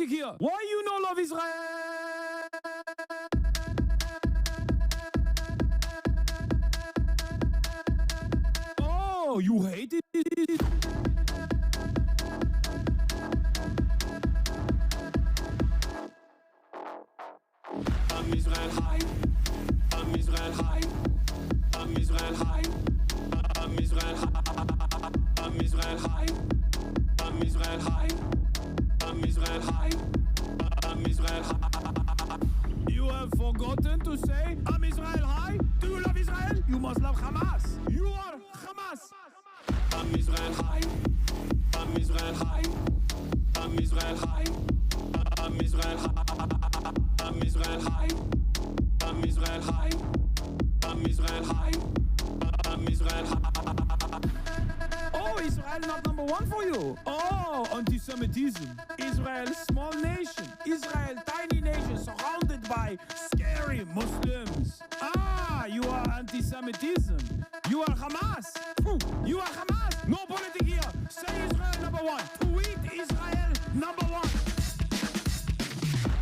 Here. Why you no love Israel? Oh, you hate it? I'm Israel high. I'm Israel high. I'm Israel high. I'm Israel high. I'm Israel high. I'm Israel high. I'm Israel high. I'm Israel high. You have forgotten to say I'm Israel high? Do you love Israel? You must love Hamas. You are Hamas. I'm Israel high. I'm Israel high. I'm Israel high. I'm Israel high. I'm Israel high. I'm Israel high. I'm Israel high. I'm Israel high. Oh, Israel not number one for you. Oh, anti-Semitism. Israel, small nation. Israel, tiny nation surrounded by scary Muslims. Ah, you are anti-Semitism. You are Hamas. You are Hamas. No politics here. Say Israel number one. Tweet Israel number one.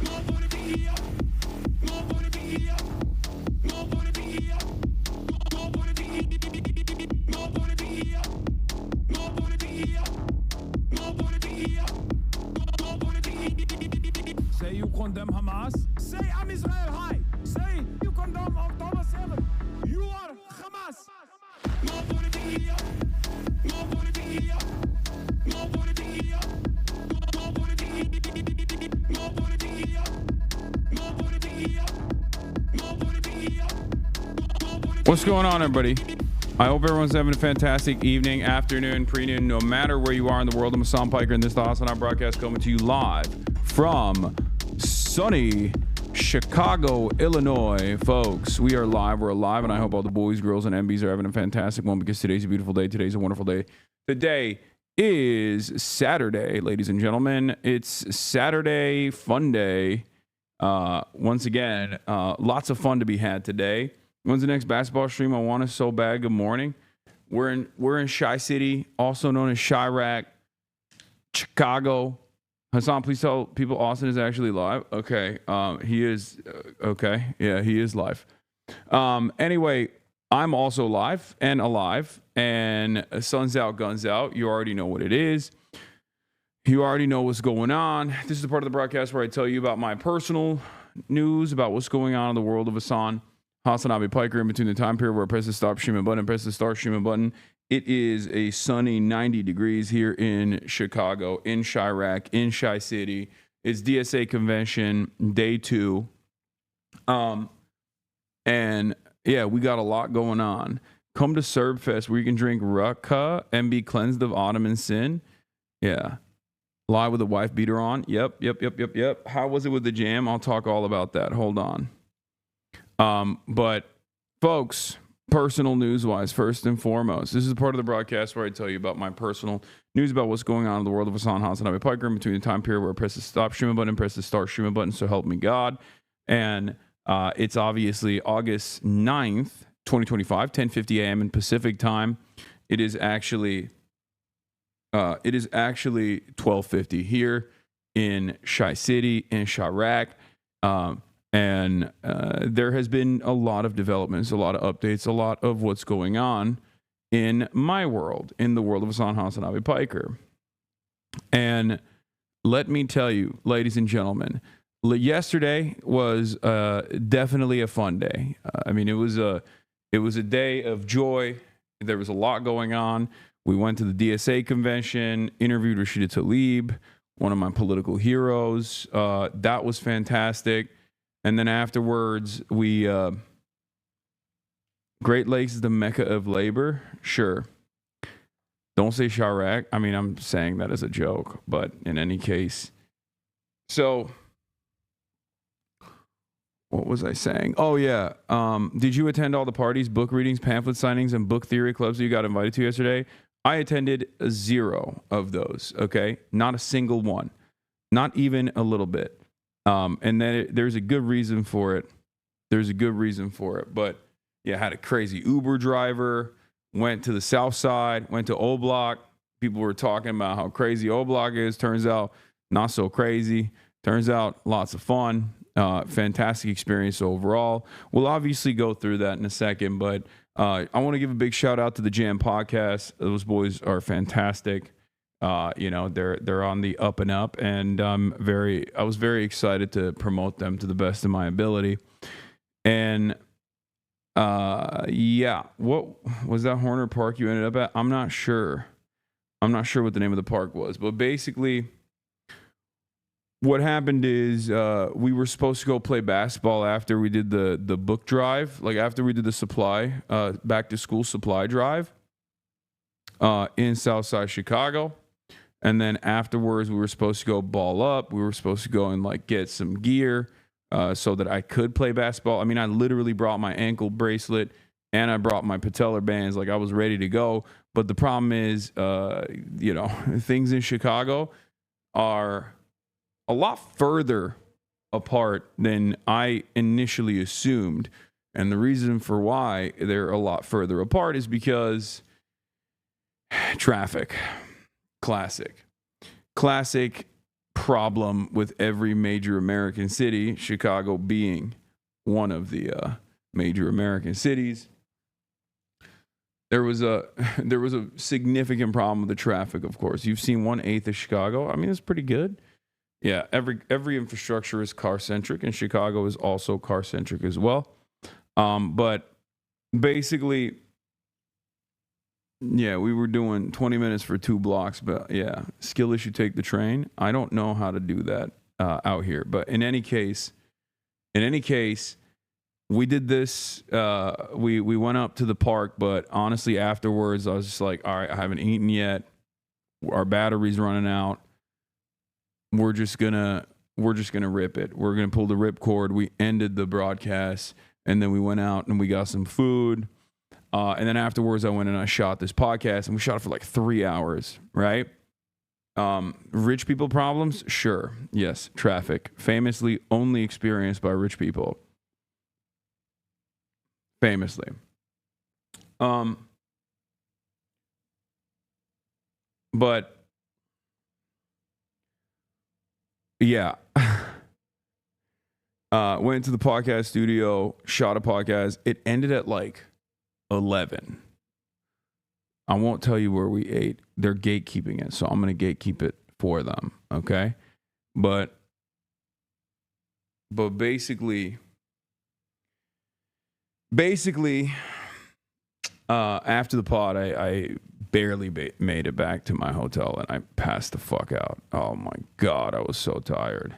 No politics here. No politics here. No politics here. No politics here. No politics here. No politics here. No politics here. No politics here. Say you condemn Hamas. Say I'm Israel high. Say you condemn October 7. You are Hamas. No politics here. No politics here. No politics here. No politics here. No politics here. No politics here. No politics here. What's going on, everybody? I hope everyone's having a fantastic evening, afternoon, pre-noon, no matter where you are in the world. I'm Hasan Piker, and this is the HasanAbi Broadcast coming to you live from sunny Chicago, Illinois. Folks, we are live. We're alive, and I hope all the boys, girls, and MBs are having a fantastic one because today's a beautiful day. Today's a wonderful day. Today is Saturday, ladies and gentlemen. It's Saturday fun day. Once again, lots of fun to be had today. When's the next basketball stream? I want it so bad. Good morning. We're in Chi City, also known as Chirac, Chicago. Hasan, please tell people Austin is actually live. Okay. He is. Okay. Yeah, he is live. Anyway, I'm also live and alive, and sun's out, guns out. You already know what it is. You already know what's going on. This is the part of the broadcast where I tell you about my personal news, about what's going on in the world of HasanAbi Piker, in between the time period where I press the stop streaming button and press the start streaming button. It is a sunny 90 degrees here in Chicago, in Chirac, in Chi City. It's DSA convention day 2. And yeah, we got a lot going on. Come to Serbfest where you can drink Raka and be cleansed of Ottoman sin. Yeah. Lie with a wife beater on. Yep. How was it with the jam? I'll talk all about that. Hold on. But folks, personal news wise, first and foremost, this is the part of the broadcast where I tell you about my personal news about what's going on in the world of HasanAbi Piker in between the time period where I press the stop streaming button and press the start streaming button. So help me God. And, It's obviously August 9th, 2025, 10:50 a.m. in Pacific time. It is actually 12:50 here in Chi City, in Chirac. And there has been a lot of developments, a lot of updates, a lot of what's going on in my world, in the world of HasanAbi Piker. And let me tell you, ladies and gentlemen, yesterday was definitely a fun day. I mean, it was a day of joy. There was a lot going on. We went to the DSA convention, interviewed Rashida Tlaib, one of my political heroes. That was fantastic. And then afterwards, we Great Lakes is the Mecca of labor. Sure. Don't say Chirac. I mean, I'm saying that as a joke, but in any case. So, what was I saying? Oh, yeah. Did you attend all the parties, book readings, pamphlet signings, and book theory clubs that you got invited to yesterday? I attended 0 of those, okay? Not a single one. Not even a little bit. And then there's a good reason for it. But, yeah, I had a crazy Uber driver, went to the South Side, went to O Block. People were talking about how crazy O Block is. Turns out, not so crazy. Turns out, lots of fun. Fantastic experience overall. We'll obviously go through that in a second, but I want to give a big shout out to the Jam Podcast. Those boys are fantastic. They're on the up and up, and I was very excited to promote them to the best of my ability. And what was that Horner Park you ended up at? I'm not sure what the name of the park was, but basically what happened is we were supposed to go play basketball after we did the book drive, like after we did the supply back to school supply drive in Southside Chicago. And then afterwards we were supposed to go ball up. We were supposed to go and like get some gear so that I could play basketball. I mean, I literally brought my ankle bracelet and I brought my patellar bands. Like I was ready to go. But the problem is, things in Chicago are a lot further apart than I initially assumed. And the reason for why they're a lot further apart is because traffic. Classic problem with every major American city, Chicago being one of the major American cities. There was a significant problem with the traffic, of course. You've seen 1/8 of Chicago. I mean, it's pretty good. Yeah, every infrastructure is car-centric, and Chicago is also car-centric as well. But basically, yeah, we were doing 20 minutes for 2 blocks, but yeah, skill issue, take the train. I don't know how to do that out here. But in any case, we did this. We went up to the park, but honestly, afterwards, I was just like, all right, I haven't eaten yet. Our battery's running out. We're just gonna rip it. We're gonna pull the rip cord. We ended the broadcast, and then we went out and we got some food. And then afterwards, I went and I shot this podcast, and we shot it for like 3 hours, right? Rich people problems? Sure. Yes. Traffic. Famously only experienced by rich people. Famously. But yeah. Went to the podcast studio, shot a podcast. It ended at like 11. I won't tell you where we ate. They're gatekeeping it, so I'm going to gatekeep it for them, okay? But basically, after the pod, I barely made it back to my hotel, and I passed the fuck out. Oh my God, I was so tired.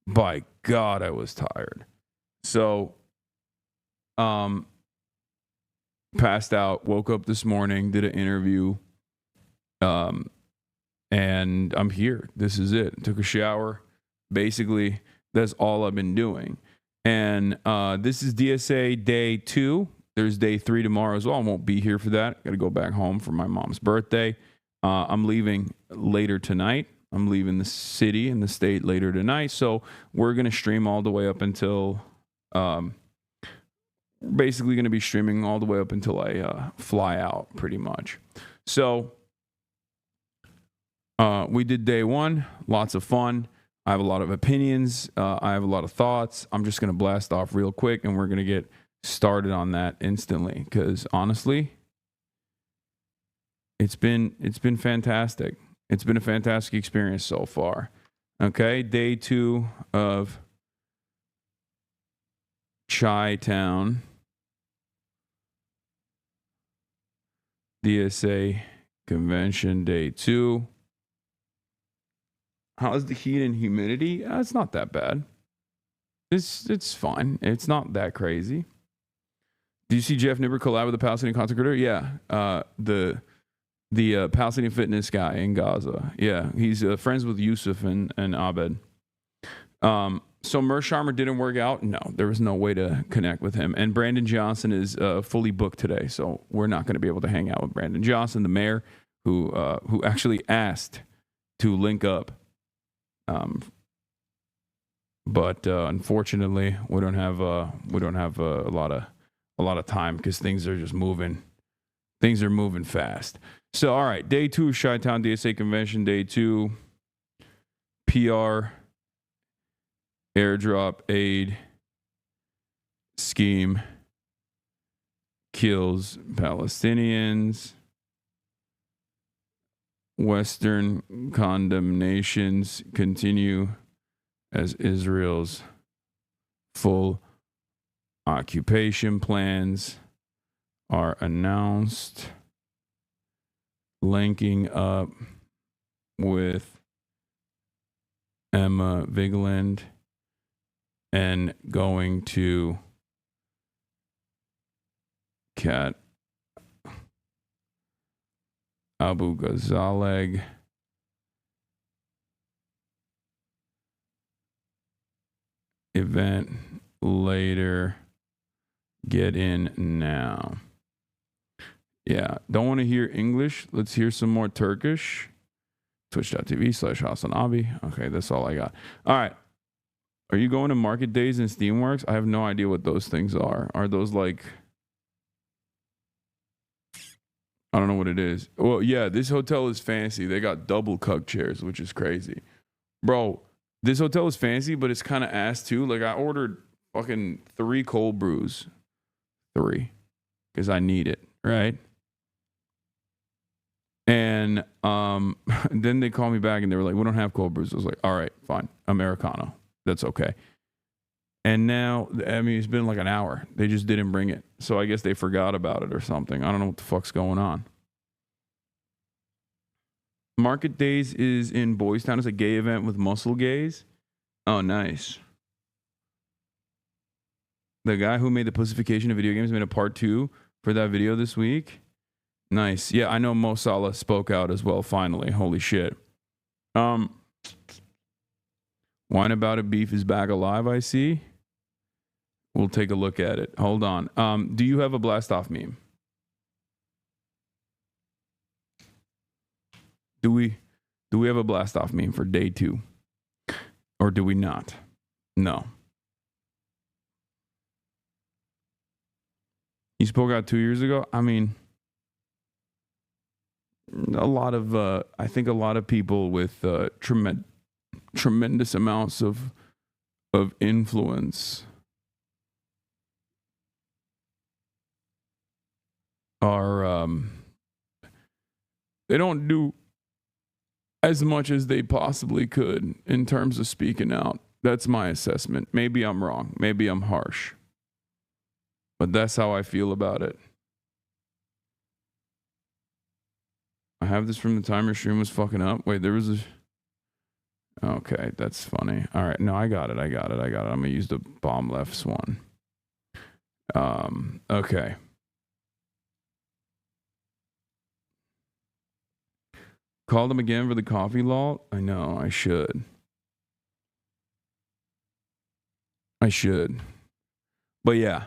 By God, I was tired. So, passed out, woke up this morning, did an interview, and I'm here. This is it. Took a shower. Basically, that's all I've been doing. And this is DSA day 2. There's day 3 tomorrow as well. I won't be here for that. Got to go back home for my mom's birthday. I'm leaving later tonight. I'm leaving the city and the state later tonight. So we're going to stream all the way up until Basically going to be streaming all the way up until I fly out, pretty much. So we did day one, lots of fun. I have a lot of opinions. I have a lot of thoughts. I'm just going to blast off real quick, and we're going to get started on that instantly. Because honestly, it's been fantastic. It's been a fantastic experience so far. Okay, day 2 of Chi-Town DSA convention, day 2. How's the heat and humidity? It's not that bad. It's fine. It's not that crazy. Do you see Jeff Nibber collab with the Palestinian content creator? Yeah. The Palestinian fitness guy in Gaza. Yeah. He's friends with Yusuf and Abed. So Mersharmer didn't work out. No, there was no way to connect with him. And Brandon Johnson is fully booked today, so we're not going to be able to hang out with Brandon Johnson, the mayor, who actually asked to link up. But unfortunately, we don't have a lot of time because things are just moving. Things are moving fast. So all right, day 2 of Chi-Town DSA convention. Day 2, PR, airdrop, aid, scheme, kills Palestinians. Western condemnations continue as Israel's full occupation plans are announced, linking up with Emma Vigeland and going to Kat Abu Ghazaleg event later. Get in now. Yeah, don't want to hear English. Let's hear some more Turkish. Twitch.tv/HasanAbi. Okay, that's all I got. All right. Are you going to market days and Steamworks? I have no idea what those things are. Are those like... I don't know what it is. Well, yeah, this hotel is fancy. They got double cuck chairs, which is crazy. Bro, this hotel is fancy, but it's kind of ass too. Like, I ordered fucking 3 cold brews. 3. Because I need it, right? And then they called me back and they were like, we don't have cold brews. I was like, all right, fine. Americano. That's okay. And now, I mean, it's been like an hour. They just didn't bring it. So I guess they forgot about it or something. I don't know what the fuck's going on. Market Days is in Boys Town. It's a gay event with muscle gays. Oh, nice. The guy who made the pussification of video games made a part 2 for that video this week. Nice. Yeah, I know Mo Salah spoke out as well, finally. Holy shit. Wine About It beef is back alive, I see. We'll take a look at it. Hold on. Do you have a blast off meme? Do we have a blast off meme for day 2? Or do we not? No. He spoke out 2 years ago. I mean, a lot of I think a lot of people with tremendous amounts of influence are they don't do as much as they possibly could in terms of speaking out. That's my assessment. Maybe I'm wrong. Maybe I'm harsh. But that's how I feel about it. I have this from the time your stream was fucking up. Wait, there was a... Okay, that's funny. All right, no, I got it. I'm going to use the bomb lefts one. Okay. Called him again for the coffee law? I know, I should. But yeah,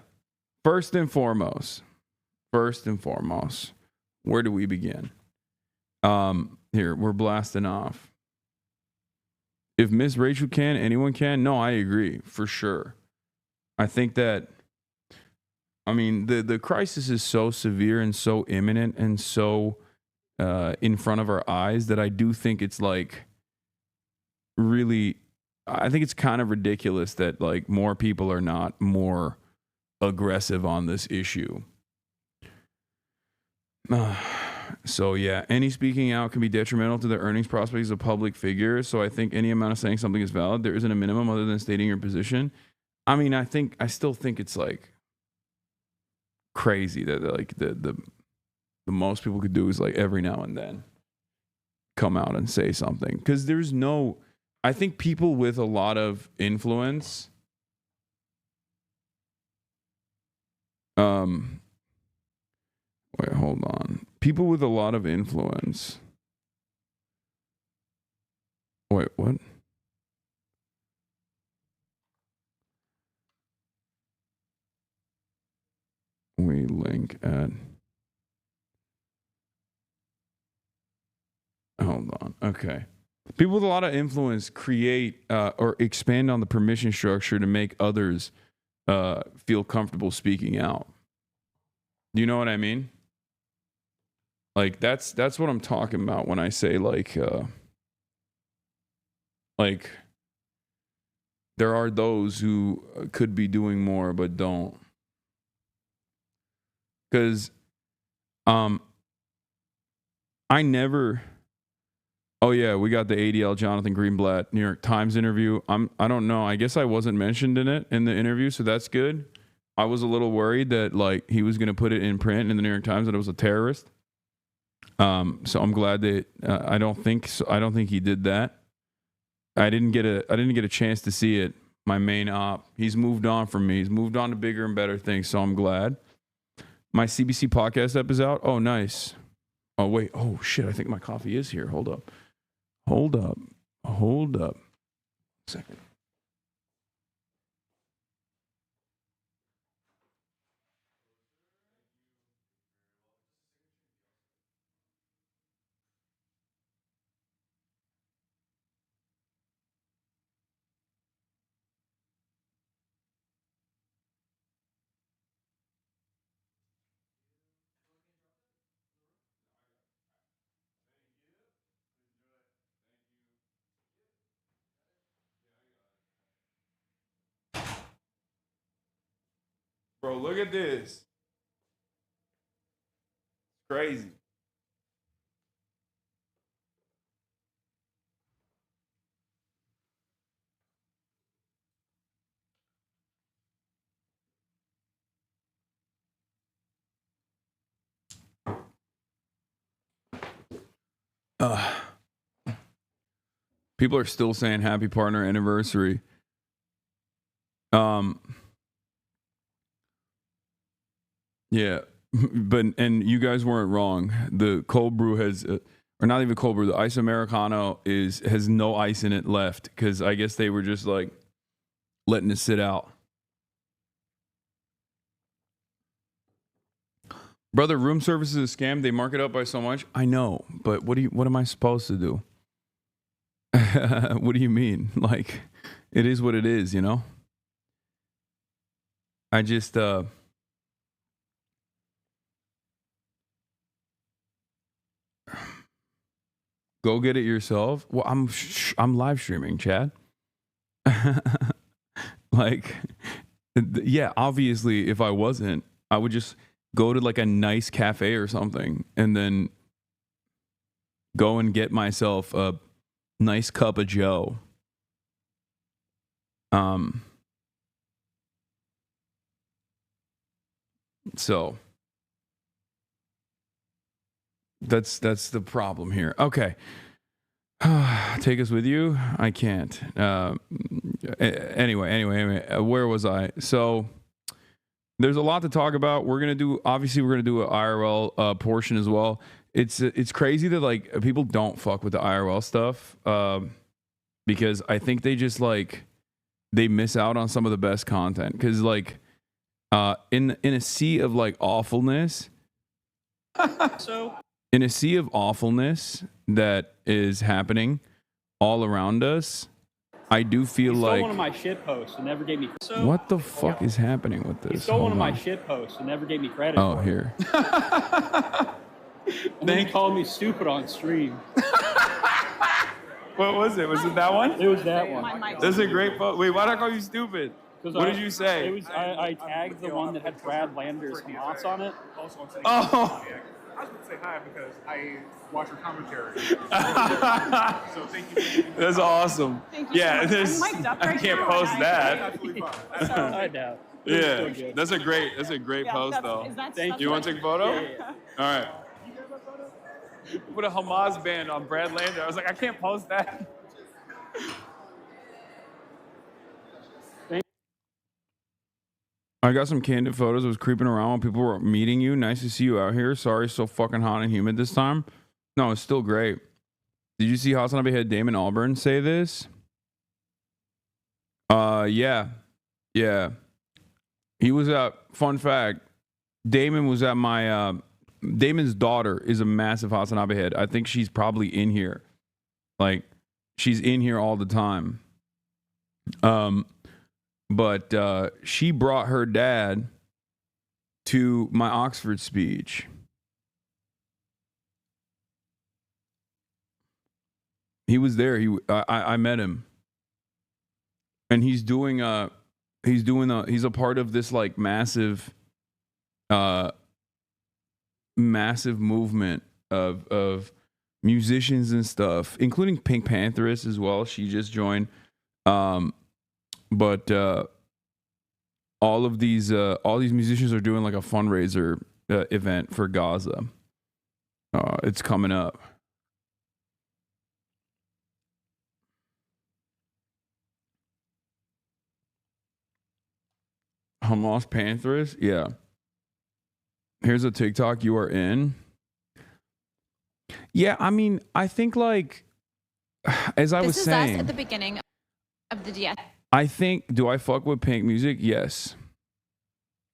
first and foremost, where do we begin? Here, we're blasting off. If Miss Rachel can, anyone can? No, I agree, for sure. I think that, I mean, the crisis is so severe and so imminent and so in front of our eyes that I do think it's like really, I think it's kind of ridiculous that like more people are not more aggressive on this issue. So yeah, any speaking out can be detrimental to the earnings prospects of public figures. So I think any amount of saying something is valid. There isn't a minimum other than stating your position. I mean, I still think it's like crazy that like the most people could do is like every now and then come out and say something, because there's no, I think people with a lot of influence wait, hold on. People with a lot of influence. Wait, what? We link at. Hold on. Okay. People with a lot of influence create or expand on the permission structure to make others feel comfortable speaking out. Do you know what I mean? Like that's what I'm talking about when I say like there are those who could be doing more but don't. Because I never. Oh yeah, we got the ADL Jonathan Greenblatt New York Times interview. I don't know. I guess I wasn't mentioned in it in the interview, so that's good. I was a little worried that like he was going to put it in print in the New York Times that it was a terrorist. So I'm glad that I don't think he did that. I didn't get a chance to see it. My main op, he's moved on from me. He's moved on to bigger and better things. So I'm glad. My CBC podcast app is out. Oh, nice. Oh wait. Oh shit. I think my coffee is here. Hold up. A second. Bro, look at this. Crazy. People are still saying happy partner anniversary. Yeah, but and you guys weren't wrong. The cold brew has, or not even cold brew. The ice Americano has no ice in it left because I guess they were just like letting it sit out. Brother, room service is a scam. They mark it up by so much. I know, but what am I supposed to do? What do you mean? Like, it is what it is, you know? I just, go get it yourself. Well, I'm live streaming, Chad. Like, yeah, obviously, if I wasn't, I would just go to like a nice cafe or something and then go and get myself a nice cup of Joe. So that's the problem here. Okay. Take us with you. I can't. Anyway, where was I? So there's a lot to talk about. We're gonna do an IRL portion as well. It's crazy that like people don't fuck with the IRL stuff because I think they just like they miss out on some of the best content because like in a sea of like awfulness. So in a sea of awfulness that is happening all around us, I do feel He stole like one of my shit posts and never gave me. So, what the fuck is happening with this? He stole one of Hold my on. shit posts and never gave me credit. Oh, for here. It. And then he called me stupid on stream. What was it? Was it that one? It was that one. That's a great post. Wait, why did I call you stupid? What did you say? It was I tagged the one that had Brad Lander's Hamas on it. Oh. I was going to say hi because I watch your commentary. So thank you. That's awesome. Thank you Yeah, so much. I'm mic'd up I right can't now, post and that. Absolutely fine. I doubt. Yeah, that's a great post though. Thank You want to take a photo? Yeah. All right. Put a Hamas band on Brad Lander. I was like, I can't post that. I got some candid photos. I was creeping around when people were meeting you. Nice to see you out here. Sorry, it's so fucking hot and humid this time. No, it's still great. Did you see HasanAbi had Damon Albarn say this? Yeah. He was at, fun fact, Damon was at my, Damon's daughter is a massive HasanAbi head. I think she's probably in here. Like, she's in here all the time. But she brought her dad to my Oxford speech. He was there. I met him, and he's a part of this like massive movement of musicians and stuff, including Pink Pantheress as well. She just joined. But all these musicians are doing like a fundraiser event for Gaza. It's coming up. Hamas Pantheress? Yeah. Here's a TikTok you are in. Yeah, I mean, I think like, as I was saying. This is us at the beginning of the DS. I think, do I fuck with Pink music? Yes.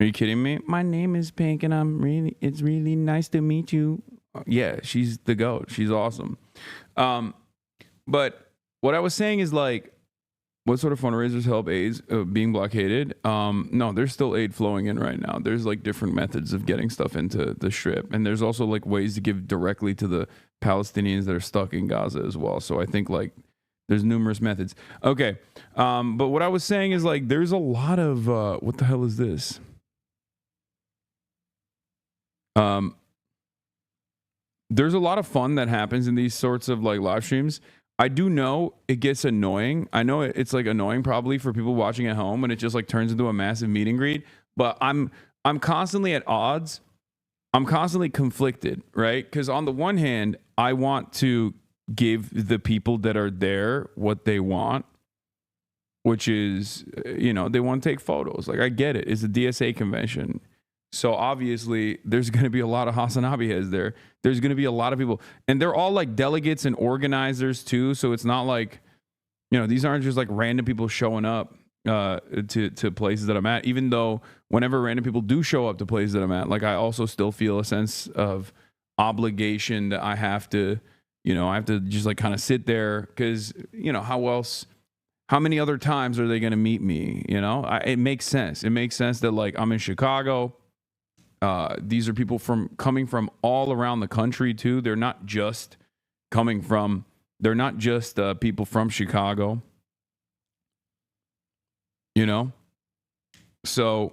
Are you kidding me? My name is Pink and it's really nice to meet you. Yeah, she's the GOAT. She's awesome. But what I was saying is like, what sort of fundraisers help AIDS being blockaded? No, there's still aid flowing in right now. There's like different methods of getting stuff into the strip. And there's also like ways to give directly to the Palestinians that are stuck in Gaza as well. So I think like there's numerous methods. Okay. But what I was saying is like, there's a lot of, what the hell is this? There's a lot of fun that happens in these sorts of like live streams. I do know it gets annoying. I know it's like annoying probably for people watching at home and it just like turns into a massive meet and greet, but I'm constantly at odds. I'm constantly conflicted, right? Because on the one hand, I want to give the people that are there what they want, which is, you know, they want to take photos. Like, I get it. It's a DSA convention. So obviously there's going to be a lot of HasanAbi heads there. There's going to be a lot of people, and they're all like delegates and organizers too. So it's not like, you know, these aren't just like random people showing up to places that I'm at, even though whenever random people do show up to places that I'm at, like I also still feel a sense of obligation that I have to, you know, I have to just like kind of sit there because, you know, how many other times are they going to meet me? You know, it makes sense. It makes sense that like I'm in Chicago. These are people coming from all around the country too. They're not just people from Chicago, you know? So,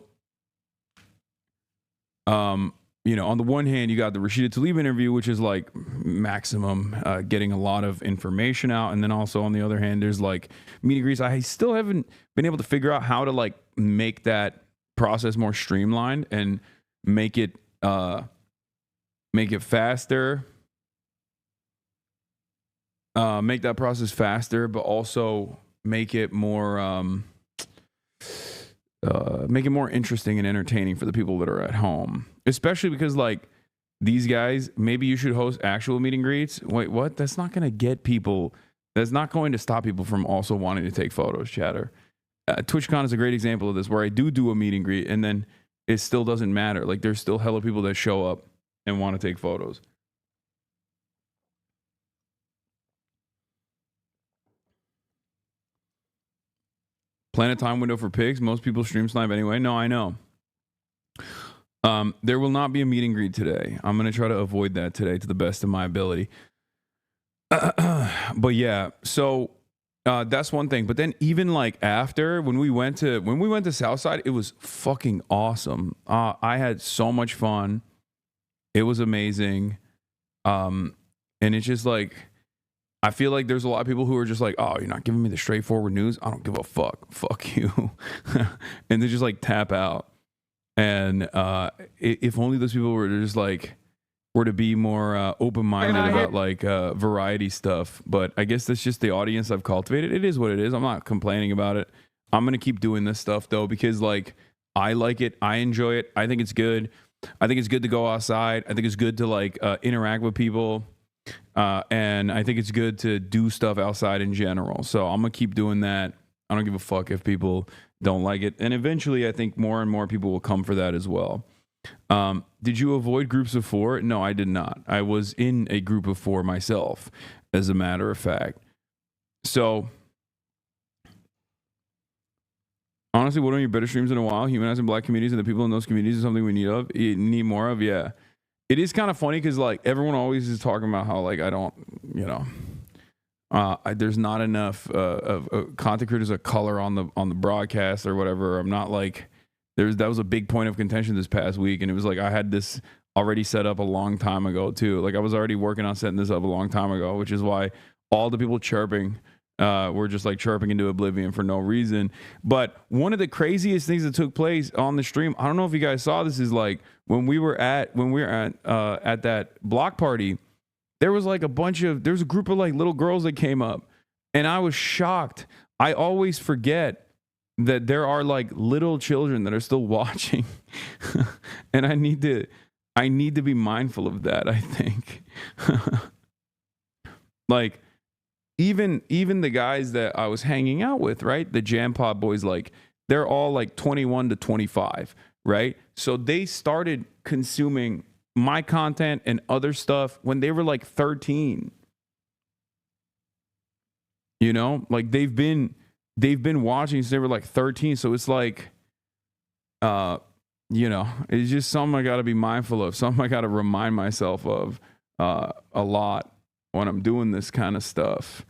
you know, on the one hand, you got the Rashida Tlaib interview, which is like maximum, getting a lot of information out. And then also on the other hand, there's like meet and greets. I still haven't been able to figure out how to like make that process more streamlined and make it faster, make that process faster, but also make it more interesting and entertaining for the people that are at home, especially because like these guys, maybe you should host actual meet and greets. Wait, what? That's not going to get people. That's not going to stop people from also wanting to take photos, chatter. TwitchCon is a great example of this, where I do a meet and greet and then it still doesn't matter. Like there's still hella people that show up and want to take photos. Plan a time window for pigs. Most people stream snipe anyway. No, I know. There will not be a meet and greet today. I'm going to try to avoid that today to the best of my ability. But yeah, so that's one thing. But then even like after when we went to Southside, it was fucking awesome. I had so much fun. It was amazing. And it's just like, I feel like there's a lot of people who are just like, oh, you're not giving me the straightforward news. I don't give a fuck. Fuck you. And they just like tap out. And if only those people were just like, were to be more open-minded about like variety stuff. But I guess that's just the audience I've cultivated. It is what it is. I'm not complaining about it. I'm going to keep doing this stuff though, because like I like it. I enjoy it. I think it's good. I think it's good to go outside. I think it's good to like interact with people. And I think it's good to do stuff outside in general. So I'm going to keep doing that. I don't give a fuck if people don't like it. And eventually I think more and more people will come for that as well. Did you avoid groups of 4? No, I did not. I was in a group of 4 myself, as a matter of fact. So honestly, one of your better streams in a while, humanizing black communities and the people in those communities is something we need more of. Yeah. It is kind of funny because like everyone always is talking about how like I don't, there's not enough content creators of color on the broadcast or whatever. I'm not like that was a big point of contention this past week, and it was like I had this already set up a long time ago too. Like I was already working on setting this up a long time ago, which is why all the people chirping were just like chirping into oblivion for no reason. But one of the craziest things that took place on the stream, I don't know if you guys saw this, is like when we were at that block party, there was like there was a group of like little girls that came up, and I was shocked. I always forget that there are like little children that are still watching. And I need to be mindful of that, I think. Like even the guys that I was hanging out with, right? The Jam Pod boys, like they're all like 21 to 25, right? So they started consuming my content and other stuff when they were like 13. Like they've been watching since they were like 13. So it's like, it's just something I got to be mindful of, something I got to remind myself of a lot when I'm doing this kind of stuff.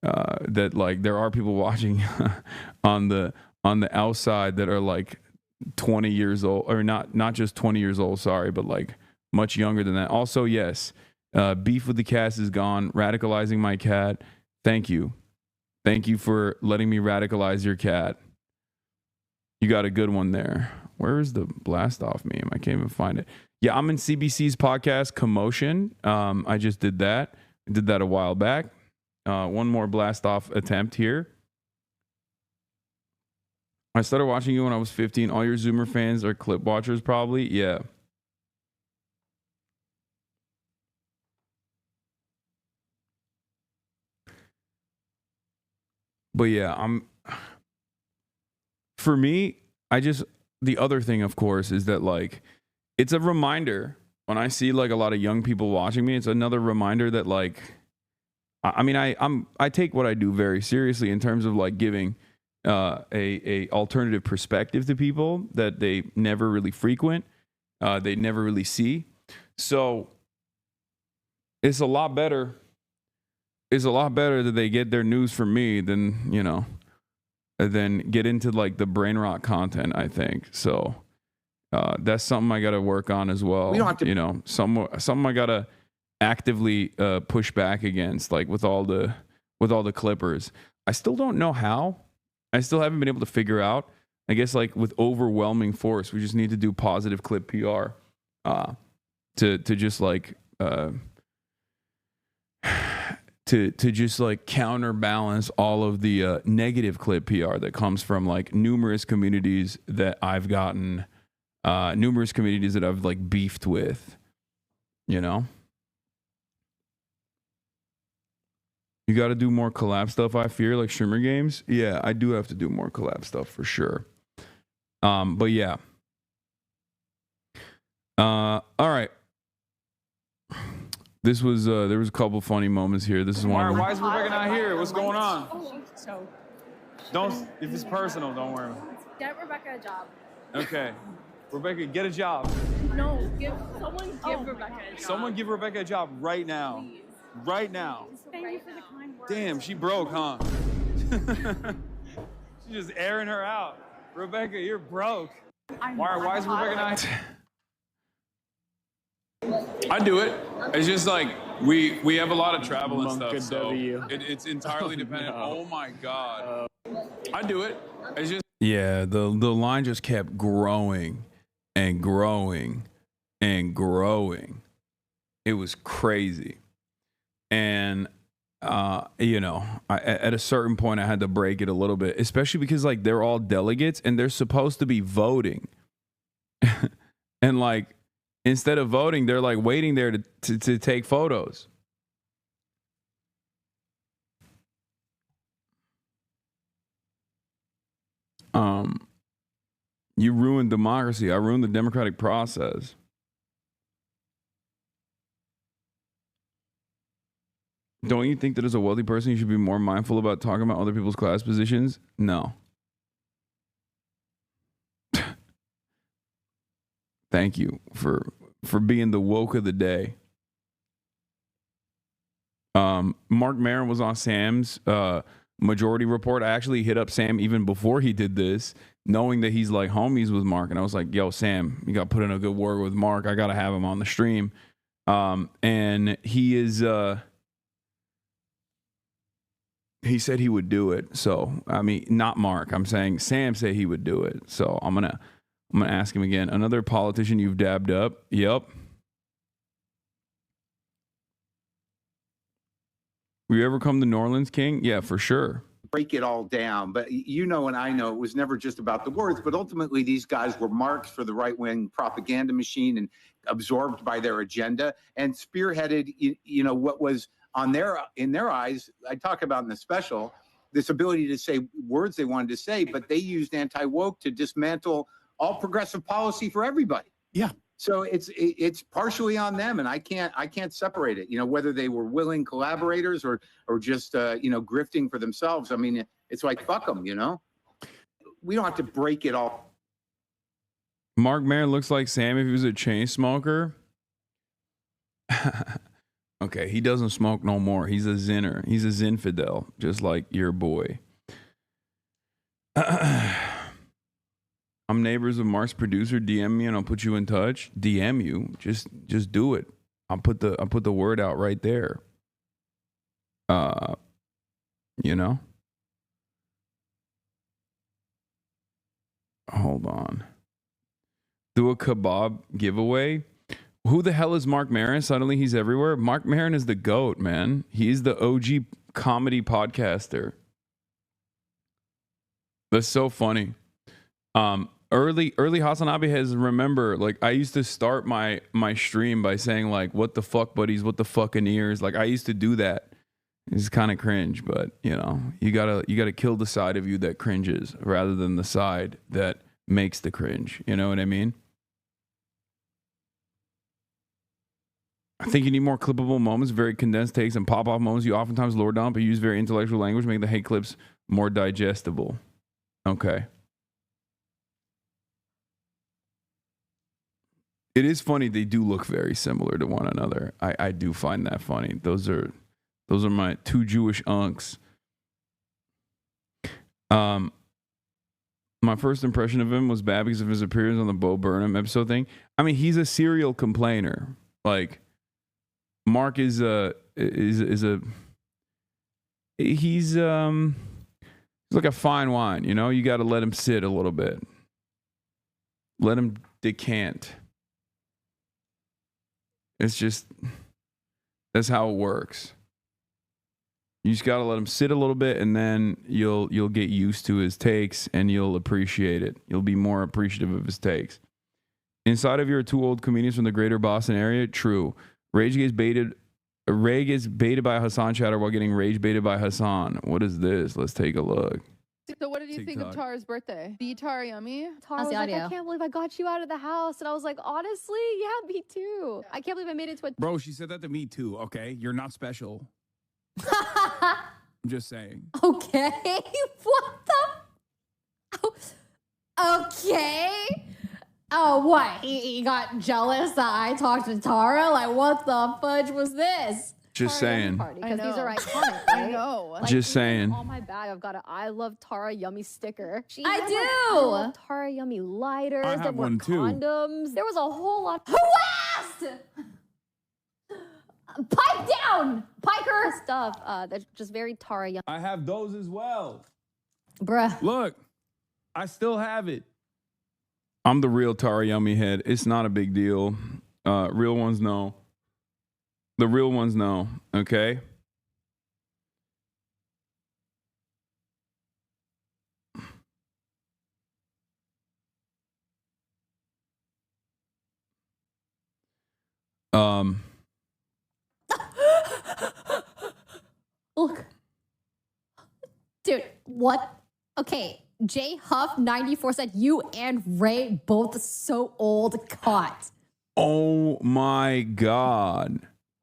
That like there are people watching on the outside that are like 20 years old, or not just 20 years old, sorry, but like much younger than that. Also, yes, beef with the cast is gone. Radicalizing my cat. Thank you for letting me radicalize your cat. You got a good one there. Where's the blast off meme? I can't even find it. Yeah, I'm in CBC's podcast Commotion. I just did that. I did that a while back. One more blast off attempt here. I started watching you when I was 15. All your Zoomer fans are clip watchers, probably. Yeah. But yeah, for me, the other thing, of course, is that like, it's a reminder when I see like a lot of young people watching me, it's another reminder that like, I mean, I take what I do very seriously in terms of like giving a alternative perspective to people that they never really frequent, they never really see. So it's a lot better. It's a lot better that they get their news from me than get into like the brain rot content, I think. So that's something I got to work on as well. We don't have to, something I got to actively push back against, like with all the clippers. I still don't know how. I still haven't been able to figure out. I guess like with overwhelming force, we just need to do positive clip PR to just like to just like counterbalance all of the negative clip PR that comes from like numerous communities that I've gotten, numerous communities that I've like beefed with, You got to do more collab stuff, I fear, like streamer games. Yeah, I do have to do more collab stuff for sure. But yeah. All right. This was there was a couple funny moments here. This is one. Why is Rebecca not here? What's going on? Don't. If it's personal, don't worry. Get Rebecca a job. Okay. Rebecca, get a job. No, give Rebecca a job. Someone give Rebecca a job right now. Please. Right now. Thank you for the kind words. Damn, she broke, huh? She's just airing her out. Rebecca, you're broke. Why is Rebecca not? I do it. It's just like we have a lot of travel and stuff, so it's entirely dependent. Oh my god, I do it. It's just the line just kept growing and growing and growing. It was crazy, and you know, at a certain point I had to break it a little bit, especially because like they're all delegates and they're supposed to be voting, and like. Instead of voting, they're like waiting there to take photos. You ruined democracy. I ruined the democratic process. Don't you think that as a wealthy person, you should be more mindful about talking about other people's class positions? No. Thank you for being the woke of the day. Mark Maron was on Sam's Majority Report. I actually hit up Sam even before he did this, knowing that he's like homies with Mark. And I was like, yo, Sam, you got to put in a good word with Mark. I got to have him on the stream. And he is... he said he would do it. So, I mean, not Mark. I'm saying Sam said he would do it. So I'm gonna ask him again. Another politician you've dabbed up. Yep. Will you ever come to New Orleans, King? Yeah, for sure. Break it all down. But you know, and I know it was never just about the words, but ultimately these guys were marks for the right-wing propaganda machine and absorbed by their agenda and spearheaded, you know, what was in their eyes, I talk about in the special, this ability to say words they wanted to say, but they used anti-woke to dismantle all progressive policy for everybody. Yeah. So it's partially on them, and I can't separate it. You know, whether they were willing collaborators or just you know, grifting for themselves. I mean, it's like fuck them. You know, we don't have to break it all. Mark Maron looks like Sam if he was a chain smoker. Okay, he doesn't smoke no more. He's a zinner. He's a zinfidel, just like your boy. I'm neighbors with Mark's producer. DM me and I'll put you in touch. DM you. Just do it. I'll put the word out right there. You know? Hold on. Do a kebab giveaway. Who the hell is Mark Maron? Suddenly he's everywhere. Mark Maron is the GOAT, man. He's the OG comedy podcaster. That's so funny. Early HasanAbi has remember, like I used to start my stream by saying like, what the fuck buddies, what the fucking ears. Like I used to do that. It's kind of cringe, but you know, you gotta kill the side of you that cringes rather than the side that makes the cringe. You know what I mean? I think you need more clippable moments, very condensed takes, and pop-off moments. You oftentimes lower down, but use very intellectual language, make the hate clips more digestible. Okay. It is funny. They do look very similar to one another. I do find that funny. Those are my two Jewish unks. My first impression of him was bad because of his appearance on the Bo Burnham episode thing. I mean, he's a serial complainer. Like, Mark he's like a fine wine, you know? You got to let him sit a little bit. Let him decant. It's just, that's how it works. You just got to let him sit a little bit, and then you'll get used to his takes and you'll appreciate it. You'll be more appreciative of his takes. Inside of your two old comedians from the greater Boston area, true. Ray gets baited by Hasan chatter while getting rage baited by Hasan. What is this? Let's take a look. So what did you think of Tara's birthday? The Tara yummy? Tara was like, I can't believe I got you out of the house. And I was like, honestly, yeah, me too. I can't believe I made it to a... Bro, she said that to me too, okay? You're not special. I'm just saying. Okay. What the? Oh, okay. Oh, what? He got jealous that I talked to Tara? Like, what the fudge was this? Just Tara Yummy saying. Party, I because these are know. iconic, I right? know. Like, Just even saying. On my bag, I've got an I love Tara Yummy sticker. She I had, do. I love Tara Yummy lighters. I There have were one, too. condoms. There was a whole lot. Who asked? Pipe down, Piker. Stuff that's just very Tara Yummy. I have those as well. Bruh. Look, I still have it. I'm the real Tara Yummy head. It's not a big deal. Real ones know. The real ones know, okay? Look. Dude, what? Okay, J Huff 94 said you and Ray both so old caught. Oh my God.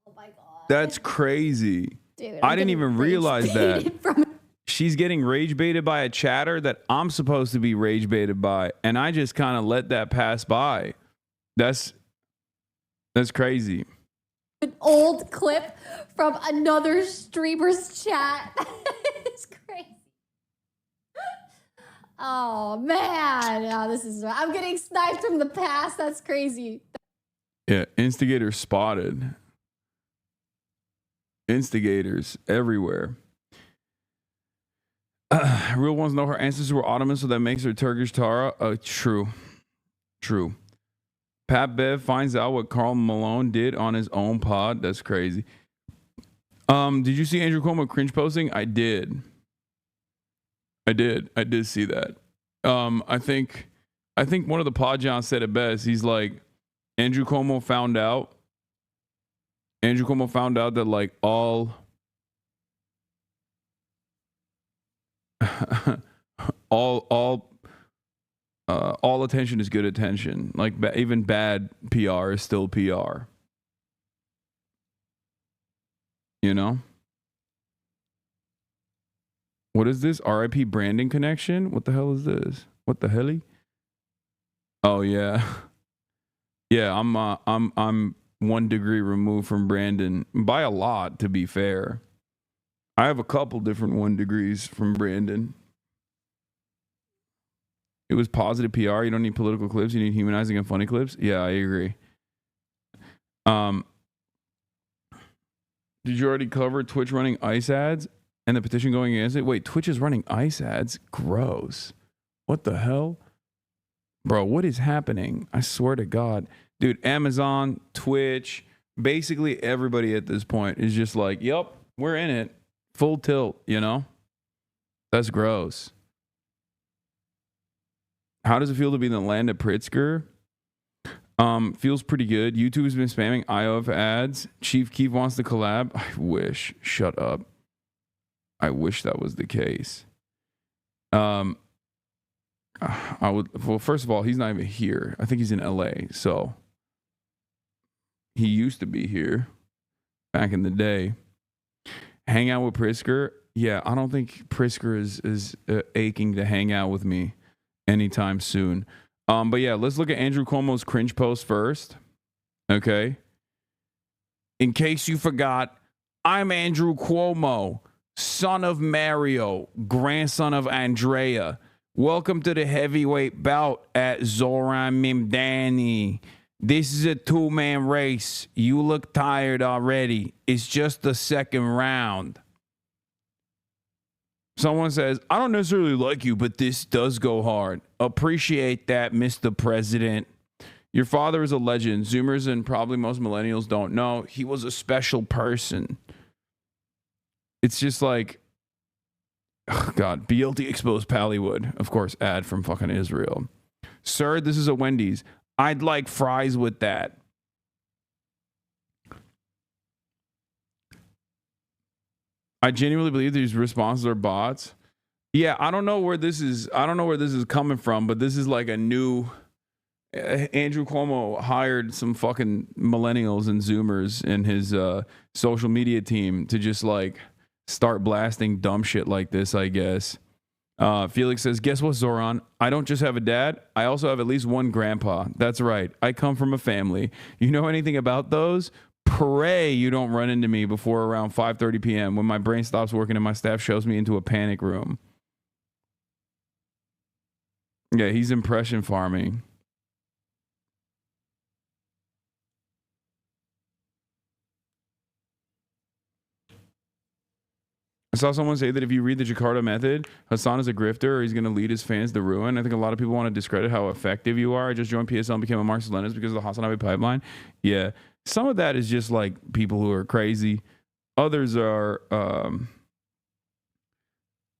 Oh my god. That's crazy. Dude, I I'm didn't getting even rage realize that. baited from She's getting rage baited by a chatter that I'm supposed to be rage baited by. And I just kind of let that pass by. That's crazy. an old clip from another streamer's chat. It's crazy. Oh man, this is. I'm getting sniped from the past. That's crazy. Yeah, instigator spotted. Instigators everywhere. Real ones know her ancestors were Ottoman, so that makes her Turkish Tara. True. Pat Bev finds out what Karl Malone did on his own pod. That's crazy. Did you see Andrew Cuomo cringe posting? I did. I did see that. I think one of the pod Johns said it best. He's like, Andrew Cuomo found out that like all attention is good attention. Like even bad PR is still PR. You know? What is this? RIP branding connection? What the hell is this? What the helly? Oh yeah. Yeah, I'm 1 degree removed from Brandon by a lot, to be fair. I have a couple different 1 degrees from Brandon. It was positive PR. You don't need political clips. You need humanizing and funny clips. Yeah, I agree. Did you already cover Twitch running ICE ads and the petition going against it? Wait, Twitch is running ICE ads? Gross. What the hell? Bro, what is happening? I swear to God. Dude, Amazon, Twitch, basically everybody at this point is just like, yep, we're in it. Full tilt, you know? That's gross. How does it feel to be in the land of Pritzker? Feels pretty good. YouTube's been spamming IOF ads. Chief Keef wants to collab. I wish. Shut up. I wish that was the case. I would. Well, first of all, he's not even here. I think he's in LA. So he used to be here back in the day. Hang out with Pritzker. Yeah, I don't think Pritzker is aching to hang out with me anytime soon. But yeah, let's look at Andrew Cuomo's cringe post first. Okay. In case you forgot, I'm Andrew Cuomo, son of Mario, grandson of Andrea. Welcome to the heavyweight bout at Zoran Mimdani. This is a 2-man race. You look tired already. It's just the second round. Someone says, I don't necessarily like you, but this does go hard. Appreciate that, Mr. President. Your father is a legend. Zoomers and probably most millennials don't know. He was a special person. It's just like, oh God, BLT exposed Pallywood. Of course, ad from fucking Israel. Sir, this is a Wendy's. I'd like fries with that. I genuinely believe these responses are bots. Yeah, I don't know where this is coming from, but this is like a new Andrew Cuomo hired some fucking millennials and Zoomers in his social media team to just like start blasting dumb shit like this, I guess. Felix says, guess what, Zoran? I don't just have a dad. I also have at least one grandpa. That's right. I come from a family. You know anything about those? Pray you don't run into me before around 5:30 p.m. when my brain stops working and my staff shows me into a panic room. Yeah, he's impression farming. I saw someone say that if you read the Jakarta method, Hasan is a grifter or he's going to lead his fans to ruin. I think a lot of people want to discredit how effective you are. I just joined PSL and became a Marxist-Leninist because of the HasanAbi pipeline. Yeah, some of that is just like people who are crazy. Others are,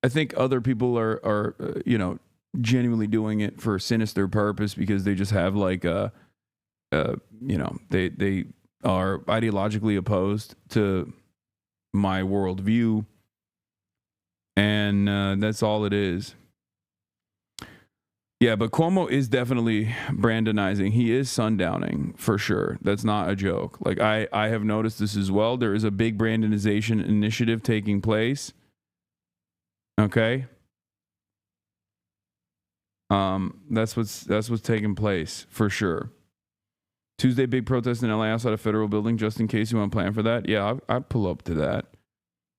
I think other people are you know, genuinely doing it for a sinister purpose because they just have like you know, they are ideologically opposed to my worldview. And that's all it is. Yeah, but Cuomo is definitely Brandonizing. He is sundowning for sure. That's not a joke. Like I have noticed this as well. There is a big Brandonization initiative taking place. Okay. That's what's taking place for sure. Tuesday, big protest in LA outside a federal building. Just in case you want to plan for that. Yeah, I pull up to that.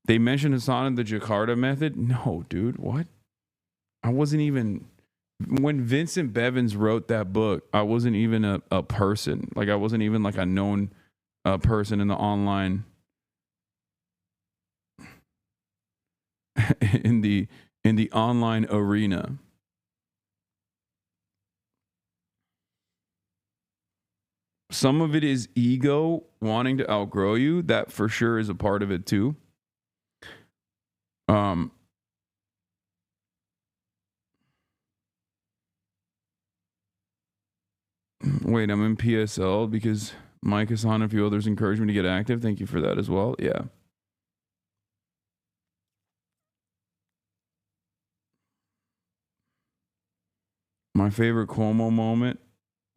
They mentioned Hasan and the Jakarta method. No, dude, what? I wasn't even, when Vincent Bevins wrote that book, I wasn't even a person. Like I wasn't even like a known person in the online, in the online arena. Some of it is ego wanting to outgrow you. That for sure is a part of it too. Wait, I'm in PSL because Mike, Hasan, and a few others encouraged me to get active. Thank you for that as well. Yeah. My favorite Cuomo moment.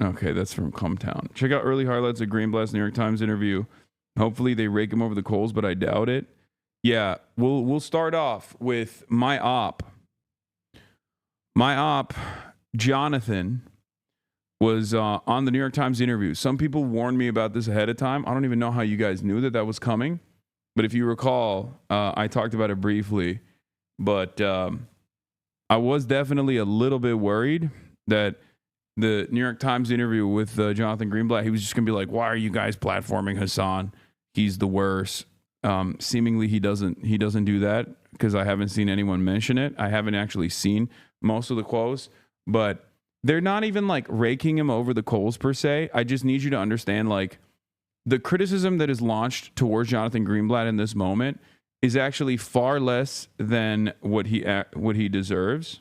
Okay, that's from Cumtown. Check out early highlights of Green Blast New York Times interview. Hopefully they rake him over the coals, but I doubt it. Yeah, we'll start off with my op. My op, Jonathan, was on the New York Times interview. Some people warned me about this ahead of time. I don't even know how you guys knew that was coming. But if you recall, I talked about it briefly. But I was definitely a little bit worried that the New York Times interview with Jonathan Greenblatt, he was just going to be like, why are you guys platforming Hasan? He's the worst. Seemingly he doesn't do that because I haven't seen anyone mention it. I haven't actually seen most of the quotes, but they're not even like raking him over the coals per se. I just need you to understand like the criticism that is launched towards Jonathan Greenblatt in this moment is actually far less than what he deserves.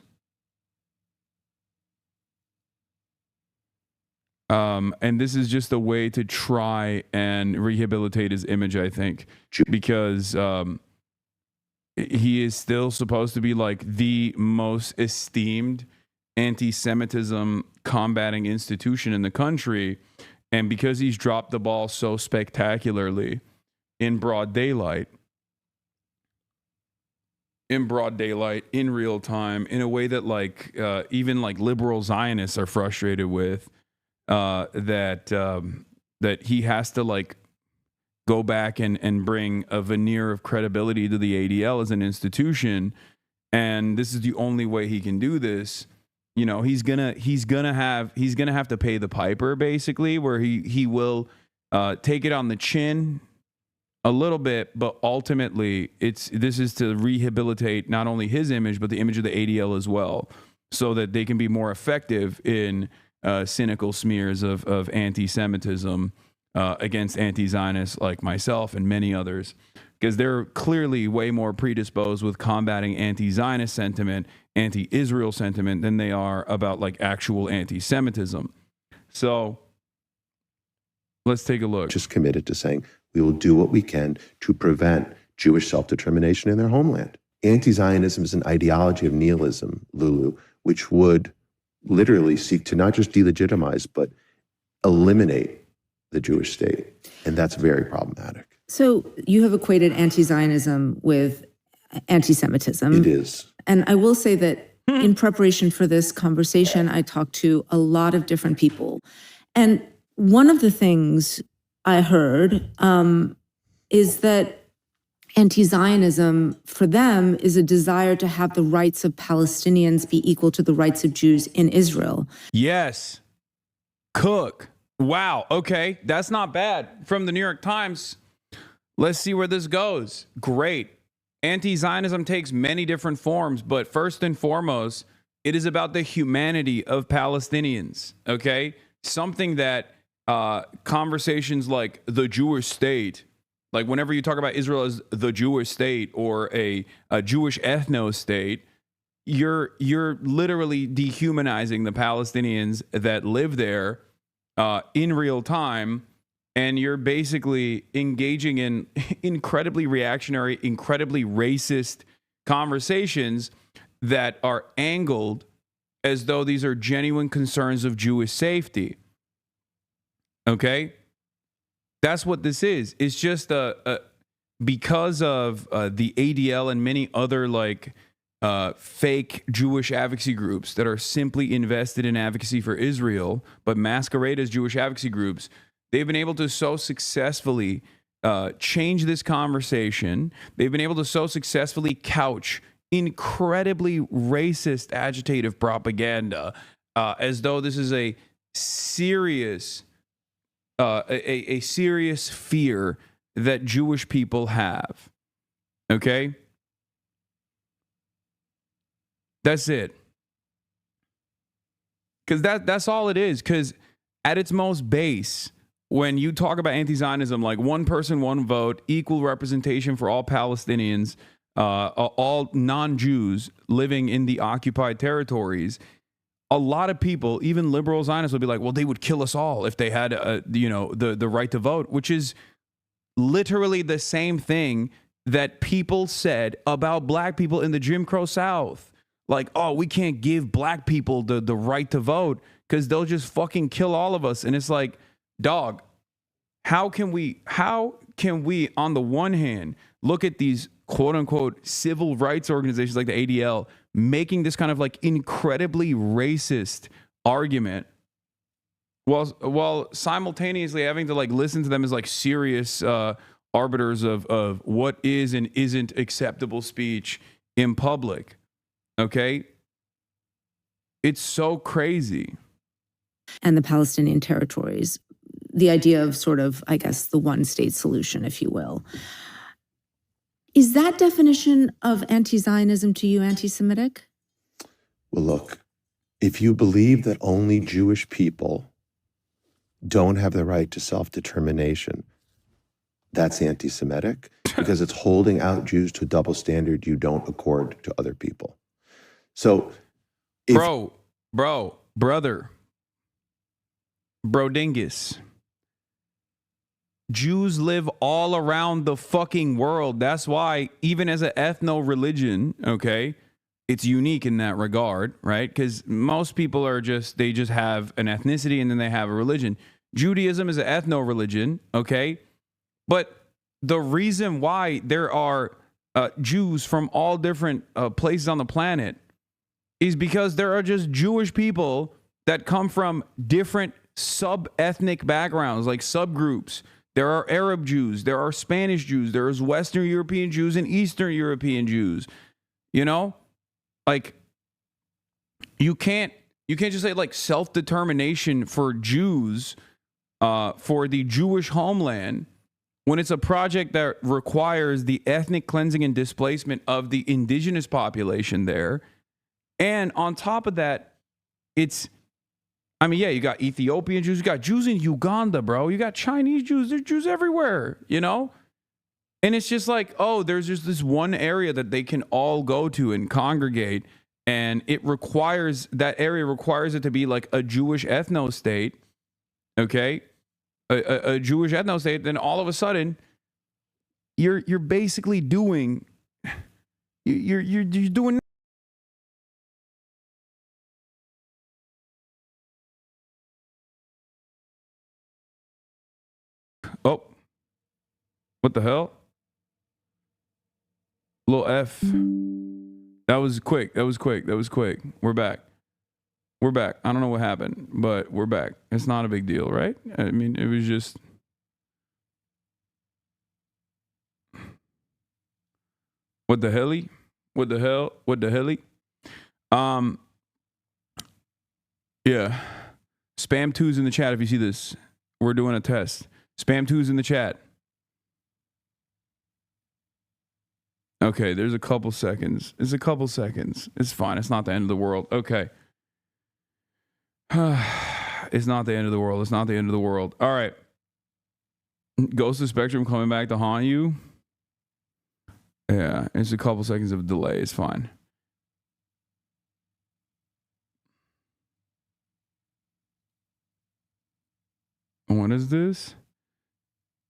And this is just a way to try and rehabilitate his image, I think, because he is still supposed to be like the most esteemed anti-Semitism combating institution in the country. And because he's dropped the ball so spectacularly in broad daylight, in real time, in a way that like even like liberal Zionists are frustrated with, that he has to like go back and bring a veneer of credibility to the ADL as an institution, and this is the only way he can do this. You know, he's gonna have to pay the piper, basically, where he will take it on the chin a little bit, but ultimately this is to rehabilitate not only his image but the image of the ADL as well, so that they can be more effective in cynical smears of anti-Semitism against anti-Zionists like myself and many others, because they're clearly way more predisposed with combating anti-Zionist sentiment, anti-Israel sentiment than they are about like actual anti-Semitism. So let's take a look. Just committed to saying we will do what we can to prevent Jewish self-determination in their homeland. Anti-Zionism is an ideology of nihilism, Lulu, which would literally seek to not just delegitimize, but eliminate the Jewish state. And that's very problematic. So you have equated anti-Zionism with anti-Semitism. It is. And I will say that in preparation for this conversation, I talked to a lot of different people. And one of the things I heard is that anti-Zionism for them is a desire to have the rights of Palestinians be equal to the rights of Jews in Israel. Yes. Cook. Wow. Okay. That's not bad. From the New York Times. Let's see where this goes. Great. Anti-Zionism takes many different forms, but first and foremost, it is about the humanity of Palestinians. Okay. Something that conversations like the Jewish state, like whenever you talk about Israel as the Jewish state or a Jewish ethno state, you're literally dehumanizing the Palestinians that live there in real time, and you're basically engaging in incredibly reactionary, incredibly racist conversations that are angled as though these are genuine concerns of Jewish safety. Okay? That's what this is. It's just because of the ADL and many other like fake Jewish advocacy groups that are simply invested in advocacy for Israel, but masquerade as Jewish advocacy groups. They've been able to so successfully change this conversation. They've been able to so successfully couch incredibly racist, agitative propaganda as though this is a serious a serious fear that Jewish people have. Okay? That's it. Because that's all it is. Because at its most base, when you talk about anti-Zionism, like one person, one vote, equal representation for all Palestinians, all non-Jews living in the occupied territories, a lot of people, even liberal Zionists, will be like, well, they would kill us all if they had, the right to vote, which is literally the same thing that people said about black people in the Jim Crow South. Like, oh, we can't give black people the right to vote because they'll just fucking kill all of us. And it's like, dog, how can we, on the one hand, look at these quote unquote civil rights organizations like the ADL making this kind of like incredibly racist argument while simultaneously having to like listen to them as like serious arbiters of what is and isn't acceptable speech in public. Okay? It's so crazy. And the Palestinian territories, the idea of sort of, I guess, the one state solution, if you will. Is that definition of anti-Zionism to you anti-Semitic? Well, look, if you believe that only Jewish people don't have the right to self-determination, that's anti-Semitic because it's holding out Jews to a double standard you don't accord to other people. So, brother, dingus. Jews live all around the fucking world. That's why, even as an ethno-religion, okay, it's unique in that regard, right? Because most people are they just have an ethnicity and then they have a religion. Judaism is an ethno-religion, okay? But the reason why there are Jews from all different places on the planet is because there are just Jewish people that come from different sub-ethnic backgrounds, like subgroups. There are Arab Jews, there are Spanish Jews, there's Western European Jews and Eastern European Jews. You know? Like, you can't just say like self-determination for Jews for the Jewish homeland when it's a project that requires the ethnic cleansing and displacement of the indigenous population there. And on top of that, you got Ethiopian Jews, you got Jews in Uganda, bro. You got Chinese Jews, there's Jews everywhere, you know? And it's just like, oh, there's just this one area that they can all go to and congregate. And that area requires it to be like a Jewish ethno state, okay? A Jewish ethno state, then all of a sudden, you're basically doing, you're doing. Oh, what the hell? Little F. That was quick. That was quick. That was quick. We're back. We're back. I don't know what happened, but we're back. It's not a big deal, right? I mean, it was just... What the helly? What the hell? What the helly? Yeah. Spam 2's in the chat if you see this. We're doing a test. Spam 2's in the chat. Okay, there's a couple seconds. It's a couple seconds. It's fine. It's not the end of the world. Okay. It's not the end of the world. It's not the end of the world. All right. Ghost of Spectrum coming back to haunt you. Yeah, it's a couple seconds of delay. It's fine. What is this?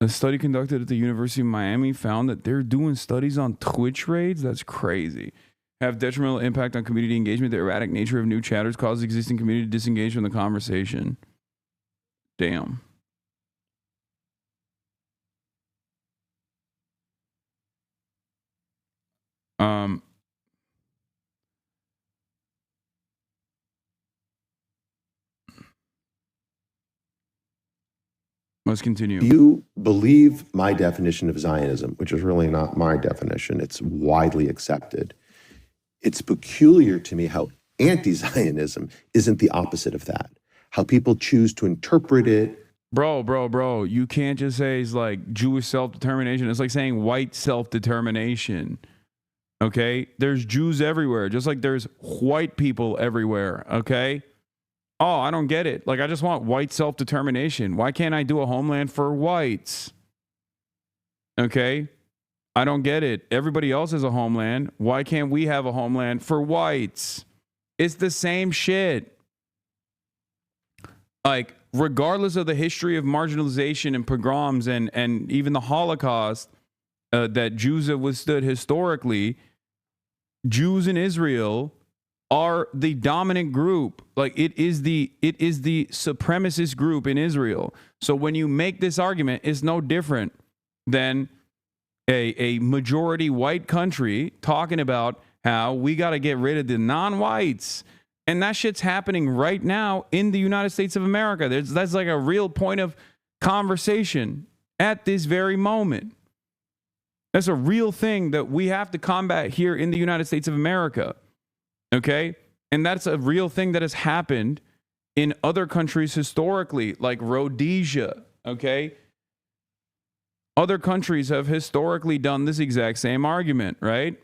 A study conducted at the University of Miami found that they're doing studies on Twitch raids. That's crazy. Have detrimental impact on community engagement. The erratic nature of new chatters causes existing community to disengage from the conversation. Damn. Let's continue. Do you believe my definition of Zionism, which is really not my definition, it's widely accepted. It's peculiar to me how anti-Zionism isn't the opposite of that. How people choose to interpret it. Bro, you can't just say it's like Jewish self-determination. It's like saying white self-determination. Okay? There's Jews everywhere, just like there's white people everywhere. Okay? Oh, I don't get it. Like, I just want white self-determination. Why can't I do a homeland for whites? Okay? I don't get it. Everybody else has a homeland. Why can't we have a homeland for whites? It's the same shit. Like, regardless of the history of marginalization and pogroms and even the Holocaust that Jews have withstood historically, Jews in Israel are the dominant group. Like, it is the supremacist group in Israel. So when you make this argument, it's no different than a majority white country talking about how we got to get rid of the non-whites. And that shit's happening right now in the United States of America. That's like a real point of conversation at this very moment. That's a real thing that we have to combat here in the United States of America. Okay? And that's a real thing that has happened in other countries historically, like Rhodesia. Okay? Other countries have historically done this exact same argument, right?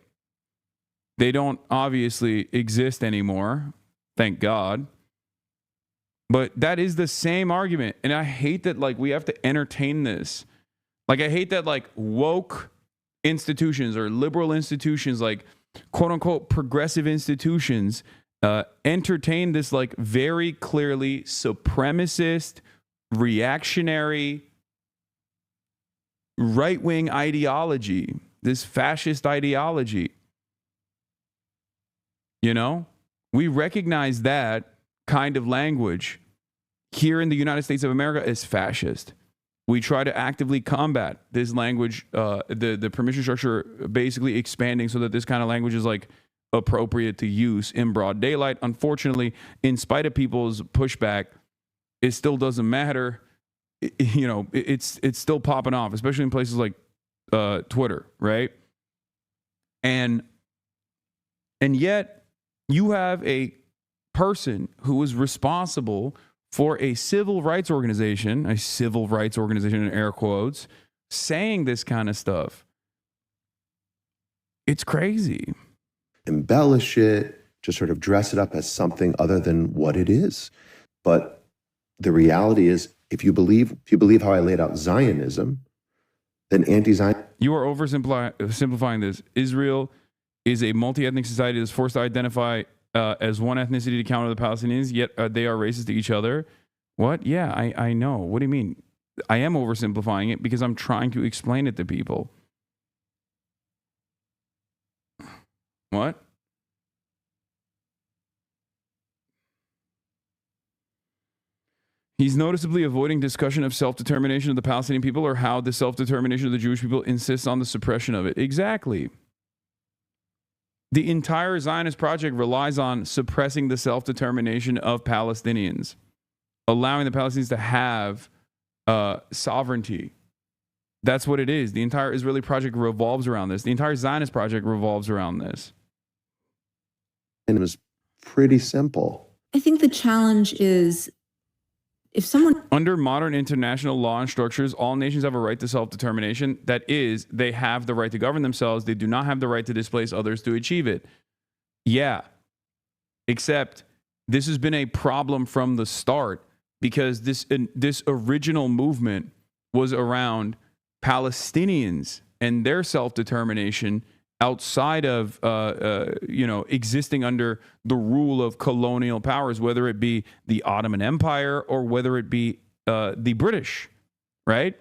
They don't obviously exist anymore. Thank God. But that is the same argument. And I hate that, like, we have to entertain this. Like, I hate that, like, woke institutions or liberal institutions, like, quote unquote progressive institutions, entertain this, like, very clearly supremacist, reactionary, right-wing ideology, this fascist ideology. You know? We recognize that kind of language here in the United States of America as fascist. We try to actively combat this language, the permission structure basically expanding so that this kind of language is, like, appropriate to use in broad daylight. Unfortunately, in spite of people's pushback, it still doesn't matter. It's still popping off, especially in places like Twitter, right? And yet you have a person who is responsible for a civil rights organization in air quotes, saying this kind of stuff. It's crazy. Embellish it, to sort of dress it up as something other than what it is. But the reality is, if you believe how I laid out Zionism, then anti-Zion. You are oversimplifying this. Israel is a multi-ethnic society that's forced to identify as one ethnicity to counter the Palestinians, yet they are racist to each other. What? Yeah, I know. What do you mean? I am oversimplifying it because I'm trying to explain it to people. What? He's noticeably avoiding discussion of self-determination of the Palestinian people or how the self-determination of the Jewish people insists on the suppression of it. Exactly. The entire Zionist project relies on suppressing the self-determination of Palestinians, allowing the Palestinians to have sovereignty. That's what it is. The entire Israeli project revolves around this. The entire Zionist project revolves around this. And it was pretty simple. I think the challenge is if someone... Under modern international law and structures, all nations have a right to self-determination. That is, they have the right to govern themselves. They do not have the right to displace others to achieve it. Yeah. Except this has been a problem from the start because this original movement was around Palestinians and their self-determination outside of, existing under the rule of colonial powers, whether it be the Ottoman Empire or whether it be the British, right?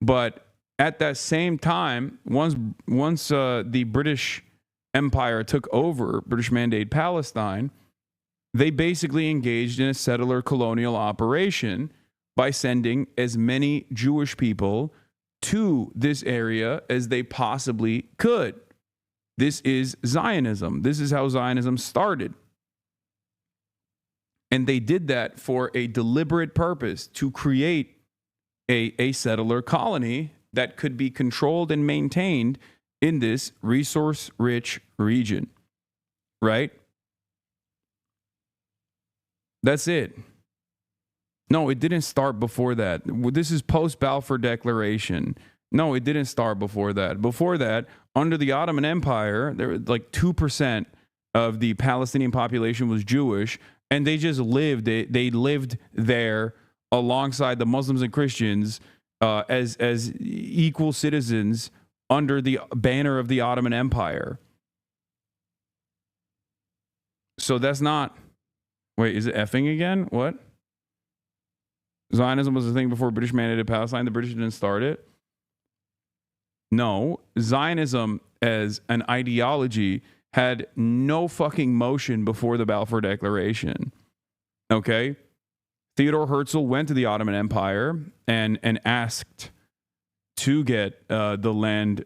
But at that same time, once the British Empire took over British Mandate Palestine, they basically engaged in a settler colonial operation by sending as many Jewish people to this area as they possibly could. This is Zionism. This is how Zionism started. And they did that for a deliberate purpose, to create a settler colony that could be controlled and maintained in this resource-rich region, right? That's it. No, it didn't start before that. This is post-Balfour Declaration. No, it didn't start before that. Before that, under the Ottoman Empire, there was like 2% of the Palestinian population was Jewish, and they just lived. They lived there alongside the Muslims and Christians as equal citizens under the banner of the Ottoman Empire. So that's not... Wait, is it effing again? What? Zionism was a thing before British mandated Palestine. The British didn't start it. No, Zionism as an ideology had no fucking motion before the Balfour Declaration. Okay? Theodore Herzl went to the Ottoman Empire and asked to get the land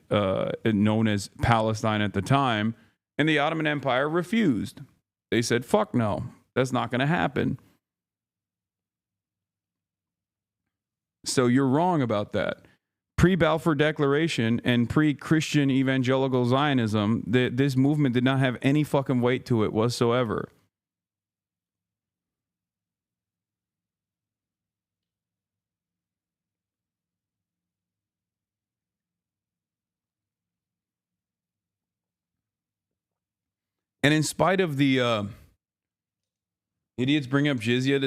known as Palestine at the time, and the Ottoman Empire refused. They said, fuck no, that's not going to happen. So you're wrong about that. Pre-Balfour Declaration and pre-Christian evangelical Zionism, this movement did not have any fucking weight to it whatsoever. And in spite of the idiots bring up jizya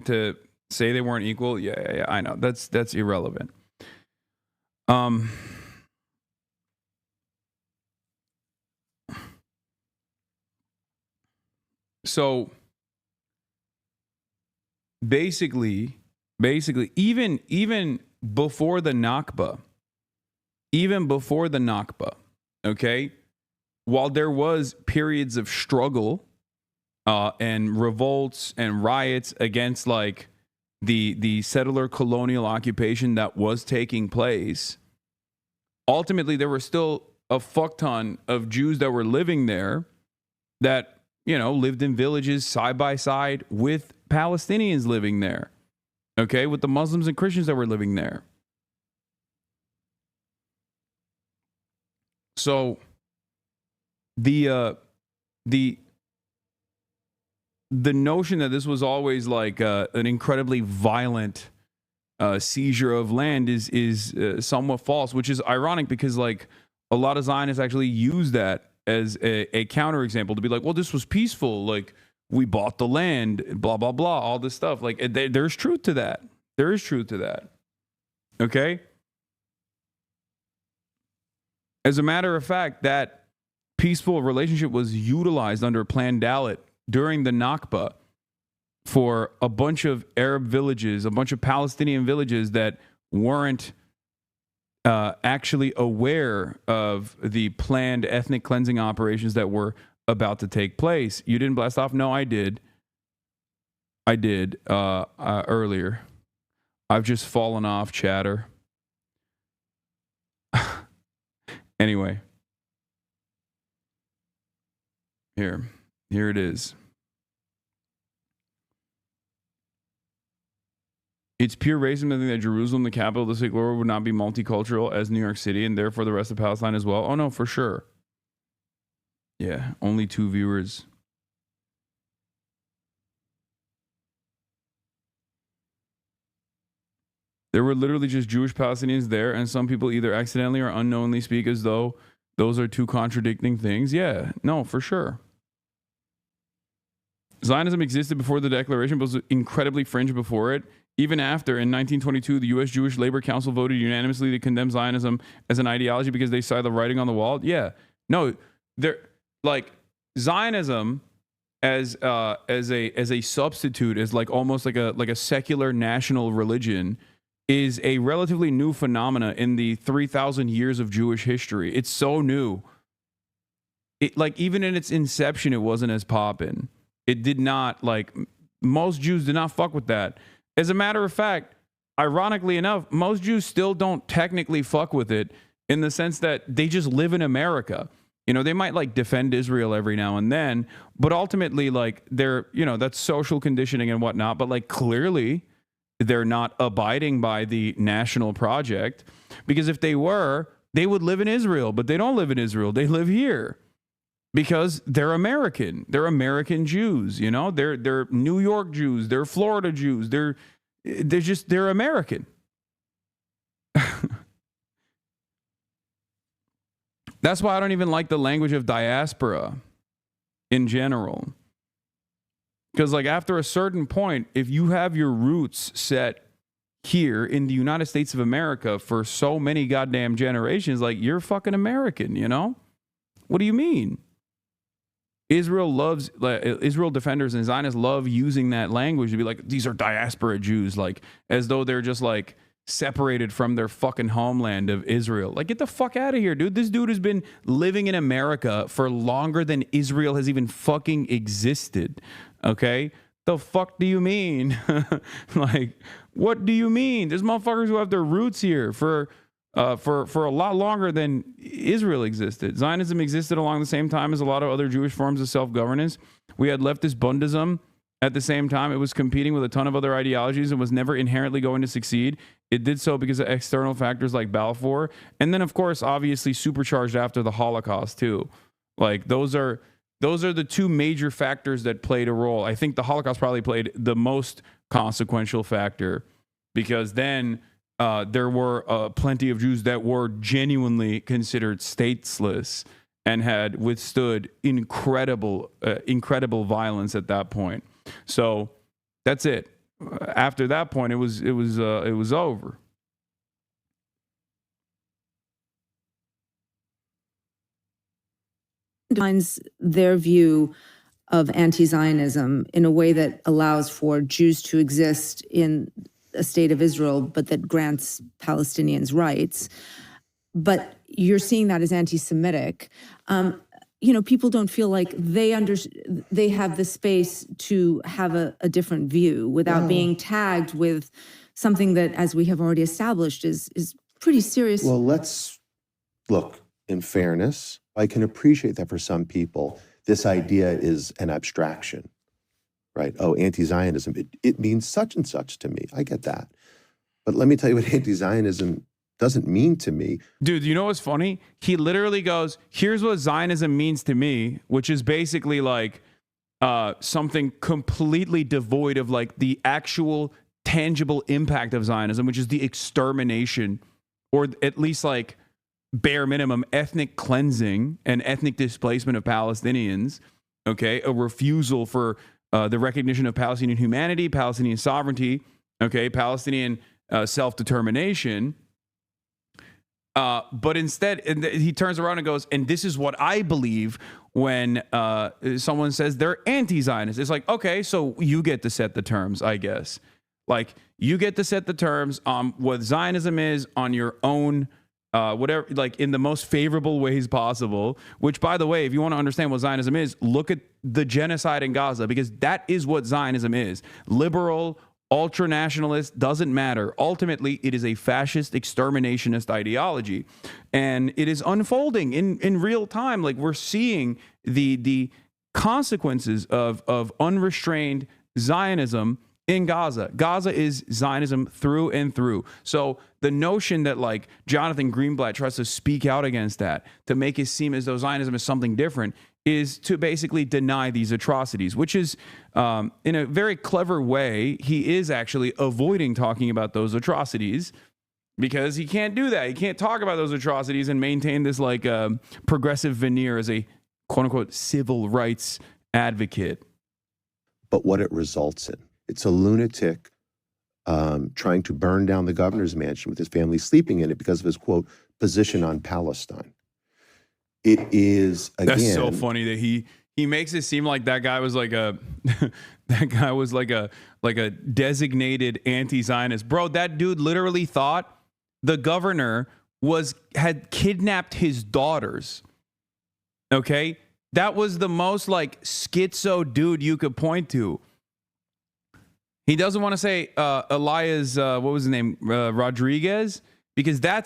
to say they weren't equal, yeah, I know. That's irrelevant. So basically, even before the Nakba, okay, while there was periods of struggle and revolts and riots against like the settler colonial occupation that was taking place, ultimately there were still a fuck ton of Jews that were living there that, you know, lived in villages side by side with Palestinians living there, okay, with the Muslims and Christians that were living there. So the notion that this was always like an incredibly violent seizure of land is somewhat false, which is ironic because like a lot of Zionists actually use that as a counterexample to be like, well, this was peaceful, like we bought the land, blah blah blah, all this stuff. Like there's truth to that. There is truth to that. Okay. As a matter of fact, that peaceful relationship was utilized under Plan Dalit during the Nakba for a bunch of Arab villages, a bunch of Palestinian villages that weren't actually aware of the planned ethnic cleansing operations that were about to take place. You didn't blast off? No, I did. I did earlier. I've just fallen off chatter. Anyway. Here it is. It's pure racism to think that Jerusalem, the capital of the Islamic world, would not be multicultural as New York City, and therefore the rest of Palestine as well. Oh no, for sure. Yeah, only 2 viewers. There were literally just Jewish Palestinians there, and some people either accidentally or unknowingly speak as though those are two contradicting things. Yeah, no, for sure. Zionism existed before the declaration, but was incredibly fringe before it. Even after, in 1922, the U.S. Jewish Labor Council voted unanimously to condemn Zionism as an ideology because they saw the writing on the wall. Yeah, no, they're like Zionism as a substitute, as like almost like a secular national religion, is a relatively new phenomena in the 3,000 years of Jewish history. It's so new. It, like, even in its inception, it wasn't as poppin'. It did not, like, most Jews did not fuck with that. As a matter of fact, ironically enough, most Jews still don't technically fuck with it in the sense that they just live in America. You know, they might like defend Israel every now and then, but ultimately, like, they're, you know, that's social conditioning and whatnot, but like clearly they're not abiding by the national project, because if they were, they would live in Israel, but they don't live in Israel. They live here because they're American. They're American Jews, you know, they're New York Jews, they're Florida Jews. They're American. That's why I don't even like the language of diaspora in general. Because, like, after a certain point, if you have your roots set here in the United States of America for so many goddamn generations, like, you're fucking American, you know? What do you mean? Israel loves, like, Israel defenders and Zionists love using that language to be like, these are diaspora Jews, like, as though they're just, like, separated from their fucking homeland of Israel. Like, get the fuck out of here, dude. This dude has been living in America for longer than Israel has even fucking existed. Okay? The fuck do you mean? Like, what do you mean? There's motherfuckers who have their roots here for a lot longer than Israel existed. Zionism existed along the same time as a lot of other Jewish forms of self-governance. We had leftist Bundism at the same time. It was competing with a ton of other ideologies and was never inherently going to succeed. It did so because of external factors like Balfour. And then, of course, obviously supercharged after the Holocaust, too. Like, those are the two major factors that played a role. I think the Holocaust probably played the most consequential factor, because then there were plenty of Jews that were genuinely considered stateless and had withstood incredible violence at that point. So that's it. After that point, it was over. Defines their view of anti-Zionism in a way that allows for Jews to exist in a state of Israel, but that grants Palestinians rights. But you're seeing that as anti-Semitic. You know, people don't feel like they have the space to have a different view without being tagged with something that, as we have already established, is pretty serious. Well, let's look, in fairness, I can appreciate that for some people, this idea is an abstraction, right? Oh, anti-Zionism, it means such and such to me. I get that. But let me tell you what anti-Zionism doesn't mean to me. Dude, you know what's funny? He literally goes, here's what Zionism means to me, which is basically like something completely devoid of like the actual tangible impact of Zionism, which is the extermination, or at least like bare minimum ethnic cleansing and ethnic displacement of Palestinians. Okay, a refusal for the recognition of Palestinian humanity, Palestinian sovereignty, okay, Palestinian self-determination. But instead, he turns around and goes, and this is what I believe when someone says they're anti-Zionist. It's like, okay, so you get to set the terms, I guess. Like, you get to set the terms on what Zionism is on your own, whatever, like in the most favorable ways possible, which, by the way, if you want to understand what Zionism is, look at the genocide in Gaza, because that is what Zionism is. Liberal, ultra-nationalist, doesn't matter. Ultimately, it is a fascist exterminationist ideology, and it is unfolding in real time. Like, we're seeing the consequences of unrestrained Zionism in Gaza. Gaza is Zionism through and through. So the notion that like Jonathan Greenblatt tries to speak out against that to make it seem as though Zionism is something different is to basically deny these atrocities, which is in a very clever way, he is actually avoiding talking about those atrocities because he can't do that. He can't talk about those atrocities and maintain this like progressive veneer as a quote unquote civil rights advocate. But what it results in, it's a lunatic trying to burn down the governor's mansion with his family sleeping in it because of his quote position on Palestine. It is, again, that's so funny that he makes it seem like that guy was like a that guy was like a designated anti-Zionist. Bro, that dude literally thought the governor had kidnapped his daughters. Okay? That was the most like schizo dude you could point to. He doesn't want to say Elias, what was his name? Rodriguez, because that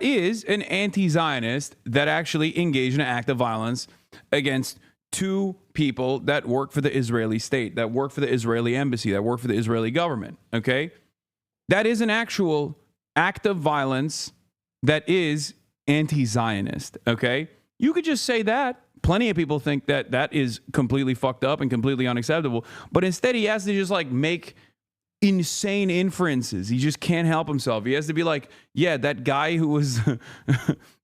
is an anti-Zionist that actually engaged in an act of violence against two people that work for the Israeli state, that work for the Israeli embassy, that work for the Israeli government. Okay? That is an actual act of violence that is anti-Zionist. Okay? You could just say that. Plenty of people think that is completely fucked up and completely unacceptable. But instead, he has to just like make insane inferences. He just can't help himself. He has to be like, yeah, that guy who was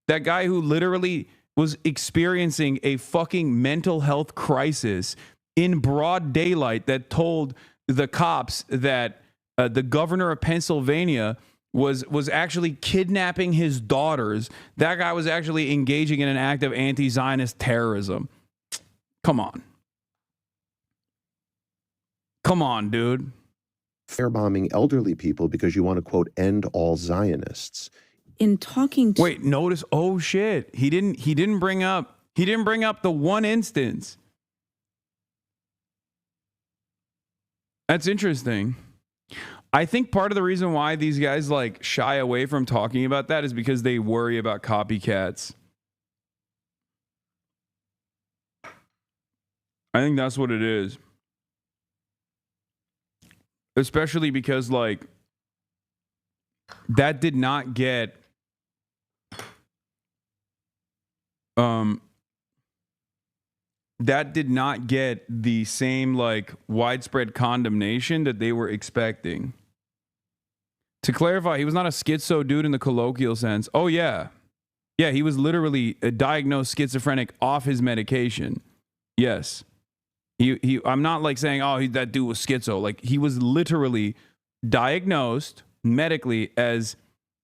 that guy who literally was experiencing a fucking mental health crisis in broad daylight that told the cops that the governor of Pennsylvania was actually kidnapping his daughters. That guy was actually engaging in an act of anti-Zionist terrorism. Come on. Come on, dude. Firebombing elderly people because you want to, quote, end all Zionists. In talking to... Wait, notice, oh shit. He didn't bring up the one instance. That's interesting. I think part of the reason why these guys like shy away from talking about that is because they worry about copycats. I think that's what it is. Especially because like that did not get the same like widespread condemnation that they were expecting. To clarify, he was not a schizo dude in the colloquial sense. Oh yeah. Yeah, he was literally a diagnosed schizophrenic off his medication. Yes. I'm not like saying, oh, that dude was schizo. Like he was literally diagnosed medically as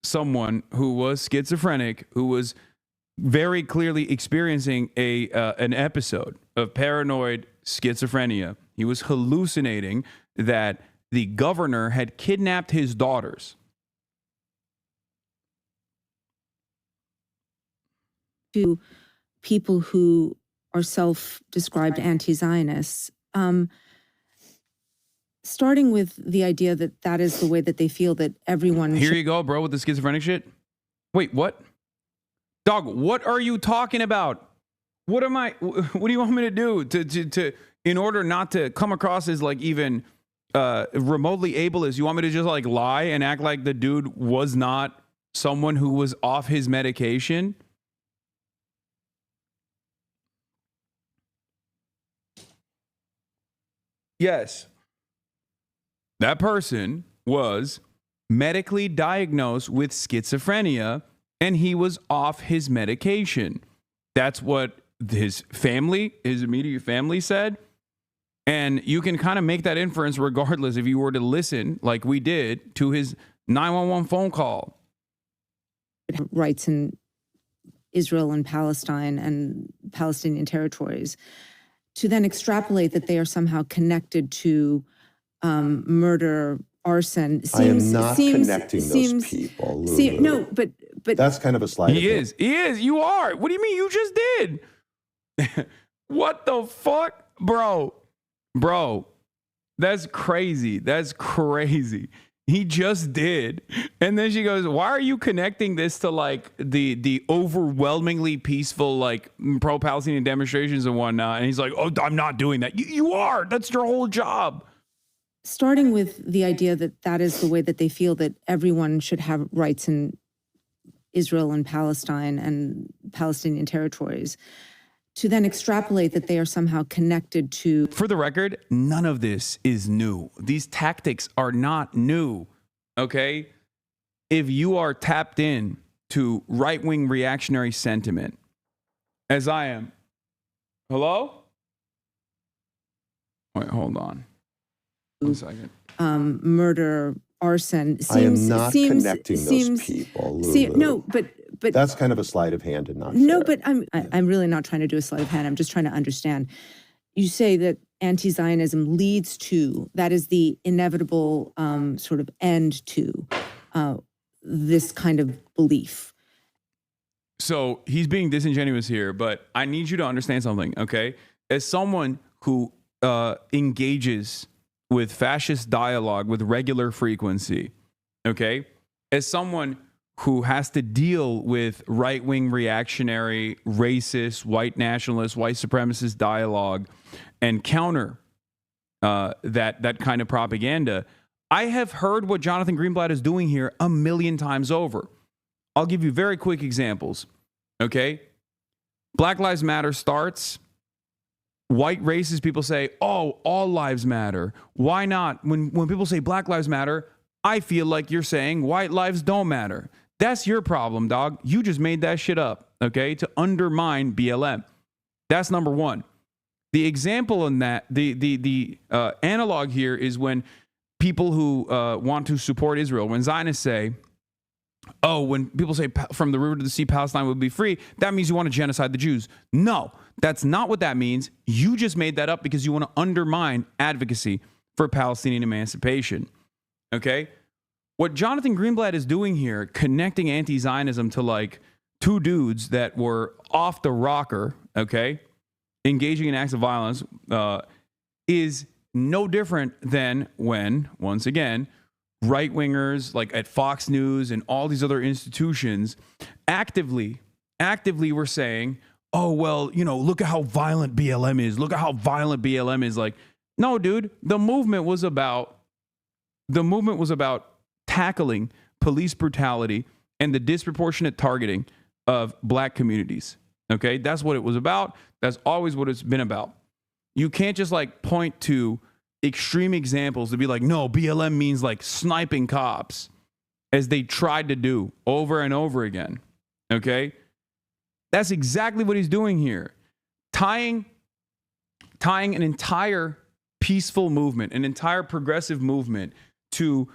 someone who was schizophrenic, who was very clearly experiencing an episode of paranoid schizophrenia. He was hallucinating that the governor had kidnapped his daughters. To people who are self-described anti-Zionists, starting with the idea that that is the way that they feel that everyone... Here you go, bro, with the schizophrenic shit. Wait, what? Dog, what are you talking about? What do you want me to do to in order not to come across as like even remotely ableist? You want me to just like lie and act like the dude was not someone who was off his medication? Yes. That person was medically diagnosed with schizophrenia and he was off his medication. That's what his immediate family said. And you can kind of make that inference regardless if you were to listen, like we did, to his 911 phone call. Rights in Israel and Palestine and Palestinian territories, to then extrapolate that they are somehow connected to murder, arson. I am not connecting those people, Lulu. No, but that's kind of a slide. He is. You are. What do you mean? You just did. What the fuck, bro? That's crazy. He just did. And then she goes, why are you connecting this to like the overwhelmingly peaceful, like pro-Palestinian demonstrations and whatnot? And he's like, oh, I'm not doing that. You are. That's your whole job. Starting with the idea that that is the way that they feel that everyone should have rights in Israel and Palestine and Palestinian territories, to then extrapolate that they are somehow connected to... For the record, none of this is new. These tactics are not new, okay? If you are tapped in to right-wing reactionary sentiment, as I am... Hello? Wait, hold on. 1 second. Murder, arson. I am not connecting those people, Lulu. No, but that's kind of a sleight of hand and not no, fair. but I'm really not trying to do a sleight of hand. I'm just trying to understand. You say that anti-Zionism leads to, that is the inevitable sort of end to this kind of belief. So he's being disingenuous here, but I need you to understand something, okay? As someone who engages with fascist dialogue with regular frequency, okay? As someone who has to deal with right-wing reactionary, racist, white nationalist, white supremacist dialogue and counter that kind of propaganda, I have heard what Jonathan Greenblatt is doing here a million times over. I'll give you very quick examples, okay? Black Lives Matter starts. White racist people say, oh, all lives matter. Why not? When people say Black Lives Matter, I feel like you're saying white lives don't matter. That's your problem, dog. You just made that shit up, okay, to undermine BLM. That's number one. The example in that, the analog here is when people who want to support Israel, when Zionists say, oh, when people say from the river to the sea, Palestine will be free, that means you want to genocide the Jews. No, that's not what that means. You just made that up because you want to undermine advocacy for Palestinian emancipation. Okay? What Jonathan Greenblatt is doing here, connecting anti-Zionism to like two dudes that were off the rocker, okay, engaging in acts of violence, is no different than when, once again, right-wingers like at Fox News and all these other institutions actively were saying, oh, well, you know, look at how violent BLM is. Look at how violent BLM is. Like, no, dude, the movement was about tackling police brutality and the disproportionate targeting of black communities. Okay, that's what it was about. That's always what it's been about. You can't just like point to extreme examples to be like, no, BLM means like sniping cops, as they tried to do over and over again. Okay, that's exactly what he's doing here, tying an entire peaceful movement, an entire progressive movement to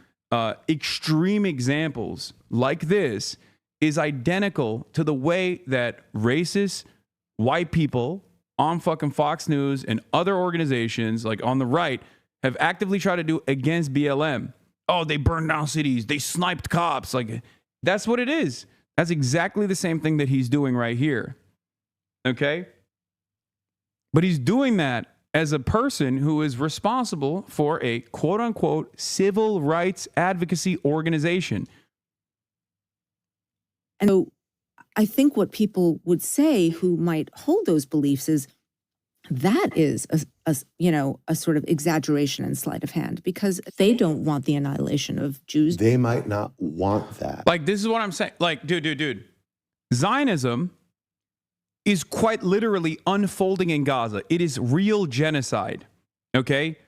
extreme examples like this is identical to the way that racist white people on fucking Fox News and other organizations like on the right have actively tried to do against BLM. Oh, they burned down cities. They sniped cops. Like, that's what it is. That's exactly the same thing that he's doing right here. Okay? But he's doing that as a person who is responsible for a quote unquote civil rights advocacy organization. And so I think what people would say who might hold those beliefs is that is a sort of exaggeration and sleight of hand, because they don't want the annihilation of Jews. They might not want that. Like, this is what I'm saying. Like, dude. Zionism is quite literally unfolding in Gaza. It is real genocide. Okay?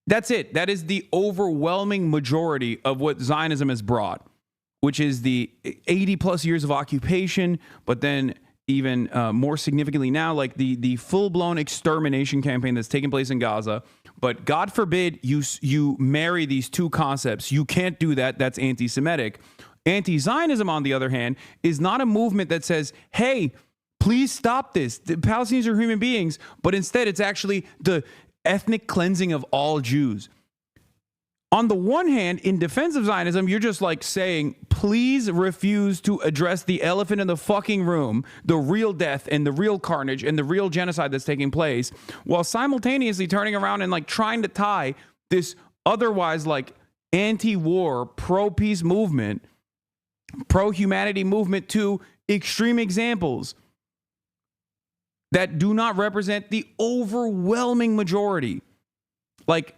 That's it. That is the overwhelming majority of what Zionism has brought, which is the 80 plus years of occupation, but then even more significantly now, like the full-blown extermination campaign that's taking place in Gaza. But God forbid you marry these two concepts. You can't do that. That's anti-Semitic. Anti-Zionism, on the other hand, is not a movement that says, hey, please stop this. The Palestinians are human beings. But instead, it's actually the ethnic cleansing of all Jews. On the one hand, in defense of Zionism, you're just like saying, please refuse to address the elephant in the fucking room, the real death and the real carnage and the real genocide that's taking place, while simultaneously turning around and like trying to tie this otherwise like anti-war, pro-peace movement, pro-humanity movement to extreme examples that do not represent the overwhelming majority. Like,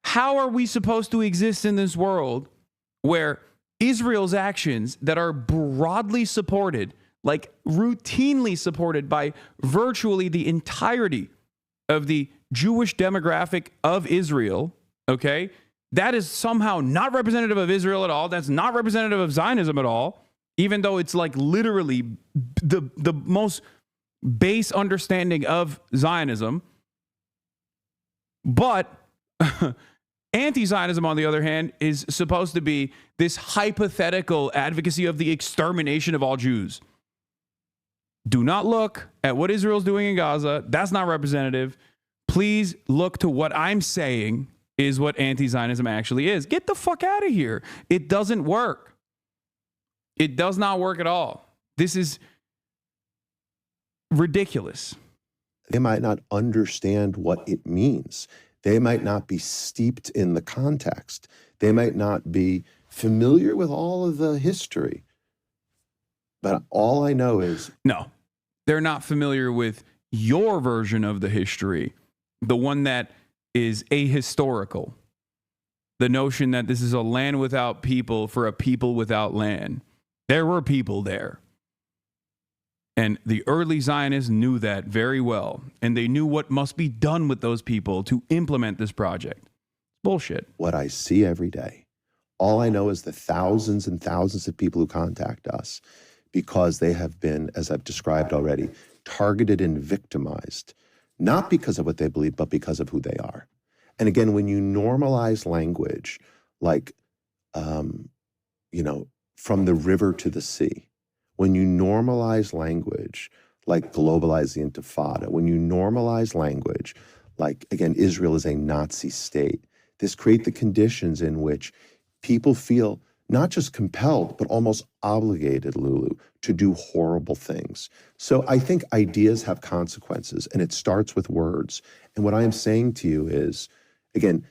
how are we supposed to exist in this world where Israel's actions that are broadly supported, like routinely supported by virtually the entirety of the Jewish demographic of Israel, okay, that is somehow not representative of Israel at all. That's not representative of Zionism at all, even though it's like literally the most base understanding of Zionism. But anti-Zionism, on the other hand, is supposed to be this hypothetical advocacy of the extermination of all Jews. Do not look at what Israel's doing in Gaza. That's not representative. Please look to what I'm saying is what anti-Zionism actually is. Get the fuck out of here. It doesn't work. It does not work at all. This is ridiculous. They might not understand what it means. They might not be steeped in the context. They might not be familiar with all of the history. But all I know is... No, they're not familiar with your version of the history, the one that is ahistorical. The notion that this is a land without people for a people without land. There were people there. And the early Zionists knew that very well. And they knew what must be done with those people to implement this project. Bullshit. What I see every day. All I know is the thousands and thousands of people who contact us because they have been, as I've described already, targeted and victimized, not because of what they believe, but because of who they are. And again, when you normalize language like, from the river to the sea, when you normalize language like globalize the Intifada, when you normalize language like, again, Israel is a Nazi state, this creates the conditions in which people feel not just compelled, but almost obligated, Lulu, to do horrible things. So I think ideas have consequences, and it starts with words. And what I am saying to you is, again,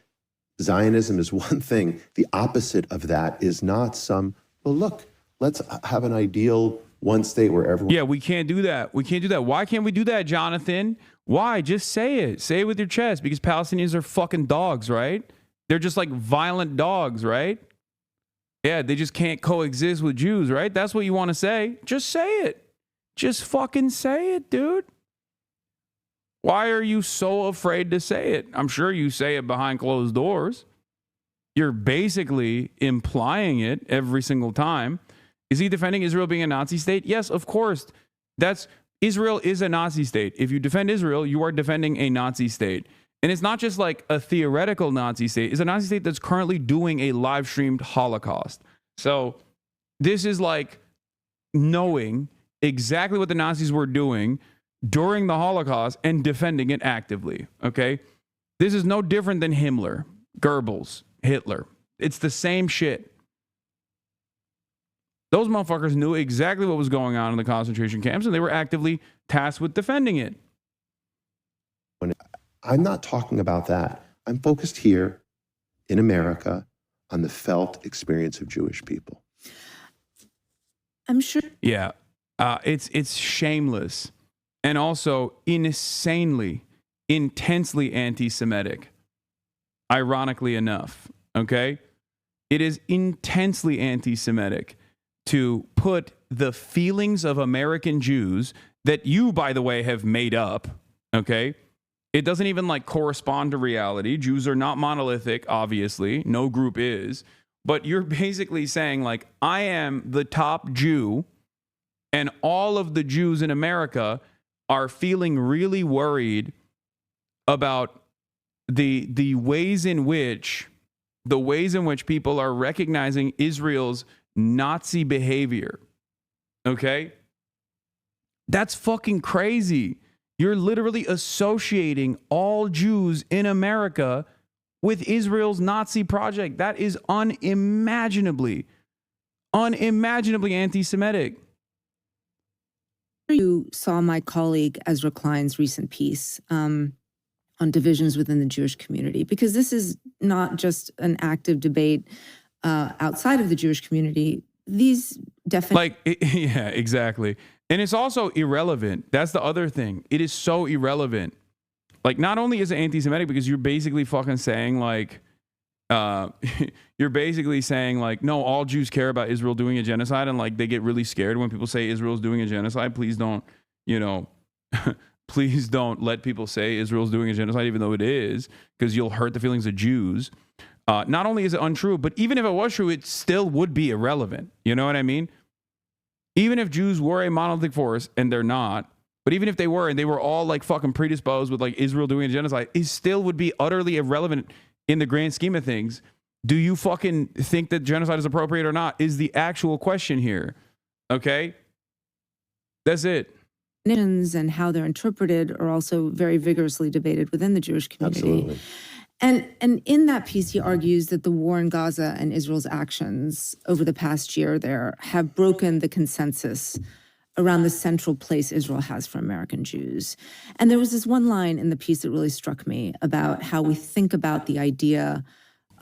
Zionism is one thing. The opposite of that is not some, well, look, let's have an ideal one state where everyone... Yeah, we can't do that. We can't do that. Why can't we do that, Jonathan? Why? Just say it. Say it with your chest, because Palestinians are fucking dogs, right? They're just like violent dogs, right? Yeah, they just can't coexist with Jews, right? That's what you want to say. Just say it. Just fucking say it, dude. Why are you so afraid to say it? I'm sure you say it behind closed doors. You're basically implying it every single time. Is he defending Israel being a Nazi state? Yes, of course. Israel is a Nazi state. If you defend Israel, you are defending a Nazi state. And it's not just like a theoretical Nazi state. It's a Nazi state that's currently doing a live streamed Holocaust. So this is like knowing exactly what the Nazis were doing during the Holocaust and defending it actively. Okay. This is no different than Himmler, Goebbels, Hitler. It's the same shit. Those motherfuckers knew exactly what was going on in the concentration camps, and they were actively tasked with defending it. I'm not talking about that. I'm focused here in America on the felt experience of Jewish people. I'm sure. Yeah, it's shameless and also insanely, intensely anti-Semitic. Ironically enough, okay? It is intensely anti-Semitic to put the feelings of American Jews that you, by the way, have made up, okay? It doesn't even like correspond to reality. Jews are not monolithic, obviously. No group is. But you're basically saying like, I am the top Jew and all of the Jews in America are feeling really worried about the ways in which people are recognizing Israel's Nazi behavior. Okay? That's fucking crazy. You're literally associating all Jews in America with Israel's Nazi project. That is unimaginably anti-Semitic. You saw my colleague Ezra Klein's recent piece on divisions within the Jewish community, because this is not just an active debate outside of the Jewish community. These definitely, yeah, exactly. And it's also irrelevant. That's the other thing. It is so irrelevant. Like, not only is it anti-Semitic because you're basically fucking saying like, you're basically saying like, no, all Jews care about Israel doing a genocide, and like they get really scared when people say Israel's doing a genocide. Please don't, please don't let people say Israel's doing a genocide, even though it is, because you'll hurt the feelings of Jews. Not only is it untrue, but even if it was true, it still would be irrelevant. You know what I mean? Even if Jews were a monolithic force, and they're not, but even if they were, and they were all like fucking predisposed with like Israel doing a genocide, it still would be utterly irrelevant in the grand scheme of things. Do you fucking think that genocide is appropriate or not is the actual question here. Okay? That's it. And how they're interpreted are also very vigorously debated within the Jewish community. Absolutely. And in that piece, he argues that the war in Gaza and Israel's actions over the past year there have broken the consensus around the central place Israel has for American Jews. And there was this one line in the piece that really struck me about how we think about the idea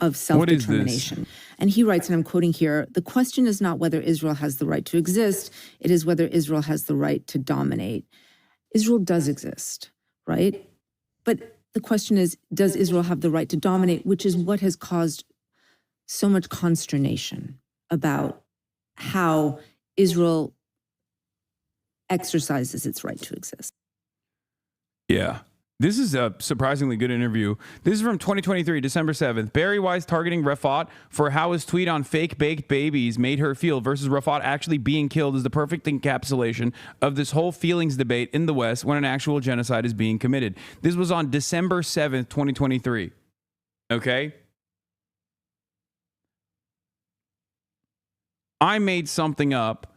of self-determination. And he writes, and I'm quoting here, "The question is not whether Israel has the right to exist, it is whether Israel has the right to dominate." Israel does exist, right? But the question is, does Israel have the right to dominate, which is what has caused so much consternation about how Israel exercises its right to exist. Yeah. This is a surprisingly good interview. This is from 2023, December 7th. Barry Weiss targeting Rafat for how his tweet on fake baked babies made her feel versus Rafat actually being killed is the perfect encapsulation of this whole feelings debate in the West when an actual genocide is being committed. This was on December 7th, 2023. Okay? I made something up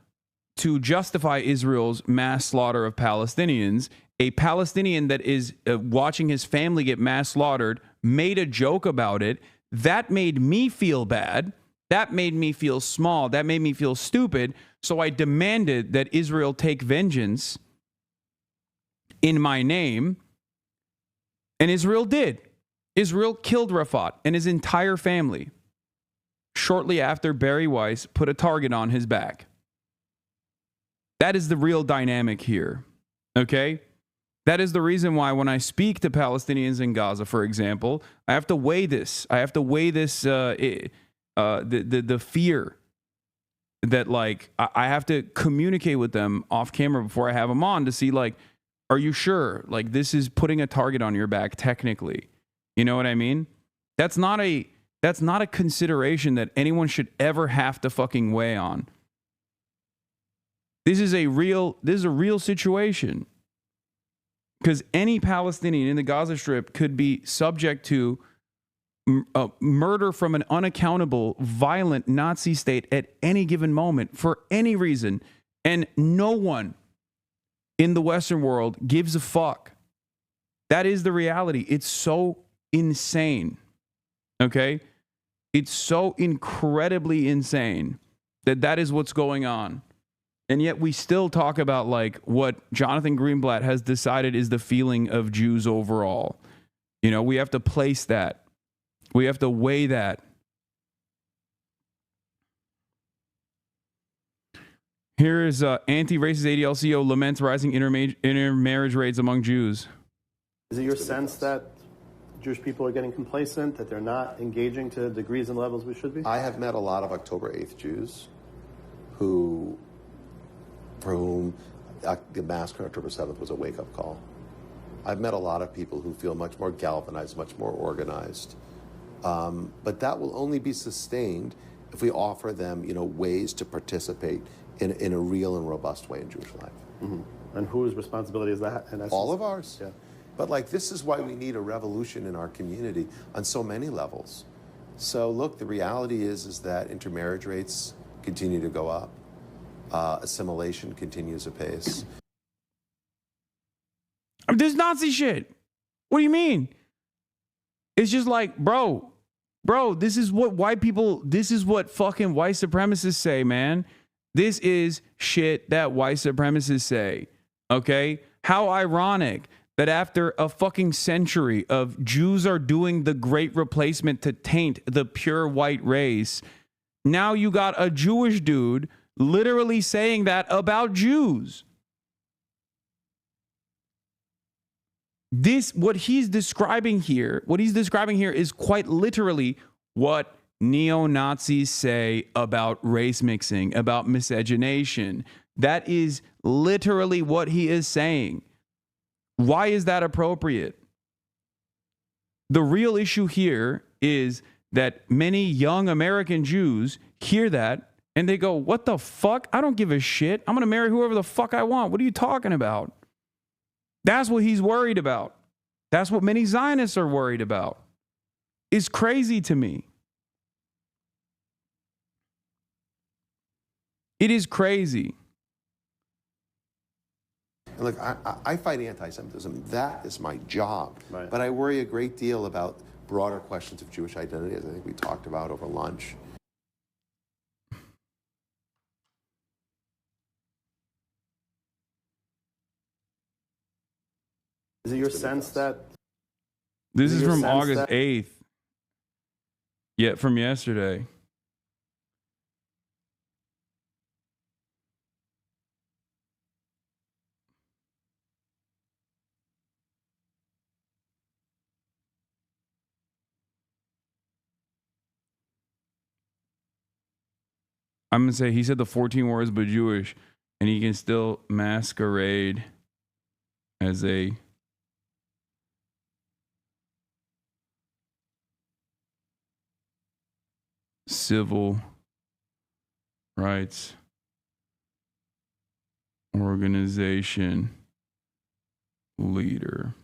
to justify Israel's mass slaughter of Palestinians. A Palestinian that is watching his family get mass slaughtered made a joke about it. That made me feel bad. That made me feel small. That made me feel stupid. So I demanded that Israel take vengeance in my name. And Israel did. Israel killed Rafat and his entire family shortly after Barry Weiss put a target on his back. That is the real dynamic here. Okay? That is the reason why when I speak to Palestinians in Gaza, for example, I have to weigh this. I have to weigh this, the fear that, like, I have to communicate with them off camera before I have them on to see, like, are you sure? Like, this is putting a target on your back, technically. You know what I mean? That's not a consideration that anyone should ever have to fucking weigh on. This is a real situation. Because any Palestinian in the Gaza Strip could be subject to murder from an unaccountable, violent Nazi state at any given moment for any reason. And no one in the Western world gives a fuck. That is the reality. It's so insane. Okay? It's so incredibly insane that is what's going on. And yet we still talk about, like, what Jonathan Greenblatt has decided is the feeling of Jews overall. You know, we have to place that. We have to weigh that. Here is anti-racist ADL CEO laments rising intermarriage rates among Jews. Is it your sense that Jewish people are getting complacent, that they're not engaging to degrees and levels we should be? I have met a lot of October 8th Jews for whom the massacre on October 7th was a wake-up call. I've met a lot of people who feel much more galvanized, much more organized. But that will only be sustained if we offer them, ways to participate in a real and robust way in Jewish life. Mm-hmm. And whose responsibility is that? In essence? All of ours. Yeah. But this is why we need a revolution in our community on so many levels. So look, the reality is that intermarriage rates continue to go up. Assimilation continues apace. This Nazi shit. What do you mean? It's just like, bro, this is what fucking white supremacists say, man. This is shit that white supremacists say. Okay? How ironic that after a fucking century of Jews are doing the great replacement to taint the pure white race, now you got a Jewish dude literally saying that about Jews. What he's describing here is quite literally what neo-Nazis say about race mixing, about miscegenation. That is literally what he is saying. Why is that appropriate? The real issue here is that many young American Jews hear that and they go, what the fuck? I don't give a shit. I'm going to marry whoever the fuck I want. What are you talking about? That's what he's worried about. That's what many Zionists are worried about. It's crazy to me. It is crazy. And look, I fight anti-Semitism. That is my job. Right. But I worry a great deal about broader questions of Jewish identity, as I think we talked about over lunch. Is it your sense that... This is from August 8th. Yeah, from yesterday. I'm going to say he said the 14 words but Jewish, and he can still masquerade as a civil rights organization leader.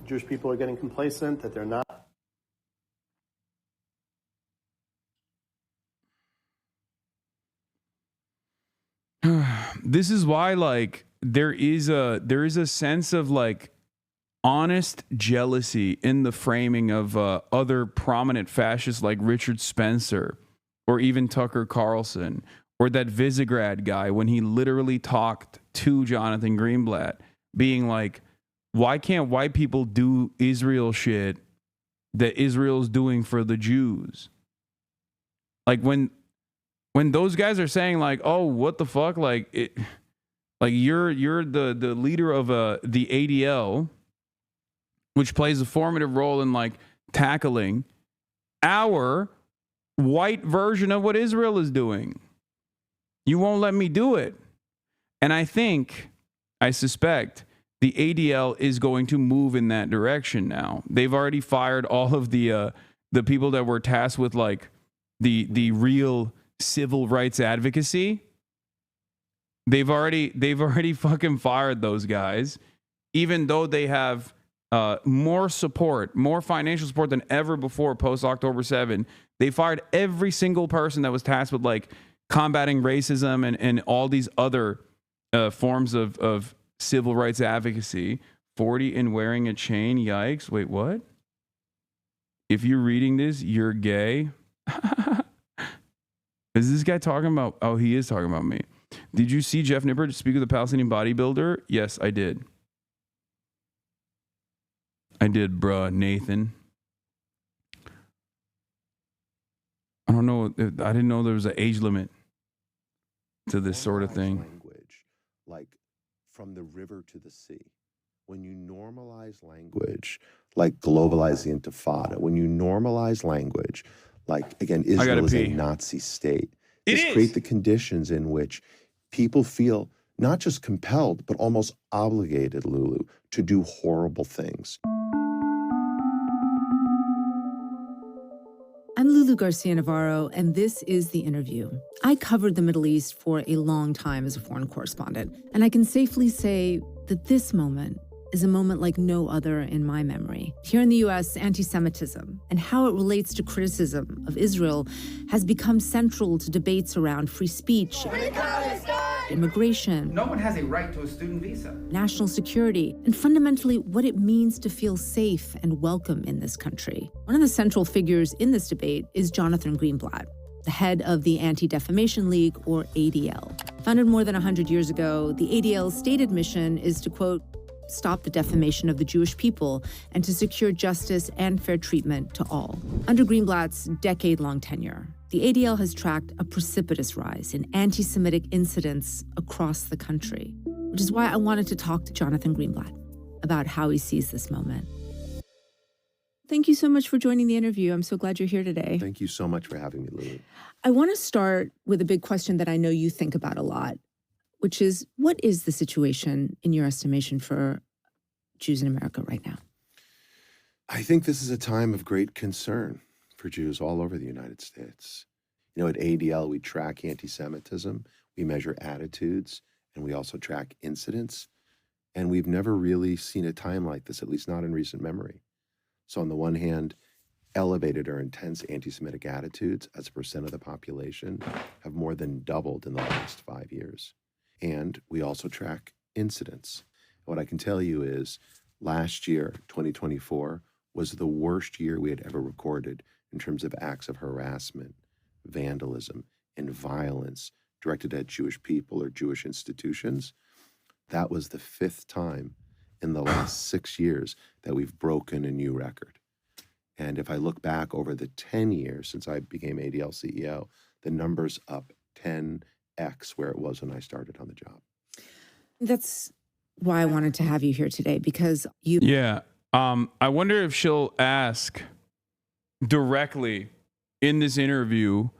Jewish people are getting complacent, that they're not. This is why, like, there is a sense of like honest jealousy in the framing of other prominent fascists like Richard Spencer or even Tucker Carlson or that Visegrad guy when he literally talked to Jonathan Greenblatt, being like, why can't white people do Israel shit that Israel's doing for the Jews? Like when those guys are saying like, oh, what the fuck? Like it, like you're the leader of the ADL, which plays a formative role in like tackling our white version of what Israel is doing. You won't let me do it. And I suspect the ADL is going to move in that direction now. They've already fired all of the people that were tasked with like the real civil rights advocacy. They've already fucking fired those guys, even though they have more support, more financial support than ever before post October 7. They fired every single person that was tasked with like combating racism and all these other forms of civil rights advocacy. 40 and wearing a chain. Yikes. Wait, what? If you're reading this, you're gay. Is this guy talking about? Oh, he is talking about me. Did you see Jeff Nippert speak with the Palestinian bodybuilder? Yes, I did. I did, bruh, Nathan. I don't know. I didn't know there was an age limit to this sort of thing. Language, like from the river to the sea. When you normalize language, like globalize the Intifada, when you normalize language, like, again, Israel is a Nazi state. Just create the conditions in which people feel not just compelled, but almost obligated, Lulu, to do horrible things. I'm Lulu Garcia Navarro, and this is The Interview. I covered the Middle East for a long time as a foreign correspondent, and I can safely say that this moment is a moment like no other in my memory. Here in the U.S., anti-Semitism and how it relates to criticism of Israel has become central to debates around free speech, immigration, no one has a right to a student visa, national security, and fundamentally what it means to feel safe and welcome in this country. One of the central figures in this debate is Jonathan Greenblatt. the head of the Anti-Defamation League, or ADL. Founded more than 100 years ago, the ADL's stated mission is to, quote, stop the defamation of the Jewish people and to secure justice and fair treatment to all. Under Greenblatt's decade-long tenure, the ADL has tracked a precipitous rise in anti-Semitic incidents across the country, which is why I wanted to talk to Jonathan Greenblatt about how he sees this moment. Thank you so much for joining the interview. I'm so glad you're here today. Thank you so much for having me, Lulu. I want to start with a big question that I know you think about a lot, which is, what is the situation, in your estimation, for Jews in America right now? I think this is a time of great concern for Jews all over the United States. You know, at ADL, we track anti-Semitism, we measure attitudes, and we also track incidents. And we've never really seen a time like this, at least not in recent memory. So on the one hand, elevated or intense anti-Semitic attitudes as a percent of the population have more than doubled in the last 5 years. And we also track incidents. What I can tell you is last year, 2024, was the worst year we had ever recorded in terms of acts of harassment, vandalism, and violence directed at Jewish people or Jewish institutions. That was the 5th time in the last 6 years that we've broken a new record. And if I look back over the 10 years since I became ADL CEO, the number's up 10x where it was when I started on the job. That's why I wanted to have you here today, because you... Yeah. I wonder if she'll ask directly in this interview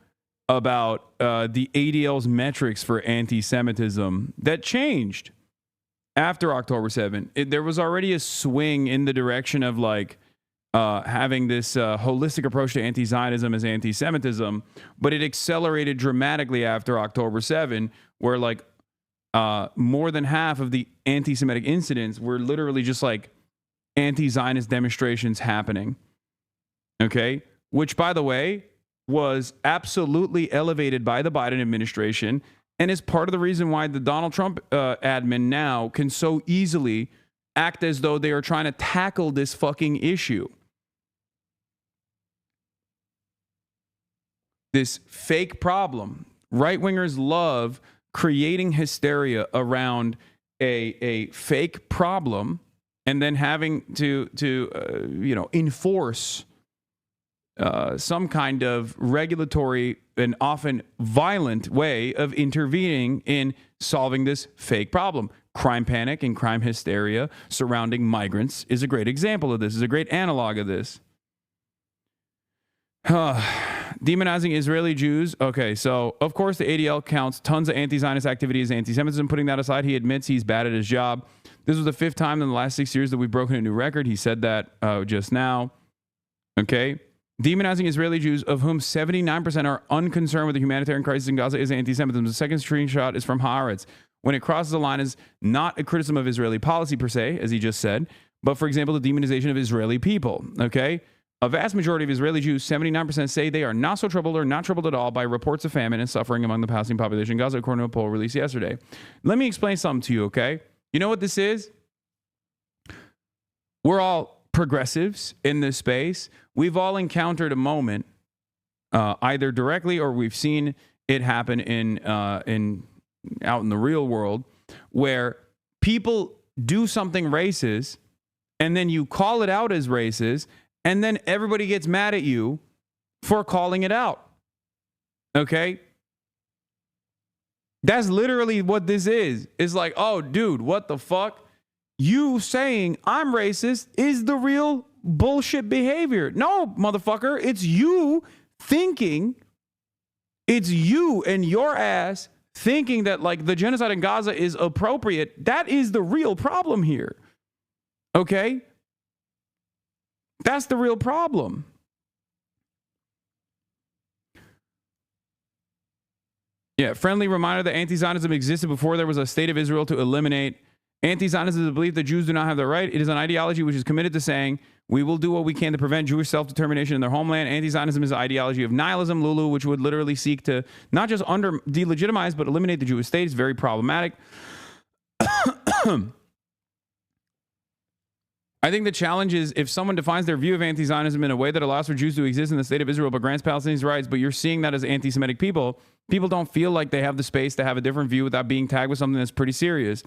about the ADL's metrics for anti-Semitism that changed after October 7th. There was already a swing in the direction of like having this holistic approach to anti-Zionism as anti-Semitism, but it accelerated dramatically after October 7th, where like more than half of the anti-Semitic incidents were literally just like anti-Zionist demonstrations happening. Okay? Which, by the way, was absolutely elevated by the Biden administration and is part of the reason why the Donald Trump admin now can so easily act as though they are trying to tackle this fucking issue. This fake problem. Right-wingers love creating hysteria around a fake problem and then having to enforce some kind of regulatory and often violent way of intervening in solving this fake problem. Crime panic and crime hysteria surrounding migrants is a great example of this, is a great analog of this. Demonizing Israeli Jews. Okay, so of course the ADL counts tons of anti-Zionist activity as anti-Semitism. Putting that aside, he admits he's bad at his job. This was the 5th time in the last 6 years that we've broken a new record. He said that just now. Okay. Demonizing Israeli Jews, of whom 79% are unconcerned with the humanitarian crisis in Gaza, is anti-Semitism. The second screenshot is from Haaretz. When it crosses the line, is not a criticism of Israeli policy per se, as he just said, but for example, the demonization of Israeli people. Okay? A vast majority of Israeli Jews, 79%, say they are not so troubled or not troubled at all by reports of famine and suffering among the Palestinian population in Gaza, according to a poll released yesterday. Let me explain something to you, okay? You know what this is? We're all progressives in this space. We've all encountered a moment, either directly or we've seen it happen in out in the real world, where people do something racist, and then you call it out as racist, and then everybody gets mad at you for calling it out. Okay? That's literally what this is. It's like, oh, dude, what the fuck? You saying I'm racist is the real bullshit behavior. No, motherfucker, it's you thinking, it's you and your ass thinking that like the genocide in Gaza is appropriate. That is the real problem here. Okay? That's the real problem. Yeah, friendly reminder that anti-Zionism existed before there was a state of Israel to eliminate. Anti-Zionism is a belief that Jews do not have the right. It is an ideology which is committed to saying, we will do what we can to prevent Jewish self-determination in their homeland. Anti-Zionism is an ideology of nihilism, Lulu, which would literally seek to not just delegitimize, but eliminate the Jewish state. It's very problematic. I think the challenge is if someone defines their view of anti-Zionism in a way that allows for Jews to exist in the state of Israel but grants Palestinians rights, but you're seeing that as anti-Semitic people, people don't feel like they have the space to have a different view without being tagged with something that's pretty serious.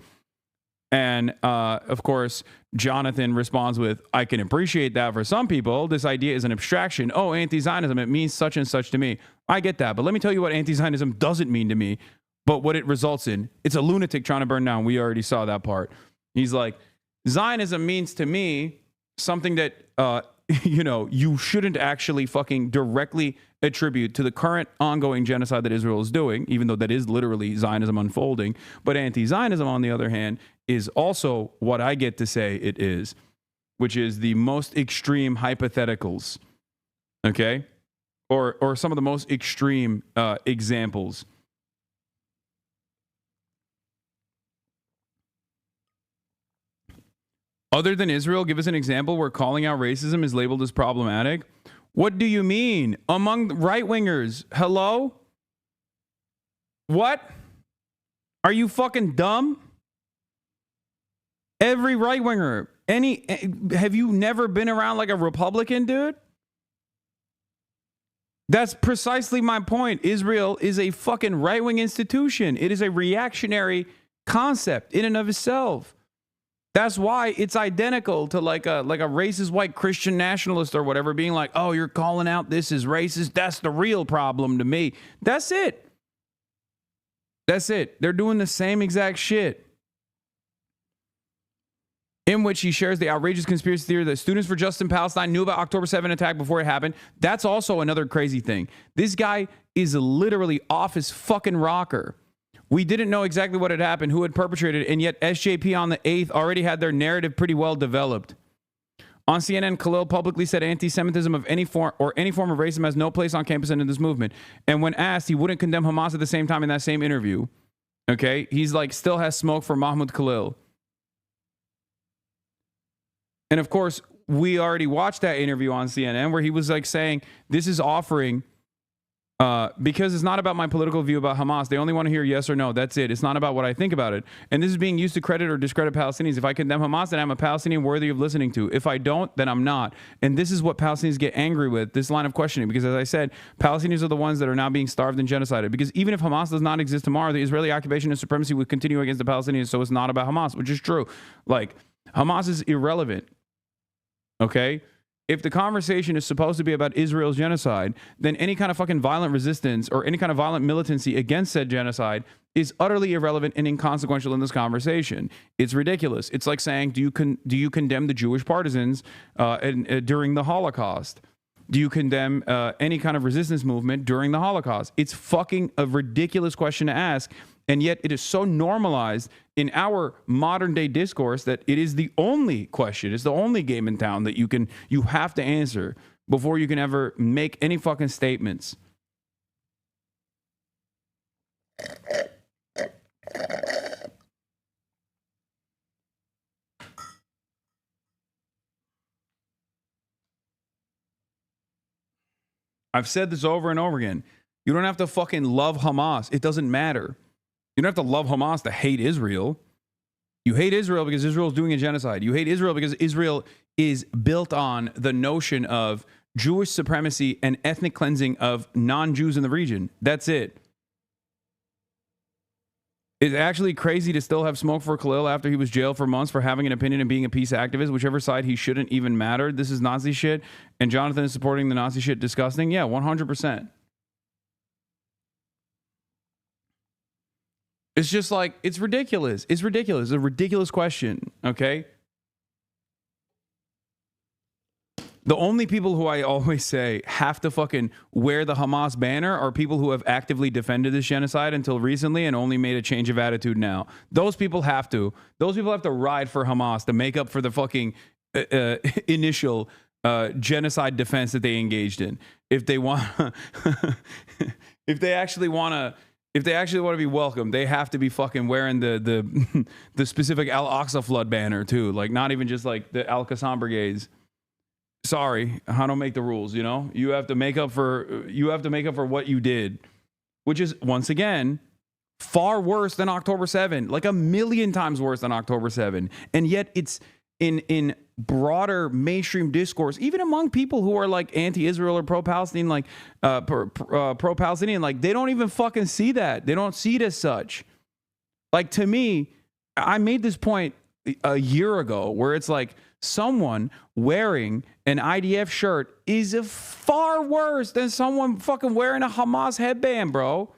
And, of course, Jonathan responds with, I can appreciate that for some people. This idea is an abstraction. Oh, anti-Zionism, it means such and such to me. I get that. But let me tell you what anti-Zionism doesn't mean to me, but what it results in. It's a lunatic trying to burn down. We already saw that part. He's like, Zionism means to me something that, you shouldn't actually fucking directly attribute to the current ongoing genocide that Israel is doing, even though that is literally Zionism unfolding. But anti-Zionism, on the other hand, is also what I get to say it is, which is the most extreme hypotheticals, okay? Or some of the most extreme examples. Other than Israel, give us an example where calling out racism is labeled as problematic. What do you mean? Among right-wingers? Hello? What? Are you fucking dumb? Every right-winger. Have you never been around like a Republican, dude? That's precisely my point. Israel is a fucking right-wing institution. It is a reactionary concept in and of itself. That's why it's identical to like a racist white Christian nationalist or whatever being like, oh, you're calling out this is racist. That's the real problem to me. That's it. That's it. They're doing the same exact shit. In which he shares the outrageous conspiracy theory that Students for Justice in Palestine knew about October 7 attack before it happened. That's also another crazy thing. This guy is literally off his fucking rocker. We didn't know exactly what had happened, who had perpetrated it, and yet SJP on the 8th already had their narrative pretty well developed. On CNN, Khalil publicly said anti-Semitism of any form or any form of racism has no place on campus and in this movement. And when asked, he wouldn't condemn Hamas at the same time in that same interview. Okay? He's like, still has smoke for Mahmoud Khalil. And of course, we already watched that interview on CNN where he was like saying, this is offering... because it's not about my political view about Hamas. They only want to hear yes or no. That's it. It's not about what I think about it. And this is being used to credit or discredit Palestinians. If I condemn Hamas, then I'm a Palestinian worthy of listening to. If I don't, then I'm not. And this is what Palestinians get angry with, this line of questioning. Because as I said, Palestinians are the ones that are now being starved and genocided. Because even if Hamas does not exist tomorrow, the Israeli occupation and supremacy would continue against the Palestinians. So it's not about Hamas, which is true. Like, Hamas is irrelevant. Okay? If the conversation is supposed to be about Israel's genocide, then any kind of fucking violent resistance or any kind of violent militancy against said genocide is utterly irrelevant and inconsequential in this conversation. It's ridiculous. It's like saying, do you condemn the Jewish partisans during the Holocaust? Do you condemn any kind of resistance movement during the Holocaust? It's fucking a ridiculous question to ask. And yet it is so normalized in our modern day discourse that it is the only question, it's the only game in town that you have to answer before you can ever make any fucking statements. I've said this over and over again. You don't have to fucking love Hamas. It doesn't matter. You don't have to love Hamas to hate Israel. You hate Israel because Israel is doing a genocide. You hate Israel because Israel is built on the notion of Jewish supremacy and ethnic cleansing of non-Jews in the region. That's it. It's actually crazy to still have smoke for Khalil after he was jailed for months for having an opinion and being a peace activist, whichever side he shouldn't even matter. This is Nazi shit. And Jonathan is supporting the Nazi shit. Disgusting. Yeah, 100%. It's just like, it's ridiculous. It's ridiculous. It's a ridiculous question, okay? The only people who I always say have to fucking wear the Hamas banner are people who have actively defended this genocide until recently and only made a change of attitude now. Those people have to. Those people have to ride for Hamas to make up for the fucking initial genocide defense that they engaged in. If they want, if they actually want to be welcome, they have to be fucking wearing the specific Al-Aqsa flood banner too. Like, not even just like the Al-Qassam brigades. Sorry, I don't make the rules, you know? You have to make up for what you did, which is, once again, far worse than October 7, like 1,000,000 times worse than October 7. And yet it's in broader mainstream discourse, even among people who are like anti-Israel or pro-Palestinian, like pro-Palestinian, like they don't even fucking see that. They don't see it as such. Like, to me, I made this point a year ago where it's like someone wearing an IDF shirt is far worse than someone fucking wearing a Hamas headband, bro.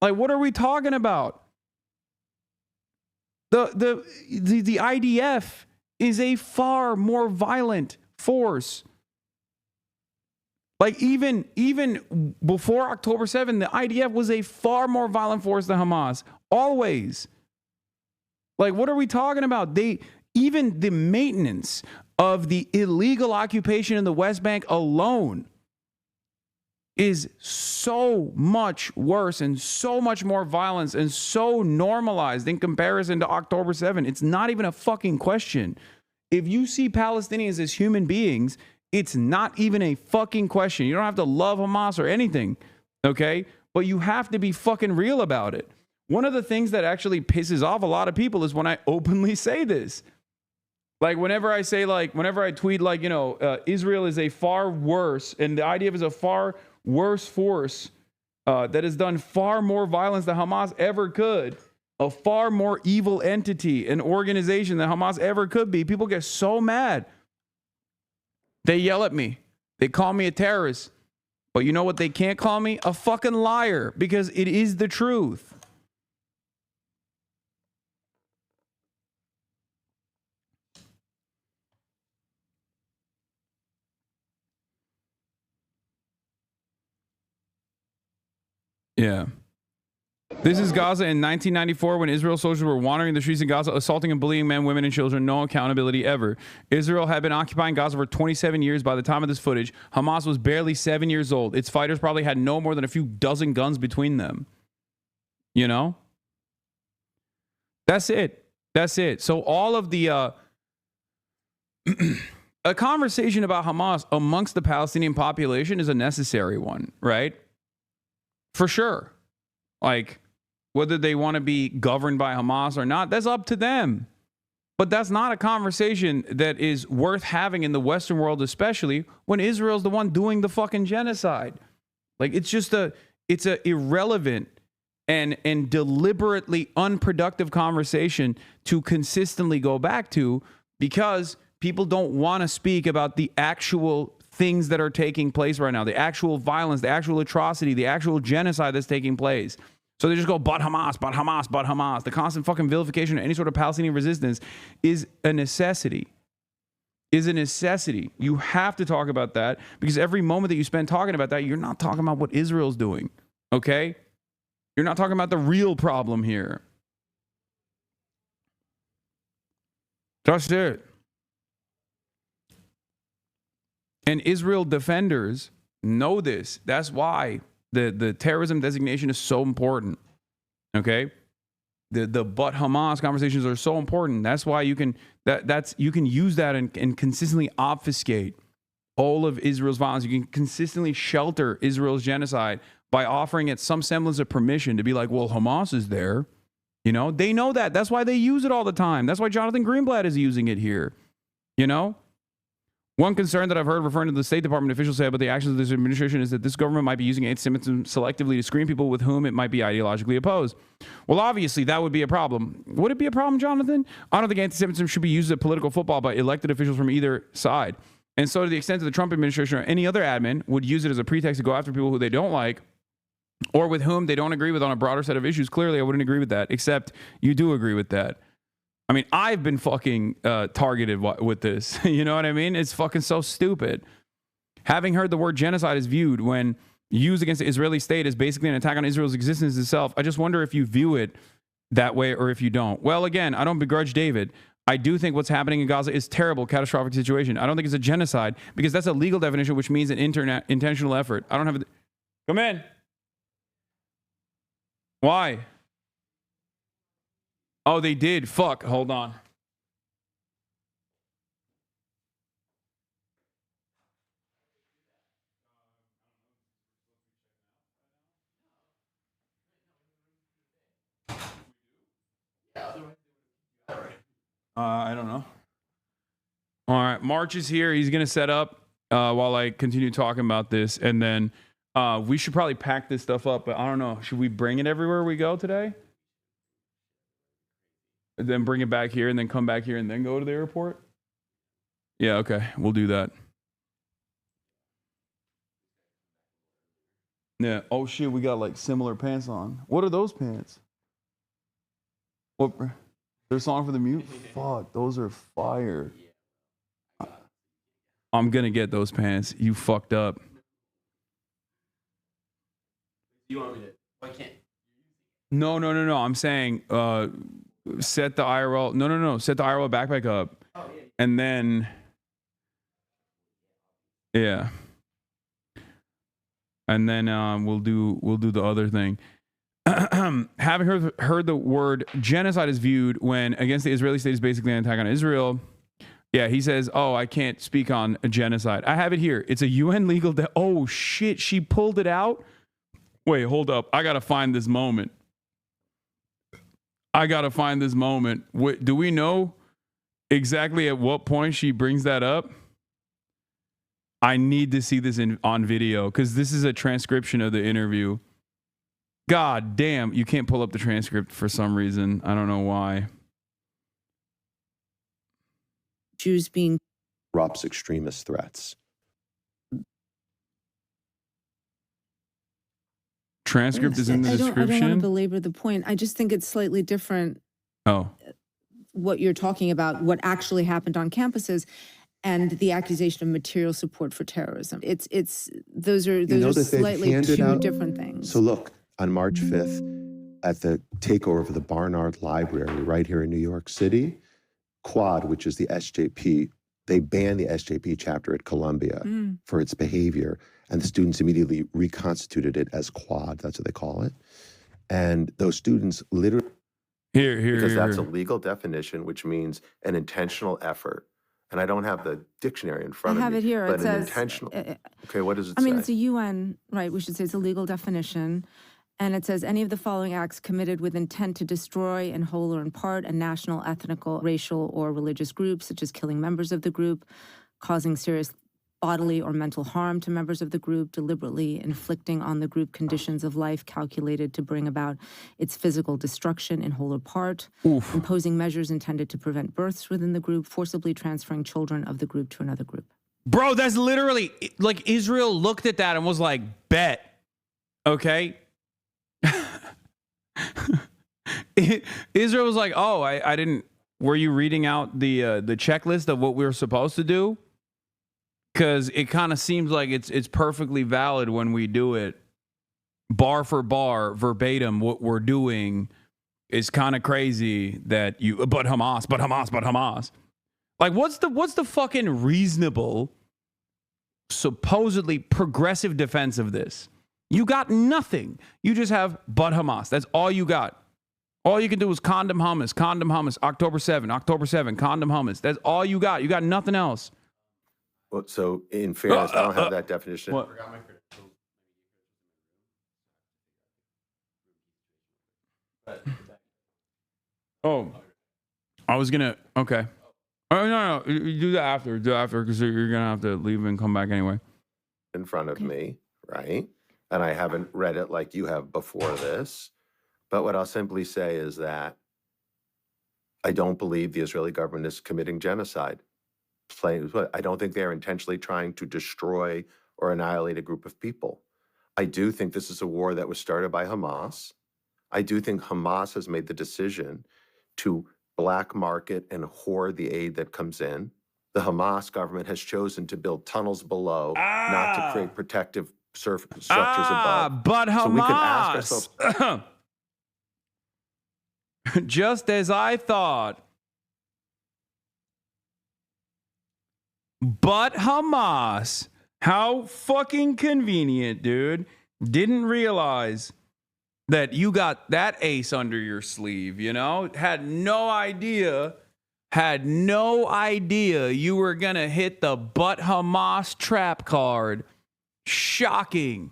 Like, what are we talking about? The IDF is a far more violent force. Like, even before October 7th, the IDF was a far more violent force than Hamas. Always. Like, what are we talking about? Even the maintenance of the illegal occupation in the West Bank alone is so much worse and so much more violence and so normalized in comparison to October 7th. It's not even a fucking question. If you see Palestinians as human beings, it's not even a fucking question. You don't have to love Hamas or anything, okay? But you have to be fucking real about it. One of the things that actually pisses off a lot of people is when I openly say this. Like, whenever I tweet, like, you know, Israel is a far worse, and the IDF is a far worse force that has done far more violence than Hamas ever could, a far more evil entity, an organization than Hamas ever could be. People get so mad. They yell at me. They call me a terrorist. But you know what they can't call me? A fucking liar, because it is the truth. Yeah. This is Gaza in 1994 when Israel soldiers were wandering the streets in Gaza, assaulting and bullying men, women, and children. No accountability ever. Israel had been occupying Gaza for 27 years by the time of this footage. Hamas was barely 7 years old. Its fighters probably had no more than a few dozen guns between them. You know? That's it. That's it. So all of the... a conversation about Hamas amongst the Palestinian population is a necessary one, right? For sure. Like, whether they want to be governed by Hamas or not, that's up to them. But that's not a conversation that is worth having in the Western world, especially when Israel's the one doing the fucking genocide. Like, it's just it's a irrelevant and deliberately unproductive conversation to consistently go back to, because people don't want to speak about the actual things that are taking place right now, the actual violence, the actual atrocity, the actual genocide that's taking place. So they just go, but Hamas, but Hamas, but Hamas. The constant fucking vilification of any sort of Palestinian resistance is a necessity. You have to talk about that, because every moment that you spend talking about that, you're not talking about what Israel's doing, okay? You're not talking about the real problem here. That's it. And Israel defenders know this. That's why the terrorism designation is so important. Okay? The but Hamas conversations are so important. That's why you can you can use that and consistently obfuscate all of Israel's violence. You can consistently shelter Israel's genocide by offering it some semblance of permission to be like, well, Hamas is there. You know, they know that. That's why they use it all the time. That's why Jonathan Greenblatt is using it here. You know? One concern that I've heard referring to the State Department officials say about the actions of this administration is that this government might be using anti-Semitism selectively to screen people with whom it might be ideologically opposed. Well, obviously, that would be a problem. Would it be a problem, Jonathan? I don't think anti-Semitism should be used as a political football by elected officials from either side. And so to the extent that the Trump administration or any other admin would use it as a pretext to go after people who they don't like or with whom they don't agree with on a broader set of issues, clearly I wouldn't agree with that, except you do agree with that. I mean, I've been fucking targeted with this. You know what I mean? It's fucking so stupid. Having heard the word genocide is viewed when used against the Israeli state as basically an attack on Israel's existence itself, I just wonder if you view it that way or if you don't. Well, again, I don't begrudge David. I do think what's happening in Gaza is terrible, catastrophic situation. I don't think it's a genocide because that's a legal definition, which means an intentional effort. I don't have... Come in. Why? Oh, they did. Fuck. Hold on. I don't know. All right, March is here. He's gonna set up while I continue talking about this, and then we should probably pack this stuff up. But I don't know. Should we bring it everywhere we go today? And then bring it back here, and then come back here, and then go to the airport? Yeah. Okay. We'll do that. Yeah. Oh shit, we got like similar pants on. What are those pants? What? They're song for the mute? Fuck, those are fire. I'm gonna get those pants. You fucked up. You want me to? Why can't? No. I'm saying set the IRL. No. Set the IRL backpack up. Oh, yeah. And then yeah. And then we'll do the other thing. Having heard the word genocide is viewed when against the Israeli state is basically an attack on Israel. Yeah, he says, "Oh, I can't speak on a genocide." I have it here. It's a UN legal. Oh shit, she pulled it out. Wait, hold up. I gotta find this moment. Do we know exactly at what point she brings that up? I need to see this on video because this is a transcription of the interview. God damn, you can't pull up the transcript for some reason. I don't know why. Jews being erupts extremist threats. Transcript is in the description. I don't want to belabor the point. I just think it's slightly different. Oh. What you're talking about, what actually happened on campuses, and the accusation of material support for terrorism. Those are slightly two different things. So look, on March 5th, at the takeover of the Barnard Library right here in New York City, Quad, which is the SJP, they banned the SJP chapter at Columbia for its behavior, and the students immediately reconstituted it as Quad. That's what they call it. And those students literally... Because that's a legal definition, which means an intentional effort. And I don't have the dictionary in front of me. I have it here. But It says... intentional... okay, what does it I say? mean, it's a UN, right? We should say it's a legal definition. And it says any of the following acts committed with intent to destroy in whole or in part a national, ethnical, racial, or religious group, such as killing members of the group, causing serious bodily or mental harm to members of the group, deliberately inflicting on the group conditions of life calculated to bring about its physical destruction in whole or part, imposing measures intended to prevent births within the group, forcibly transferring children of the group to another group. Bro, that's literally like Israel looked at that and was like, bet. Okay. Israel was like, oh, I didn't. Were you reading out the checklist of what we were supposed to do? Because it kind of seems like it's perfectly valid when we do it, bar for bar, verbatim. What we're doing is kind of crazy that you, but Hamas. Like, what's the fucking reasonable, supposedly progressive defense of this? You got nothing. You just have but Hamas. That's all you got. All you can do is condom hummus, October 7, condom hummus. That's all you got. You got nothing else. Well, so in fairness, I don't have that definition. What? Oh, I was gonna. Okay. Oh no, you do that after. Do after because you're gonna have to leave and come back anyway. In front of me, right? And I haven't read it like you have before this. But what I'll simply say is that I don't believe the Israeli government is committing genocide. I don't think they're intentionally trying to destroy or annihilate a group of people. I do think this is a war that was started by Hamas. I do think Hamas has made the decision to black market and hoard the aid that comes in. The Hamas government has chosen to build tunnels below, not to create protective structures above. But Hamas. So we could ask ourselves... Just as I thought. But Hamas, how fucking convenient, dude. Didn't realize that you got that ace under your sleeve, you know? Had no idea you were going to hit the but Hamas trap card. Shocking.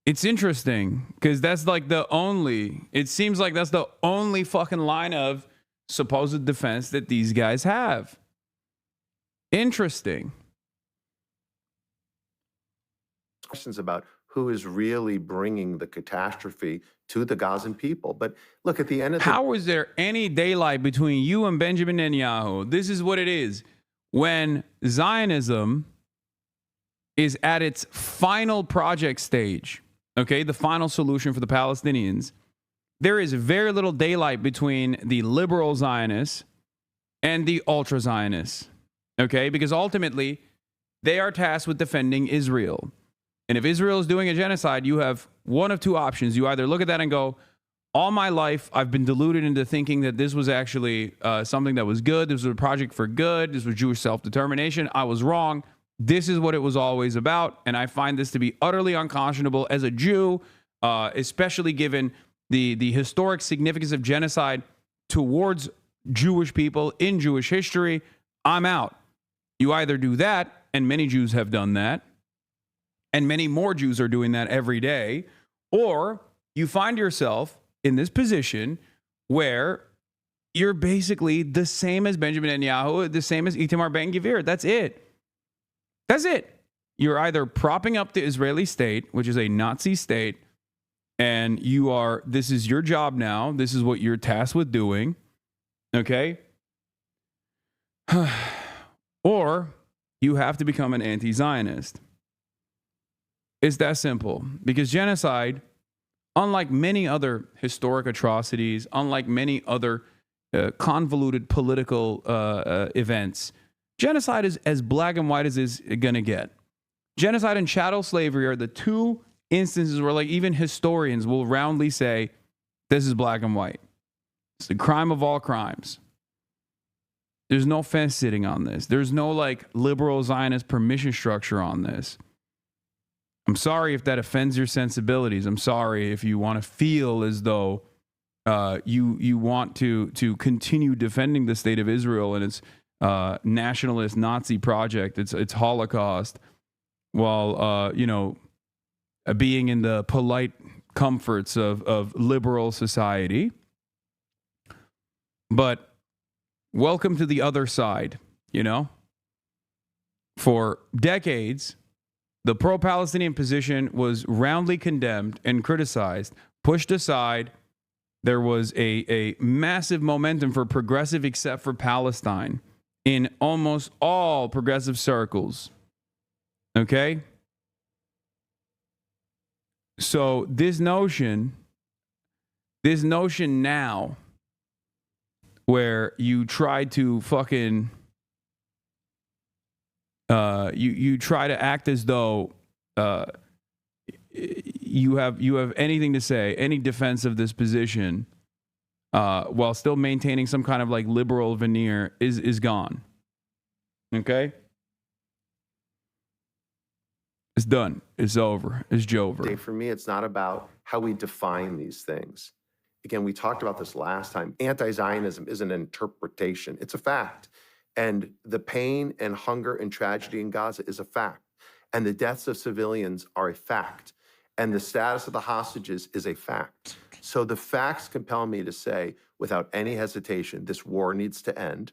It's interesting because that's like it seems like that's the only fucking line of supposed defense that these guys have. Interesting. Questions about who is really bringing the catastrophe to the Gazan people. But look, at the end of the How is there any daylight between you and Benjamin Netanyahu? This is what it is. When Zionism is at its final project stage, okay, the final solution for the Palestinians, there is very little daylight between the liberal Zionists and the ultra Zionists, okay, because ultimately they are tasked with defending Israel. And if Israel is doing a genocide, you have one of two options. You either look at that and go, all my life, I've been deluded into thinking that this was actually something that was good. This was a project for good. This was Jewish self-determination. I was wrong. This is what it was always about. And I find this to be utterly unconscionable as a Jew, especially given the historic significance of genocide towards Jewish people in Jewish history. I'm out. You either do that, and many Jews have done that, and many more Jews are doing that every day, or you find yourself in this position where you're basically the same as Benjamin Netanyahu, the same as Itamar Ben-Gvir. That's it. That's it. You're either propping up the Israeli state, which is a Nazi state, and this is your job now. This is what you're tasked with doing. Okay? Or you have to become an anti-Zionist. It's that simple. Because genocide, unlike many other historic atrocities, unlike many other convoluted political events, genocide is as black and white as it's going to get. Genocide and chattel slavery are the two instances where, like, even historians will roundly say, this is black and white. It's the crime of all crimes. There's no fence sitting on this. There's no, like, liberal Zionist permission structure on this. I'm sorry if that offends your sensibilities. I'm sorry if you want to feel as though you want to continue defending the state of Israel and its nationalist Nazi project, its Holocaust, while being in the polite comforts of liberal society. But welcome to the other side. For decades, the pro-Palestinian position was roundly condemned and criticized, pushed aside. There was a massive momentum for progressive except for Palestine in almost all progressive circles. Okay? So this notion now where you try to fucking you try to act as though you have anything to say, any defense of this position, while still maintaining some kind of like liberal veneer is gone. Okay? It's done. It's over. It's Jover. For me, it's not about how we define these things. Again, we talked about this last time. Anti-Zionism is an interpretation. It's a fact. And the pain and hunger and tragedy in Gaza is a fact. And the deaths of civilians are a fact. And the status of the hostages is a fact. So the facts compel me to say, without any hesitation, this war needs to end.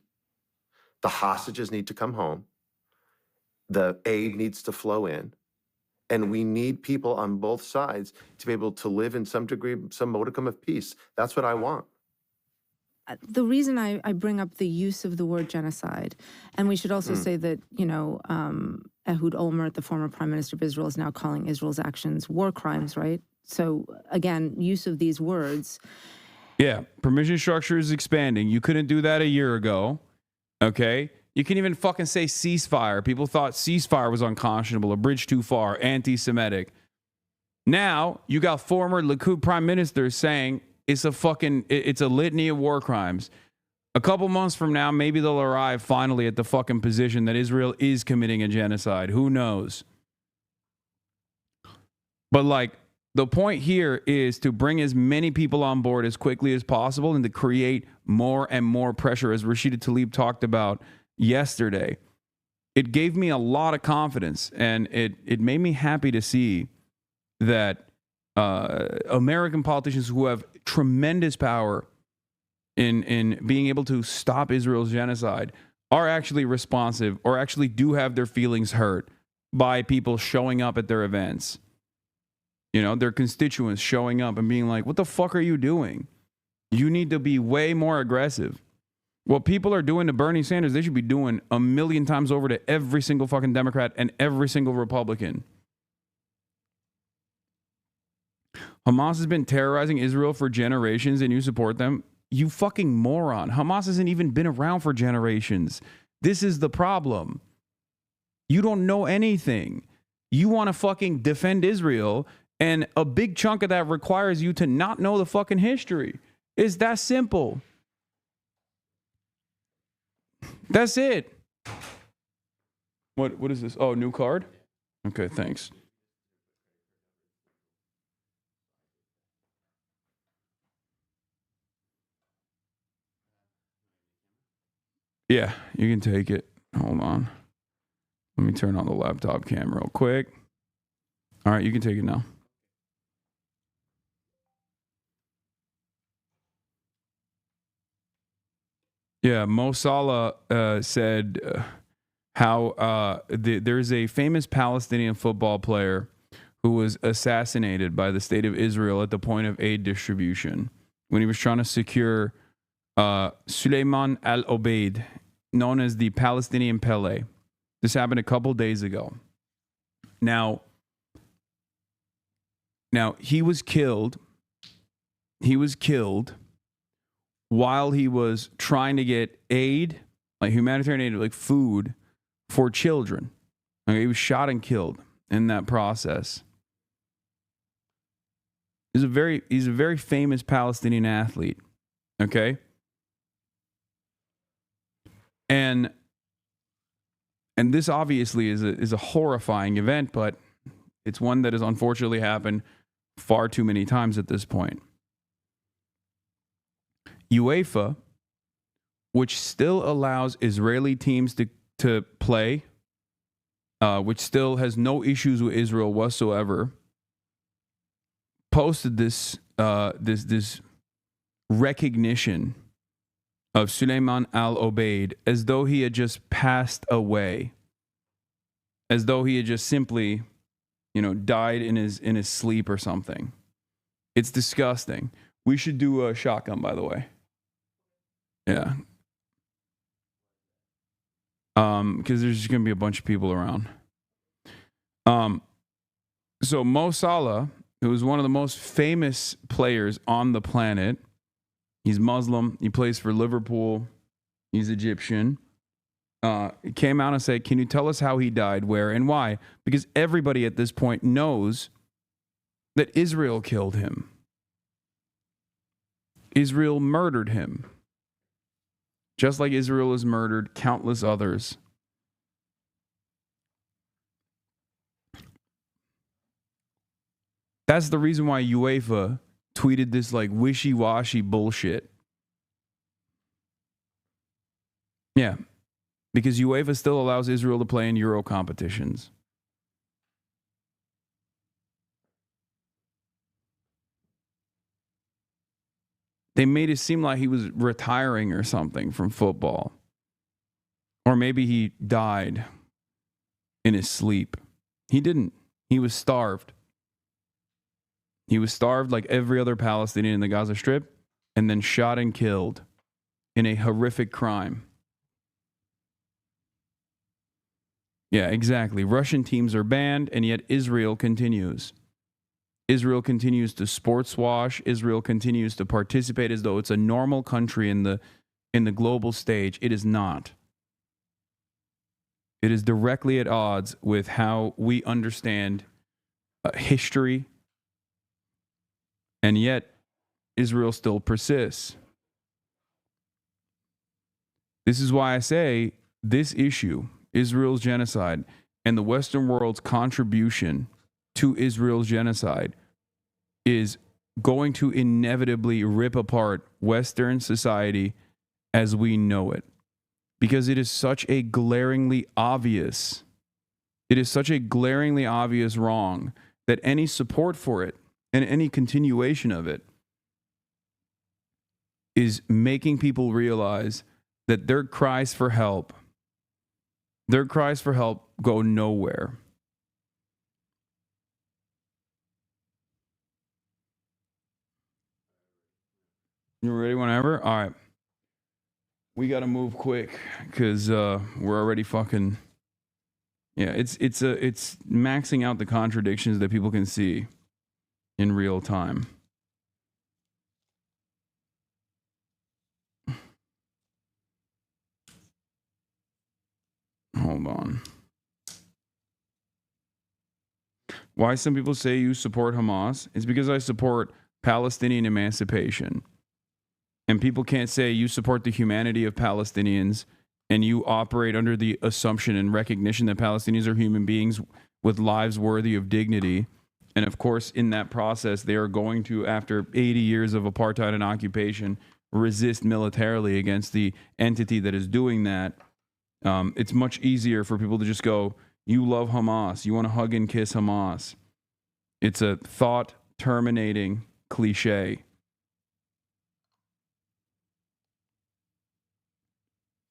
The hostages need to come home. The aid needs to flow in. And we need people on both sides to be able to live in some degree, some modicum of peace. That's what I want. The reason I bring up the use of the word genocide, and we should also say that, Ehud Olmert, the former prime minister of Israel, is now calling Israel's actions war crimes, right? So again, use of these words. Yeah, permission structure is expanding. You couldn't do that a year ago, okay? You can even fucking say ceasefire. People thought ceasefire was unconscionable, a bridge too far, anti-Semitic. Now, you got former Likud prime ministers saying it's a litany of war crimes. A couple months from now, maybe they'll arrive finally at the fucking position that Israel is committing a genocide. Who knows? But like, the point here is to bring as many people on board as quickly as possible and to create more and more pressure, as Rashida Tlaib talked about yesterday. It gave me a lot of confidence, and it made me happy to see that American politicians who have tremendous power in being able to stop Israel's genocide are actually responsive or actually do have their feelings hurt by people showing up at their events. You know, their constituents showing up and being like, what the fuck are you doing? You need to be way more aggressive. What people are doing to Bernie Sanders, they should be doing a million times over to every single fucking Democrat and every single Republican. Hamas has been terrorizing Israel for generations and you support them? You fucking moron. Hamas hasn't even been around for generations. This is the problem. You don't know anything. You want to fucking defend Israel, and a big chunk of that requires you to not know the fucking history. It's that simple. That's it. What is this? Oh, new card? Okay, thanks. Yeah, you can take it. Hold on. Let me turn on the laptop cam real quick. All right, you can take it now. Yeah, Mo Salah said how there's a famous Palestinian football player who was assassinated by the state of Israel at the point of aid distribution when he was trying to secure Suleiman al-Obeid, known as the Palestinian Pele. This happened a couple days ago. Now he was killed. He was killed while he was trying to get aid, like humanitarian aid, like food for children. Okay, he was shot and killed in that process. He's a very famous Palestinian athlete. Okay. And this obviously is a horrifying event, but it's one that has unfortunately happened far too many times at this point. UEFA, which still allows Israeli teams to play, which still has no issues with Israel whatsoever, posted this recognition of Suleiman al-Obeid as though he had just passed away, as though he had just simply, died in his sleep or something. It's disgusting. We should do a shotgun, by the way. Yeah. Because there's just going to be a bunch of people around. So Mo Salah, who is one of the most famous players on the planet, he's Muslim, he plays for Liverpool, he's Egyptian, came out and said, can you tell us how he died, where, and why? Because everybody at this point knows that Israel killed him. Israel murdered him. Just like Israel has murdered countless others. That's the reason why UEFA tweeted this like wishy-washy bullshit. Yeah, because UEFA still allows Israel to play in Euro competitions. They made it seem like he was retiring or something from football. Or maybe he died in his sleep. He didn't. He was starved. He was starved like every other Palestinian in the Gaza Strip and then shot and killed in a horrific crime. Yeah, exactly. Russian teams are banned, and yet Israel continues. Israel continues to sports wash. Israel continues to participate as though it's a normal country in the global stage. It is not. It is directly at odds with how we understand history, and yet Israel still persists. This is why I say this issue, Israel's genocide, and the Western world's contribution to Israel's genocide is going to inevitably rip apart Western society as we know it. Because it is such a glaringly obvious wrong that any support for it and any continuation of it is making people realize that their cries for help go nowhere. You ready whenever? All right. We got to move quick because we're already fucking... Yeah, it's maxing out the contradictions that people can see in real time. Hold on. Why some people say you support Hamas? It's because I support Palestinian emancipation. And people can't say you support the humanity of Palestinians and you operate under the assumption and recognition that Palestinians are human beings with lives worthy of dignity. And of course, in that process, they are going to, after 80 years of apartheid and occupation, resist militarily against the entity that is doing that. It's much easier for people to just go, you love Hamas, you want to hug and kiss Hamas. It's a thought-terminating cliche.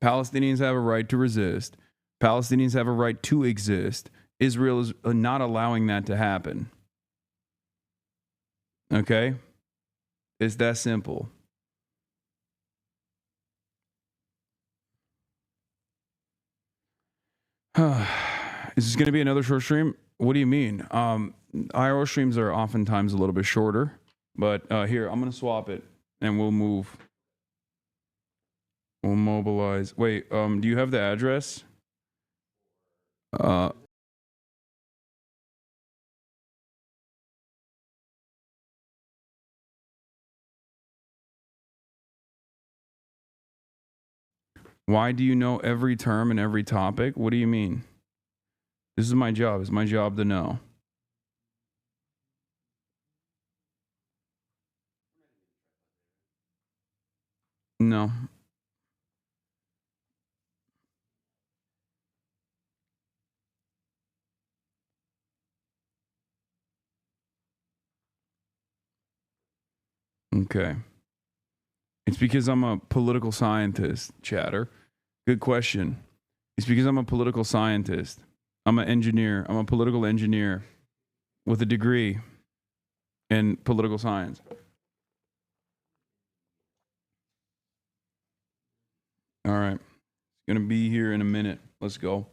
Palestinians have a right to resist. Palestinians have a right to exist. Israel is not allowing that to happen. Okay? It's that simple. Is this going to be another short stream? What do you mean? IRL streams are oftentimes a little bit shorter, but here, I'm going to swap it and we'll move. We'll mobilize. Wait, do you have the address? Why do you know every term and every topic? What do you mean? This is my job. It's my job to know. No. Okay. It's because I'm a political scientist, chatter. Good question. It's because I'm a political scientist. I'm an engineer. I'm a political engineer with a degree in political science. All right. It's going to be here in a minute. Let's go.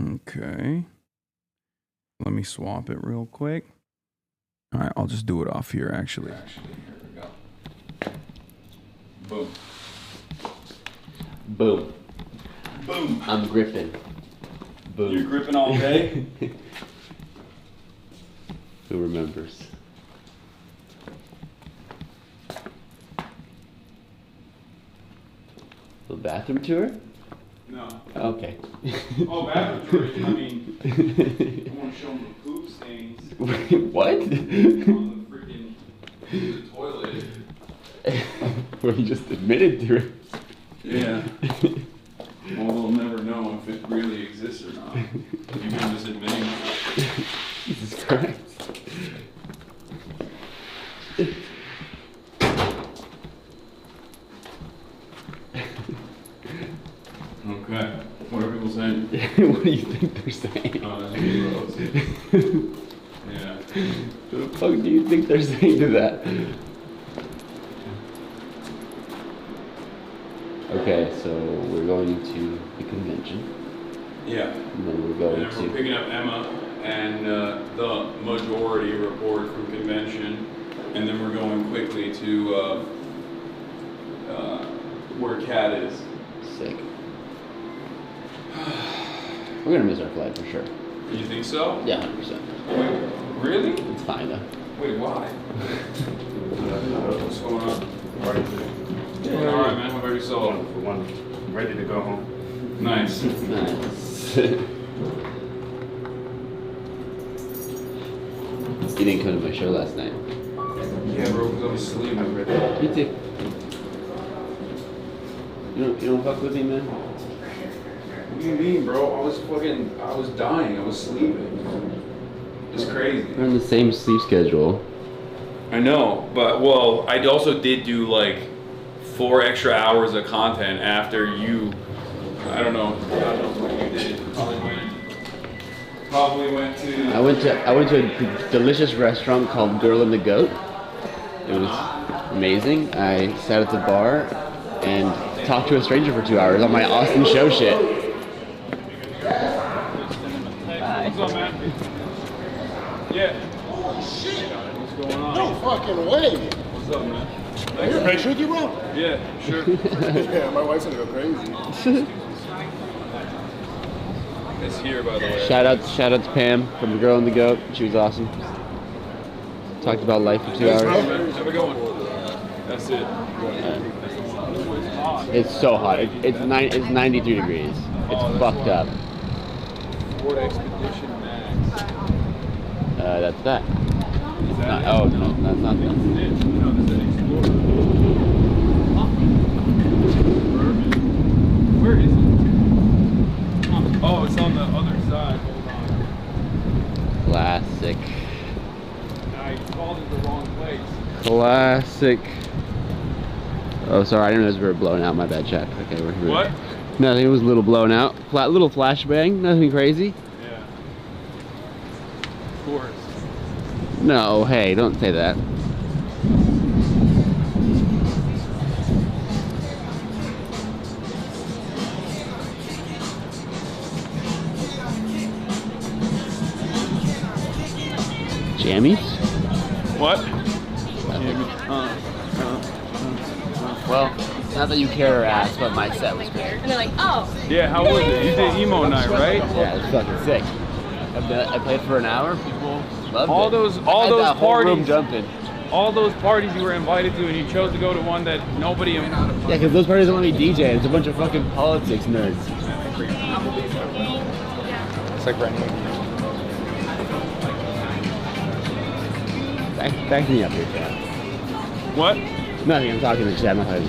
Okay. Let me swap it real quick. All right, I'll just do it off here, actually. Here we go. Boom. Boom. Boom. I'm gripping. Boom. You're gripping all day? Who remembers? The bathroom tour? No. Okay. Oh, bathroom tour. I mean, I want to show them the poop stains. What? On the freaking toilet. Well, you just admitted to it. Yeah. Well, we'll never know if it really exists or not. You've been just admitting it. Jesus Christ. Okay. What are people saying? What do you think they're saying? That's yeah. What the fuck do you think they're saying to that? Okay, so we're going to the convention. Yeah. And then we're going to... We're picking up Emma and the majority report from convention. And then we're going quickly to where Kat is. Sick. We're gonna miss our flight for sure. You think so? Yeah, 100%. Wait, really? It's fine though. Wait, why? What's going on? Yeah, all right, man. How about yourself? For one, I'm ready to go home. Nice. Nice. You didn't come to my show last night. Yeah, bro, because I was asleep. Me too. You don't fuck with me, man? What do you mean, bro? I was dying. I was sleeping. It's crazy. We're on the same sleep schedule. I know, but well, I also did do like 4 extra hours of content after you. I don't know what you did. Probably went to. I went to a delicious restaurant called Girl and the Goat. It was amazing. I sat at the bar and talked to a stranger for 2 hours on my Austin show shit. What's up, man? Yeah. What's going on? No fucking way. What's up, man? Here, can I shoot you, bro? Yeah, sure. Yeah, my wife's gonna go crazy. It's here, by the way. Shout out to Pam from the Girl and the Goat. She was awesome. Talked about life for 2 hours. Have a good one. That's it. It's so hot. It's 93 degrees. It's fucked up. Ford Expedition Max. That's that. Is that it? Oh no, that's not that. No, this is Explorer. Where is it? Oh, it's on the other side. Hold on. Classic. I called it the wrong place. Classic. Oh, sorry, I didn't realize we were blowing out. My bad, check. Okay, we're here. What? Nothing. It was a little blown out. Little flashbang. Nothing crazy. Yeah. Of course. No, hey, don't say that. Jammies? What? Well, not that you care or ask, but my set was great. And they're like, oh. Yeah, how was it? You did emo night, right? Yeah, it's fucking sick. I played for an hour. People loved All it. those Room parties. jumping. All those parties you were invited to, and you chose to go to one that nobody. Yeah, because those parties don't want to be DJ. It's a bunch of fucking politics nerds. It's like brand new. Back me up here, Chad. What? Nothing. I'm talking to Chad. I'm not talking.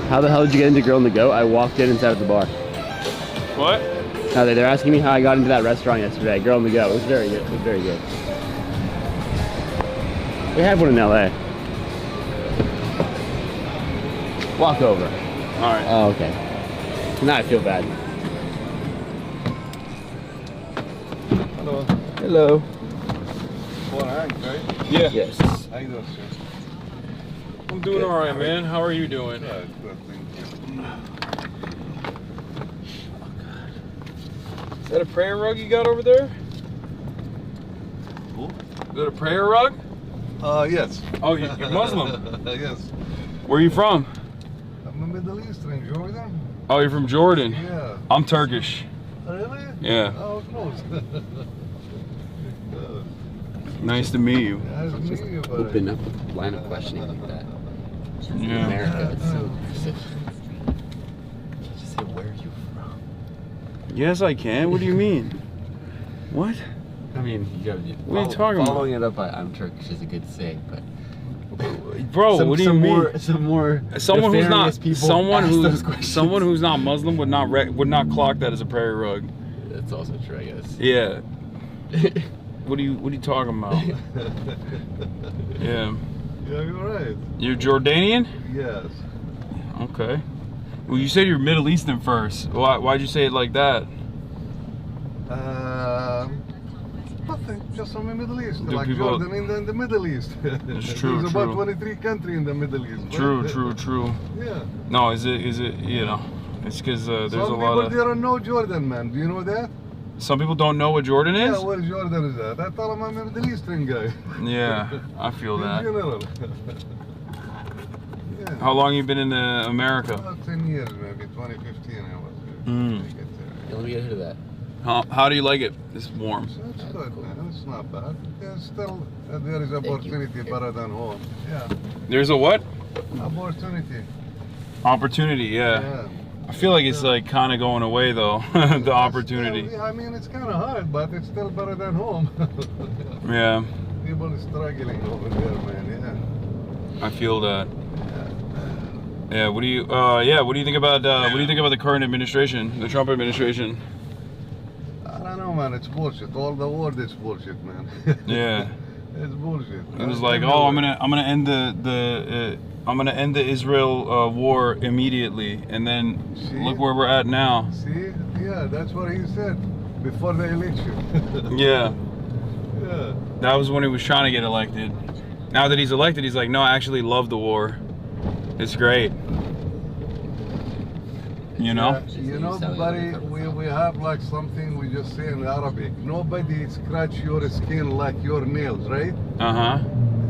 How the hell did you get into Girl and the Goat? I walked in and sat at the bar. What? No, they're asking me how I got into that restaurant yesterday. Girl and the Goat. It was very good. It was very good. We have one in LA. Walk over. All right. Oh, okay. Now I feel bad. Hello. Hello. Right? Yeah. Yes. How you doing, sir? I'm doing all right, man. How are you doing? Yeah, good, thank you. Is that a prayer rug you got over there? Who? Is that a prayer rug? Yes. Oh, you're Muslim? Yes. Where are you from? I'm a Middle Eastern, Jordan. Oh, you're from Jordan? Yeah. I'm Turkish. Really? Yeah. Oh, close. Nice to meet you. Nice to meet you, buddy. Open up a line of questioning like that. In Yeah. America, it's so just say, where are you from? Yes, I can. What do you mean? What? I mean, What are you talking about? Following it up by I'm Turkish is a good say, but Bro, what do you mean? Someone who's not people someone who's not Muslim would not clock that as a prayer rug. That's also true, I guess. Yeah. What are you talking about? Yeah. Yeah, you're right. You're Jordanian? Yes. Okay. Well, you said you're Middle Eastern first. Why'd you say it like that? Nothing, just from the Middle East. Do like people- Jordan in the Middle East. It's true, There's true. about 23 countries in the Middle East. True, right? true. Yeah. No, is it you know? It's because there's Some a people lot of they don't know Jordan, man. Do you know that? some people don't know what Jordan is. Yeah, where Jordan is at? I thought I'm a Middle Eastern guy. Yeah, I feel In that. general. Yeah. How long you been in America? About 10 years, maybe. 2015 I was here. Mm. Let me get into that. How do you like it? It's warm. It's good, man. It's not bad. There's still there is opportunity better than home. Yeah. There's a what? Opportunity. Opportunity, yeah. I feel like it's like kind of going away though, the opportunity. Still, I mean, it's kind of hard, but it's still better than home. Yeah. People are struggling over there, man. Yeah. I feel that. Yeah. What do you? Yeah. What do you think about? What do you think about the current administration, the Trump administration? I don't know, man. It's bullshit. All the world is bullshit, man. Yeah. It's bullshit. It was like, oh, I'm gonna end the Israel war immediately, and then look where we're at now. See? Yeah, that's what he said before the election. Yeah. Yeah. That was when he was trying to get elected. Now that he's elected, he's like, no, I actually love the war. It's great. You know? Yeah, you know, buddy, we have like something we just say in Arabic. Nobody scratch your skin like your nails, right? Uh-huh.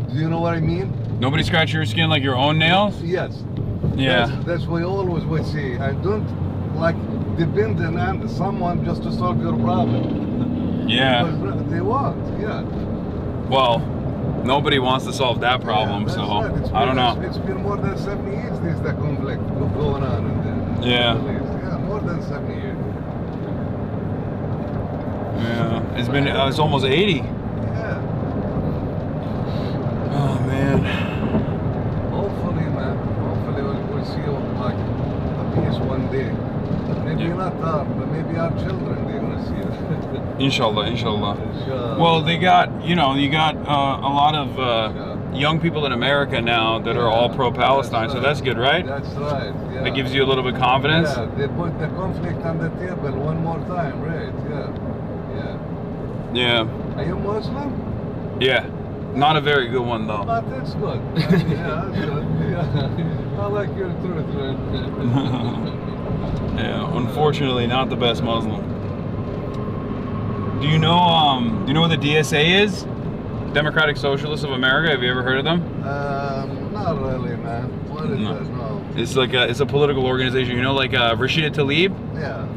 Do you know what I mean? Nobody scratch your skin like your own nails? Yes. Yeah. That's what we always would say. And don't like depend on someone just to solve your problem. Yeah. Because they won't, yeah. Well, nobody wants to solve that problem, Yeah, so right. I don't know. It's been more than 70 years this the conflict going on in there. Yeah. Yeah, more than 70 years. Yeah. It's been, it's almost 80. Yeah. Oh, man. Hopefully, man. Hopefully we'll see like a peace one day. Maybe not our, but maybe our children, they're gonna see it. Inshallah, inshallah. Well, they got, you know, you got a lot of young people in America now that are all pro-Palestine, so that's good, right? That's right, yeah. That gives you a little bit of confidence? Yeah, they put the conflict on the table one more time, right? Yeah. Yeah. Are you Muslim? Yeah. Not a very good one, though. But that's good. Yeah, that's good. Yeah. I like your truth, man. Yeah, unfortunately, not the best Muslim. Do you know what the DSA is? Democratic Socialists of America. Have you ever heard of them? Not really, man. What is that? No. It's like it's a political organization. You know, like Rashida Tlaib. Yeah.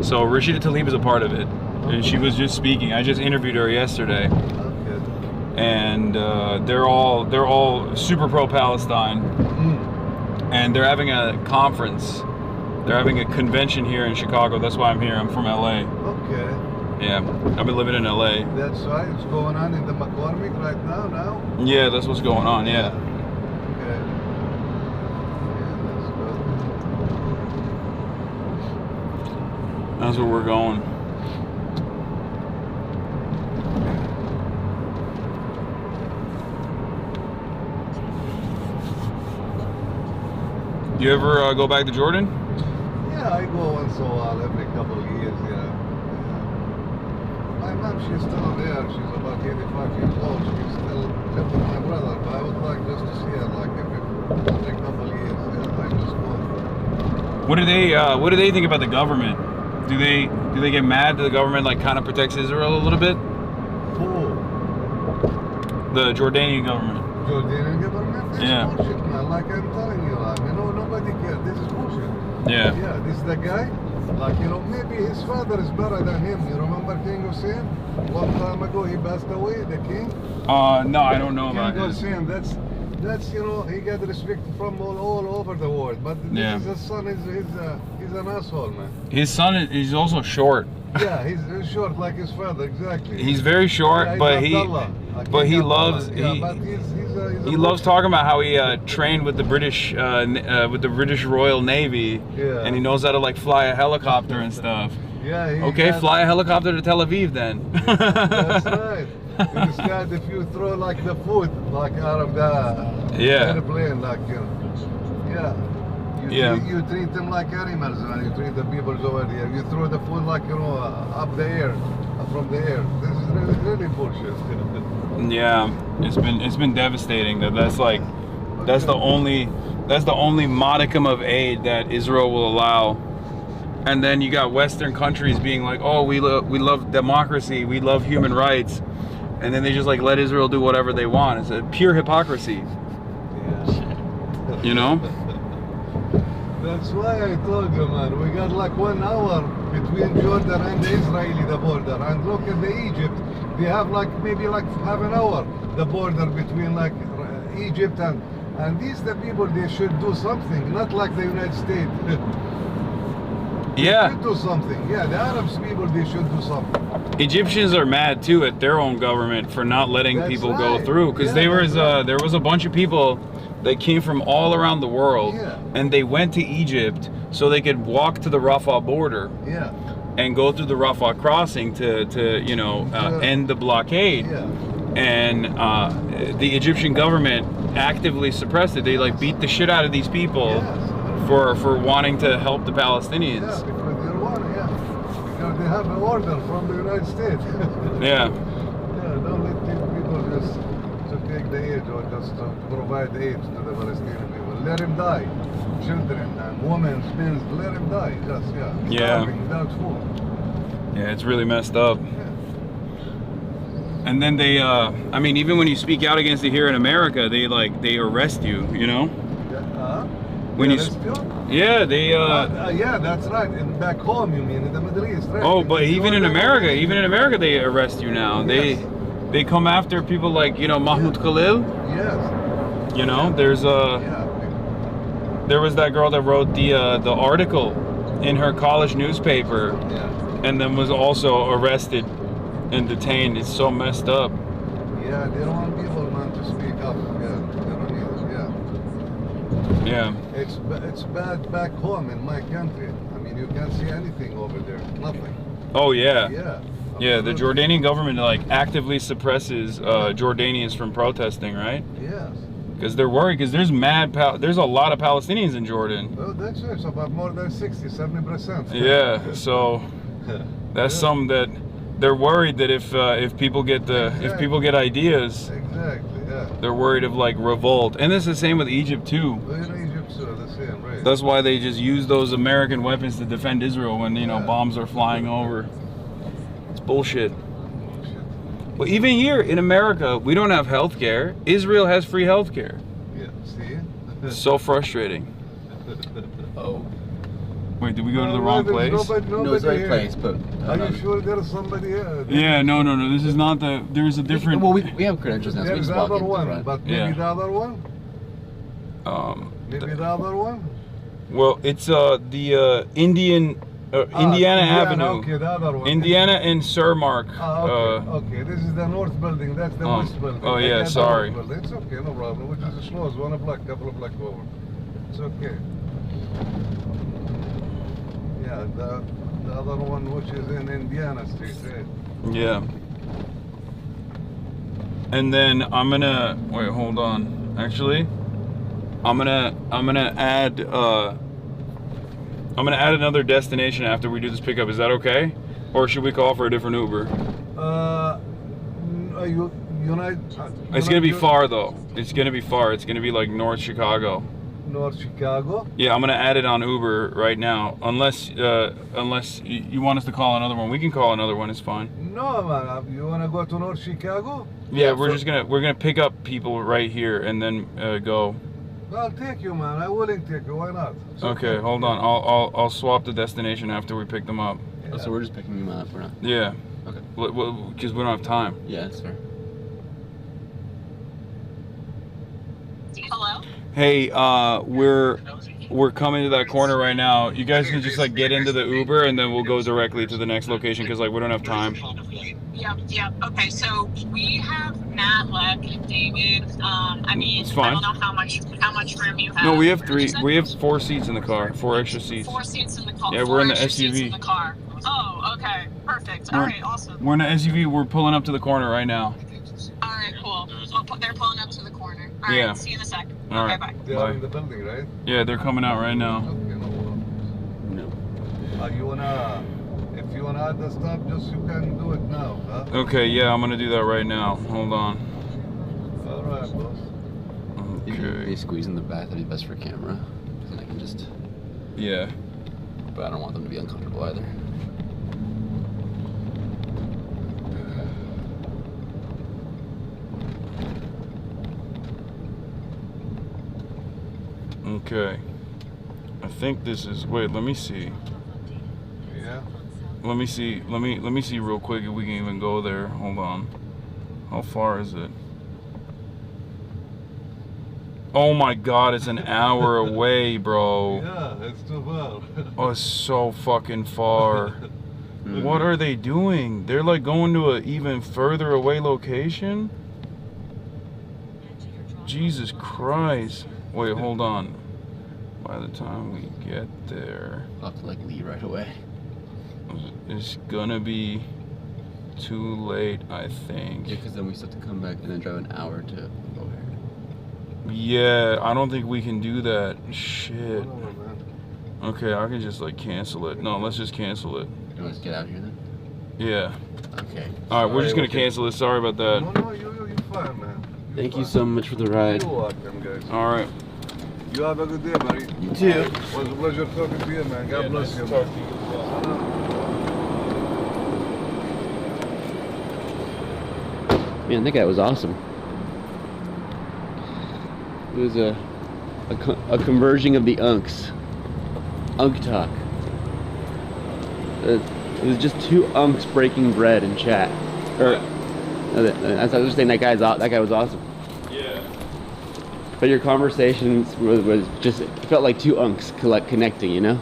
So Rashida Tlaib is a part of it, and she was just speaking. I just interviewed her yesterday. Okay. And they're all super pro-Palestine, and they're having a conference. They're having a convention here in Chicago. That's why I'm here. I'm from LA. Okay. Yeah, I've been living in LA. That's right. It's going on in the McCormick right now. Yeah, that's what's going on. Yeah. Okay. Yeah, That's where we're going. You ever go back to Jordan? Yeah, I go once in a while, every couple of years, yeah. My mom, she's still there. She's about 85 years old. She's still living with my brother, but I would like just to see her, like, every couple of years. Yeah, I just go. What do they think about the government? Do they get mad that the government like kind of protects Israel a little bit? Who? The Jordanian government. Jordanian government? That's Yeah. bullshit, man. Like I'm telling you, like, you know, nobody cares. This is bullshit. Yeah. Yeah, this is the guy. Like, you know, maybe his father is better than him. You remember King Hussein? Long time ago, he passed away, the king. No, I don't know about King this. Hussein, that's you know, he got respect from all over the world. But Yeah. his son he's an asshole, man. His son is also short. Yeah, he's short like his father, exactly. He's very short, Yeah, but he's he Abdullah. Like but King he Abdullah. loves Yeah, but he's a he loves talking about how he trained with the British Royal Navy, Yeah. and he knows how to like fly a helicopter and stuff. Yeah. He Okay, got- fly a helicopter to Tel Aviv then. That's right. This guy, if you throw like the food like out of the Yeah. airplane, like you know, yeah. You treat them like animals, man. You treat the people over here. You throw the food like you know up the air, from the air. This is really bullshit. Yeah, it's been devastating. That's the only modicum of aid that Israel will allow. And then you got Western countries being like, oh, we love democracy, we love human rights, and then they just like let Israel do whatever they want. It's a pure hypocrisy. Yeah. You know? That's why I told you, man. We got like 1 hour between Jordan and the Israeli, the border. And look at the Egypt. They have like maybe like half an hour, the border between like Egypt and these the people, they should do something, not like the United States. Yeah. They should do something. Yeah, the Arabs people, they should do something. Egyptians are mad too at their own government for not letting That's people right. go through, because Yeah, there was a bunch of people that came from all around the world, and they went to Egypt so they could walk to the Rafah border. Yeah. And go through the Rafah crossing to you know, end the blockade. And the Egyptian government actively suppressed it. They like beat the shit out of these people for wanting to help the Palestinians. Yeah, because they want, because they have an order from the United States. Yeah. Yeah, don't let people just to take the aid or just to provide aid to the Palestinian people. Let them die. Children and women, men, let them die. Just, starving without food. Yeah, it's really messed up. And then they, I mean, even when you speak out against it here in America, they arrest you, you know? When yeah, they, yeah, that's right. And back home, you mean, in the Middle East, right? Oh, but even in America, they arrest you now. They come after people like, you know, Mahmoud Khalil. Yes. You know, there's there was that girl that wrote the article in her college newspaper, and then was also arrested and detained. It's so messed up. Yeah, they don't want people, man, to speak up. Yeah, they don't need it. Yeah. It's bad back home in my country. I mean, you can't see anything over there. Nothing. Oh yeah. Yeah. Yeah, the Jordanian government like actively suppresses Jordanians from protesting, right? Yes. Because they're worried, because there's there's a lot of Palestinians in Jordan. Well, that's it. It's about more than 60-70%. Yeah, so that's something that they're worried that if people get if people get ideas, they're worried of like revolt. And it's the same with Egypt too. In Egypt, the same, right? That's why they just use those American weapons to defend Israel when, you know, bombs are flying over. It's bullshit. Well, even here in America, we don't have health care. Israel has free health care. Yeah, see? It's so frustrating. Oh. Wait, did we go to the wrong place? Nobody No, it's the right place, but... Are you sure there's somebody here? Yeah, no. This is not the... There's a different... Well, we have credentials now, so we There's just the walk other into the one, front. but maybe the other one? Maybe the other one? Well, it's the Indiana Avenue. Okay, the other one. Indiana and Surmark. Okay, this is the north building. That's the west building. Oh, yeah, That's the sorry. north building. It's okay, no problem. Which is as close, one block, couple of blocks over. It's okay. Yeah, the other one, which is in Indiana Street, right? Yeah. And then I'm gonna wait. Hold on. Actually, I'm gonna add another destination after we do this pickup. Is that okay? Or should we call for a different Uber? It's gonna be far though. It's gonna be far. It's gonna be like North Chicago. North Chicago? Yeah, I'm gonna add it on Uber right now. Unless you want us to call another one, we can call another one. It's fine. No, man. You wanna go to North Chicago? Yeah, we're gonna pick up people right here and then go. I'll take you, man. I'm willing to take you. Why not? Okay, hold on. I'll swap the destination after we pick them up. Oh, so we're just picking them up, we're not? Yeah. Okay. Because we don't have time. Yeah, that's fair. Hello? Hey, we're coming to that corner right now. You guys can just like get into the Uber and then we'll go directly to the next location because like we don't have time. Yep. Okay, so we have Matt left and David. I mean, It's fine. I don't know how much room you have. No, we have 3. We have 4 seats in the car. 4 extra seats. 4 seats in the car. Yeah, we're in the 4 extra seats SUV. in the car. Oh, okay, perfect. All right, awesome. We're in the SUV. We're pulling up to the corner right now. All right, cool. So they're pulling up to the corner. All right, Yeah. see you in a sec. All right. Okay, bye. They are in the building, right? Yeah, they're coming out right now. Okay, no problem. If you wanna add the stuff, just you can do it now, huh? Okay, yeah, I'm gonna do that right now. Hold on. All right, boss. Okay. They squeeze in the back, that'd be best for camera. Then I can just... Yeah. But I don't want them to be uncomfortable either. Okay. I think this is. Wait, let me see. Yeah. Let me see. Let me see real quick if we can even go there. Hold on. How far is it? Oh my God, it's an hour away, bro. Yeah, it's too far. Oh, it's so fucking far. What are they doing? They're like going to an even further away location? Jesus Christ. Wait, hold on. By the time we get there, I'll have to like leave right away. it's gonna be too late, I think. Yeah, because then we still have to come back and then drive an hour to O'Hare. Yeah, I don't think we can do that. Shit. Okay, I can just like cancel it. No, let's just cancel it. You want us to get out here then? Yeah. Okay. All right, we're just gonna cancel it. Sorry about that. No, you're fine, man. Thank you so much for the ride. You're welcome, guys. All right. You have a good day, buddy. You too. It was a pleasure talking to you, man. God bless you. Man, that guy was awesome. It was a conversion of the unks. Unk talk. It was just two unks breaking bread in chat. Or, I was just saying that guy was awesome. Yeah. But your conversations was just, it felt like two unks connecting, you know?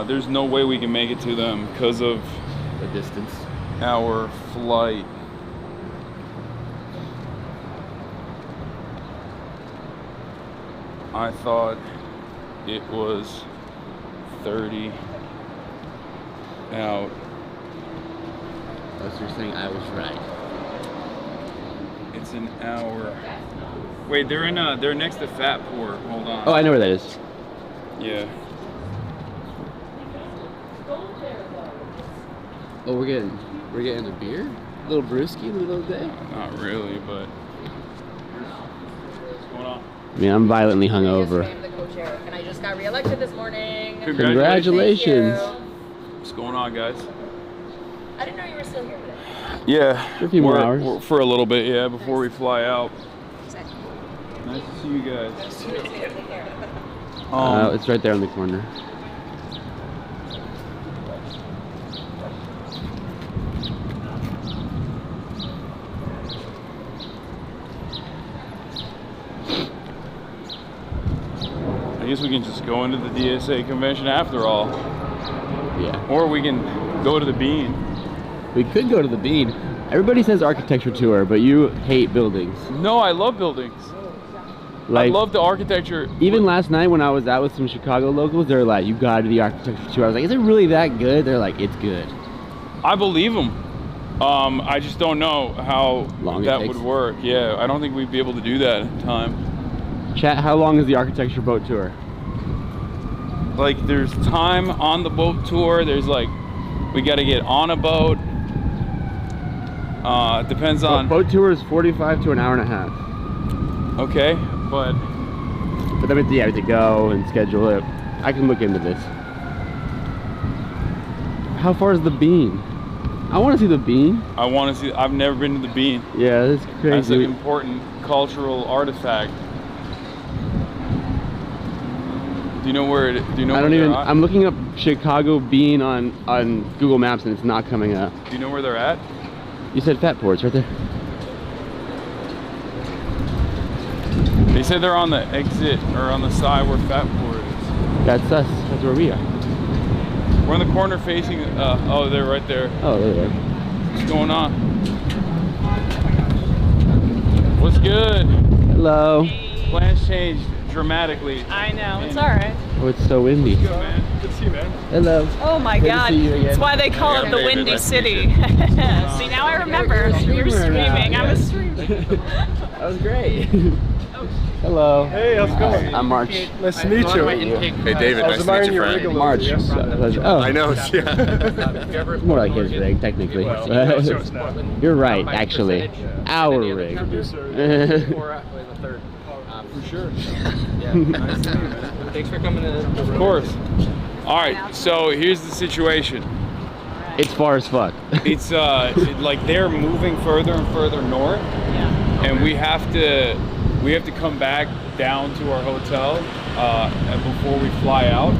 There's no way we can make it to them because of the distance. Our flight. I thought it was 30 out. Oh, so you're saying I was right. It's an hour. Wait, they're next to Fatport. Hold on. Oh, I know where that is. Yeah. Oh, we're getting a beer? A little brewski in the middle of the day? Not really, but what's going on? I mean, I'm violently hungover. I'm the co-chair, and I just got re-elected this morning. Congratulations. Thank you. What's going on, guys? I didn't know you were still here today. Yeah. For a few more hours. For a little bit, yeah, before we fly out. Exactly. Nice to see you guys. It's right there on the corner. I guess we can just go into the DSA convention after all. Yeah. Or we can go to the Bean. We could go to the Bean. Everybody says architecture tour, but you hate buildings. No, I love buildings. I love the architecture. Even last night when I was out with some Chicago locals, they were like, you gotta do the architecture tour. I was like, is it really that good? They're like, it's good. I believe them. I just don't know how long that would work. Yeah, I don't think we'd be able to do that in time. Chat, how long is the architecture boat tour? Like, there's time on the boat tour. There's like, we got to get on a boat. Depends on. Boat tour is 45 to an hour and a half. Okay, but then we have to go and schedule it. I can look into this. How far is the Bean? I want to see the Bean. I want to see. I've never been to the Bean. Yeah, that's crazy. That's an important cultural artifact. Do you know where it? Do you know? I don't even. I'm looking up Chicago Bean on Google Maps and it's not coming up. Do you know where they're at? You said Fatport's right there. They said they're on the exit or on the side where Fatport is. That's us. That's where we are. We're in the corner facing. Oh, they're right there. Oh, there they are. What's going on? What's good? Hello. Plans changed dramatically. I know, it's alright. Oh, it's so windy. Good, man. Good to see you, man. Hello. Oh my Good god. to see you again. That's why they call it the Windy City. See, now I remember. You were streaming. I was streaming. That was great. Hello. Hey, how's it going? I'm March. Nice to meet you. Hey, David, nice to meet you, friend. March. Oh. I know, yeah. It's more like his rig, technically. You're right, actually. Our rig. For sure. Thanks for coming in. Of course. All right, so here's the situation. It's far as fuck. It's like they're moving further and further north, and we have to come back down to our hotel before we fly out.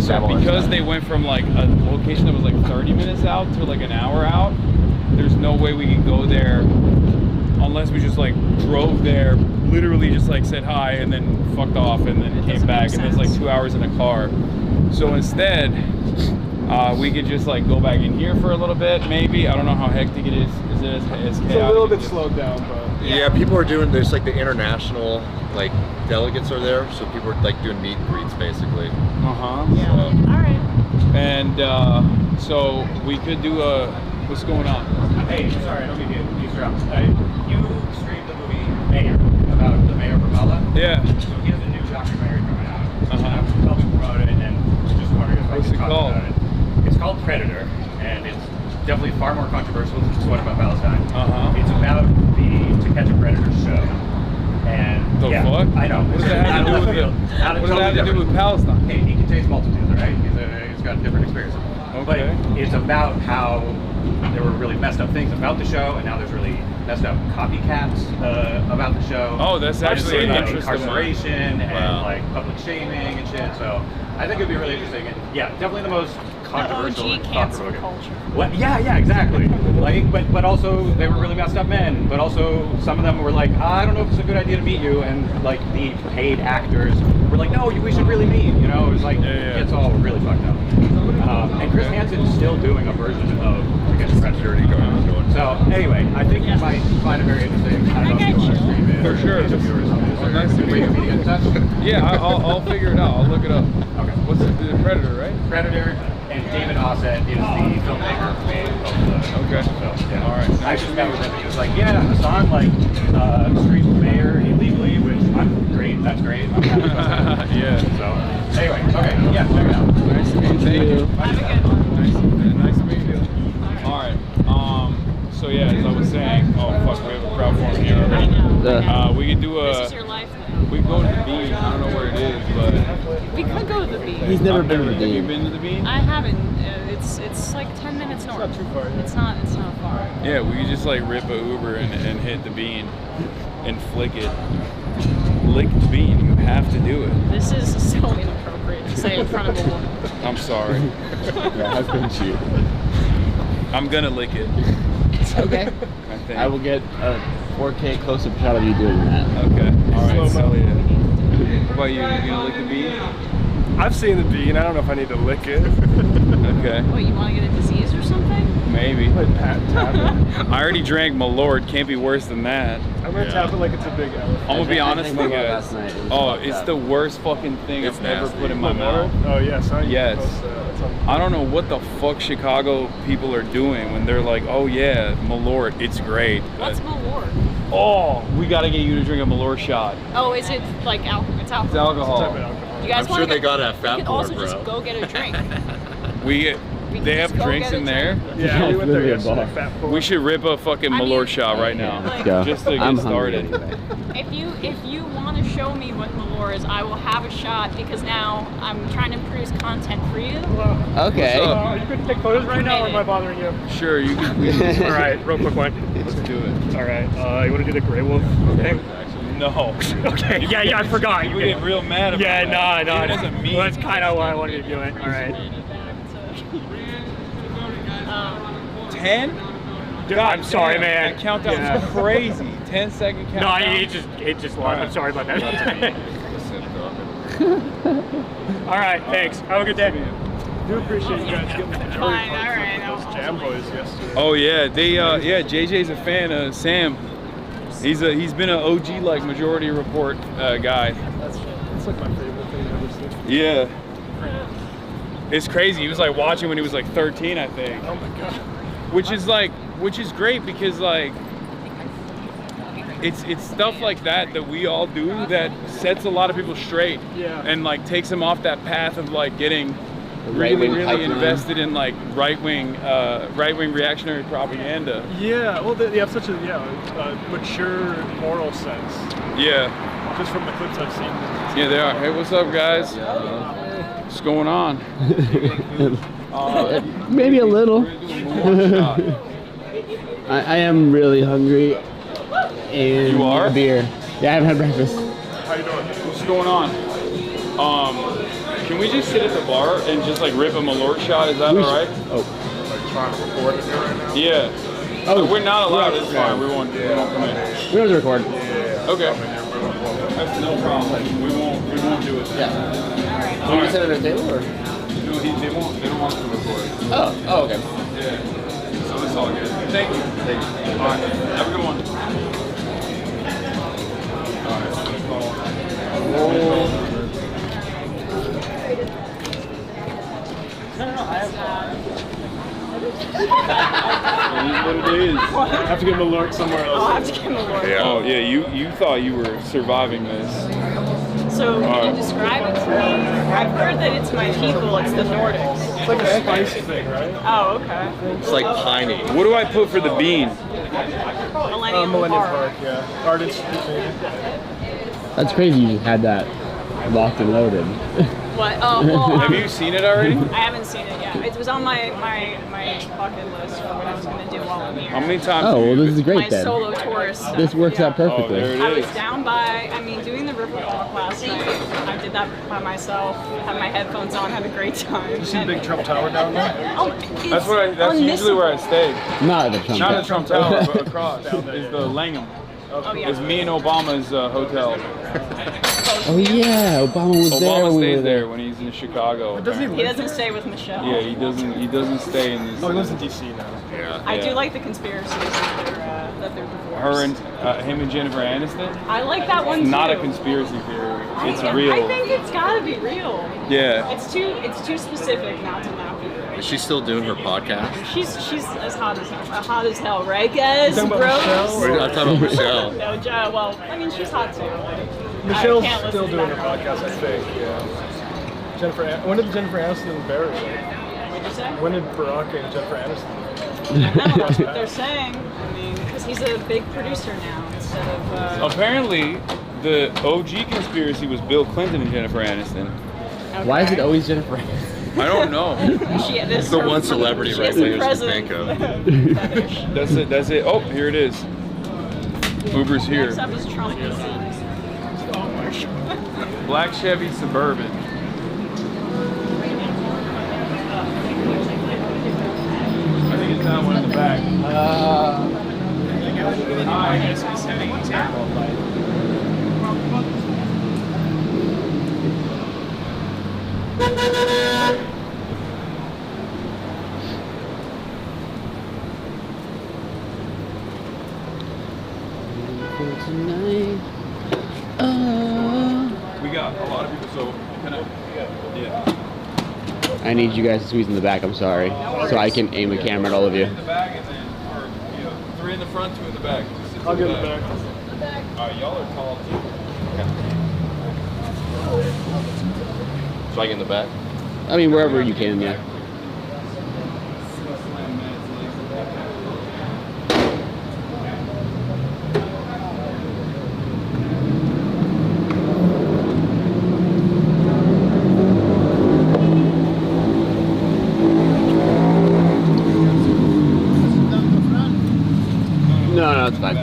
So because they went from like a location that was like 30 minutes out to like an hour out, there's no way we can go there unless we just like drove there, literally just like said hi and then fucked off and then came back, and it's like 2 hours in a car. So instead, we could just like go back in here for a little bit, maybe. I don't know how hectic it is. Is it as It's a little bit slowed down, but yeah, people are doing. There's like the international like delegates are there, so people are like doing meet and greets basically. Yeah. All right. And so we could do a. What's going on? Hey, sorry, I don't mean to interrupt. You streamed the movie Mayor about the mayor of Ramallah. Yeah. So he has a new documentary coming out. I was helping promote it, and then just wondering if I could talk about it. It's called Predator, and it's definitely far more controversial than this one about Palestine. It's about the To Catch a Predator show. And the fuck? I know. What does that have to do with what does that have to do with Palestine? He contains multitudes, right? He's got different experiences. Okay. But it's about how there were really messed up things about the show, and now there's really messed up copycats about the show. Oh, that's actually like interesting. Incarceration and like public shaming and shit. So I think it'd be really interesting. And yeah, definitely the most controversial and thought-provoking. What? Yeah, exactly. Like, but also they were really messed up men. But also some of them were like, I don't know if it's a good idea to meet you, and like the paid actors were like, no, we should really meet. You know, it was like it's all really fucked up. And Chris Hansen's still doing a version of Predator. So anyway, I think you might find it very interesting. I don't know if you want to stream it. For sure. Nice to meet you. Yeah, I'll figure it out. I'll look it up. Okay. What's the Predator, right? Predator, and David Ossett is the filmmaker who made both of Okay. So, yeah. All right. I just met with him. He was like, yeah, Hasan like streamed the mayor illegally, which I'm great. That's great. I'm happy about that. Yeah. So anyway, okay, yeah, check it out. Nice to meet you. Nice to meet you. All right. So yeah, as I was saying, oh fuck, we have a crowd forming here already. We could do a. This is your life. We go to the Bean. I don't know where it is, but We could go to the Bean. He's never been to the Have you Bean. been to the Bean? I haven't. It's like 10 minutes north. It's not too far. It's not far. Yeah, we could just like rip a Uber and hit the Bean and flick it. Lick the Bean. You have to do it. This is so inappropriate to say in front of a woman. I'm sorry. Yeah, how couldn't you? I'm gonna lick it. Okay. I think. I will get a 4K close-up shot of you doing that. Okay. All right. So yeah. What about you? You gonna lick the Bean? I've seen the Bean. I don't know if I need to lick it. Okay. What, you want to get a disease or something? Maybe. Like tap it. I already drank Malort. Can't be worse than that. I'm gonna tap it like it's a big elephant. I'm gonna be honest with you last guys. night. Oh, it's the worst fucking thing I've ever put in my mouth. Oh yes. Yes. I don't know what the fuck Chicago people are doing when they're like, oh yeah, Malort, it's great. What's Malort? Oh, we gotta get you to drink a Malort shot. Oh, is it like alcohol? It's alcohol. It's alcohol. You guys I'm wanna sure they go, gotta have you fat can for also it, bro. just go get a drink. They have just go drinks get a in there. drink. Yeah, we went there yesterday. Fat pour. We should rip a fucking Malort shot right now. Let's go. Just to I'm get hungry started. anyway. If you want to show me what Malort is, I will have a shot because now I'm trying to produce content for you. Okay. You could take photos right now, or am I bothering you? Sure, you can. All right, real quick one. Let's do it. All right, you want to do the gray wolf thing? No. Okay. Yeah, I forgot. You get real mad about Yeah, that. no. Even as a meme. Well, that's kind of why I wanted to do it. All right. 10? Dude, I'm sorry, man. That countdown was crazy. 10-second countdown. No, it just lost. I'm sorry about that. All right, thanks. Have a good day. Do appreciate you guys getting the Fine, all right. those Jam Boys yesterday. Oh yeah, JJ's a fan of Sam. He's been an OG like Majority Report guy. That's like my favorite thing I've ever seen. Yeah. It's crazy. He was like watching when he was like 13, I think. Oh my god. Which is great because like it's stuff like that we all do that sets a lot of people straight. Yeah. And like takes them off that path of like getting really invested in like right-wing reactionary propaganda. Yeah, well, they have such a mature moral sense. Yeah. Just from the clips I've seen. Yeah, they are. Hey, what's up, guys? What's going on? Maybe a little. I am really hungry. And You are? a beer. Yeah, I haven't had breakfast. How you doing? What's going on? Can we just sit at the bar and just like rip a Malort shot? Is that all right? Oh. Like trying to record it right now? Yeah. Oh, we're not allowed. It's fine. We won't come in. We don't record. Yeah. Okay. That's no problem. We won't do it. Yeah. Can we sit at a table or? No, they don't want us to record. Oh, okay. Yeah. So it's all good. Thank you. Thank you. All right. Have a good one. All right. I'm gonna call. What it is. I have to get Malort somewhere else. I'll have to get Malort. Yeah. Oh yeah, you thought you were surviving this. So can you describe it to me? I've heard that it's my people, it's the Nordics. It's like a spice thing, right? Oh, okay. It's like piney. What do I put for the bean? Millennium Park. Yeah. Ardent. That's crazy you had that locked and loaded. What? Oh, well, Have you seen it already? I haven't seen it yet. It was on my bucket list for what I was going to do while I'm here. How many times? Oh, well, this is My great then. solo tourist stuff. This works out perfectly. Oh, there it I was is. down by, doing the Riverwalk last night. I did that by myself, had my headphones on, had a great time. You see the big Trump Tower down there? Oh, That's usually where I stayed. Not at the Trump Not Tower. at Trump Tower, but across is the Langham. Oh, yeah. It's me and Obama's hotel. Oh yeah, Obama was there. Obama when we stays were there when he's in Chicago. He doesn't stay with Michelle. Yeah, he doesn't stay in this. Oh, he lives in D.C. now. Yeah. I do like the conspiracies that they're divorced. Her and him and Jennifer Aniston. I like that one It's too. not a conspiracy theory. It's I real. think it's gotta be real. Yeah. It's too specific not to not be real. Is she still doing her podcast? She's as hot as hell, right, guys? You talking about Michelle? We're not talking about Michelle. No, well, she's hot too. Like, Michelle's I can't listen still to doing that. her podcast, I think. Yeah. When did Jennifer Aniston bury her? What'd you say? When did Barack and Jennifer Aniston? I don't know, that's what they're saying. Because he's a big producer now instead of. Apparently, the OG conspiracy was Bill Clinton and Jennifer Aniston. Okay. Why is it always Jennifer Aniston? I don't know. It's the one celebrity right there you can think of. That's it. Oh, here it is. Uber's here. Next up is Trump. Black Chevy Suburban. I think it's that one in the back. We got a lot of people, so kind of, yeah. I need you guys to squeeze in the back. I'm sorry, so I can aim a camera at all of you. In the back and then, or 3 in the front, 2 in the back. I'll get in the back. All right, y'all are tall too. So I get in the back? I mean, wherever you can, yeah. No, it's fine.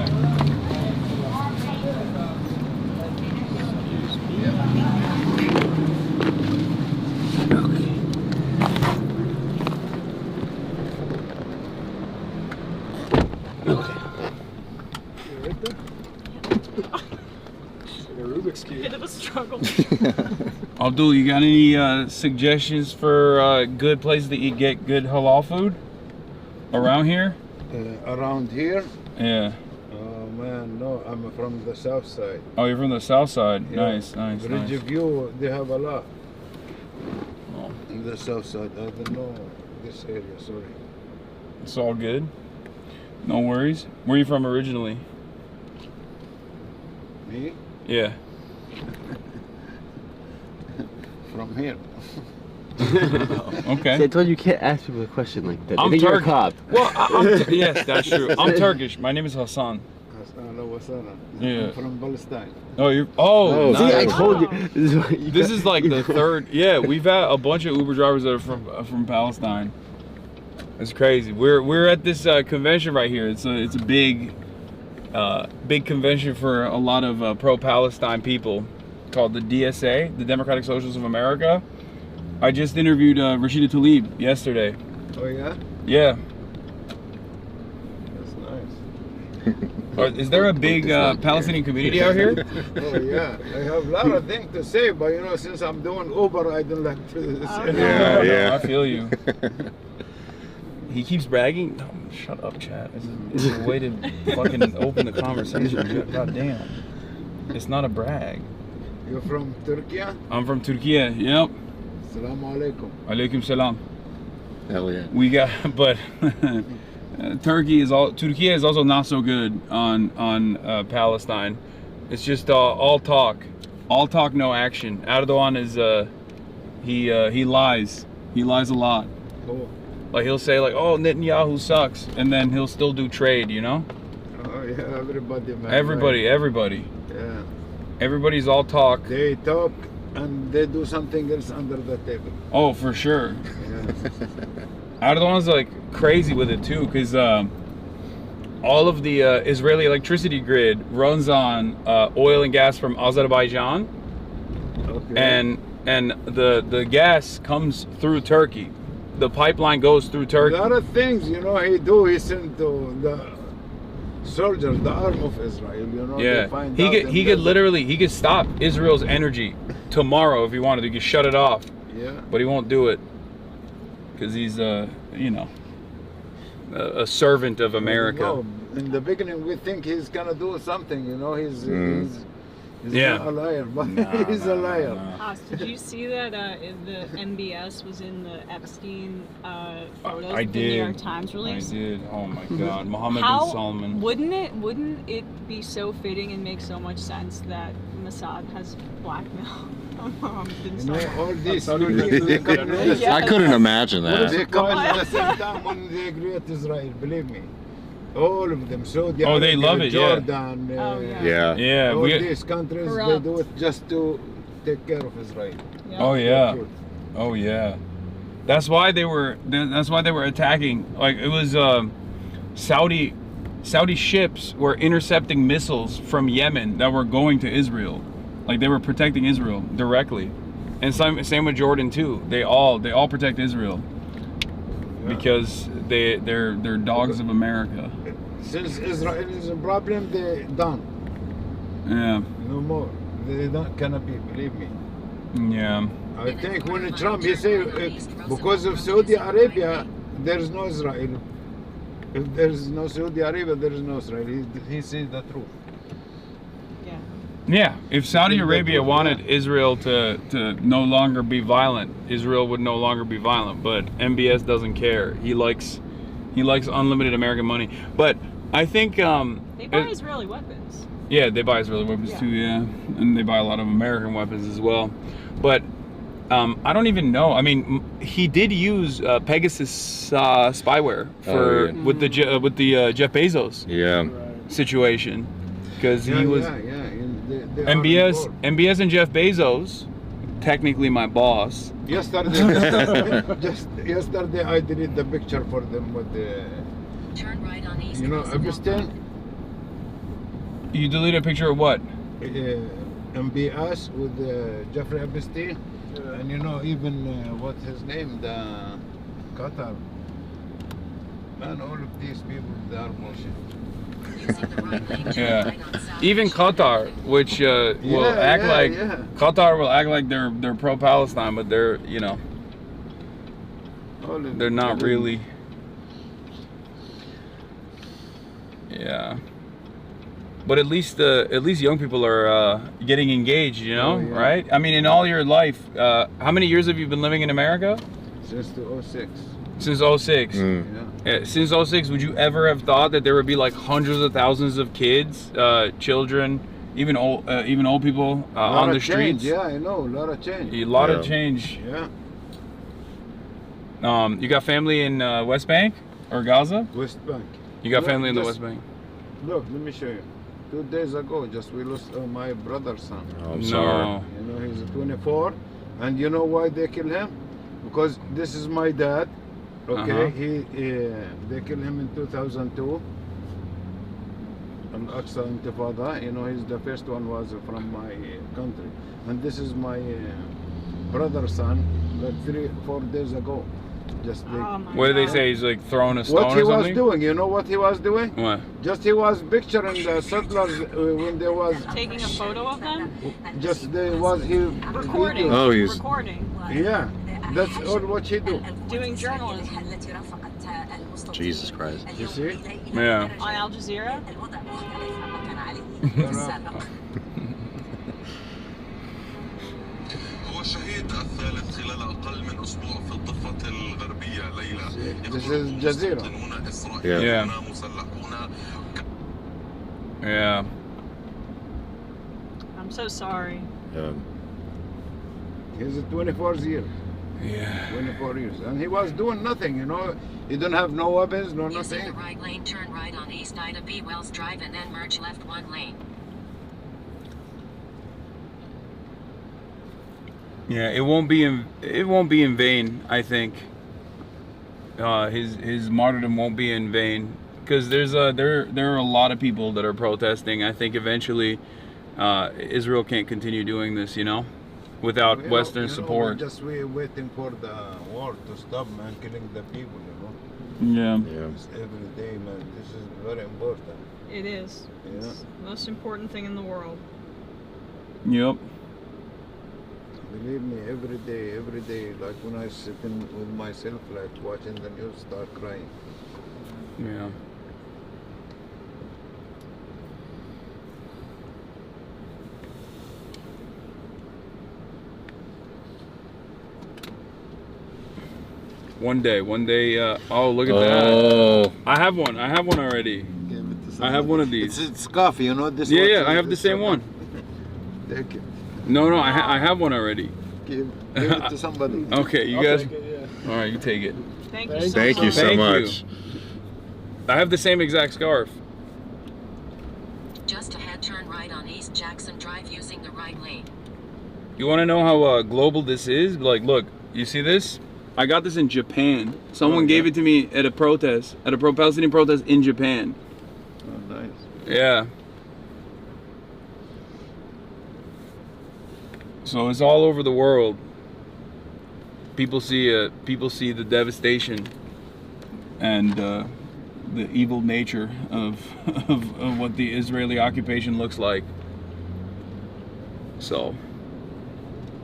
Bit of a struggle. Abdul, you got any suggestions for good places to eat, get good halal food around here? Around here? Yeah. Oh man, no, I'm from the south side. Oh, you're from the south side. Yeah. Nice. Bridgeview, they have a lot. Oh. In the south side, I don't know this area, sorry. It's all good. No worries. Where are you from originally? Me? Yeah. From here. Okay. See, I told you can't ask people a question like that. I'm You're a Turkish. cop. Well, yes, that's true. I'm Turkish. My name is Hasan. Yeah. I'm from Palestine. Oh, you're. Oh, See, I nice. told you. This is, what you This is like the third. Yeah, we've had a bunch of Uber drivers that are from Palestine. It's crazy. We're at this convention right here. It's a big convention for a lot of pro-Palestine people called the DSA, the Democratic Socialists of America. I just interviewed Rashida Tlaib yesterday. Oh yeah? Yeah. That's nice. Is there a big Palestinian community out here? Oh yeah, I have a lot of things to say, but you know, since I'm doing Uber, I don't like to say. Yeah. I feel you. He keeps bragging. No, shut up, chat. This is a way to fucking open the conversation. God damn. It's not a brag. You're from Turkey? I'm from Turkey. Yep. Assalamu alaikum. Alaikum salam. Hell yeah. We got, but Turkey is also not so good on Palestine. It's just all talk, no action. Erdogan is he lies. He lies a lot. Cool. Like he'll say like, oh, Netanyahu sucks, and then he'll still do trade, you know? Oh yeah, everybody, man. Everybody. Yeah. Everybody's all talk. They talk and they do something else under the table. Oh, for sure. Yeah. Erdogan's like crazy with it too, because all of the Israeli electricity grid runs on oil and gas from Azerbaijan, okay. and the gas comes through Turkey. The pipeline goes through Turkey. A lot of things, you know, he sent to the soldiers, the arm of Israel, you know. Yeah, he could stop Israel's energy tomorrow if he wanted to. He could shut it off. Yeah. But he won't do it because he's you know, a servant of America. No, in the beginning we think he's gonna do something, you know. He's Yeah. not a liar, but he's a liar. Did you see that the MBS was in the Epstein photos I that the did. New York Times released? I did. Oh my God, Mohammed bin Salman. Wouldn't it be so fitting and make so much sense that Mossad has blackmailed bin You know, Salman? all this. I couldn't imagine that. They come at the same time when they agree with Israel, believe me. All of them, Saudi Oh, they Arabia, love it, yeah. Jordan, Yeah, all these countries, they do it just to take care of Israel. Oh yeah, oh yeah. That's why they were. That's why they were attacking. Like it was Saudi ships were intercepting missiles from Yemen that were going to Israel. Like they were protecting Israel directly, and same with Jordan too. They all protect Israel because they're dogs of America. Since Israel is a problem, they're done. Yeah. No more. They don't cannot be. Believe me. Yeah. I think when Trump he say because of Saudi Arabia there is no Israel. If there is no Saudi Arabia, there is no Israel. He says the truth. Yeah, if Saudi Arabia wanted Israel to no longer be violent, Israel would no longer be violent. But MBS doesn't care. He likes unlimited American money. But I think They buy Israeli weapons. Yeah, they buy Israeli weapons too. Yeah, and they buy a lot of American weapons as well. But I don't even know. I mean, he did use Pegasus spyware for with the Jeff Bezos situation because he was. MBS and Jeff Bezos, technically my boss. Yesterday, just yesterday, I did the picture for them with the. Turn right on East. You know, Epstein. You deleted a picture of what? MBS with Jeffrey Epstein, and you know even what's his name, the Qatar. Man, all of these people, they are bullshit. Yeah, even Qatar, which will act like Qatar will act like they're pro-Palestine, but they're they're not really. Yeah, but at least young people are getting engaged, right? I mean, in all your life, how many years have you been living in America? Since 2006. Since 2006. Since 2006, would you ever have thought that there would be like hundreds of thousands of kids, children, even old people on the streets? Yeah, I know, a lot of change. A lot of change. Yeah. You got family in West Bank or Gaza? West Bank. You got family in the West Bank? Look, let me show you. 2 days ago, we lost my brother's son. Oh, I'm sorry. You know, he's 24, and you know why they kill him? Because this is my dad. Okay, they killed him in 2002. Al-Aqsa Intifada. You know, the first one was from my country, and this is my brother's son, like 3-4 days ago. Just What did they say? He's like throwing a stone what he or was something? doing, you know what he was doing? What? Just he was picturing the settlers when they was Taking a photo of them? just they was he Recording. video. Recording. Yeah, that's all what he do. Doing journalism. Jesus Christ. You see? Yeah. On Al Jazeera? هو الشهيد الثالث خلال أقل من أسبوع في الضفة الغربية ليلى. This is Jazeera. Yeah. Yeah. I'm so sorry. He's 24 years. Yeah. 24 years. And he was doing nothing, you know. He don't have no weapons, no Using nothing. the right lane, turn right on East Ida B. Wells Drive and then merge left one lane. Yeah, it won't be in vain, I think. His martyrdom won't be in vain, because there are a lot of people that are protesting. I think eventually Israel can't continue doing this, you know, without Western support. We're waiting for the war to stop, man, killing the people, you know. Yeah. It's every day, man. This is very important. It is. Yeah. It's the most important thing in the world. Yep. Believe me, every day, like when I sit in with myself, like watching the news, start crying. Yeah. One day, oh, look at that. I have one already. I have one of these. It's coffee, you know. This. Yeah, I have the same one. Take it. No, I have one already. Give it to somebody. Okay, you guys. All right, you take it. Thank you so Thank you so much. I have the same exact scarf. Just ahead, turn right on East Jackson Drive using the right lane. You want to know how global this is? Like, look, you see this? I got this in Japan. Someone gave it to me at a protest, at a pro-Palestinian protest in Japan. Oh, nice. Yeah. So it's all over the world. People see the devastation and the evil nature of what the Israeli occupation looks like. So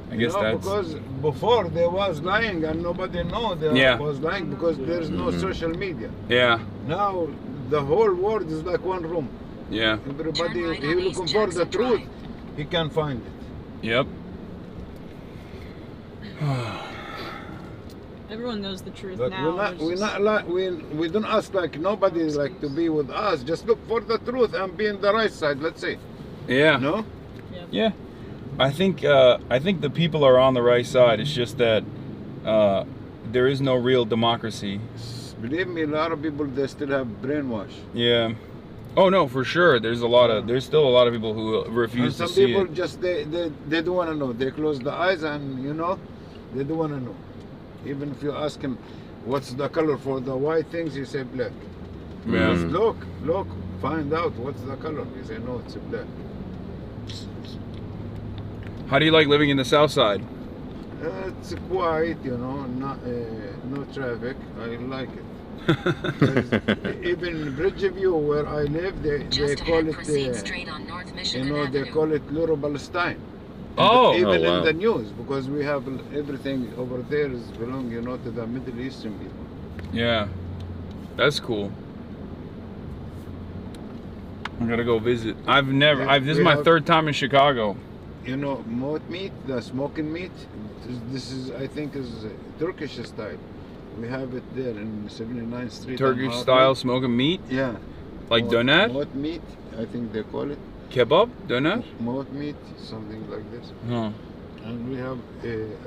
I guess that's because before there was lying and nobody know there was lying because there's no social media. Yeah. Now the whole world is like one room. Yeah. Everybody, if he looking for the truth, he can find it. Yep. Everyone knows the truth But now. we don't ask like nobody like to be with us. Just look for the truth and be in the right side. Let's say. Yeah. No. Yeah. I think the people are on the right side. It's just that there is no real democracy. Believe me, a lot of people they still have brainwash. Yeah. Oh no, for sure. There's still a lot of people who refuse to see it. Some people just they don't want to know. They close the eyes and you know, they don't want to know. Even if you ask him, what's the color for the white things, he say black. Yeah. Just look, find out what's the color. He say no, it's black. How do you like living in the South Side? It's quiet, you know, no traffic. I like it. Even Bridgeview, where I live, they call it, you know, they call it Little Palestine. Oh, even wow. in the news, because we have everything over there is belong, you know, to the Middle Eastern people. Yeah, that's cool. I gotta go visit. This is my third time in Chicago. You know, moat meat, the smoking meat. This is, I think, is Turkish style. We have it there in 79th Street. Turkish style smoking meat? Yeah. Like doner? Moat meat, I think they call it. Kebab? Doner? Moat meat, something like this. Huh. And we have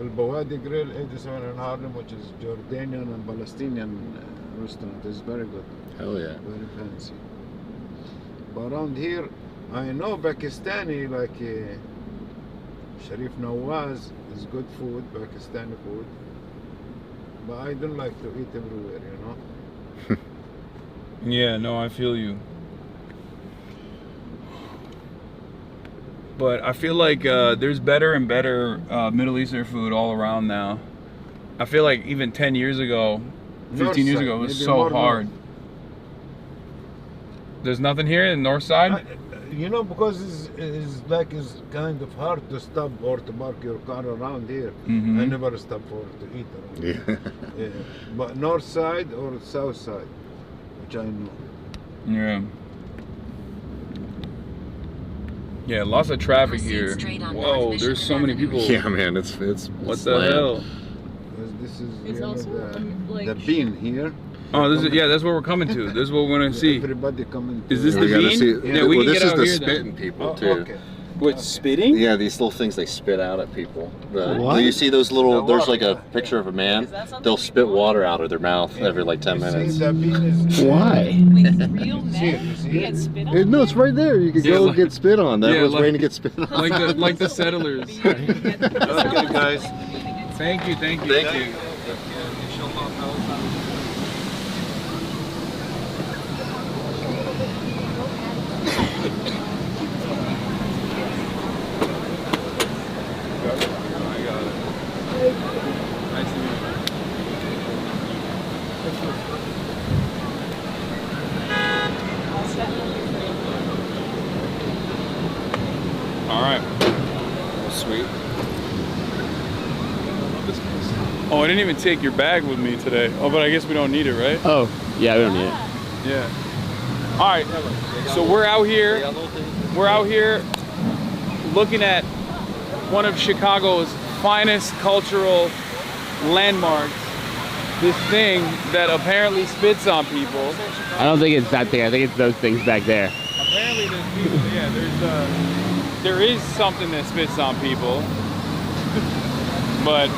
Al Bawadi Grill, 87 in Harlem, which is Jordanian and Palestinian restaurant. It's very good. Hell yeah. Very fancy. But around here, I know Pakistani, like Sharif Nawaz is good food, Pakistani food. But I don't like to eat everywhere, you know. Yeah, no, I feel you. But I feel like there's better and better Middle Eastern food all around now. I feel like even 10 years ago, 15 years ago, it was so hard. There's nothing here in the north side? You know, because it's kind of hard to stop or to park your car around here. Mhm. I never stop to eat around here. Yeah. But north side or south side, which I know. Yeah. Yeah, lots of traffic here. Whoa, there's so many people. Yeah, man, it's What the hell? This is the bean here. Oh, this is, yeah, that's what we're coming to. This is what we're gonna see. Everybody coming to Is this the We gotta bean? see- Yeah, we well, can this get is out the here spitting then. people too. Okay. What, spitting? Yeah, these little things they spit out at people. What? You see those little? There's like a picture of a man. They'll spit water out of their mouth every like 10 minutes. Why? No, it's right there. You can go get spit on. That was waiting to get spit on. Like the settlers. Okay, guys. Thank you. Thank you. All right. Sweet. Oh, I didn't even take your bag with me today. Oh, but I guess we don't need it, right? Oh, yeah, we don't need it. Yeah. All right. So we're out here. We're out here looking at one of Chicago's finest cultural landmarks. This thing that apparently spits on people. I don't think it's that thing. I think it's those things back there. Apparently there's people, yeah, there is something that spits on people. But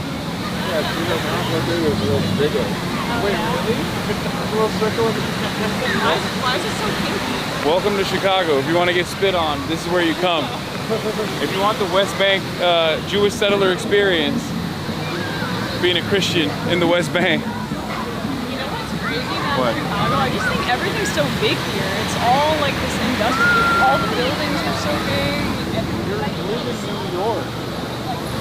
Wait, really? Why is it so kinky? welcome to Chicago. If you want to get spit on, this is where you come. If you want the West Bank Jewish settler experience, being a Christian in the West Bank. You know what's crazy about What? Chicago? I just think everything's so big here. It's all like this industrial. All the buildings are so big. And You're living in New York.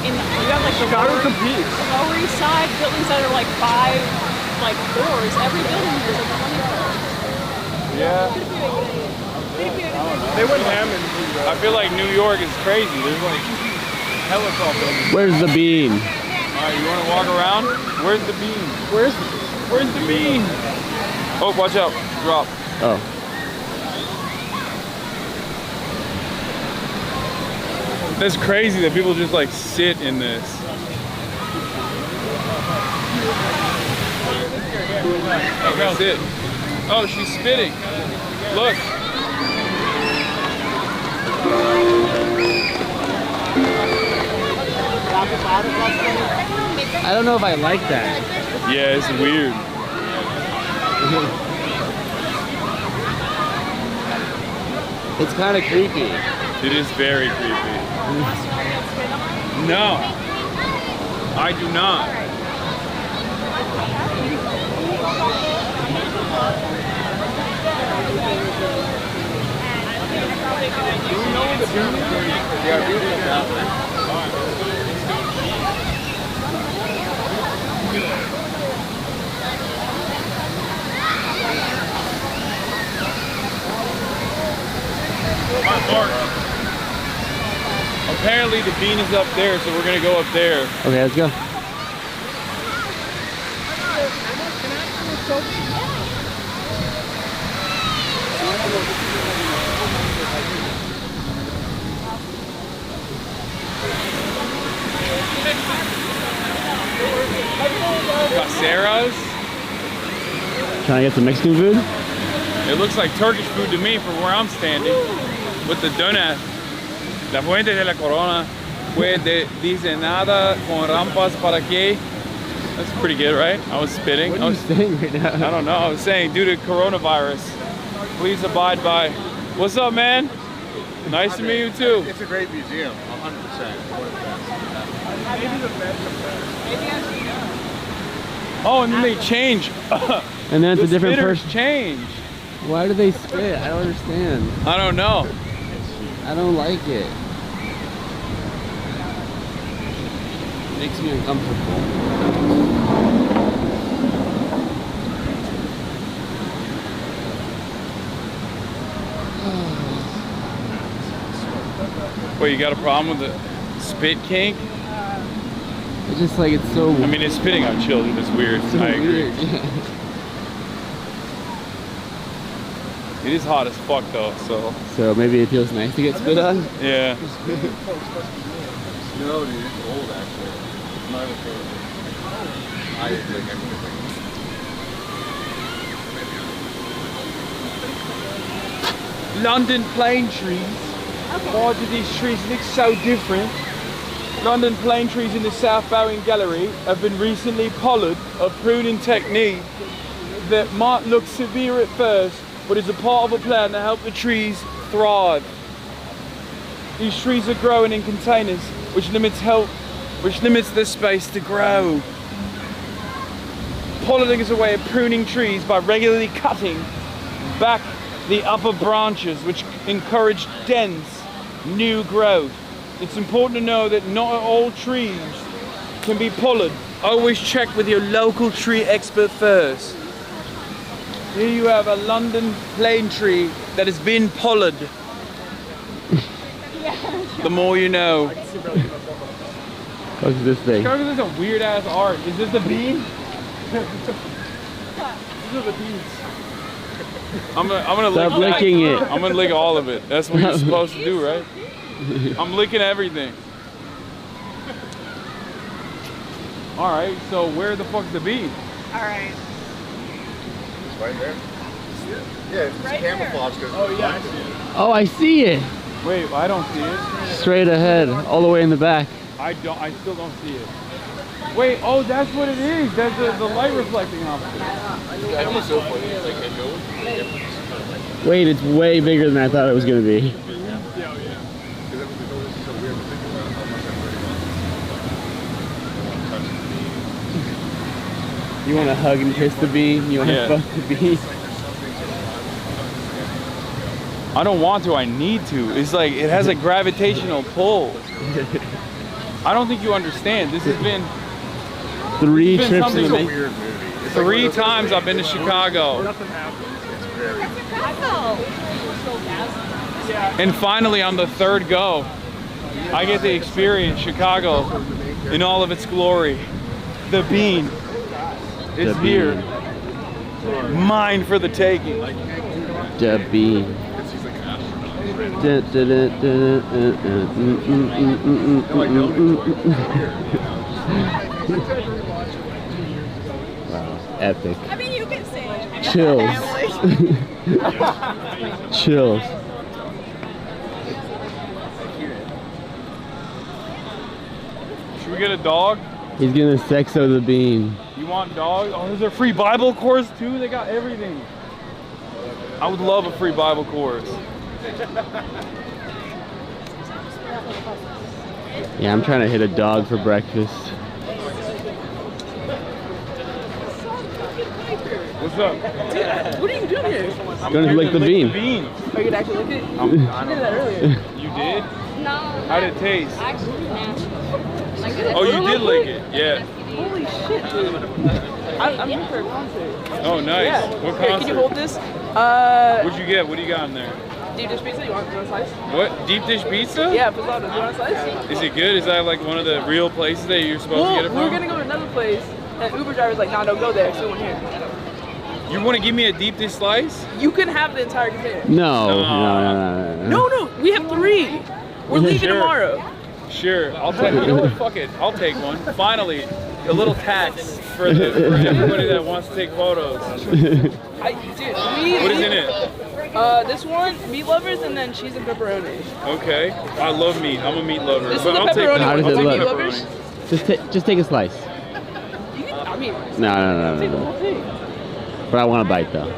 you have like Chicago competes. the Lower East Side buildings that are like 5 floors. Every building here is like 20 floors. Yeah. They went ham in New York. I feel like New York is crazy. There's like hella tall buildings. Where's the bean? All right, you want to walk around? Where's the bean? Where's the bean? Oh, watch out. Drop. Oh. That's crazy that people just like sit in this. That's it. Oh, she's spitting. Look. I don't know if I like that. Yeah, it's weird. It's kind of creepy. It is very creepy. No, I do not. Do we know the bean? Yeah, we did that. Mark. Apparently the bean is up there, so we're gonna go up there. Okay, let's go. Caceras. Trying to get some Mexican food? It looks like Turkish food to me from where I'm standing. With the donut. La fuente de la corona. Pues dice nada con rampas para qué. That's pretty good, right? I was spitting. What are you saying right now? I don't know. I was saying due to coronavirus, please abide by. What's up, man? Nice to meet you too. It's a great museum, 100%. Maybe the best of Oh, and then they change. And then it's a different spitters person. change. Why do they spit? I don't understand. I don't know. I don't like it. Makes me uncomfortable. Wait, you got a problem with the spit kink? It's just like it's so. I mean, it's spitting on children. It's weird. So I agree. weird. It is hot as fuck though. So maybe it feels nice to get spit on. Yeah. No, dude, it's old actually. It's not even cold. I didn't think everything. London plane trees. Why do these trees look so different? London plane trees in the South Bowing Gallery have been recently polled, a pruning technique that might look severe at first, but is a part of a plan to help the trees thrive. These trees are growing in containers, which limits their space to grow. Pollarding is a way of pruning trees by regularly cutting back the upper branches, which encourage dense, new growth. It's important to know that not all trees can be polled. Always check with your local tree expert first. Here you have a London plane tree that has been polled. The more you know. What's this thing? This is a weird ass art. Is this the bean? These are the beans. I'm gonna Stop licking it. I'm gonna lick all of it. That's what you're supposed to do, right? I'm licking everything. All right, so where the fuck's the bean? All right. It's right there. Yeah, it's Right camouflage. Oh yeah, I see it. Oh, I see it. Wait, I don't see it. Straight ahead, all the way in the back. I still don't see it. Wait, oh, that's what it is. That's the light reflecting off of it. That'd be so funny. Like, I know. Wait, it's way bigger than I thought it was gonna be. You want to hug and kiss the bean? You want to fuck the bean? I don't want to, I need to. It's like, it has a gravitational pull. I don't think you understand. This has been 3 trips in the Weird movie. It's 3 times I've been to Chicago. And finally, on the 3rd go, I get to experience Chicago in all of its glory. The bean is here. Mine for the taking. The bean. Wow, epic. I mean, you can say it. Chills. Chills. Should we get a dog? He's gonna sexo the bean. You want dog? Oh, there's a free Bible course too? They got everything. I would love a free Bible course. Yeah, I'm trying to hit a dog for breakfast. What's up? Dude, what are you doing here? I'm gonna lick the bean. Are you gonna actually lick it? I You did that earlier. You did? No. How did it taste? Actually, Oh, you did lick it? Yeah. Holy shit, dude. I'm here for a concert. Oh, nice. Yeah. What Here, concert? can you hold this? What'd you get? What do you got in there? Deep dish pizza, you want a slice? What? Deep dish pizza? Yeah, pizzata. Do you want a slice? Is it good? Is that like one of the real places that you're supposed to get it from? We were gonna go to another place, and Uber driver's like, nah, don't go there, still one here. You want to give me a deep dish slice? You can have the entire container. No. No, we have 3. We're leaving Sure. tomorrow. Sure, I'll take. You know what? Fuck it. I'll take one. Finally, a little tax for everybody that wants to take photos. Dude, What is in it? This one, meat lovers, and then cheese and pepperoni. Okay, I love meat. I'm a meat lover. This is but the I'll take pepperoni. that. How does I'll it take look? the pepperoni. Just take a slice. I mean, No. take the whole thing. But I want a bite though.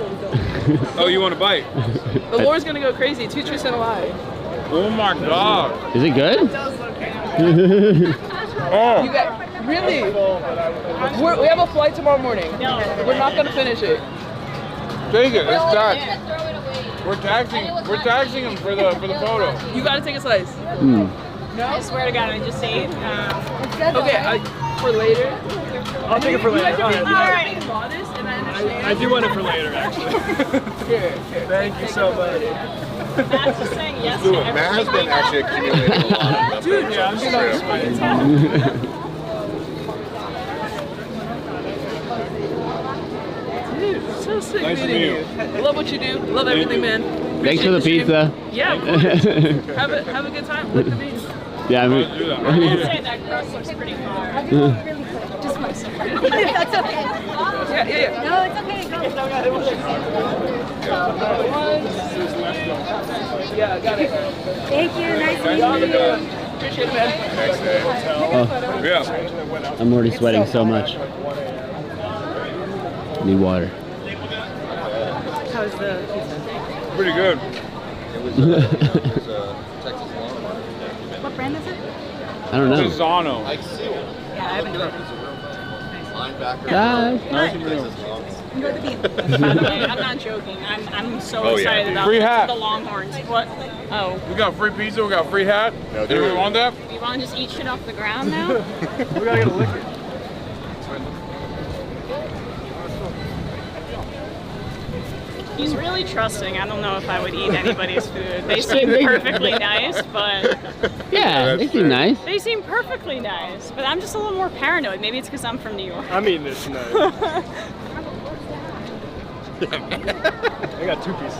Oh, you want a bite? The Lord's gonna go crazy. 2 truths and a lie. Oh my god. Is it good? Oh. You got really? We have a flight tomorrow morning. We're not gonna finish it. Take it. It's taxed. We're taxing him for the photo. You gotta take a slice. I swear to God, I just ate. Okay, for later. I'll take it for later. All right. I do want it for later, actually. Here. Thank you so much. Matt's just saying yes Do to it. Matt has been actually accumulating a lot of Dude, yeah, I'm getting Dude, so sick Nice to meeting meet you. I love what you do. Love everything, man. Thanks for the pizza. Yeah, of course. have a good time. Lick the beans. Yeah, I mean, I say that crust looks pretty hard. Just myself. That's okay. Yeah. No, it's okay. Go. Yeah, I got it. Thank you. Nice to meet you. Appreciate it, man. oh, I'm already sweating so much. Need water. How's the pizza? Pretty good. It was Texas Longhorn. What brand is it? I don't know. Pisano. Like seal. Yeah, I haven't done it. Linebacker. Nice to meet you. Enjoy the beef. By the way, I'm not joking. I'm so excited about Free hat. the Longhorns. What? Oh. We got free pizza, we got free hat. No, Anyone want that? You want to just eat shit off the ground now? We gotta get a liquor. He's really trusting. I don't know if I would eat anybody's food. They seem perfectly nice, but Yeah, they seem nice. they seem perfectly nice. But I'm just a little more paranoid. Maybe it's because I'm from New York. I'm eating this tonight. I got 2 pieces.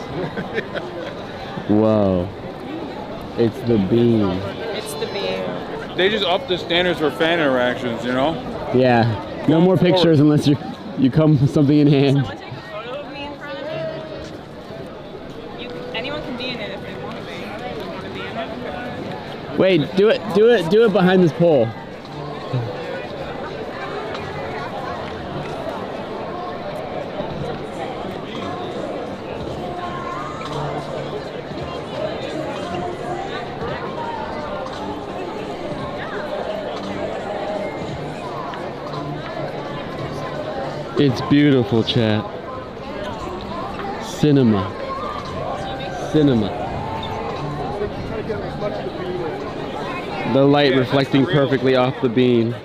Whoa. It's the bean. It's the bean. They just upped the standards for fan interactions, you know? Yeah. No more pictures unless you come with something in hand. Someone take a photo of me in front of it. Anyone can be in it if they want to be. You want to be in it? Wait, do it behind this pole. It's beautiful, chat. Cinema. The light reflecting perfectly off the bean.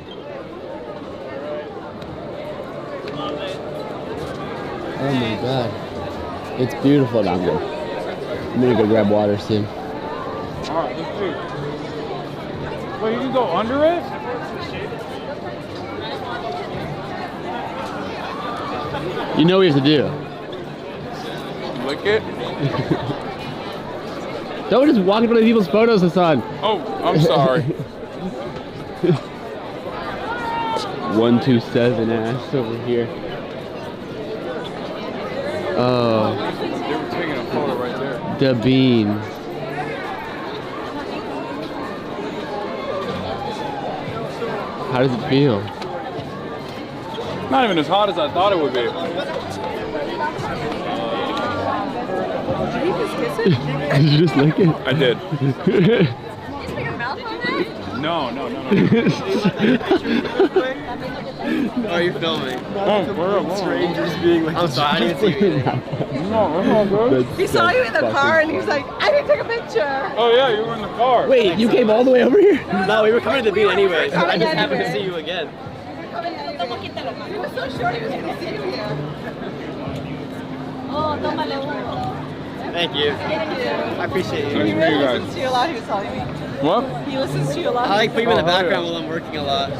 Oh my god. It's beautiful down there. I'm gonna go grab water soon. Alright, let's see. Wait, you can go under it? You know what we have to do. Lick it? Don't just walk into people's photos, Hasan. Oh, I'm sorry. 127 ass over here. Oh. They were taking a photo right there. The bean. How does it feel? Not even as hot as I thought it would be. Did you just lick it? I did. No. Oh, you're filming. Strangers being like, I'm sorry, I didn't see you. No, that's all good. He saw you in the car and he was like, I didn't take a picture. Oh yeah, you were in the car. Wait, you came all the way over here? No, we were coming to the beat anyways. I just happened to see you again. He was so short, he was going to see you here. Oh, tómale uno. Thank you. I appreciate you. Nice to meet you guys. Listens to you a lot, he was telling me. What? He listens to you a lot. I like putting you in the Oh, background yeah. while I'm working a lot.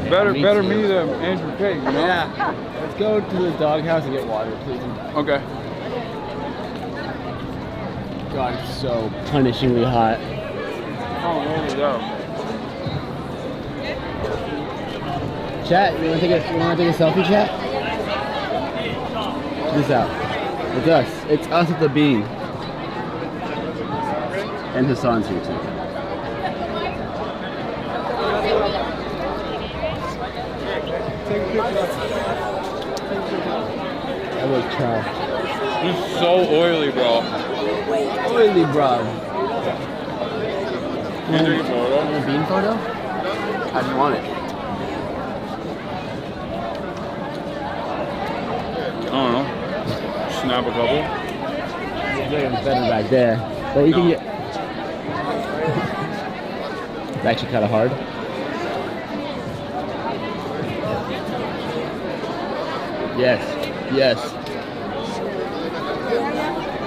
Better me than Andrew Tate, you know? Yeah. Let's go to the doghouse and get water, please. Okay. God, it's so punishingly hot. Oh, there we go. Chat, you wanna take a selfie, chat? Check this out. It's us. It's us at the bean. And Hasan's here too. That was trash. It's so oily, bro. Oily, bro. Can you take a photo? A bean photo? How do you want it? I don't know. Snap a couple. It's better back there. But we can get. It's actually kind of hard. Yes. Yes.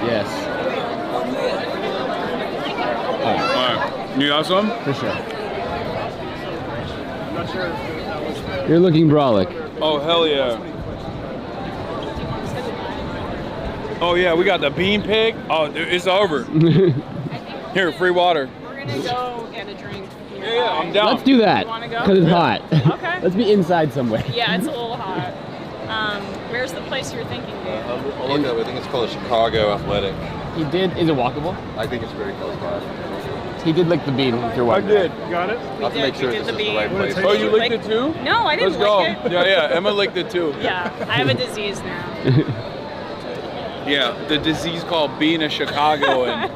Yes. All right. You got some? For sure. You're looking brolic. Oh, hell yeah. Oh, yeah, we got the bean pig. Oh, it's over. Here, free water. We're gonna go get a drink. Yeah, I'm down. Let's do that. You wanna go? Because it's hot. Okay. Let's be inside somewhere. Yeah, it's a little hot. Where's the place you're thinking, Dave? I'll look up. I think it's called Chicago Athletic. He did. Is it walkable? I think it's very close by. He did lick the bean if you're wondering. I did. Got it? I have to make sure we this did is the the right place. Oh, you licked it too? No, I didn't Let's go. lick it. Yeah, Emma licked it too. Yeah, I have a disease now. Yeah, the disease called being a Chicagoan.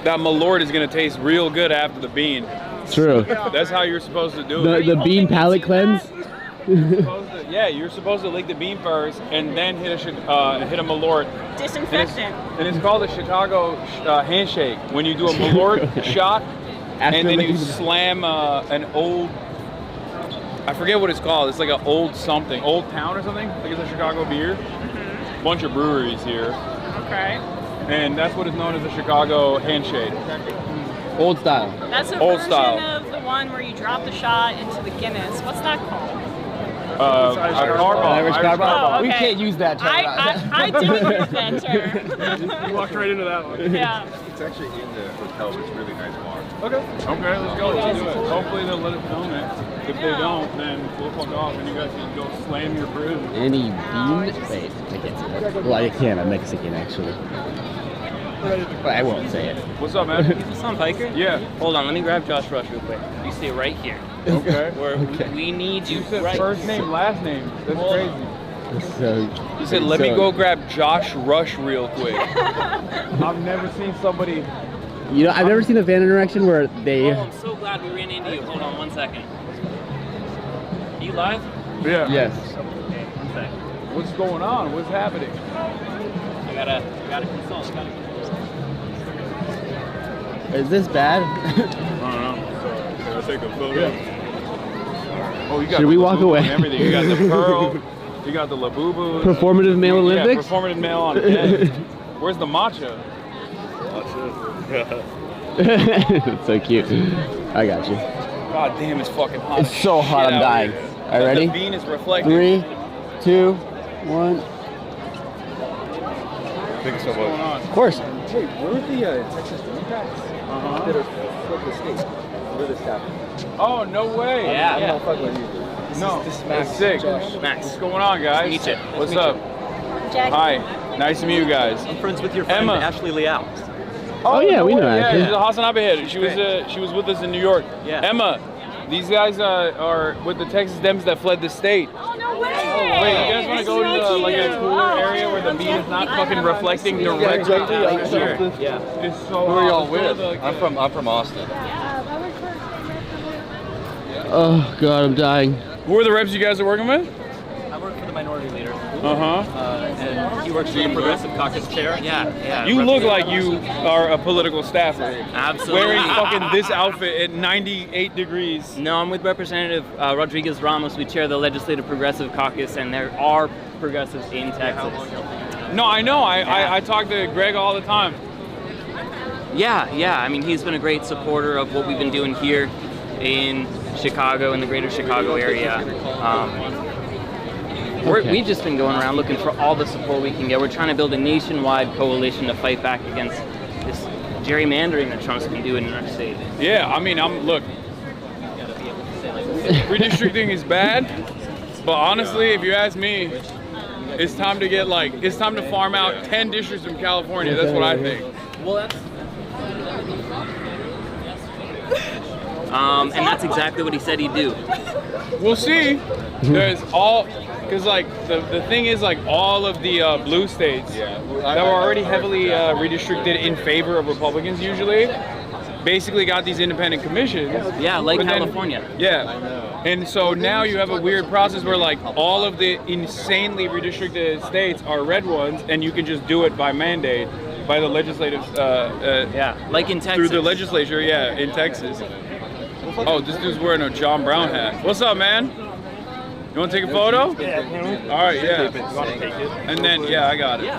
That Malort is gonna taste real good after the bean. True. That's how you're supposed to do it. The bean palate cleanse? Yeah, you're supposed to lick the bean first and then hit a Malort. Disinfectant. And it's called a Chicago handshake. When you do a Malort shot and then you slam an old, I forget what it's called. It's like an old something, Old Town or something. I think it's a Chicago beer. Bunch of breweries here. Okay. And that's what is known as a Chicago handshake. Old style. That's a Old version style. of the one where you drop the shot into the Guinness. What's that called? Irish car bomb. Irish car bomb. Oh, okay. We can't use that term. I didn't invent her. You walked right into that one. Yeah. It's actually in the hotel. It's a really nice bar. Okay, let's go. Let's do it. Hopefully they'll let us film it. If they don't, then we'll fuck off and you guys can go slam your brew. Any bean? Wait, I can't say that. Well, I can. I'm Mexican, actually. But I won't say it. What's up, man? What's on, Piker? Yeah. Hold on, let me grab Josh Rush real quick. You stay right here. Okay. We need you, You said right first name, last name. That's crazy. So, You said, let me go grab Josh Rush real quick. I've never seen somebody. You know, I've never seen a fan interaction where they. Oh, I'm so glad we ran into you. Hold on 1 second. Are you live? Yeah. Yes. Okay, 1 second. What's going on? What's happening? I gotta consult. Is this bad? I don't know. Can I take a photo? Yeah. Oh, you got Should we walk away? And everything. You got the pearl. You got the Labubu. Performative male Olympics? Yeah, performative male on 10. Where's the matcha? It's so cute. I got you. God damn, it's fucking hot. It's so hot, I'm dying. All right, ready? The bean is reflecting. 3, 2, 1. Thank you so much. Of course. Hey, where are the Texas Democrats that are from the state? Where are the staff? Oh, no way. Yeah. I'm not fucking with you. This is Max. Sick. Max. What's going on, guys? Nice to meet you. What's up? Jack. Hi. Nice to meet you guys. I'm friends with your friend Emma. Ashley Liao. Oh, yeah, we know Yeah, Ashley. she's a HasanAbi head. She was with us in New York. Yeah. Emma, these guys are with the Texas Dems that fled the state. Oh, no way. Wait, you guys want to go to like a cooler area where the bean is not fucking reflecting directly out here? Yeah. It's so Who are y'all hot. with? Like, I'm from Austin. Oh, God, I'm dying. who are the reps you guys are working with? I work for the minority leader. Uh-huh. And he works for the Progressive Caucus chair. Yeah. You look like you are a political staffer. Absolutely. Wearing fucking this outfit at 98 degrees. No, I'm with Representative Rodriguez Ramos. We chair the Legislative Progressive Caucus, and there are progressives in Texas. No, I know. I talk to Greg all the time. Yeah. I mean, he's been a great supporter of what we've been doing here in Chicago, in the greater Chicago area. We've just been going around looking for all the support we can get. We're trying to build a nationwide coalition to fight back against this gerrymandering that Trump's been doing in our state. Yeah, I mean, look, redistricting is bad, but honestly, if you ask me, it's time to farm out 10 districts from California. That's what I think. Well, and that's exactly what he said he'd do. We'll see. Because like the thing is, like, all of the blue states that were already heavily redistricted in favor of Republicans usually basically got these independent commissions. Yeah, like But then- California. Yeah. And so now you have a weird process where like all of the insanely redistricted states are red ones and you can just do it by mandate. by the legislative. Like in Texas. Through the legislature, in Texas. Oh, this dude's wearing a John Brown hat. What's up, man? You want to take a photo? Yeah. All right, yeah. You want to take it? And then, I got it.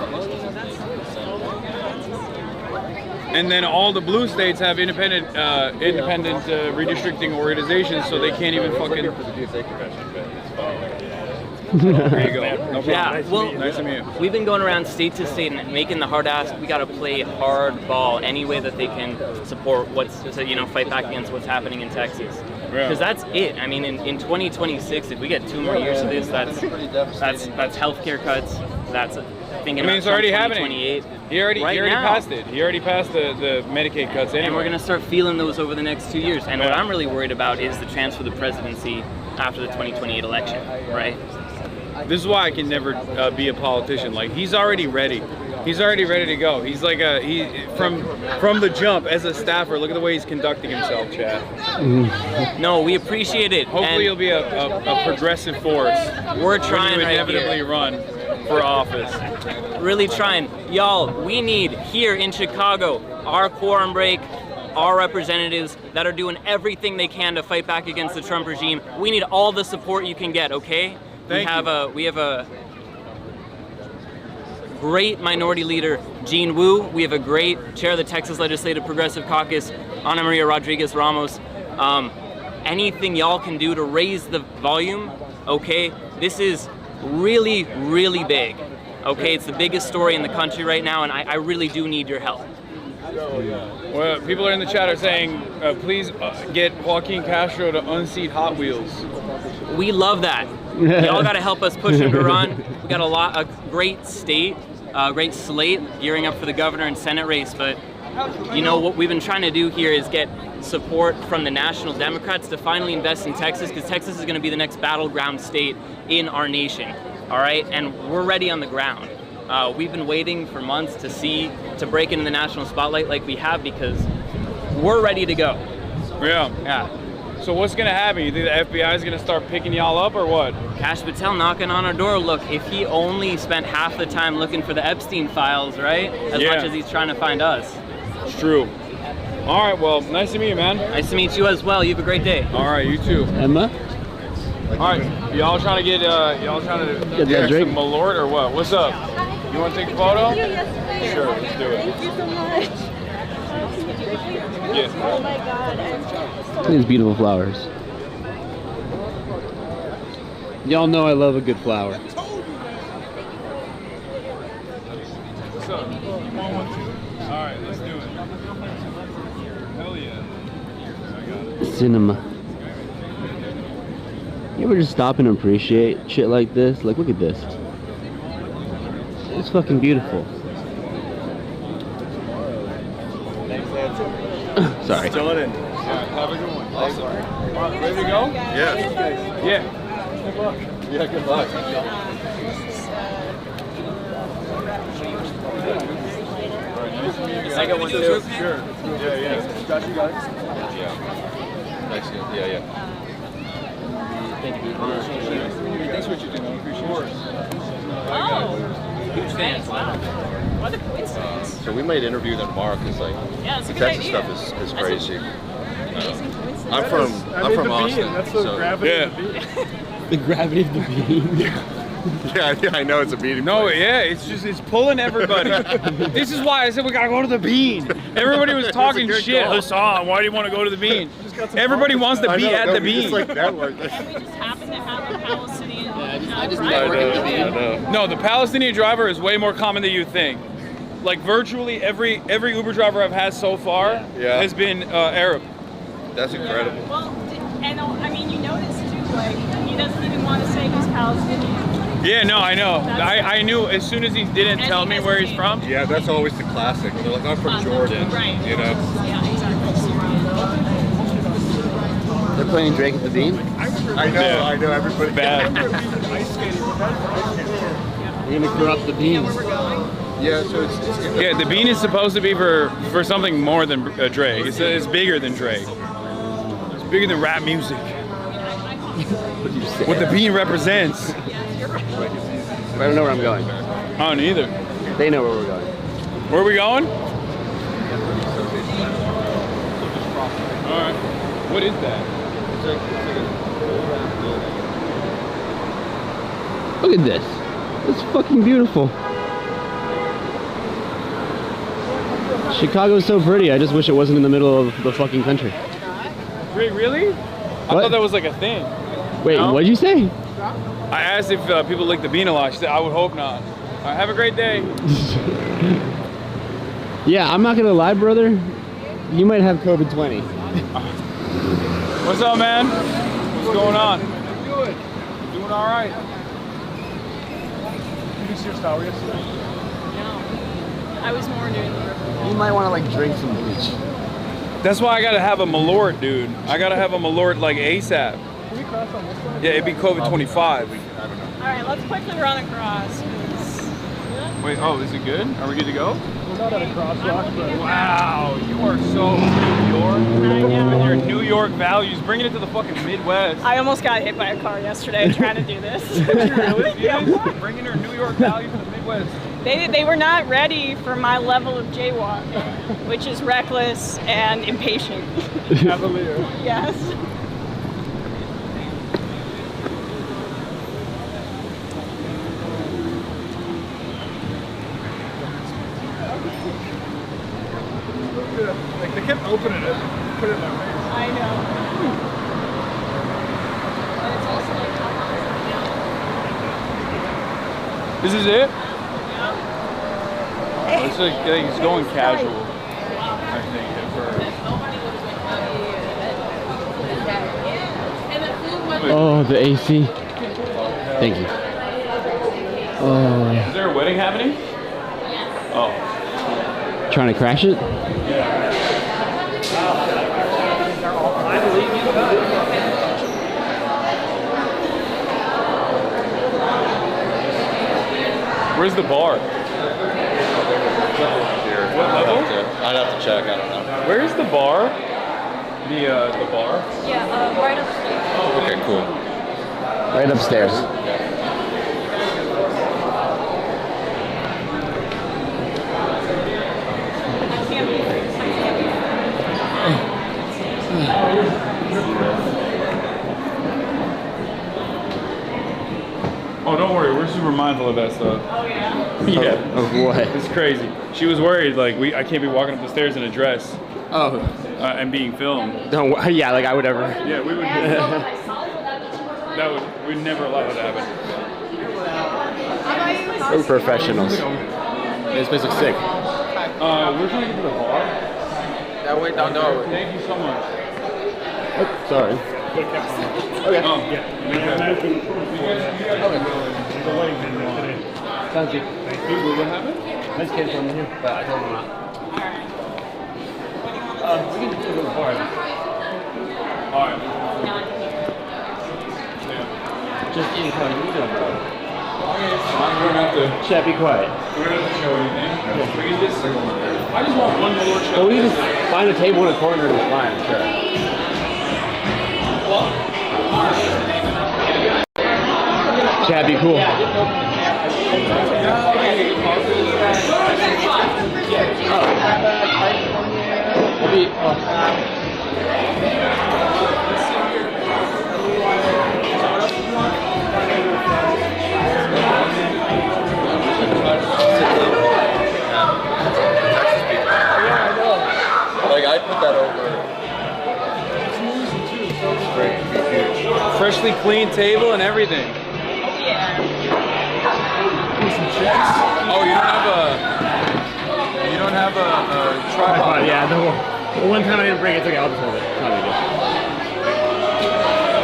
And then all the blue states have independent redistricting organizations, so they can't even fucking. There you go. No problem. Nice to meet you. We've been going around state to state and making the hard ask. We got to play hard ball any way that they can support fight back against what's happening in Texas. Because that's it. I mean, in 2026, if we get 2 more years of this, that's healthcare cuts. That's thinking about it's already happening. He already passed it. He already passed the Medicaid cuts anyway. And we're going to start feeling those over the next 2 years. And what I'm really worried about is the chance for the presidency after the 2028 election, right? This is why I can never be a politician. Like, he's already ready. He's already ready to go. He's like from the jump as a staffer. Look at the way he's conducting himself, Chad. No, we appreciate it. Hopefully, he'll be a progressive force. We're trying when you inevitably run for office. Really trying, y'all. We need here in Chicago our quorum break. Our representatives that are doing everything they can to fight back against the Trump regime. We need all the support you can get. Okay. We have a great minority leader, Gene Wu. We have a great chair of the Texas Legislative Progressive Caucus, Ana Maria Rodriguez Ramos. Anything y'all can do to raise the volume, okay? This is really, really big, okay? It's the biggest story in the country right now, and I really do need your help. Well, people are in the chat are saying, please get Joaquin Castro to unseat Hot Wheels. We love that. Y'all got to help us push him to run. We got a great state, great slate gearing up for the governor and Senate race. But what we've been trying to do here is get support from the national Democrats to finally invest in Texas, because Texas is going to be the next battleground state in our nation. All right, and we're ready on the ground. We've been waiting for months to break into the national spotlight like we have, because we're ready to go. Yeah. So what's going to happen? You think the FBI is going to start picking y'all up or what? Kash Patel knocking on our door. Look, if he only spent half the time looking for the Epstein files, right? As much as he's trying to find us. It's true. All right, well, nice to meet you, man. Nice to meet you as well. You have a great day. All right, you too. Emma? All right, y'all trying to get that drink? some Malort or what? What's up? You want to take a photo? Yes, please. Sure, let's do it. Thank you so much. Yeah. Oh my God. These beautiful flowers. Y'all know I love a good flower. What's up? All right, let's do it. Hell yeah. I got it. Cinema. You ever just stop and appreciate shit like this? Like, look at this. It's fucking beautiful. Sorry. Still in. Have a good one. Awesome. All right, ready to go? Yeah. Yeah. Good luck. Yeah, good luck. I got one too. Sure. Yeah. Got you guys? Yeah. Nice. Yeah. Thank you. Thanks for what you do. I appreciate it. Huge fans. Wow. What a coincidence. So we might interview them tomorrow because Yeah, that's a the good Texas idea. stuff is crazy. Amazing coincidence. I'm from Austin. That's the gravity of the bean. The gravity of the bean. Yeah, I know it's a beating. No, it's pulling everybody. This is why I said we gotta go to the bean. Everybody was talking shit. Hasan, why do you want to go to the bean? Everybody wants to be at the bean. Like network. And we just happen to have a Palestinian. I just network at the bean. No, the Palestinian driver is way more common than you think. Like virtually every Uber driver I've had so far has been Arab. That's incredible. Well, and I mean, you notice too, like, he doesn't even want to say he's Palestinian. Yeah, no, I know. I knew as soon as he didn't tell me where he's from. Yeah, that's always the classic. They're like, I'm from Jordan. Right. You know? Yeah, exactly. They're playing Drake at the Bean? I know, everybody. Bad. You're gonna corrupt the beans. Yeah, so it's the bean is supposed to be for something more than Drake. It's bigger than Drake. It's bigger than rap music. What the bean represents. I don't know where I'm going. I don't either. They know where we're going. Where are we going? All right. What is that? Look at this. It's fucking beautiful. Chicago's so pretty. I just wish it wasn't in the middle of the fucking country. Wait, really? I thought that was like a thing. Wait, No? what'd you say? I asked if people lick the bean a lot. She said, I would hope not. All right, have a great day. Yeah, I'm not gonna lie, brother. You might have COVID-20. What's up, man? What's going on? Good. Doing all right. Did you see your shower yesterday? I was more doing the river. You might want to like drink some bleach. That's why I gotta have a Malort, dude. I gotta have a Malort like ASAP. Can we cross on this one? Yeah, it'd be COVID-25. Alright, let's quickly run across. Wait, oh, is it good? Are we good to go? We're not at a crosswalk, but wow, you are so New York. With your New York values, bringing it to the fucking Midwest. I almost got hit by a car yesterday trying to do this. Did you really? Yeah. Bringing her New York values to the Midwest. They were not ready for my level of jaywalking, which is reckless and impatient. Cavalier. Yes. Like they kept opening it, put it in my face. I know. And it's also like This is it? Looks like he's going casual, I think, at first. Oh, the AC. Thank you. Oh. Is there a wedding happening? Oh. Trying to crash it? Where's the bar? What level? I'd have to check. I don't know. Where's the bar? The bar? Yeah, right upstairs. Oh, okay, cool. Right upstairs. Oh, don't worry. We're super mindful of that stuff. Oh, yeah? Yeah. Of what? It's crazy. She was worried, like, I can't be walking up the stairs in a dress. Oh. And being filmed. Don't. Yeah, like I would ever. Yeah, we would. We'd never allow that to happen. We're professionals. This place looks sick. We're trying to get to the bar. That way down there. Thank you so much. Oh, sorry. Okay. Oh, yeah. Sounds good. What happened? I just came from here, but I told him not. We can just go to the bar. Alright. Just incognito, bro. I'm going to have to. Chat, be quiet. We're going to have to show anything. We can just, I just want one more show. Well, we can just find a table in a corner and it's fine, sure. Chat, be cool. Like I put that over. Freshly clean table and everything. Oh, you don't have a tripod? Yeah, the one time I didn't bring it, it's okay, I'll just hold it. It's not a big deal.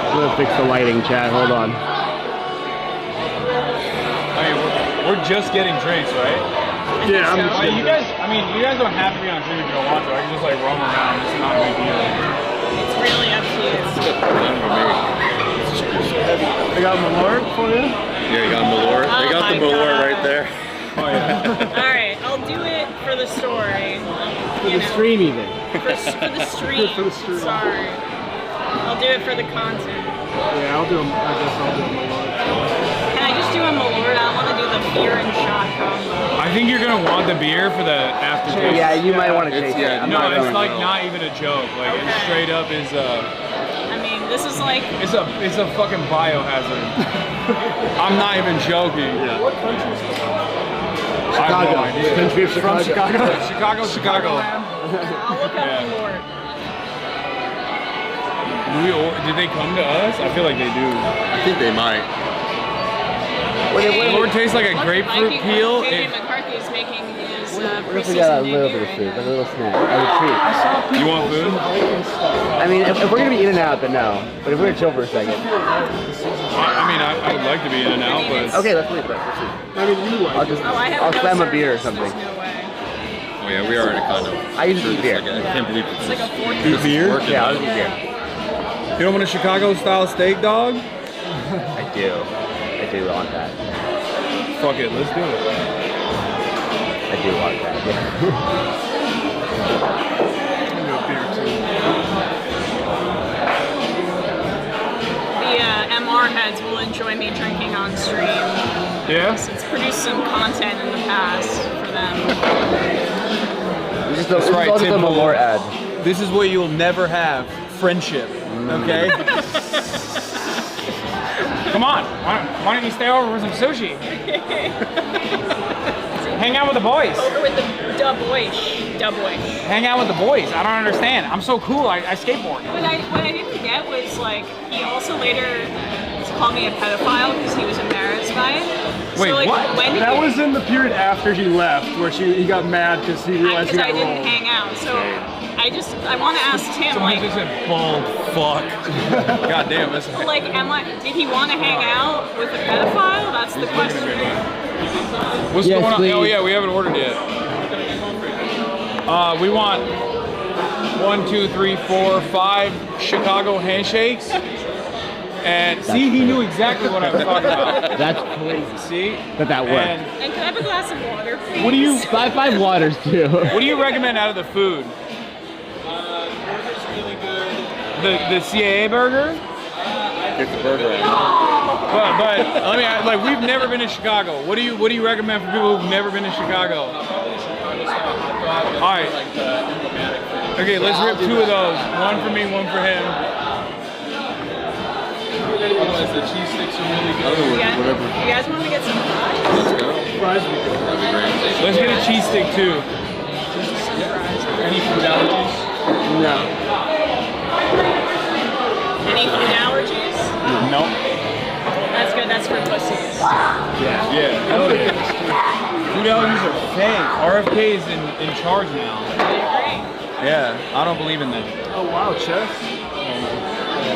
I'm gonna fix the lighting, chat, hold on. I mean, we're just getting drinks, right? Yeah, I'm just you guys don't have to be on drink if you don't want to. I can just like roam around. It's not a big deal. It's really up to you. They got Malort for you? Yeah, you got Malort. They got the Malort right there. Oh yeah. Alright, I'll do it for the story. For the stream even. For the stream. For the stream. Sorry. I'll do it for the content. Yeah, I guess I'll do a Malort. Can I just do a Malort? I want to do the beer and shot combo. I think you're gonna want the beer for the aftertaste. Yeah, you might want to taste it. I'm No, not it's going like to. not even a joke. Like it straight up is I mean, this is like. it's a fucking biohazard. I'm not even joking. What country is this? I have Chicago. no idea. Country of From Chicago. Chicago. I'll look out for it. Did they come to us? I feel like they do. I think they might. Or it tastes like a grapefruit peel. J.J. McCarthy is making his We're gonna preseason forget a little debut. bit of food, like a little snack, as a treat. You want food? I mean, if we're gonna be in and out, then no. But if we're gonna chill for a second. I mean, I would like to be in and out, but Okay, let's leave. Let's see. I'll slam a beer or something. Oh yeah, we are in a condo. I usually eat beer. I can't believe it's like a fourth. Eat beer? Yeah, I'll eat beer. You don't want a Chicago style steak, dog? I do. I do want that. Fuck it, let's do it. I do want that. The MR heads will enjoy me drinking on stream. Yeah? It's produced some content in the past for them. That's right, I'll just Tim a Pool. more ad. This is what you'll never have. Friendship. Okay? Come on. Why don't you stay over for some sushi? Hang out with the boys. Over with the da boys. Hang out with the boys. I don't understand. I'm so cool. I skateboard. What I didn't get was like he also later called me a pedophile because he was embarrassed by it. Wait, so, like, what? When did That you, was in the period after he left, where he got mad because he realized he because got I didn't rolled. hang out. So I want to ask Tim Someone like. just said bald fuck. God damn, that's Like, did he want to hang out with a pedophile? That's the question. What's Yes, going on? please. Oh yeah, we haven't ordered yet. We want 1, 2, 3, 4, 5 Chicago handshakes. And see, he knew exactly what I was talking about. That's crazy. See? That worked. And can I have a glass of water, please? What do you? Five waters too. What do you recommend out of the food? Burger's really good. The CAA burger? Get the burger in. But let me like we've never been to Chicago. What do you recommend for people who've never been to Chicago? All right. Okay, let's rip 2 of those. One for me, one for him. Otherwise, the cheese sticks are really good. Whatever. You guys want to get some fries? Let's go. Fries would be good. That'd be great. Let's get a cheese stick too. Any food allergies? No. Any food allergies? Nope. That's good. That's for pussies. Yeah. Hell yeah. Food allergies are fake. RFK is in charge now. Yeah, I don't believe in that. Oh wow, chef.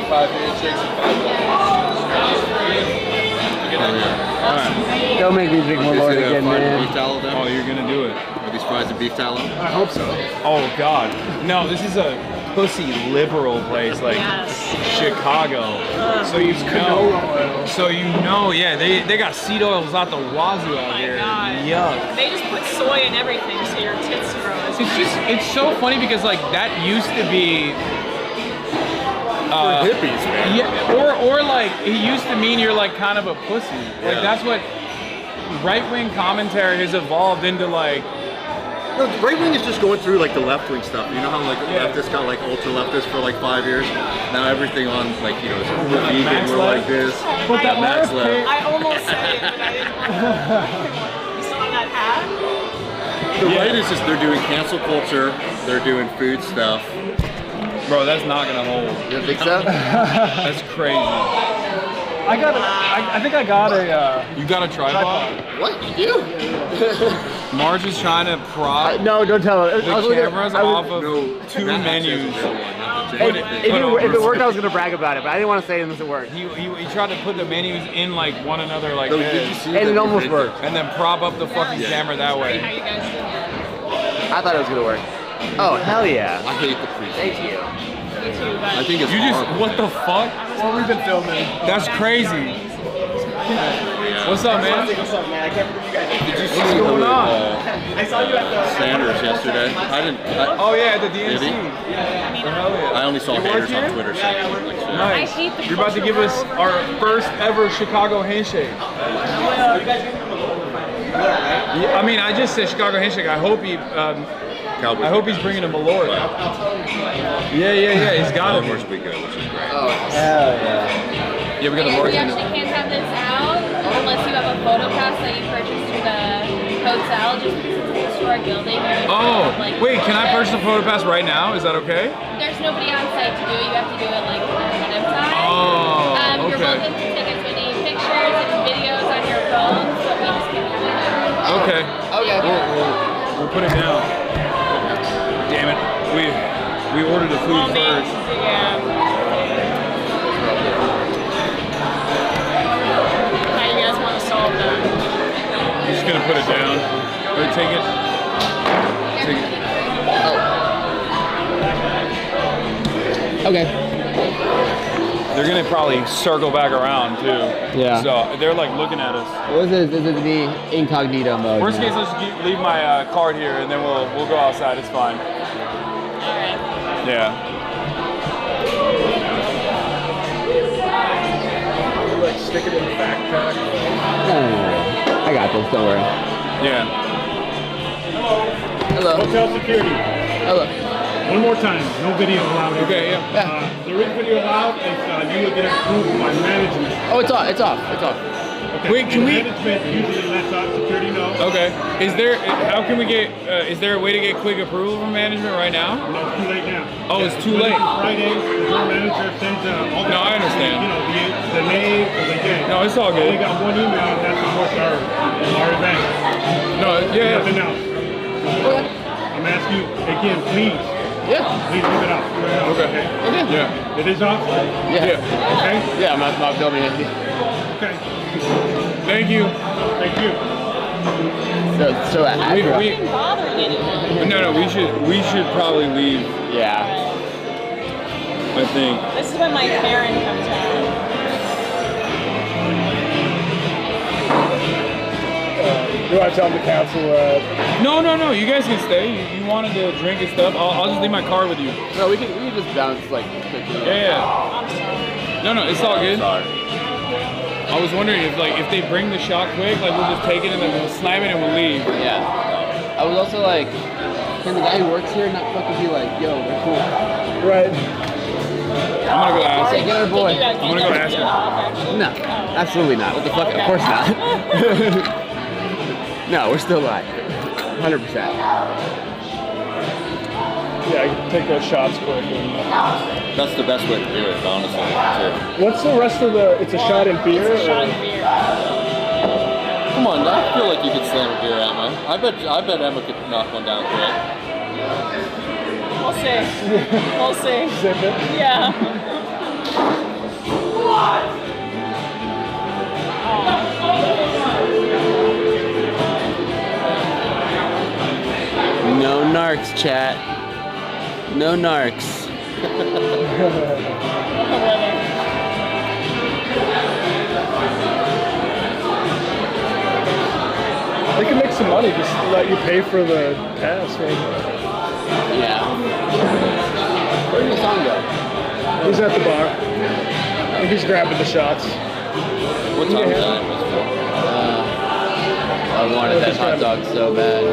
5 handshakes and 5 Don't make me drink more Lord again, man. beef tallow then? Oh, you're gonna do it. Are these fries and beef tallow? I hope so. Oh God. No, this is a pussy liberal place like Chicago. So you know, yeah, they got seed oils out the wazoo out here. Yuck. They just put soy in everything so your tits grow. It's so funny because like that used to be For hippies, man. Yeah, or like it used to mean you're like kind of a pussy. Like that's what right-wing commentary has evolved into like. No, right wing is just going through like the left wing stuff. You know how like leftists got like ultra leftists for like 5 years. Now everything on like is we're vegan, we're like this. But that Max left. I almost said it, but I didn't want to. You saw that hat? The right is just they're doing cancel culture. They're doing food stuff. Bro, that's not gonna hold. You think so? That's crazy. I think I got a. You got a tripod? What you do? Marge is trying to prop. No, don't tell her. The cameras off of 2 menus. If it worked, I was gonna brag about it, but I didn't want to say it unless it worked. He tried to put the menus in like one another like No, this. did you see And it almost worked. And then prop up the fucking camera that way. How you guys doing? I thought it was gonna work. Oh, hell yeah. I hate the pre. Thank you. Me too, but I think it's You just horrible. what the fuck? Well, we've been filming. That's crazy. What's up, man? What's up, man? I can't believe you guys are Did you here. see going on? I saw you at the Sanders yesterday? I didn't. Oh yeah, at the Did DNC. he? I only saw haters on Twitter saying something like that. Nice. You're about to give us our first ever Chicago handshake. Yeah, I mean, I just said Chicago handshake. I hope he. I hope he's bringing a Malort. Yeah. He's got it. Which is great. Oh, hell yeah. Yeah, we got the We marketing. actually can't have this out unless you have a photo pass that you purchased through the hotel, just because it's a historic building. Oh, wait, can I purchase a photo pass right now? Is that okay? There's nobody on site to do it. You have to do it like ahead of time. Oh, You're okay. welcome to take as many pictures and videos on your phone, so we just can't have it. Okay. Okay. We'll put it down. Damn it. We ordered the food first. Yeah. How you guys want to solve that? I'm just gonna put it down. Or take it. Take it. Okay. They're gonna probably circle back around too. Yeah. So they're like looking at us. What is this? This is the incognito mode. Worst case, let's just leave my card here, and then we'll go outside. It's fine. Alright. Yeah. Like stick it in the backpack. No. I got this. Don't worry. Yeah. Hello. Hotel security. Hello. One more time. No video allowed. Okay. Yeah. There is video allowed if you would get approved by management. Oh, it's off. It's off. It's off. Okay. Wait, can we? Management usually lets out security know. Okay. Is there? How can we get? Is there a way to get quick approval from management right now? No, it's too late now. Oh, it's too late. Friday, the door manager sends all the. No, I understand. You know the name of the game. No, it's all good. We got one email and that supports our event. No, yeah. Nothing else. I'm asking you again, please. Yeah. Please leave it off. Okay. Yeah. It is off? Yeah. Okay? Yeah, I'm not filming it. Okay. Thank you. Thank you. So No, we should probably leave. Yeah. I think. This is when my Karen comes out. Do I tell them to cancel? No. You guys can stay. You wanted to drink and stuff. I'll just leave my card with you. No, we can just bounce like quickly. Yeah. I'm sorry. No, it's all good. Sorry. I was wondering if they bring the shot quick, like we'll just take it and then we'll slam it and we'll leave. Yeah. I was also like, can the guy who works here not fucking be like, yo, we're cool? Right. I'm gonna go ask him. Get our boy. I'm gonna go ask him. No, absolutely not. What the fuck? Of course not. No, we're still live. 100%. Yeah, I can take those shots quick. That's the best way to do it, honestly. Too. What's the rest of the? It's a shot in beer. It's a shot in beer. Come on, I feel like you could slam a beer, Emma. I bet Emma could knock one down quick. We'll see. We'll see. Zip it. Yeah. No narcs, chat. No narcs. They can make some money. Just let you pay for the pass, maybe. Yeah. Where did Hasan go? He's at the bar. I think he's grabbing the shots. What time is that? I wanted that hot dog so bad.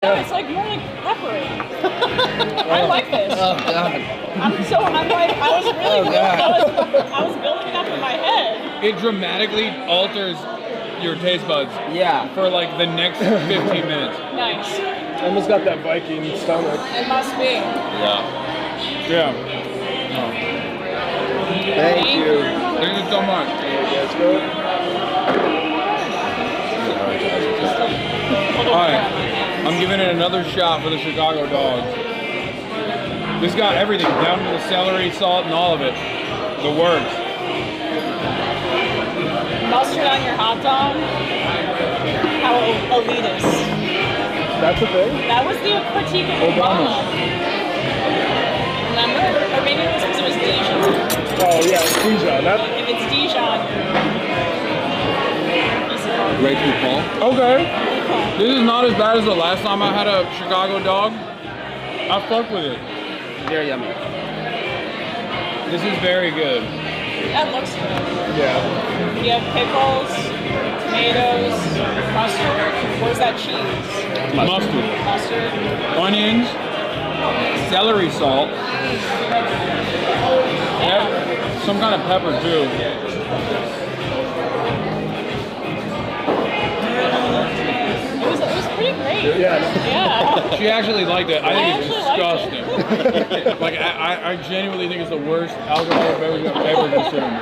No, it's like more like peppery. I like this. Oh God. I'm like, I was really I was building it up in my head. It dramatically alters your taste buds. Yeah. For like the next 15 minutes. Nice. Almost got that Viking stomach. It must be. Yeah. Yeah. Thank you. Thank you so much. Let's go. Alright. I'm giving it another shot for the Chicago dogs. This got everything, down to the celery, salt, and all of it. The works. Mustard on your hot dog? How elitist. That's the thing? That was the critique of Obama. Remember? Or maybe it was because it was Dijon. Oh yeah, it's Dijon. If it's Dijon, Great coupon. Okay. This is not as bad as the last time I had a Chicago dog. I fucked with it. Very yummy. This is very good. that looks good. Yeah. You have pickles, tomatoes, mustard. What is that cheese? Mustard. Mustard. Onions. Celery salt. Yeah. Some kind of pepper too. It was pretty great. Yeah. Yeah. She actually liked it. I think it's actually disgusting. Like I genuinely think it's the worst alcoholic beverage I've ever consumed.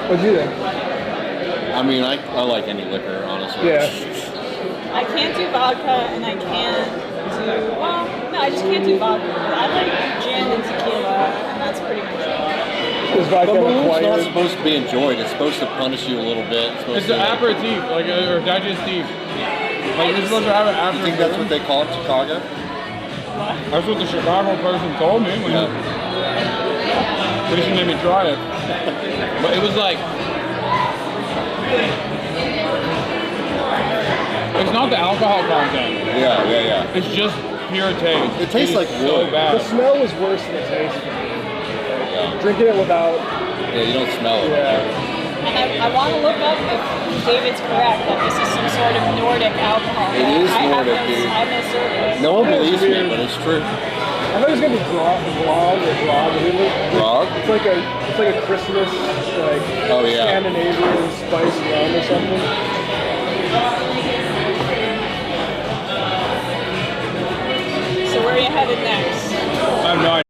What'd you think? I mean, I like any liquor, honestly. Yeah. I can't do vodka and I can't do, well, no, I just can't do vodka. I like gin and tequila and that's pretty much it. But Balloon's not supposed to be enjoyed. It's supposed to punish you a little bit. It's an aperitif, like or digestif. Like you're supposed to have it after. You think that's what they call it, Chicago? That's what the Chicago person told me when she made me try it. But it was like, it's not the alcohol content. Yeah. It's just pure taste. It tastes like so wood. bad. The smell was worse than the taste. Drinking it without. Yeah, you don't smell it. And I want to look up if David's correct that this is some sort of Nordic alcohol. It is Nordic, dude. I have no service. No one believes me, but it's true. I thought it was gonna be grog or grog. Grog? It's like a Christmas Scandinavian spice rum or something. So where are you headed next? I have no idea.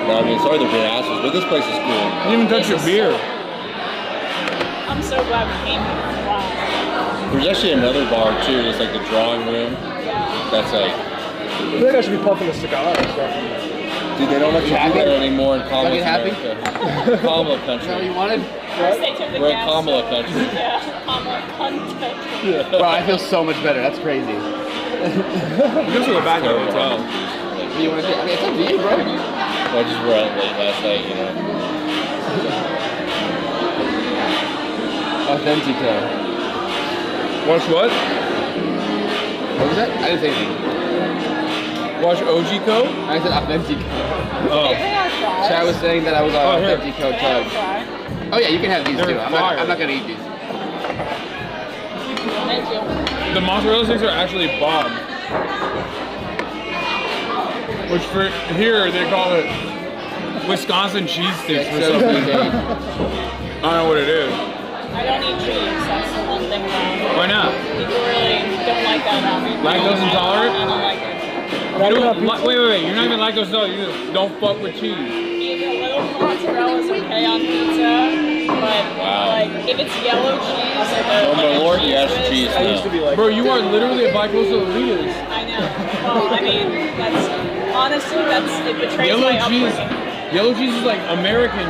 No, I mean, sorry they're being assholes, but this place is cool. You didn't even touch your beer. I'm so glad we came here. Wow. There's actually another bar too, just like the drawing room. That's like. I feel like I should be puffing a cigar or something. Dude, they don't let you do that anymore in Kamala happy? America. Kamala country. Is that what you wanted? First they took the We're in gas Kamala stove. country. Yeah, Kamala country. Bro, I feel so much better. That's crazy. You just go back to the hotel. Do you want to? I mean, it's up to you, bro. I just were out late last night, you know. Authentico. Watch what? What was that? I didn't say anything. Watch OGCO? I said Authentico. Oh. Chad was saying that I was on here. Authentico tug. Oh yeah, you can have these They're too. I'm not gonna eat these. Thank you. The mozzarella sticks are actually bomb. Which for here they call it Wisconsin cheese sticks for some reason. I don't know what it is. I don't eat cheese. That's the one thing about it. Why not? People really don't like that about me. Lactose intolerant? I don't like it. Wait. You're not even lactose intolerant. You just don't fuck with cheese. Either little mozzarella is okay on pizza, but like if it's yellow cheese or the Lord, yes, cheese. I used to be like, bro, you are literally a bicoastal elitist. I know. Well, I mean, that's honestly it betrays my upbringing. Yellow cheese is like American.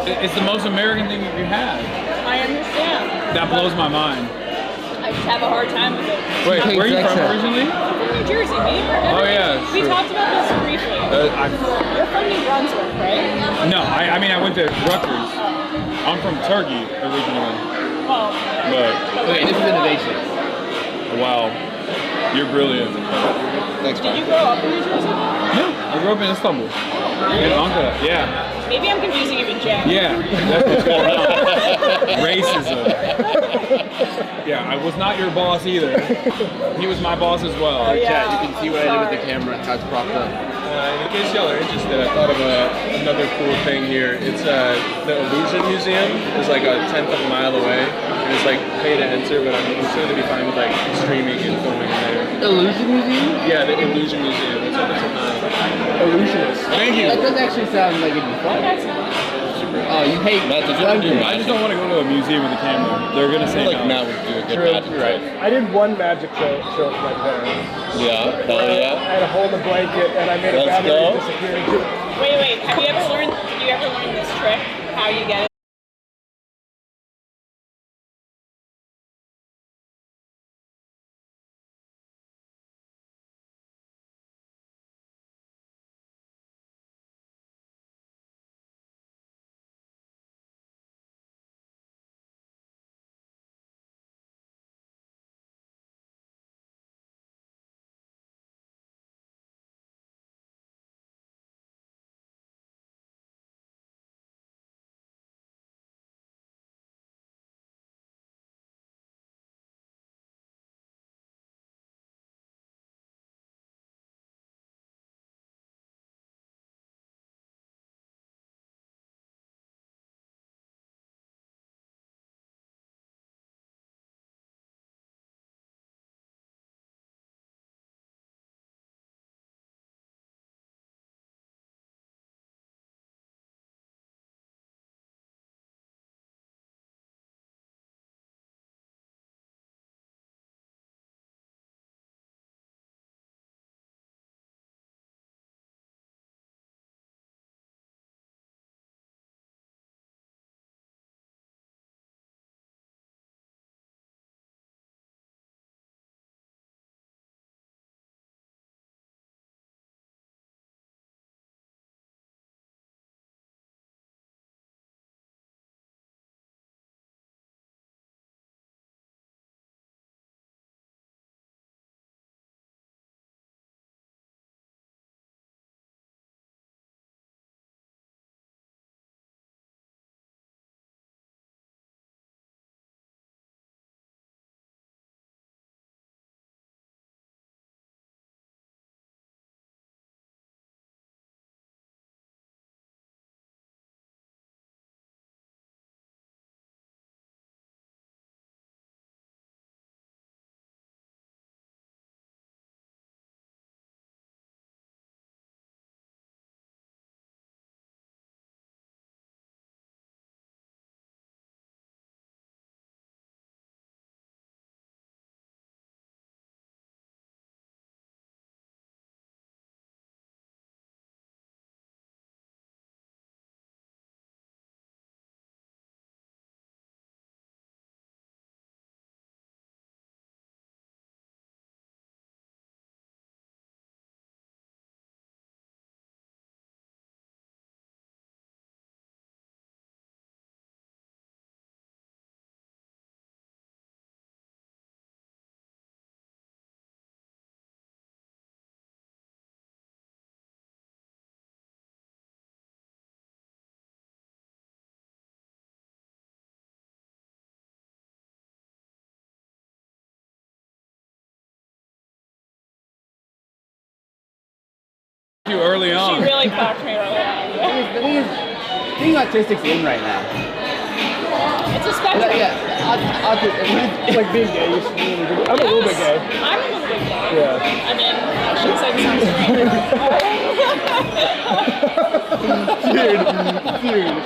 It's the most American thing you can have. I understand. That blows my mind. I just have a hard time with it. Wait, where are you from originally? I'm from New Jersey. Oh yeah, We true. talked about this briefly. You're from New Brunswick, right? No, I mean I went to Rutgers. I'm from Turkey originally. Oh. But Okay, this is innovation. Wow, you're brilliant. Thanks, Did you grow up in New Jersey? No, I grew up in Istanbul. In Ankara. Yeah. Maybe I'm confusing you with Jay. Yeah, that's what's going on. Racism. Yeah, I was not your boss either. He was my boss as well. Oh, yeah. Chat, you can see what I did with the camera, how it's propped up. In case y'all are interested, I thought of another cool thing here. It's the Illusion Museum. It's like a 10th of a mile away. And it's like pay to enter, but I'm sure they'd be fine with like streaming and filming in there. Illusion Museum? Yeah, the Illusion Museum. It's a Illusionist. Thank you. That doesn't actually sound like it'd be fun. Oh, you hate Matt, did you ever do I just don't want to go to a museum with a camera. They're gonna say like no. Matt would do a good True, magic you're right. trick. I did one magic show with my parents. Yeah, hell yeah. I had to hold a blanket and I made a Let's battery go. disappear into it. Wait. Did you ever learn this trick? How you get it? you early on. She really fucked me early on. The thing is, being autistic's in right now. It's a spectrum. It's like being gay. I'm a little bit gay. I'm a little bit gay. Yeah. I mean, I shouldn't say this sounds Dude.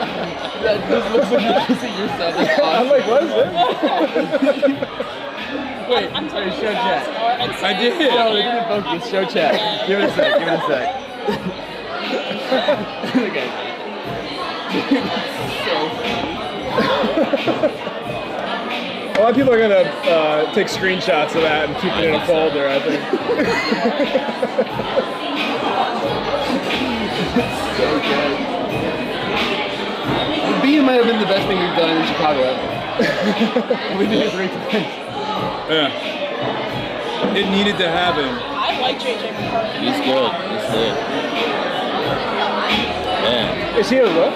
That just looks like you're kissing yourself. That's awesome. I'm like, what is it? Wait, I'm wait, show chat. I did. No, it didn't focus. Show chat. Give it a sec. Okay. A lot of people are gonna take screenshots of that and keep it in a folder, I think. So good. The bean might have been the best thing we've done in Chicago ever. And we did it 3 times. Yeah. It needed to happen. I like JJ McCarthy. He's good. He's good. Yeah. Is he a rook?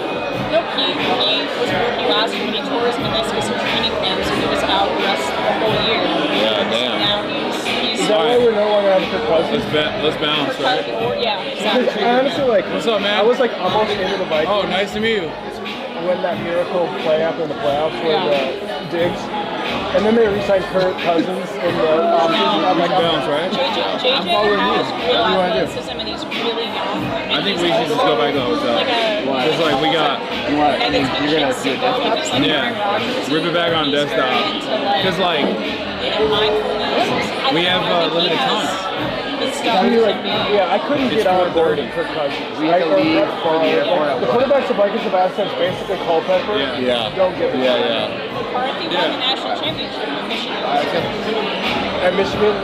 Nope, he was a rookie last year when he tore his meniscus in training camp, so he was out the rest of the whole year. Yeah, So damn. now he's Is that why we're no longer having Kirk Cousins? Let's bounce, right? Yeah, exactly. I honestly, like, What's up, man? I was like almost into the Vikings. Oh, nice to meet you. When that miracle play happened in the playoffs with Diggs. And then they re-signed Kirk Cousins in the offseason. I'm like, bounce, right? JJ has real athleticism and he's really young. I think we should just go back to the hotel. Because like we got, What? I mean, you're gonna do a desktop? yeah, rip it back on desktop. Because like we have limited time. I couldn't get on board with Kirk Cousins. We have to leave for the airport at The what? quarterbacks the Vikings have asked is basically Culpepper. Yeah. Don't give it. McCarthy won the national championship with Michigan. At Michigan,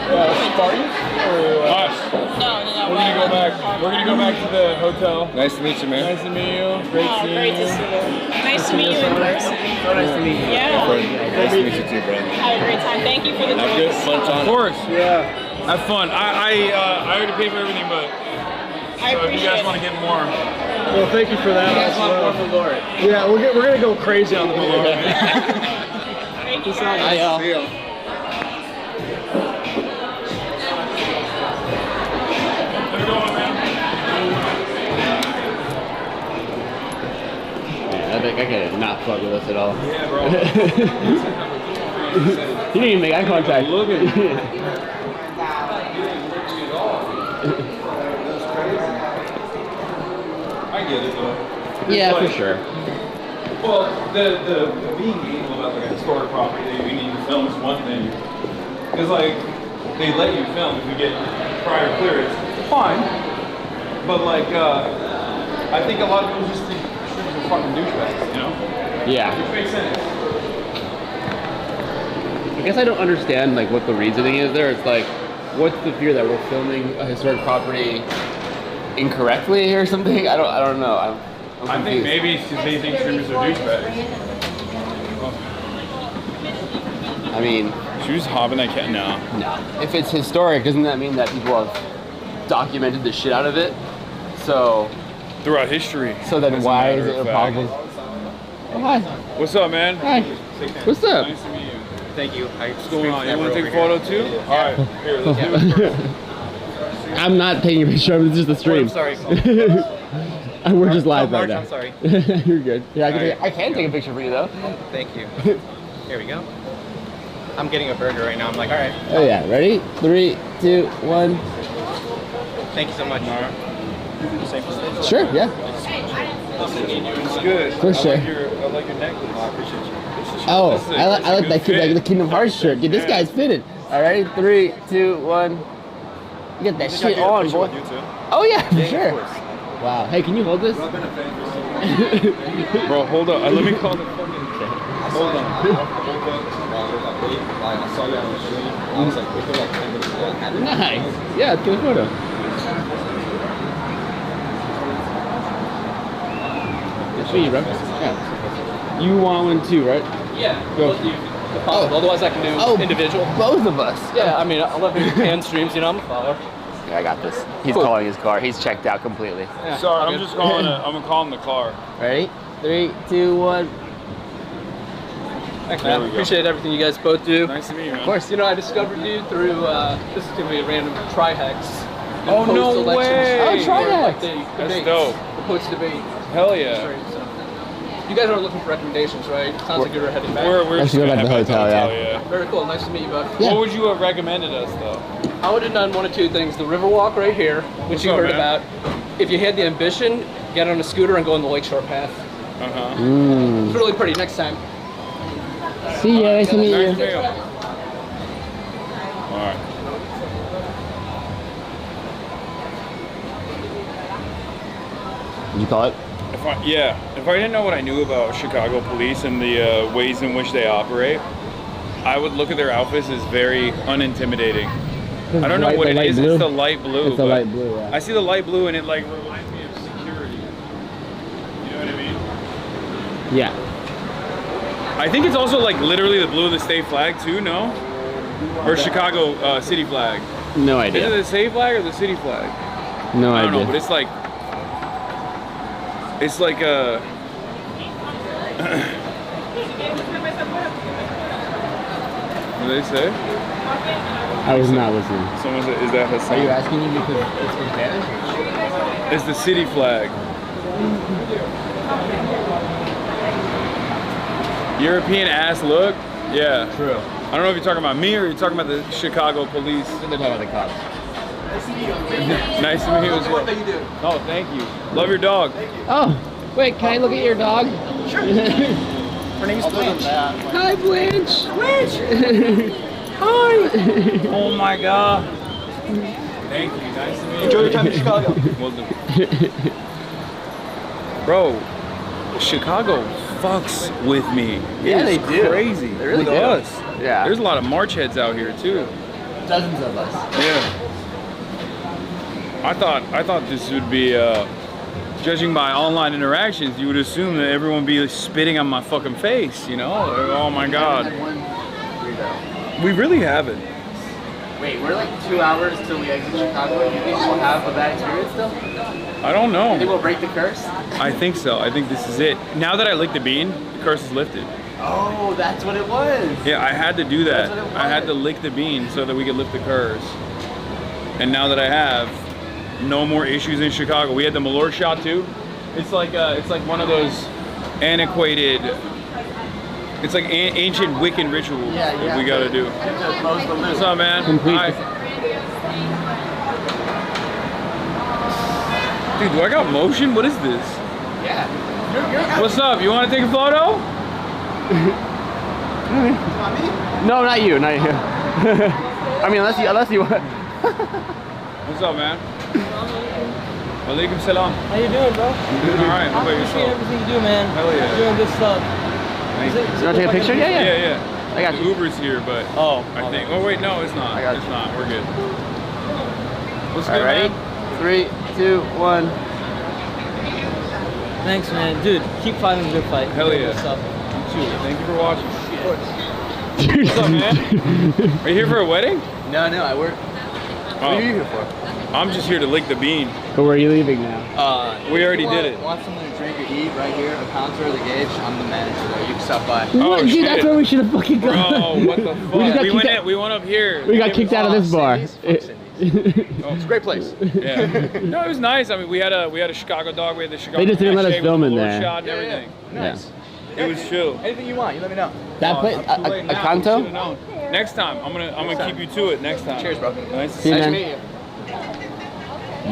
Spartans? Or, Us. No. We're gonna go back. We're gonna go back to the hotel. Nice to meet you, man. Nice to meet you. Great Oh, seeing great you. to see you. Nice to meet you in person. So nice to meet you. Yeah. Nice to meet you too, bro. Had a great time. Thank you for the Have good drinks. fun Of time. course. Yeah. Have fun. I already paid for everything, but I so if you appreciate guys it. want to get more, Well, thank you for that. You guys want also. more Valor? Yeah, we're gonna go crazy on the Valor. Thank you. Hi, y'all. Man, that big guy could not fuck with us at all. yeah, bro. He didn't even make eye contact. Look at I get it though. Yeah, Like, for sure. Well, the being able about like a historic property that we need to film is one thing. Because like they let you film if you get prior clearance, fine. But like I think a lot of people just think streamers are fucking douchebags, you know? Yeah. Which makes sense. I guess I don't understand like what the reasoning is there. It's like, what's the fear that we're filming a historic property incorrectly or something? I don't know. I'm I think maybe it's because they think streamers are douchebags. I mean, She was hopping that cat. No. no. If it's historic, doesn't that mean that people have documented the shit out of it? So Throughout history. So then as a why matter is it of a fact. problem? Oh, hi. What's up, man? Hi. What's up? Nice to meet you. Thank you. What's going on? You want to take a photo too? All right. Here, let's do it. I'm not taking a picture of it, it's just a stream. I'm sorry. We're just live right Mark, now. I'm sorry. You're good. Yeah, Alright. I can take a picture for you though. Thank you. Here we go. I'm getting a burger right now. I'm like, all right. Oh yeah, ready? 3, 2, 1. Thank you so much. Sure, yeah. It's good. For sure. I like your necklace. I appreciate you. Oh, This is a- I like this is a that good fit. the Kingdom Hearts shirt. Dude, this Yeah. guy's fitted. All right, 3, 2, 1. You get that shit on, boy. Oh yeah, for sure. Wow. Hey, can you hold this? Bro, hold up. Let me call the fucking. Hold on. I saw you on the stream. I was like, within like 10 minutes ago, I had it. Nice. Yeah, let's get a photo. Good for you, bro. Yeah. You want one too, right? Yeah. Go. If possible. Otherwise, I can do individual. Both of us. Yeah, I mean, I love doing hand streams. You know, I'm a follower. Yeah, I got this. He's Cool. calling his car. He's checked out completely. Yeah, Sorry, all I'm good. just calling it. I'm gonna call him the car. Ready? 3, 2, 1. Thanks, There man. we go. Appreciate everything you guys both do. Nice to meet you, man. Of course, you know, I discovered you through, this is going to be a random Trihex. Oh, no post-elections. way. Oh, try that. That's dope. The post-debate. Hell yeah. You guys are looking for recommendations, right? Sounds like you're heading back. We're just go gonna back to the head hotel, back to yeah. Very cool. Nice to meet you, bud. What would you have recommended us, though? I would have done one of two things. The Riverwalk right here, which What's you up, heard man? about. If you had the ambition, get on a scooter and go on the Lakeshore Path. Mm. It's really pretty. Next time. See ya. Nice to meet Nice to meet you. you. All right. Did you call it? If I didn't know what I knew about Chicago police and the ways in which they operate, I would look at their outfits as very unintimidating. I don't know what it is. It's the light blue. It's the light blue, yeah. I see the light blue and it like reminds me of security. You know what I mean? Yeah. I think it's also like literally the blue of the state flag too, no? Or Chicago city flag. No Is idea. it the state flag or the city flag? No I don't idea. know, but it's like a. What did they say? I was not listening. Someone said, is that Hasan? Are you asking me because it's in Spanish? It's the city flag. European ass look? Yeah. True. I don't know if you're talking about me or you're talking about the Chicago police. They're talking about the cops. Nice to meet you as well. Oh, thank you. Love your dog. Oh, wait, can I look at your dog? Sure. Her name's Blanche. Hi, Blanche. Blanche. Hi. Oh my God. Thank you. Nice to meet you. Enjoy your time in Chicago. Will do. Bro, Chicago fucks with me. Yeah, It is they do. Crazy. They really With do. us. Yeah. There's a lot of March heads out here too. Dozens of us. Yeah. I thought this would be, judging by online interactions, you would assume that everyone would be spitting on my fucking face, you know? Oh my God. We really haven't. Wait, we're like 2 hours till we exit Chicago. You think we'll have a bad experience still? I don't know. You think we'll break the curse? I think so. I think this is it. Now that I licked the bean, the curse is lifted. Oh, that's what it was. Yeah, I had to do that. That's what it I had was. to lick the bean so that we could lift the curse. And now that I have, no more issues in Chicago. We had the Malort shot too. It's like one of those antiquated. It's like ancient Wiccan rituals that we gotta do. What's up, man? Hi. Dude, do I got motion? What is this? Yeah. What's up? You want to take a photo? No, not you, not you. I mean, unless you want. What's up, man? Walaikum salam. How you doing, bro? I'm doing all right. How about appreciate yourself? everything you do, man. Hell yeah. You're doing good stuff. Thank You you. want to take a picture? Yeah. I got the Uber's here, but I think. Oh wait, no, it's not. It's not. We're good. What's All good, right, man? 3, 2, 1. Thanks, man. Dude, keep fighting the good fight. Hell Doing yeah. good stuff. You too. Thank you for watching. What's up, man? Are you here for a wedding? No, I work. What are you here for? I'm just here to lick the bean. But where are you leaving now? We already did it. Want something to drink or eat right here? The counter or the gauge? I'm the manager there. You can stop by. Oh, Dude, shit. that's where we should have fucking gone. Bro, what the fuck? We went up here. We got kicked out of this bar. It's a great place. Yeah. No, it was nice. I mean, we had a Chicago dog. We had the Chicago. They just didn't let us handshake with film the in Malort there. Shot and everything. Nice. It was chill. Anything you want, you let me know. That place, Too late a now. Kanto? We should've known. Next time, I'm gonna keep you to it. Next time. Cheers, bro. Nice to See you, see man. you. Meet you.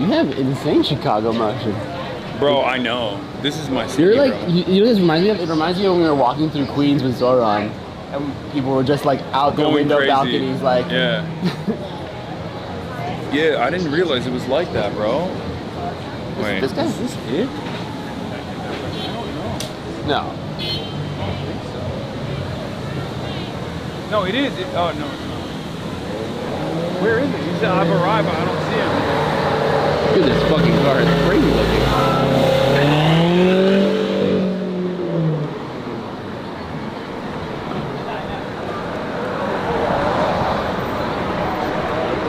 You have insane Chicago motion. Bro, I know. This is my city, You're like, bro. you know what this reminds me of? It reminds me of when we were walking through Queens with Zoran, and people were just like out their Going window crazy. balconies, like. Yeah. Yeah, I didn't realize it was like that, bro. Wait, This guy? is this it? No. No, it is. Oh, no. Where is it? He said I've arrived, but I don't see him. Look at this fucking car. It's crazy looking.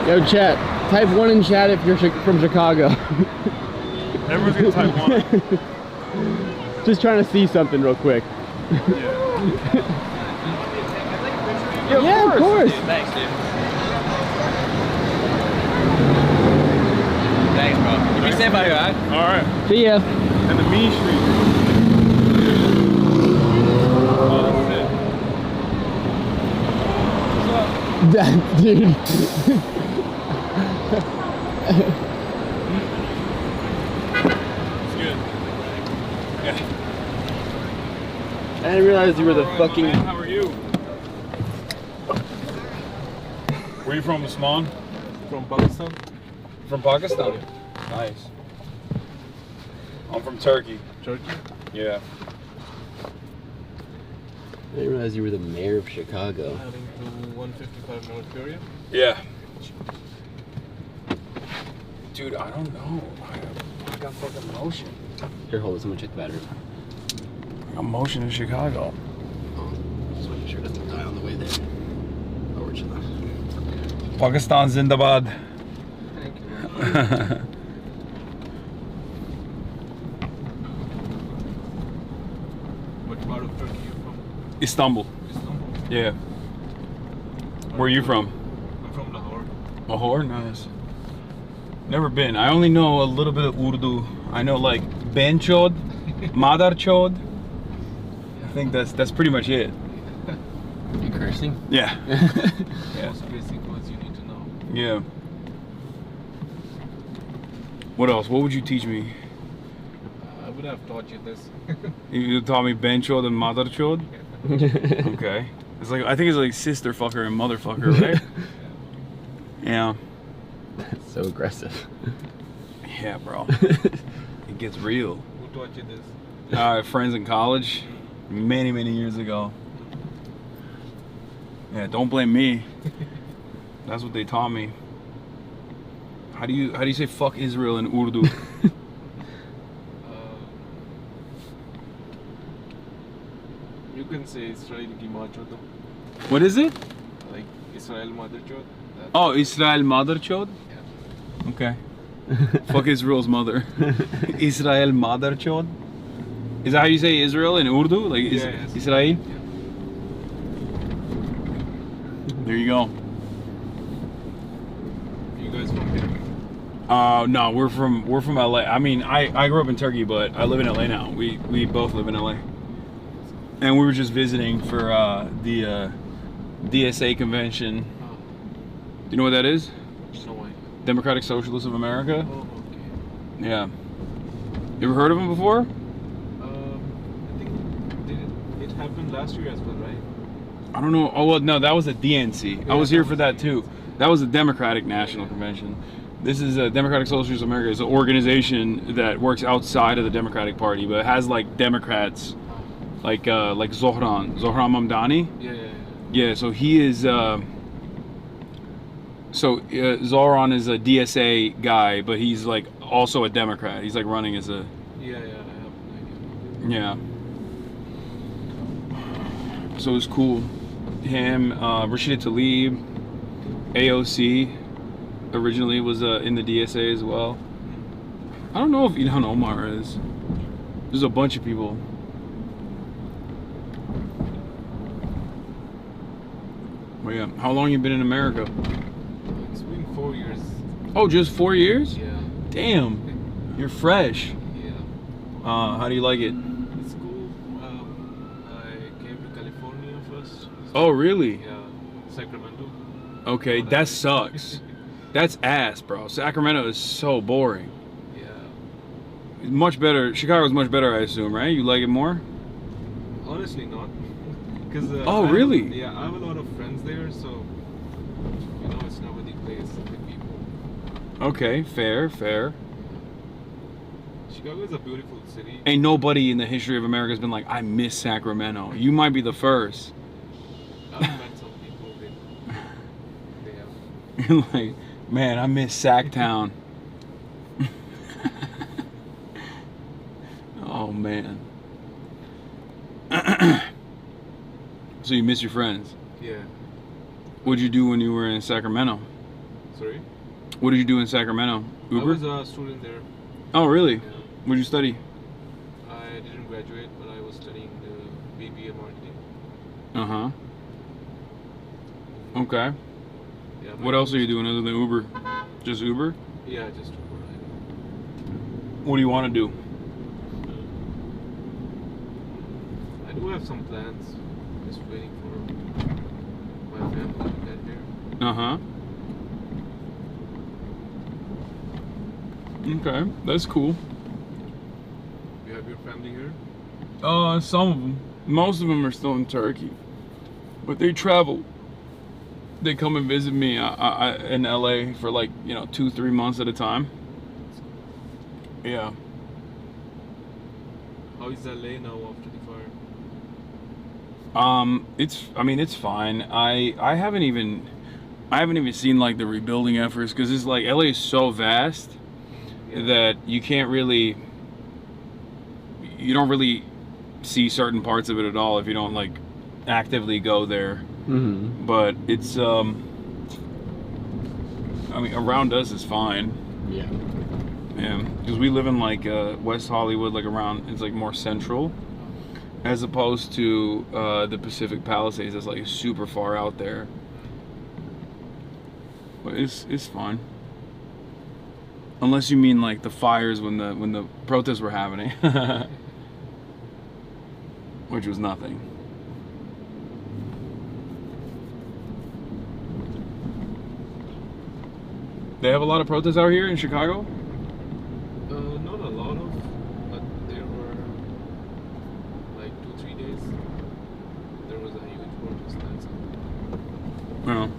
Yo, chat. Type 1 in chat if you're from Chicago. Everyone's gonna type 1. Just trying to see something real quick. Yeah, of course. Thanks, dude. Be safe out here, alright? Alright. See ya. And the mean street. Oh, that's it. That dude. It's good. Yeah. I didn't realize you were the fucking. Man, how are you? Where you from, Usman? From Pakistan. From Pakistan? Nice. I'm from Turkey. Turkey? Yeah. I didn't realize you were the mayor of Chicago. Heading to 155 North Korea? Yeah. Dude, I don't know. I got fucking motion. Here, hold this. I'm gonna check the battery. I got motion in Chicago. Just making sure it doesn't die on the way there. Oh, we're chilling. Pakistan Zindabad. Thank you. What part of Turkey are you from? Istanbul. Istanbul? Yeah. Where are you from? I'm from Lahore. Lahore? Nice. Never been. I only know a little bit of Urdu. I know like Ben Chod, Madar Chod. I think that's pretty much it. You cursing? Yeah. Yeah. Most basic words you need to know. Yeah. What else? What would you teach me? I would have taught you this. You taught me Ben Chod and Madar Chod? Okay. It's like, I think it's like sister fucker and motherfucker, right? Yeah. That's so aggressive. Yeah, bro. It gets real. Who taught you this? Friends in college, many years ago. Yeah, don't blame me. That's what they taught me. How do you say fuck Israel in Urdu? You can say Israel ki maa chod. What is it? Like Israel mother chod. Oh, Israel mother chod? Yeah. Okay. Fuck Israel's mother. Israel mother chod? Is that how you say Israel in Urdu? Like yes. Israel? Yeah. There you go. You guys from here? No, we're from LA. I mean, I grew up in Turkey, but I live in LA now. We both live in LA. And we were just visiting for the DSA convention. Do you know what that is? No way. Democratic Socialists of America. Oh, okay. Yeah. You ever heard of them before? I think it happened last year as well, right? I don't know. Oh well, no, that was a DNC. I was here for that too. That was a Democratic National Convention. This is a Democratic Socialists of America. It's an organization that works outside of the Democratic Party, but it has like Democrats, like Zohran Mamdani. Yeah. So he is. Zohran is a DSA guy, but he's like also a Democrat. He's like running as a. Yeah, I have an idea. Yeah. So it was cool. Him, Rashida Tlaib, AOC originally was in the DSA as well. I don't know if Ilhan Omar is. There's a bunch of people. Well, yeah. How long you been in America? It's been 4 years. Oh, just 4 years? Yeah. Damn. You're fresh. Yeah. How do you like it? It's cool. I came to California first. Oh, really? Yeah. Sacramento. Okay, that sucks. That's ass, bro. Sacramento is so boring. Yeah. Much better. Chicago's much better, I assume, right? You like it more? Honestly, not. Because. Oh, really? Yeah, I have a lot of friends there, so it's not really place with people. Okay, fair. Chicago is a beautiful city. Ain't nobody in the history of America has been like, I miss Sacramento. You might be the first. I've met some people. They have. Like, man, I miss Sacktown. Oh man. So you miss your friends? Yeah. What'd you do when you were in Sacramento? Sorry? What did you do in Sacramento? Uber? I was a student there. Oh, really? Yeah. What'd you study? I didn't graduate, but I was studying the BBA marketing. Uh-huh. Okay. Yeah, what else are you doing other than Uber? Just Uber? Yeah, just Uber. What do you want to do? I do have some plans. Just waiting for my family to get here. Uh-huh. Okay, that's cool. You have your family here? Some of them. Most of them are still in Turkey. But they travel. They come and visit me in LA for like, 2-3 months at a time. Yeah. How is LA now after the fire? It's fine. I haven't even seen like the rebuilding efforts, because it's like LA is so vast that you don't really see certain parts of it at all if you don't like actively go there. Mm-hmm. But it's around us is fine. Yeah. Yeah, because we live in like West Hollywood, like around, it's like more central, as opposed to the Pacific Palisades that's like super far out there. But it's fine. Unless you mean like the fires when the protests were happening. Which was nothing. They have a lot of protests out here in Chicago? Not a lot of, but there were like 2-3 days. There was a huge protest. That's it. Well,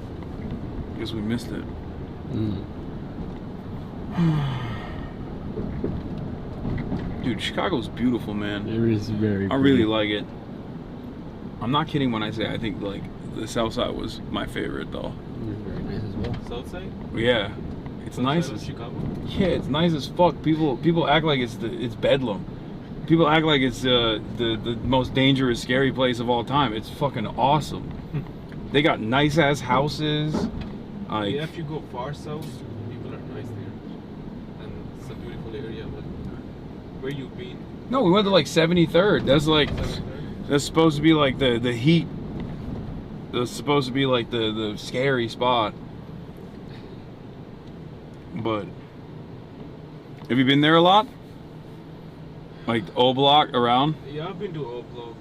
I guess we missed it. Dude, Chicago's beautiful, man. It is very I really like it. I'm not kidding when I say I think like the South Side was my favorite though. It's very nice as well. South side? Yeah. It's nice as Chicago? Yeah, it's nice as fuck. People act like it's Bedlam. People act like it's the most dangerous, scary place of all time. It's fucking awesome. They got nice ass houses. Like, Yeah, if you go far south, people are nice there. And it's a beautiful area, but where you been? no, we went to like 73rd. That's supposed to be like the heat. That's supposed to be like the scary spot. But have you been there a lot? Like O Block around? Yeah, I've been to O Block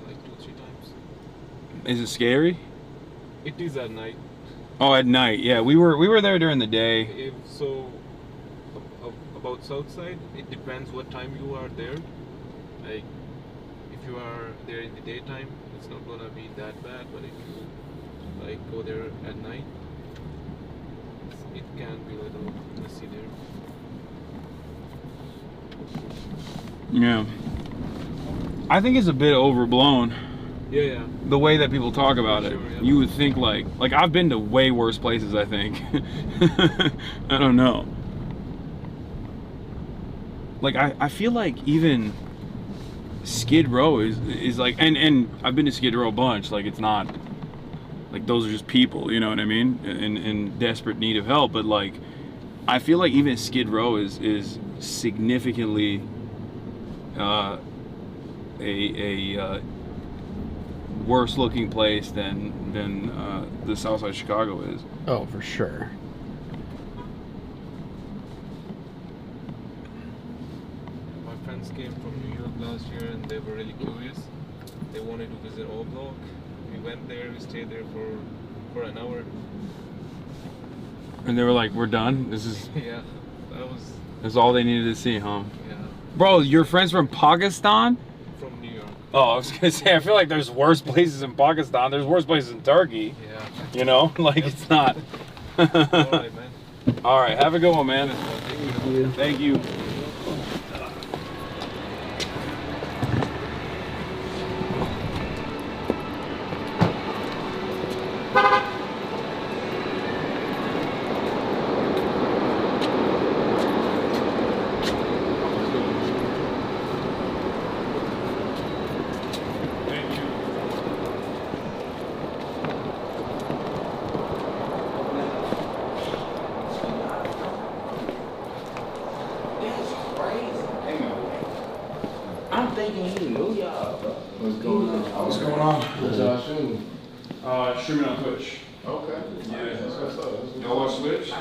like 2-3 times. Is it scary? It is at night. Oh, at night. Yeah, we were there during the day. About south side, it depends what time you are there. Like, if you are there in the daytime, it's not gonna be that bad. But if you like go there at night, it can be a little messy there. Yeah. I think it's a bit overblown. Yeah. The way that people talk about it. Sure, yeah. You would think like I've been to way worse places, I think. I don't know. Like I feel like even Skid Row is like, and I've been to Skid Row a bunch, like it's not like those are just people, you know what I mean, in desperate need of help, but like I feel like even Skid Row is significantly a worse looking place than the South Side of Chicago is. Oh, for sure. My friends came from New York last year and they were really curious. They wanted to visit O Block. We went there, we stayed there for an hour. And they were like, we're done? This is Yeah, that's all they needed to see, huh? Yeah. Bro, your friends from Pakistan? From New York. Oh, I was gonna say, I feel like there's worse places in Pakistan. There's worse places in Turkey. Yeah. You know, like it's not. Alright, man. All right, have a good one, man. Thank you. Thank you. I'm thinking he knew y'all, bro. What's going on? What's going on? What's y'all shooting? Streaming on Twitch. Okay. Yeah. That's what's up. Y'all watch Twitch? Yeah.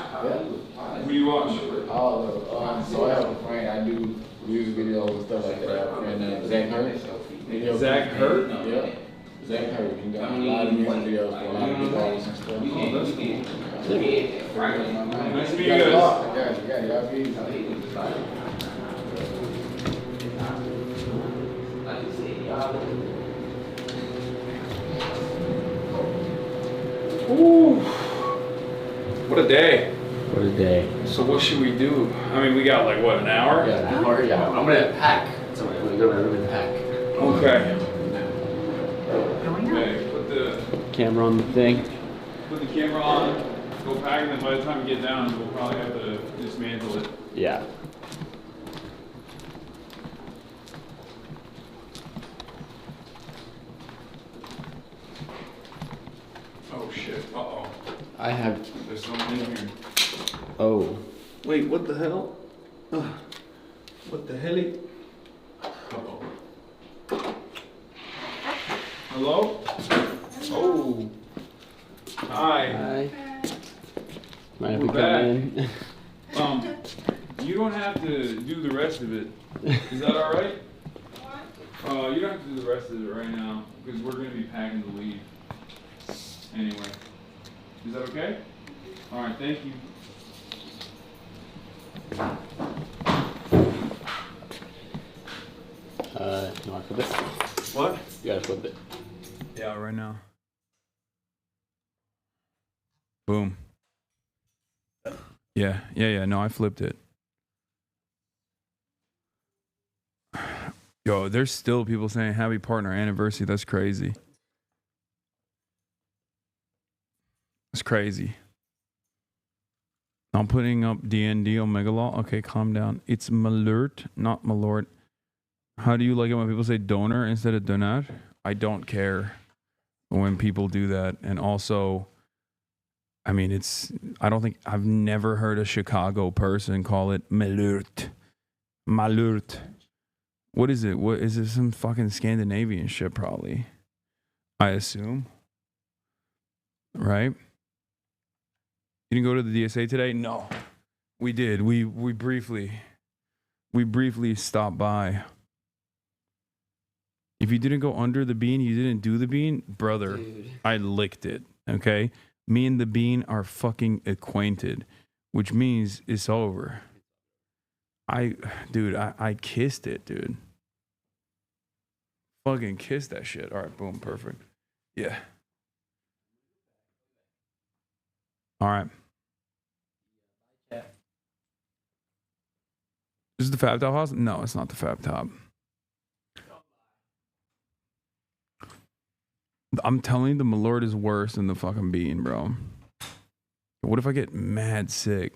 Who do you watch? Oh, so I have a friend. I do music videos and stuff like that. And Zach Hurt. Zach Hurt? Yeah. Zach Hurt. He got a lot of music videos for a lot of big artists and stuff. Oh, that's cool. Nice to meet you guys. Ooh. What a day. What a day. So what should we do? I mean, we got like, what, an hour? Yeah, an hour, yeah. I'm going to pack. So I'm going to go to my room and pack. Okay. Okay, put the Camera on the thing. Put the camera on, go pack, and then by the time we get down, we'll probably have to dismantle it. Yeah. Oh shit, uh-oh. I have... There's someone in here. Oh. Wait, what the hell? What the hell? Uh-oh. Hello? Oh. Hi. Hi. Might have We're to come back. You don't have to do the rest of it. Is that all right? You don't have to do the rest of it right now because we're going to be packing to leave. Anyway, is that okay? All right, thank you. You want to flip it? What? You gotta flip it. Yeah, right now. Boom. Yeah. No, I flipped it. Yo, there's still people saying happy partner anniversary. That's crazy. That's crazy. I'm putting up DND Omega Law. Okay, calm down. It's Malert, not Malort. How do you like it when people say donor instead of donat? I don't care when people do that. And also, I mean, I've never heard a Chicago person call it Malert. Malert. What is it? What is it? Some fucking Scandinavian shit, probably. I assume. Right? You didn't go to the DSA today? No. We did. We briefly stopped by. If you didn't go under the bean, you didn't do the bean, brother, dude. I licked it, okay? Me and the bean are fucking acquainted, which means it's over. I kissed it, dude. Fucking kissed that shit. All right, boom, perfect. Yeah. All right. Is it the Fab Top house? No, it's not the Fab Top. I'm telling you, the Malort is worse than the fucking bean, bro. What if I get mad sick?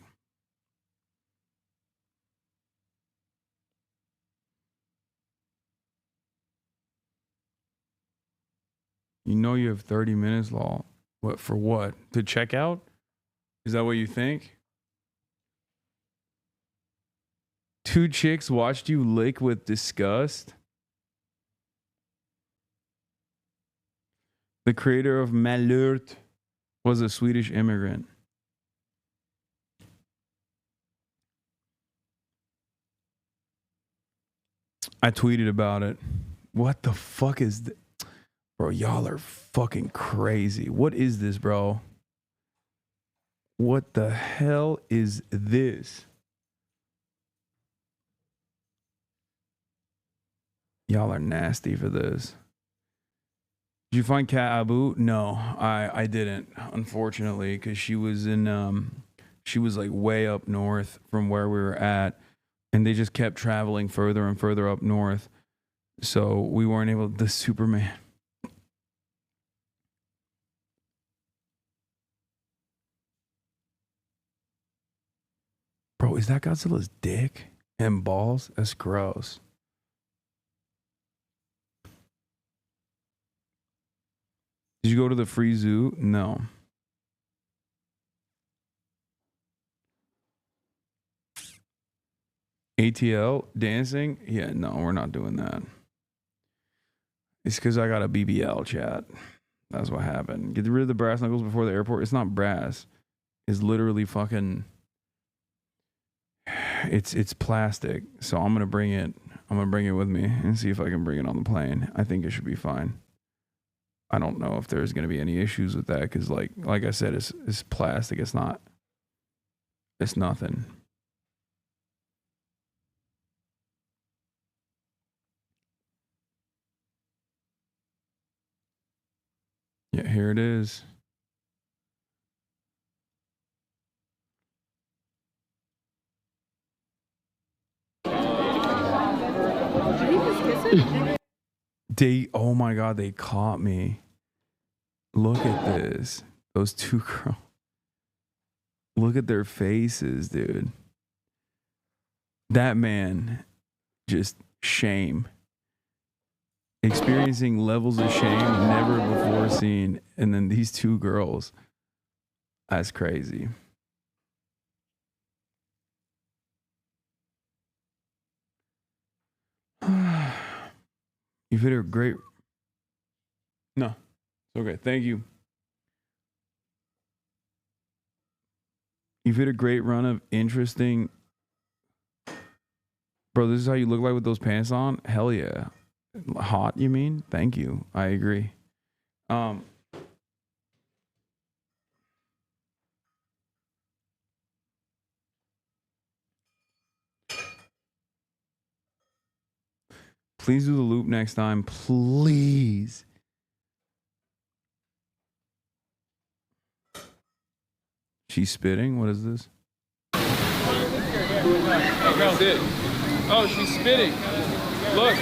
You know you have 30 minutes, Law. What, for what? To check out? Is that what you think? 2 chicks watched you lick with disgust? The creator of Malört was a Swedish immigrant. I tweeted about it. What the fuck is this? Bro, y'all are fucking crazy. What is this, bro? What the hell is this? Y'all are nasty for this. Did you find Kat Abu? No, I didn't, unfortunately, because she was like way up north from where we were at, and they just kept traveling further and further up north, so we weren't able. The Superman. Bro, is that Godzilla's dick and balls? That's gross. Did you go to the free zoo? No. ATL dancing? Yeah, no, we're not doing that. It's because I got a BBL, chat. That's what happened. Get rid of the brass knuckles before the airport. It's not brass. It's literally fucking... it's plastic, so I'm gonna bring it with me and see if I can bring it on the plane. I think it should be fine. I don't know if there's gonna be any issues with that because like I said, it's plastic. It's nothing. Yeah, here it is. Oh my God, they caught me. Look at this. Those two girls. Look at their faces, dude. That man, just shame. Experiencing levels of shame never before seen. And then these two girls. That's crazy. You've hit a great... No. Okay, thank you. You've hit a great run of interesting... Bro, this is how you look like with those pants on? Hell yeah. Hot, you mean? Thank you. I agree. Please do the loop next time. Please. She's spitting? What is this? Oh, that's it. Oh, she's spitting. Look.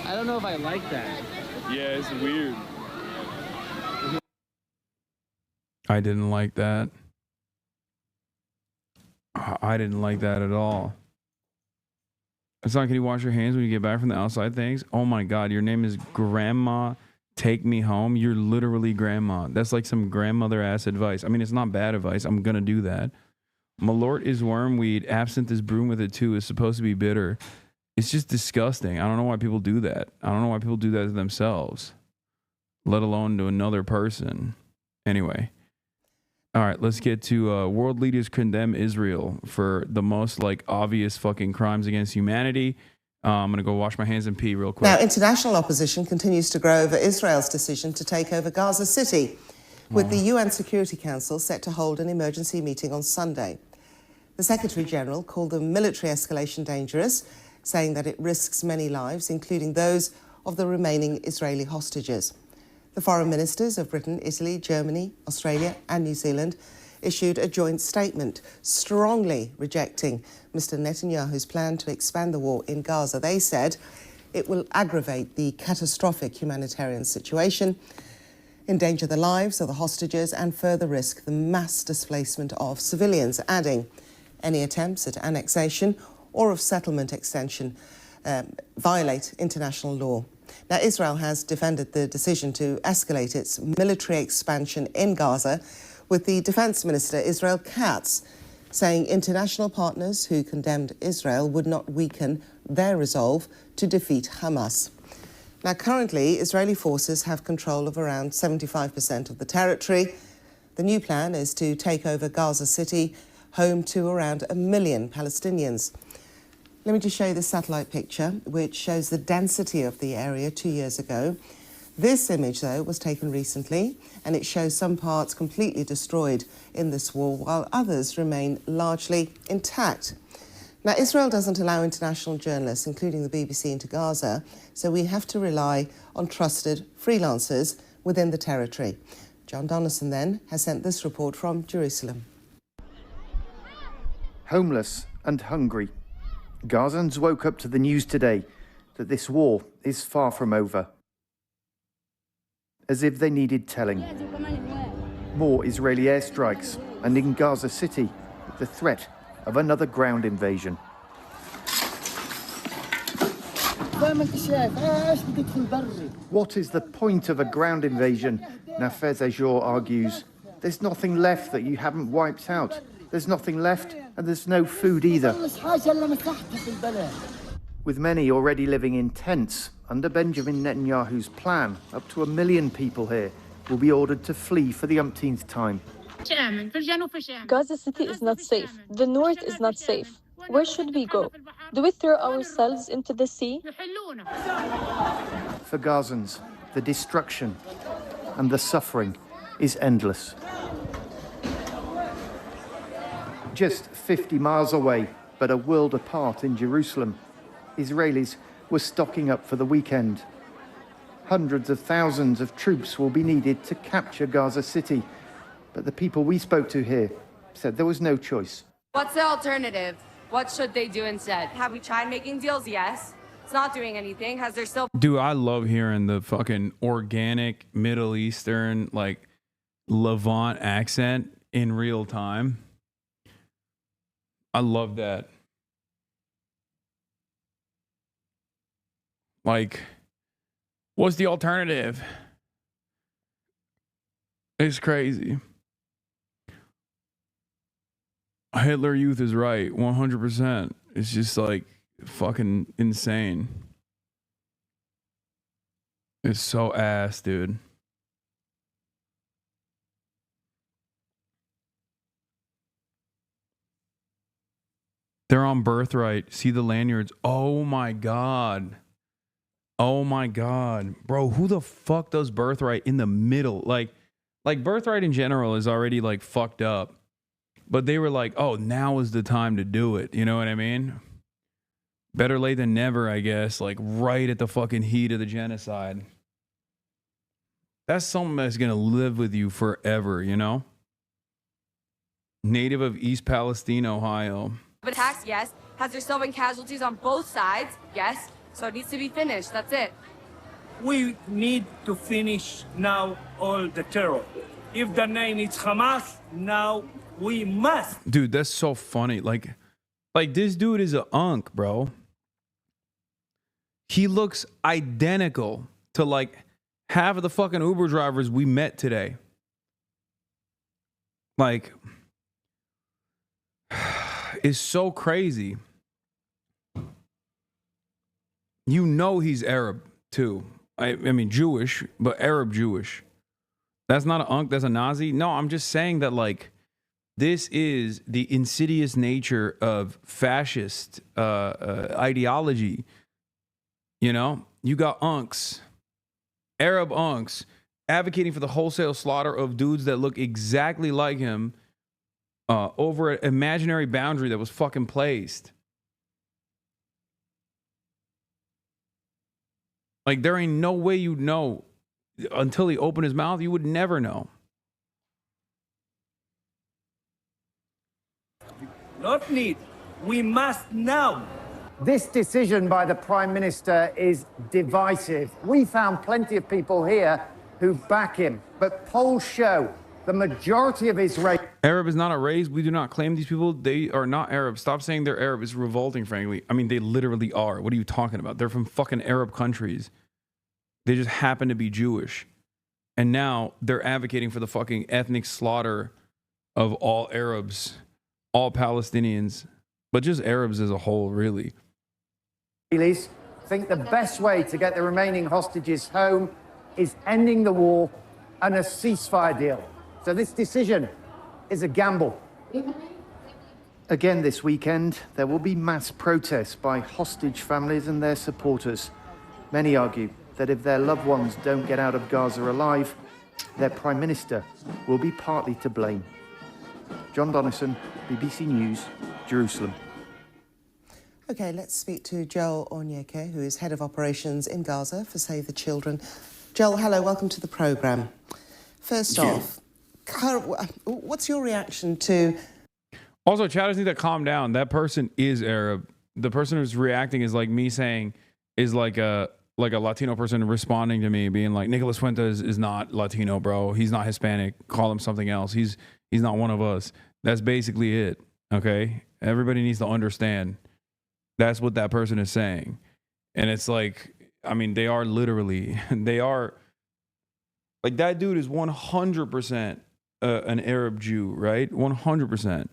I don't know if I like that. Yeah, it's weird. I didn't like that. I didn't like that at all. It's not, can you wash your hands when you get back from the outside things? Oh my God, your name is Grandma Take Me Home. You're literally grandma. That's like some grandmother ass advice. I mean, it's not bad advice. I'm going to do that. Malort is wormweed. Absinthe is brewing with it too. It's supposed to be bitter. It's just disgusting. I don't know why people do that. I don't know why people do that to themselves, let alone to another person. Anyway. All right, let's get to world leaders condemn Israel for the most like obvious fucking crimes against humanity. I'm going to go wash my hands and pee real quick. Now, international opposition continues to grow over Israel's decision to take over Gaza City, with the UN Security Council set to hold an emergency meeting on Sunday. The Secretary General called the military escalation dangerous, saying that it risks many lives, including those of the remaining Israeli hostages. The foreign ministers of Britain, Italy, Germany, Australia and New Zealand issued a joint statement strongly rejecting Mr. Netanyahu's plan to expand the war in Gaza. They said it will aggravate the catastrophic humanitarian situation, endanger the lives of the hostages and further risk the mass displacement of civilians, adding any attempts at annexation or of settlement extension violate international law. Now, Israel has defended the decision to escalate its military expansion in Gaza, with the Defense Minister, Israel Katz, saying international partners who condemned Israel would not weaken their resolve to defeat Hamas. Now, currently, Israeli forces have control of around 75% of the territory. The new plan is to take over Gaza City, home to around 1 million Palestinians. Let me just show you the satellite picture, which shows the density of the area 2 years ago. This image, though, was taken recently, and it shows some parts completely destroyed in this war, while others remain largely intact. Now, Israel doesn't allow international journalists, including the BBC, into Gaza, so we have to rely on trusted freelancers within the territory. John Donaldson, then, has sent this report from Jerusalem. Homeless and hungry, Gazans woke up to the news today that this war is far from over. As if they needed telling. More Israeli airstrikes, and in Gaza City, the threat of another ground invasion. What is the point of a ground invasion? Nafez Ajour argues. There's nothing left that you haven't wiped out. There's nothing left, and there's no food either. with many already living in tents. Under Benjamin Netanyahu's plan, up to 1 million people here will be ordered to flee for the umpteenth time. Gaza City is not safe. The north is not safe. Where should we go? Do we throw ourselves into the sea? For Gazans, the destruction and the suffering is endless. Just 50 miles away, but a world apart in Jerusalem, Israelis were stocking up for the weekend. Hundreds of thousands of troops will be needed to capture Gaza City, but the people we spoke to here said there was no choice. What's the alternative? What should they do instead? Have we tried making deals? Yes. It's not doing anything. Has there still... Dude, I love hearing the fucking organic Middle Eastern, like, Levant accent in real time. I love that. Like, what's the alternative? It's crazy. Hitler Youth is right, 100%. It's just like fucking insane. It's so ass, dude. They're on Birthright. See the lanyards. Oh my God. Oh my God. Bro, who the fuck does Birthright in the middle? Like Birthright in general is already like fucked up. But they were like, oh, now is the time to do it. You know what I mean? Better late than never, I guess. Like right at the fucking heat of the genocide. That's something that's going to live with you forever, you know? Native of East Palestine, Ohio. Attacks? Yes. Has there still been casualties on both sides? Yes. So it needs to be finished. That's it. We need to finish now all the terror. If the name is Hamas, now we must. Dude, that's so funny. Like this dude is a unk, bro. He looks identical to like half of the fucking Uber drivers we met today. Like, it's so crazy. You know he's Arab too. I mean Jewish, but Arab Jewish. That's not an unk, that's a Nazi. No, I'm just saying that like this is the insidious nature of fascist ideology. You know, you got unks, Arab unks, advocating for the wholesale slaughter of dudes that look exactly like him over an imaginary boundary that was fucking placed. Like, there ain't no way you'd know. Until he opened his mouth, you would never know. Not need. We must now. This decision by the Prime Minister is divisive. We found plenty of people here who back him, but polls show the majority of Israelis... Arab is not a race. We do not claim these people. They are not Arab. Stop saying they're Arab. It's revolting, frankly. I mean, they literally are. What are you talking about? They're from fucking Arab countries. They just happen to be Jewish. And now they're advocating for the fucking ethnic slaughter of all Arabs, all Palestinians, but just Arabs as a whole, really. Israelis think the best way to get the remaining hostages home is ending the war and a ceasefire deal. So this decision is a gamble. Again this weekend, there will be mass protests by hostage families and their supporters. Many argue that if their loved ones don't get out of Gaza alive, their Prime Minister will be partly to blame. John Donnison, BBC News, Jerusalem. OK, let's speak to Joel Onyeke, who is Head of Operations in Gaza for Save the Children. Joel, hello, welcome to the programme. First off, what's your reaction to... Also, chatters need to calm down. That person is Arab. The person who's reacting is like me saying, is like a Latino person responding to me, being like, Nicolas Fuentes is not Latino, bro. He's not Hispanic. Call him something else. He's not one of us. That's basically it, okay? Everybody needs to understand. That's what that person is saying. And it's like, I mean, they are literally, they are, like that dude is 100% an Arab Jew, right? 100%.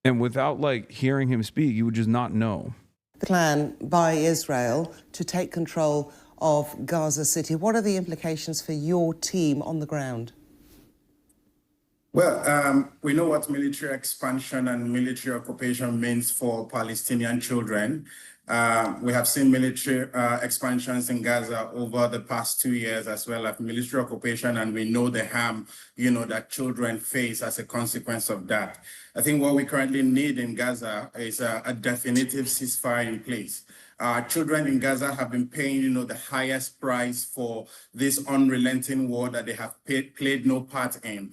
And without like hearing him speak, you would just not know. The plan by Israel to take control of Gaza City. What are the implications for your team on the ground? Well, we know what military expansion and military occupation means for Palestinian children. We have seen military expansions in Gaza over the past 2 years, as well as military occupation, and we know the harm, that children face as a consequence of that. I think what we currently need in Gaza is a definitive ceasefire in place. Children in Gaza have been paying, the highest price for this unrelenting war that they have played no part in.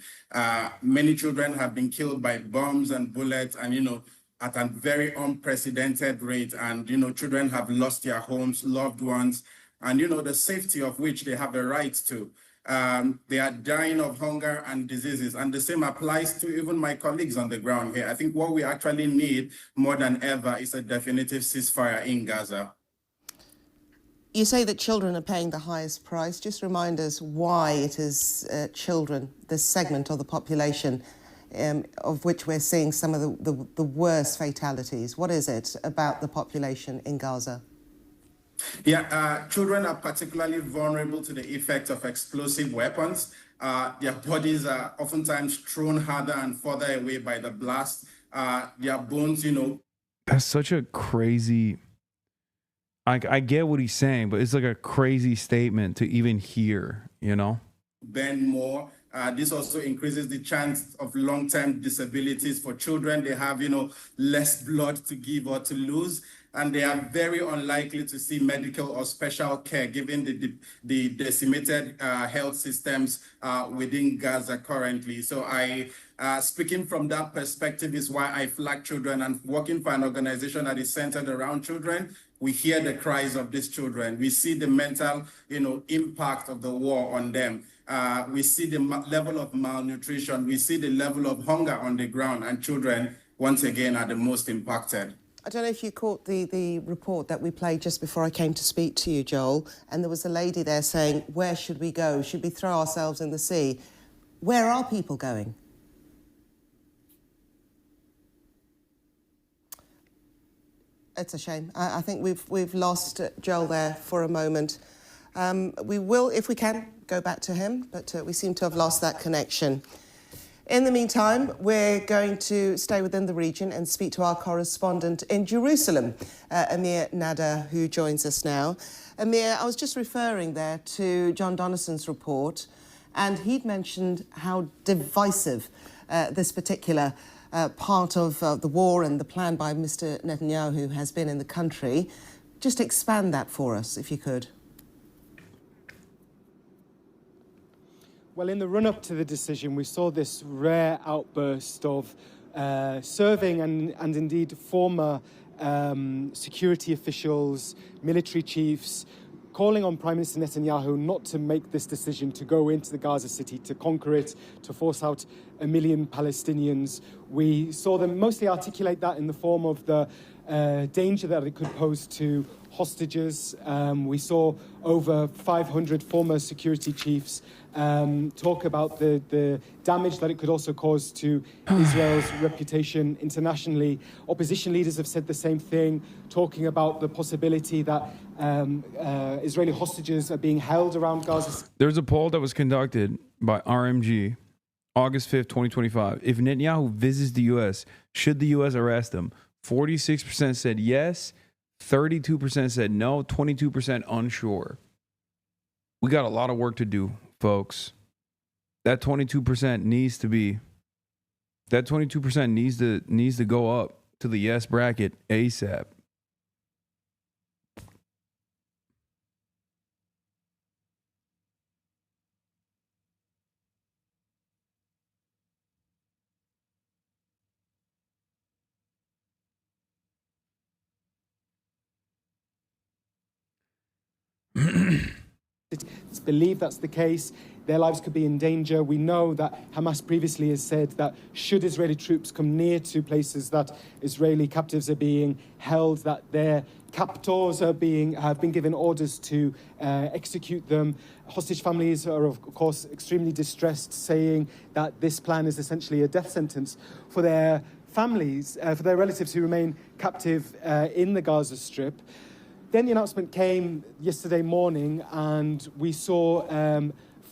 Many children have been killed by bombs and bullets, and at a very unprecedented rate. And children have lost their homes, loved ones, and the safety of which they have a right to. They are dying of hunger and diseases, and the same applies to even my colleagues on the ground here. I think what we actually need more than ever is a definitive ceasefire in Gaza. You say that children are paying the highest price. Just remind us why it is children, this segment of the population, of which we're seeing some of the worst fatalities. What is it about the population in Gaza? Yeah, children are particularly vulnerable to the effect of explosive weapons. Their bodies are oftentimes thrown harder and further away by the blast. Their bones, That's such a crazy... I get what he's saying, but it's like a crazy statement to even hear, Bend more. This also increases the chance of long-term disabilities for children. They have, less blood to give or to lose, and they are very unlikely to see medical or special care given the decimated health systems within Gaza currently. So speaking from that perspective is why I flag children, and working for an organization that is centered around children. We hear the cries of these children. We see the mental, impact of the war on them. We see the level of malnutrition. We see the level of hunger on the ground, and children, once again, are the most impacted. I don't know if you caught the report that we played just before I came to speak to you, Joel, and there was a lady there saying, where should we go? Should we throw ourselves in the sea? Where are people going? It's a shame. I think we've lost Joel there for a moment. We will, if we can, go back to him, but we seem to have lost that connection. In the meantime, we're going to stay within the region and speak to our correspondent in Jerusalem, Amir Nada, who joins us now. Amir, I was just referring there to John Donaldson's report, and he'd mentioned how divisive this particular part of the war and the plan by Mr. Netanyahu has been in the country. Just expand that for us, if you could. Well, in the run-up to the decision, we saw this rare outburst of serving and indeed former security officials, military chiefs, calling on Prime Minister Netanyahu not to make this decision to go into the Gaza city, to conquer it, to force out 1 million Palestinians. We saw them mostly articulate that in the form of the danger that it could pose to hostages. We saw over 500 former security chiefs talk about the damage that it could also cause to Israel's reputation internationally. Opposition leaders have said the same thing, talking about the possibility that Israeli hostages are being held around Gaza. There's a poll that was conducted by RMG August 5th, 2025. If Netanyahu visits the U.S., should the U.S. arrest him? 46% said yes, 32% said no, 22% unsure. We got a lot of work to do, folks. That 22% needs to be, that 22% needs to go up to the yes bracket ASAP. It's believed that's the case. Their lives could be in danger. We know that Hamas previously has said that should Israeli troops come near to places that Israeli captives are being held, that their captors have been given orders to execute them. Hostage families are, of course, extremely distressed, saying that this plan is essentially a death sentence for their families, for their relatives who remain captive in the Gaza Strip. Then the announcement came yesterday morning, and we saw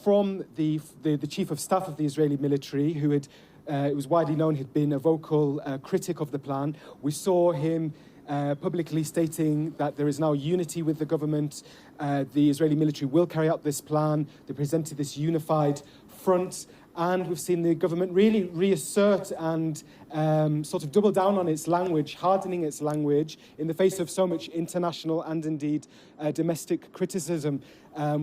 from the chief of staff of the Israeli military, who had, it was widely known, had been a vocal critic of the plan. We saw him publicly stating that there is now unity with the government. The Israeli military will carry out this plan. They presented this unified front, and we've seen the government really reassert and sort of double down on its language, hardening its language in the face of so much international and indeed domestic criticism.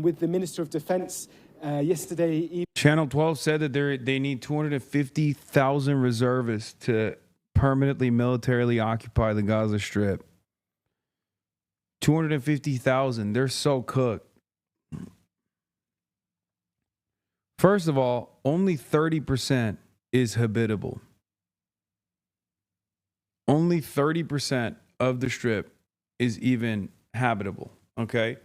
With the Minister of Defense yesterday. Channel 12 said that they need 250,000 reservists to permanently militarily occupy the Gaza Strip. 250,000. They're so cooked. First of all, only 30% is habitable. Only 30% of the strip is even habitable, okay?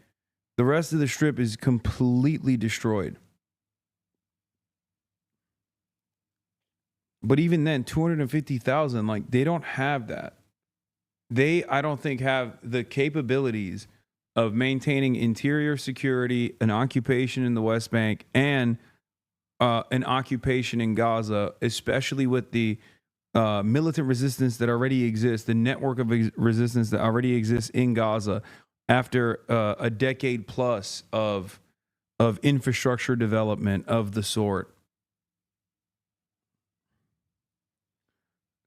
The rest of the strip is completely destroyed. But even then, 250,000, like, they don't have that. They, I don't think, have the capabilities of maintaining interior security, an occupation in the West Bank, and an occupation in Gaza, especially with the militant resistance that already exists, the network of resistance that already exists in Gaza after a decade plus of infrastructure development of the sort.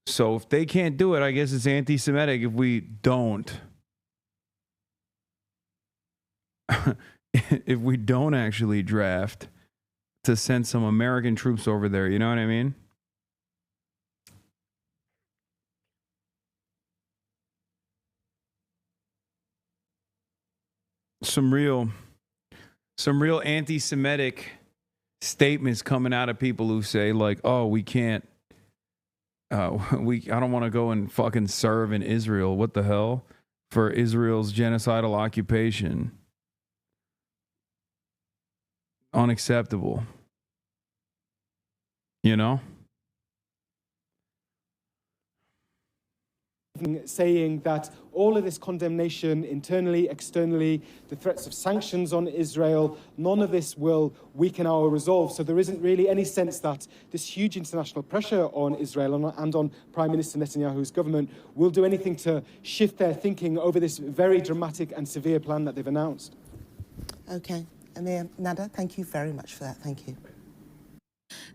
So if they can't do it, I guess it's anti-Semitic if we don't. If we don't actually draft to send some American troops over there, you know what I mean? Some real anti-Semitic statements coming out of people who say, like, oh, we can't, I don't want to go and fucking serve in Israel. What the hell? For Israel's genocidal occupation. Unacceptable. You know? Saying that all of this condemnation internally, externally, the threats of sanctions on Israel, none of this will weaken our resolve. So there isn't really any sense that this huge international pressure on Israel and on Prime Minister Netanyahu's government will do anything to shift their thinking over this very dramatic and severe plan that they've announced. Okay. Amir, Nada, thank you very much for that. Thank you.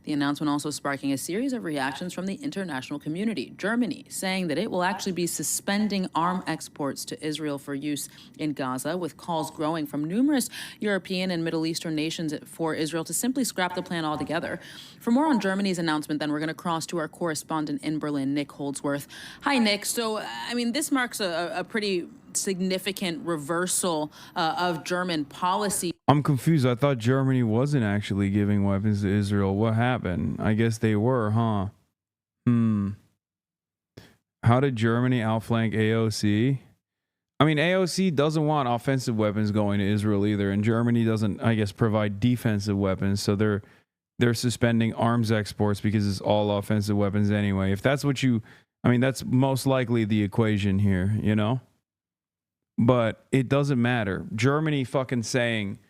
The announcement also sparking a series of reactions from the international community. Germany saying that it will actually be suspending arm exports to Israel for use in Gaza, with calls growing from numerous European and Middle Eastern nations for Israel to simply scrap the plan altogether. For more on Germany's announcement, then, we're going to cross to our correspondent in Berlin, Nick Holdsworth. Hi, Nick. So, I mean, this marks a pretty significant reversal of German policy. I'm confused. I thought Germany wasn't actually giving weapons to Israel. What happened? I guess they were, huh? How did Germany outflank AOC? I mean, AOC doesn't want offensive weapons going to Israel either, and Germany doesn't, I guess, provide defensive weapons. So they're suspending arms exports because it's all offensive weapons anyway. If that's what you, I mean, that's most likely the equation here, you know? But it doesn't matter. Germany fucking saying,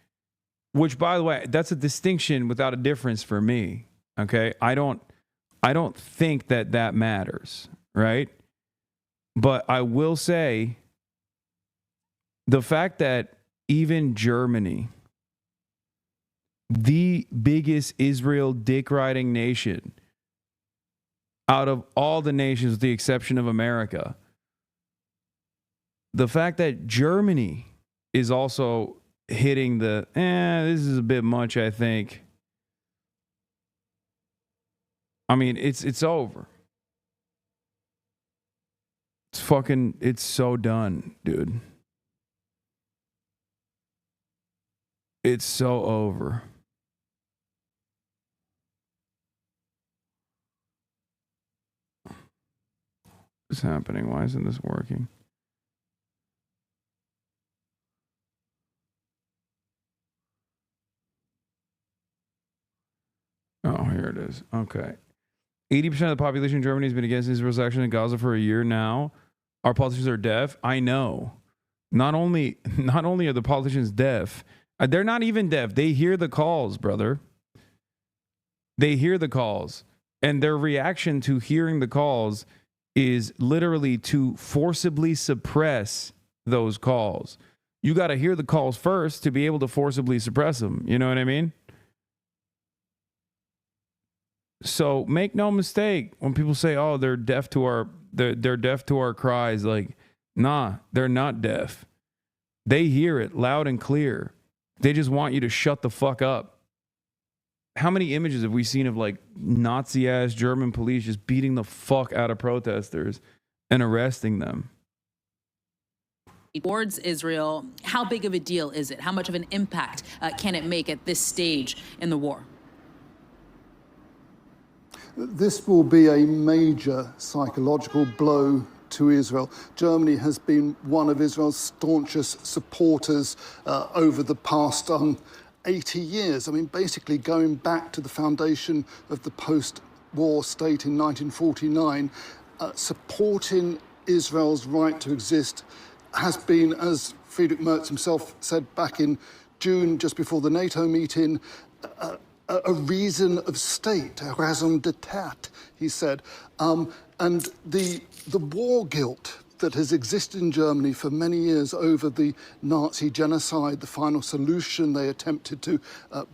which, by the way, that's a distinction without a difference for me. Okay, I don't think that matters, right? But I will say the fact that even Germany, the biggest Israel dick riding nation out of all the nations, with the exception of America, the fact that Germany is also hitting the, this is a bit much, I think. I mean, it's over. It's so done, dude. It's so over. What's happening? Why isn't this working? Oh, here it is. Okay. 80% of the population in Germany has been against Israel's action in Gaza for a year now. Our politicians are deaf. I know. Not only are the politicians deaf, they're not even deaf. They hear the calls, brother. They hear the calls. And their reaction to hearing the calls is literally to forcibly suppress those calls. You got to hear the calls first to be able to forcibly suppress them. You know what I mean? So make no mistake when people say, "Oh, they're deaf to our cries." Like, nah, they're not deaf. They hear it loud and clear. They just want you to shut the fuck up. How many images have we seen of like Nazi-ass German police just beating the fuck out of protesters and arresting them? Towards Israel, how big of a deal is it? How much of an impact can it make at this stage in the war? This will be a major psychological blow to Israel. Germany has been one of Israel's staunchest supporters over the past 80 years. I mean, basically going back to the foundation of the post-war state in 1949, supporting Israel's right to exist has been, as Friedrich Merz himself said back in June, just before the NATO meeting, a reason of state, a raison d'etat, he said. And the war guilt that has existed in Germany for many years over the Nazi genocide, the final solution they attempted to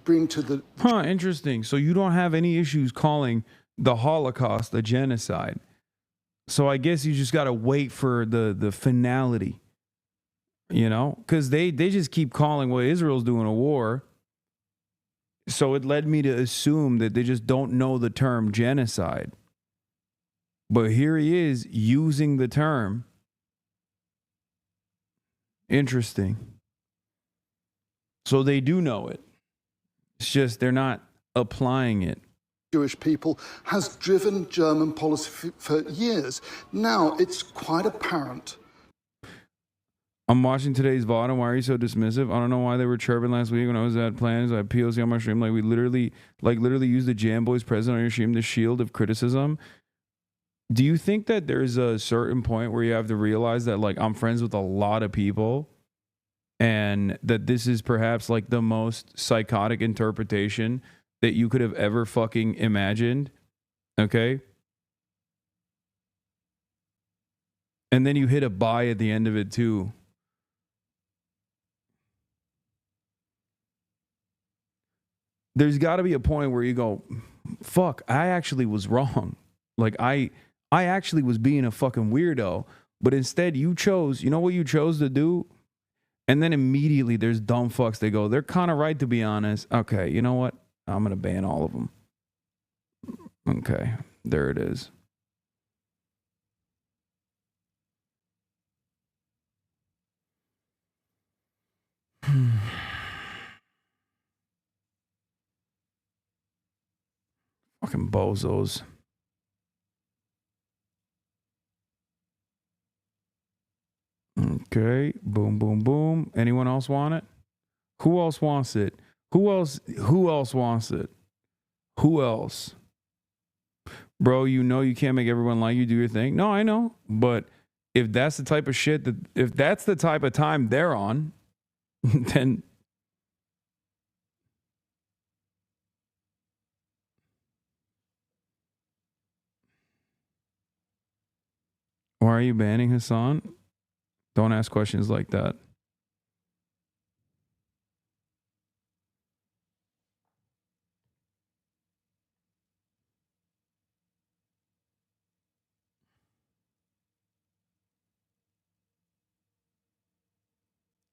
bring to the... Interesting. So you don't have any issues calling the Holocaust a genocide. So I guess you just got to wait for the finality, you know? Because they just keep calling what Israel's doing a war. So it led me to assume that they just don't know the term genocide. But here he is using the term. Interesting. So they do know it. It's just they're not applying it. Jewish people has driven German policy for years. Now it's quite apparent. I'm watching today's VOD, and why are you so dismissive? I don't know why they were chirping last week when I was at plans. I had POC on my stream. Like, we literally used the Jam Boys present on your stream, the shield of criticism. Do you think that there's a certain point where you have to realize that, like, I'm friends with a lot of people and that this is perhaps like the most psychotic interpretation that you could have ever fucking imagined? Okay. And then you hit a buy at the end of it too. There's got to be a point where you go, fuck, I actually was wrong. Like, I actually was being a fucking weirdo. But instead, you chose, you know what you chose to do? And then immediately there's dumb fucks. They go, they're kind of right, to be honest. Okay, you know what? I'm going to ban all of them. Okay, there it is. Fucking bozos. Okay, boom, boom, boom. Anyone else want it? Who else wants it? Who else wants it? Who else? Bro, you know you can't make everyone like you. Do your thing. No, I know. But if that's the type of shit if that's the type of time they're on, then why are you banning Hasan? Don't ask questions like that.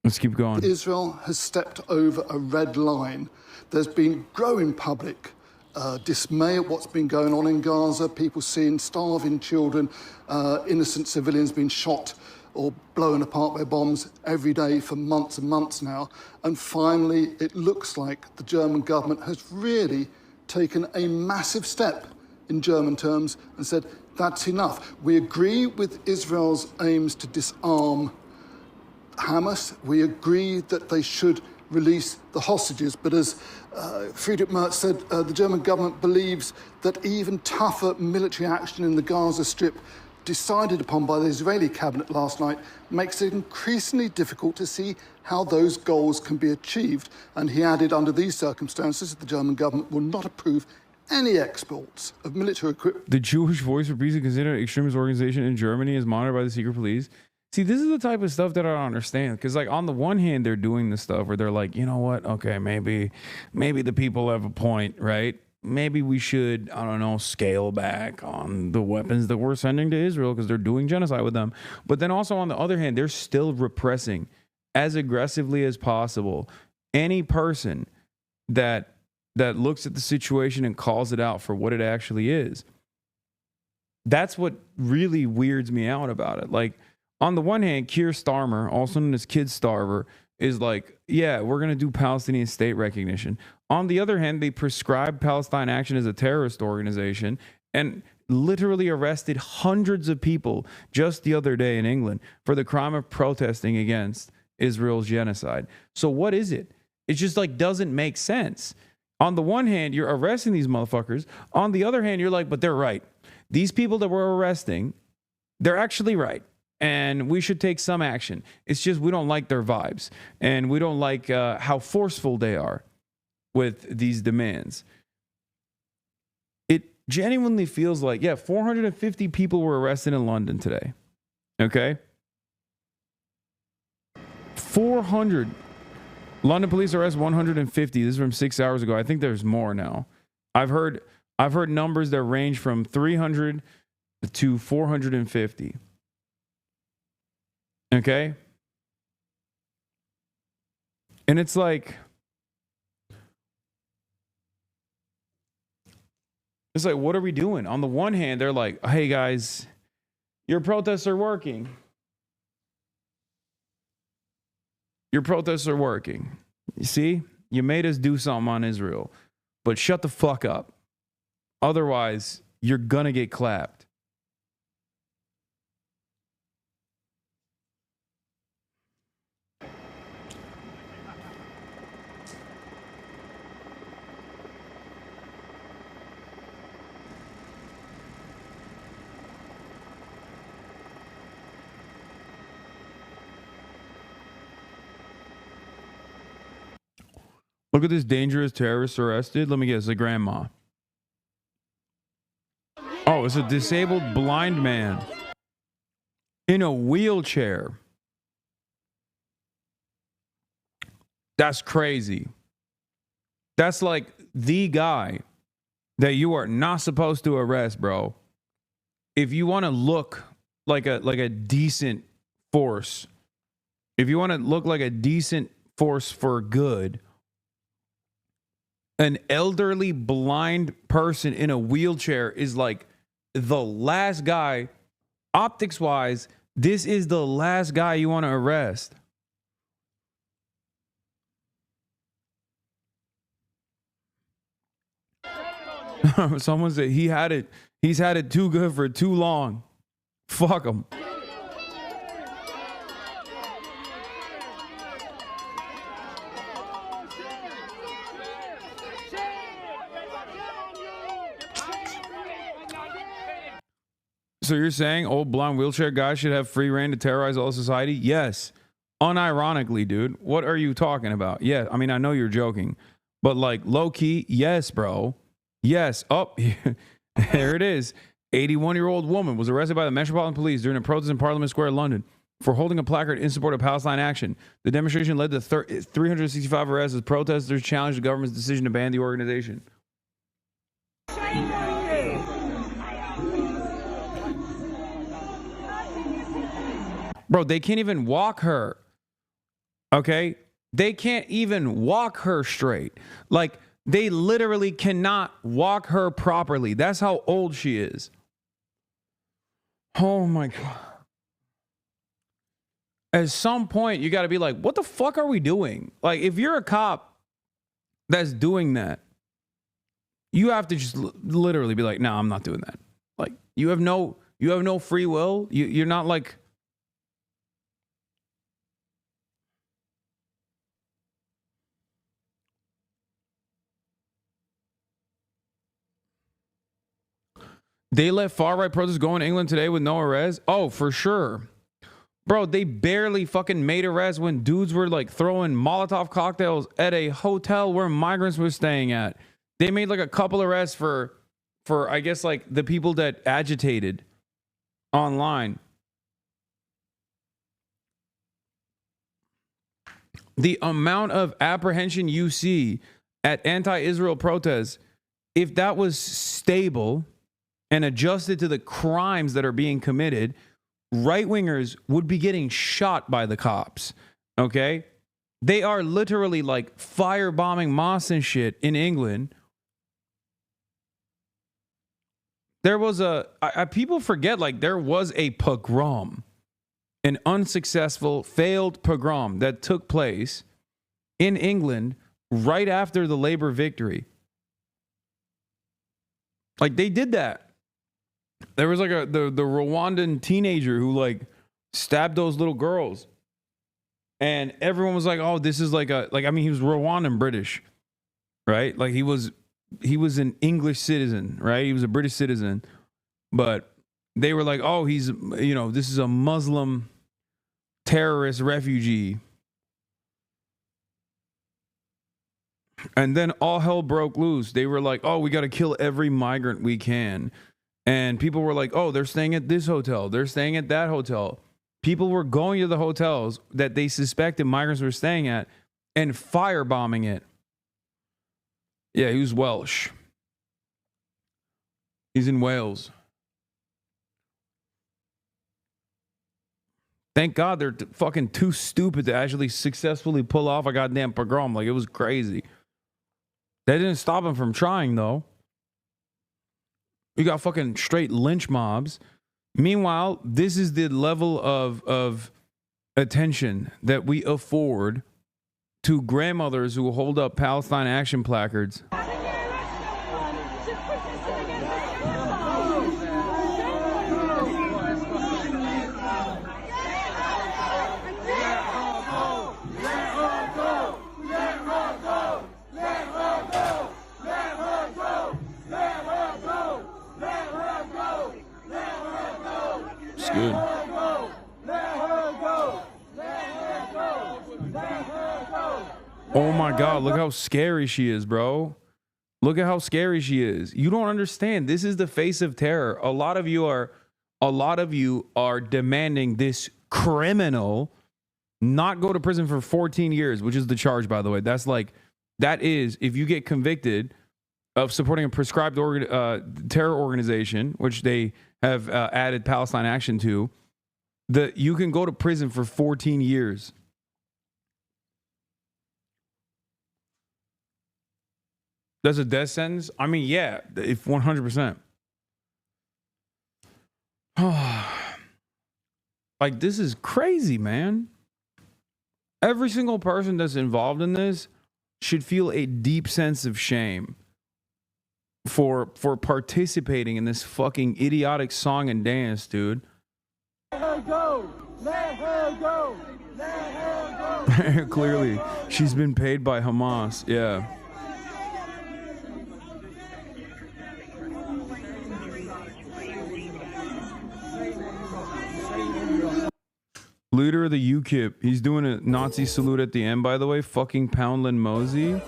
Let's keep going. Israel has stepped over a red line. There's been growing public dismay at what's been going on in Gaza, people seeing starving children, innocent civilians being shot or blown apart by bombs every day for months and months now. And finally, it looks like the German government has really taken a massive step in German terms and said, that's enough. We agree with Israel's aims to disarm Hamas. We agree that they should release the hostages. But as Friedrich Merz said, the German government believes that even tougher military action in the Gaza Strip decided upon by the Israeli cabinet last night makes it increasingly difficult to see how those goals can be achieved. And he added, under these circumstances, the German government will not approve any exports of military equipment. The Jewish Voice for Peace is considered an extremist organization in Germany, is monitored by the secret police. See, this is the type of stuff that I don't understand. Because, like, on the one hand, they're doing this stuff where they're like, you know what? Okay, maybe the people have a point, right? Maybe we should, I don't know, scale back on the weapons that we're sending to Israel because they're doing genocide with them. But then also, on the other hand, they're still repressing as aggressively as possible any person that looks at the situation and calls it out for what it actually is. That's what really weirds me out about it. Like, on the one hand, Keir Starmer, also known as Kid Starver, is like, yeah, we're going to do Palestinian state recognition. On the other hand, they prescribed Palestine Action as a terrorist organization and literally arrested hundreds of people just the other day in England for the crime of protesting against Israel's genocide. So what is it? It just like doesn't make sense. On the one hand, you're arresting these motherfuckers. On the other hand, you're like, but they're right. These people that we're arresting, they're actually right. And we should take some action. It's just we don't like their vibes. And we don't like how forceful they are with these demands. It genuinely feels like, 450 people were arrested in London today. Okay? 400. London police arrest 150. This is from 6 hours ago. I think there's more now. I've heard numbers that range from 300 to 450. Okay? And it's like, what are we doing? On the one hand, they're like, hey guys, your protests are working. Your protests are working. You see? You made us do something on Israel. But shut the fuck up. Otherwise, you're gonna get clapped. Look at this dangerous terrorist arrested. Let me guess, a grandma. Oh, it's a disabled blind man in a wheelchair. That's crazy. That's like the guy that you are not supposed to arrest, bro. If you want to look like a decent force, if you want to look like a decent force for good, an elderly blind person in a wheelchair is like the last guy, optics wise, this is the last guy you want to arrest. Someone said he's had it too good for too long. Fuck him. So you're saying old blind wheelchair guys should have free reign to terrorize all society? Yes. Unironically, dude. What are you talking about? Yeah, I mean, I know you're joking. But like low key, yes, bro. Yes. Oh, there it is. 81-year-old woman was arrested by the Metropolitan Police during a protest in Parliament Square, London, for holding a placard in support of Palestine Action. The demonstration led to 365 arrests as protesters challenged the government's decision to ban the organization. Bro, they can't even walk her. Okay? They can't even walk her straight. Like, they literally cannot walk her properly. That's how old she is. Oh my God. At some point, you got to be like, what the fuck are we doing? Like, if you're a cop that's doing that, you have to just literally be like, no, I'm not doing that. Like, you have no free will. You're not like, They let far-right protesters go in England today with no arrest? Oh, for sure. Bro, they barely fucking made arrests when dudes were like throwing Molotov cocktails at a hotel where migrants were staying at. They made like a couple arrests for I guess like the people that agitated online. The amount of apprehension you see at anti-Israel protests, if that was stable and adjusted to the crimes that are being committed, right-wingers would be getting shot by the cops, okay? They are literally like firebombing mosques and shit in England. There was people forget, like, there was a pogrom, an unsuccessful, failed pogrom that took place in England right after the Labour victory. Like, they did that. There was like the Rwandan teenager who like stabbed those little girls. And everyone was like, oh, this is like I mean, he was Rwandan British, right? Like he was an English citizen, right? He was a British citizen. But they were like, oh, he's, you know, this is a Muslim terrorist refugee. And then all hell broke loose. They were like, oh, we got to kill every migrant we can. And people were like, oh, they're staying at this hotel. They're staying at that hotel. People were going to the hotels that they suspected migrants were staying at and firebombing it. Yeah, he was Welsh. He's in Wales. Thank God they're fucking too stupid to actually successfully pull off a goddamn pogrom. Like, it was crazy. That didn't stop him from trying, though. You got fucking straight lynch mobs. Meanwhile, this is the level of attention that we afford to grandmothers who hold up Palestine action placards. Good. Oh my God, look how scary she is, bro. Look at how scary she is. You don't understand. This is the face of terror. A lot of you are demanding this criminal not go to prison for 14 years, which is the charge, by the way. That is, if you get convicted of supporting a prescribed terror organization, which they have added Palestine Action to, you can go to prison for 14 years. That's a death sentence? I mean, yeah, if 100%. Like, this is crazy, man. Every single person that's involved in this should feel a deep sense of shame for participating in this fucking idiotic song and dance, dude. Let her go! Let her go! Let her go! Clearly, she's been paid by Hamas. Yeah. Leader of the UKIP. He's doing a Nazi salute at the end, by the way. Fucking Poundland Mosey.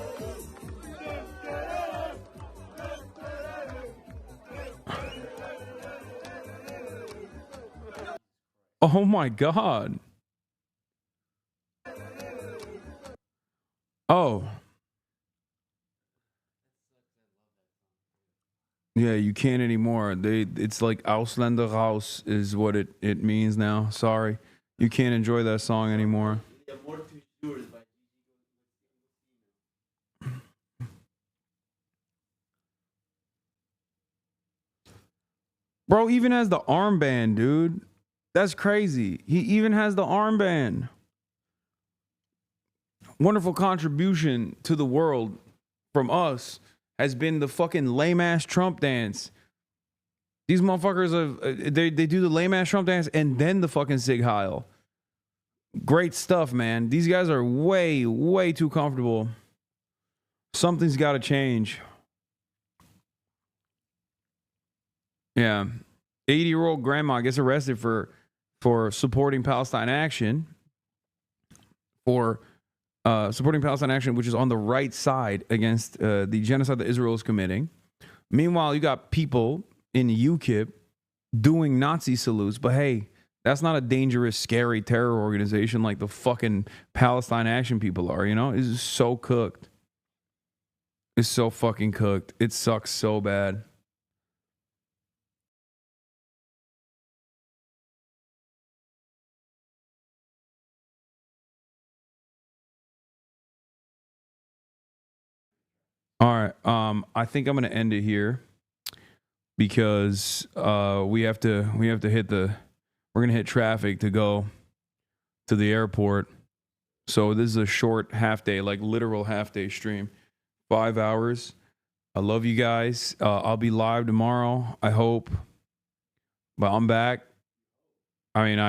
Oh my God. Oh. Yeah, you can't anymore. It's like Ausländer raus is what it means now. Sorry. You can't enjoy that song anymore. Bro even has the armband, dude. That's crazy. He even has the armband. Wonderful contribution to the world from us has been the fucking lame-ass Trump dance. These motherfuckers, they do the lame-ass Trump dance and then the fucking Sig Heil. Great stuff, man. These guys are way, way too comfortable. Something's got to change. Yeah. 80-year-old grandma gets arrested for supporting Palestine Action. Supporting Palestine Action, which is on the right side against the genocide that Israel is committing. Meanwhile, you got people in UKIP doing Nazi salutes, but hey, that's not a dangerous, scary terror organization like the fucking Palestine Action people are, you know? It's so cooked. It's so fucking cooked. It sucks so bad. All right. I think I'm gonna end it here because we have to we're gonna hit traffic to go to the airport. So this is a short half day, like literal half day stream. 5 hours. I love you guys. I'll be live tomorrow, I hope. But I'm back. I mean,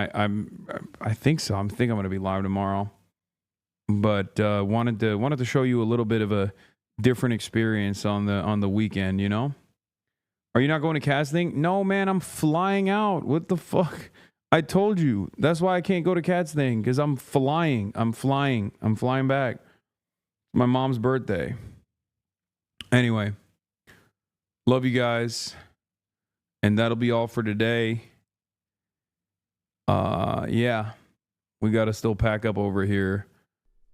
I think so. I think I'm gonna be live tomorrow. But wanted to show you a little bit of a different experience on the weekend, you know? Are you not going to casting? No, man, I'm flying out. What the fuck? I told you. That's why I can't go to Cat's thing, because I'm flying back. My mom's birthday. Anyway, love you guys. And that'll be all for today. Yeah. We got to still pack up over here.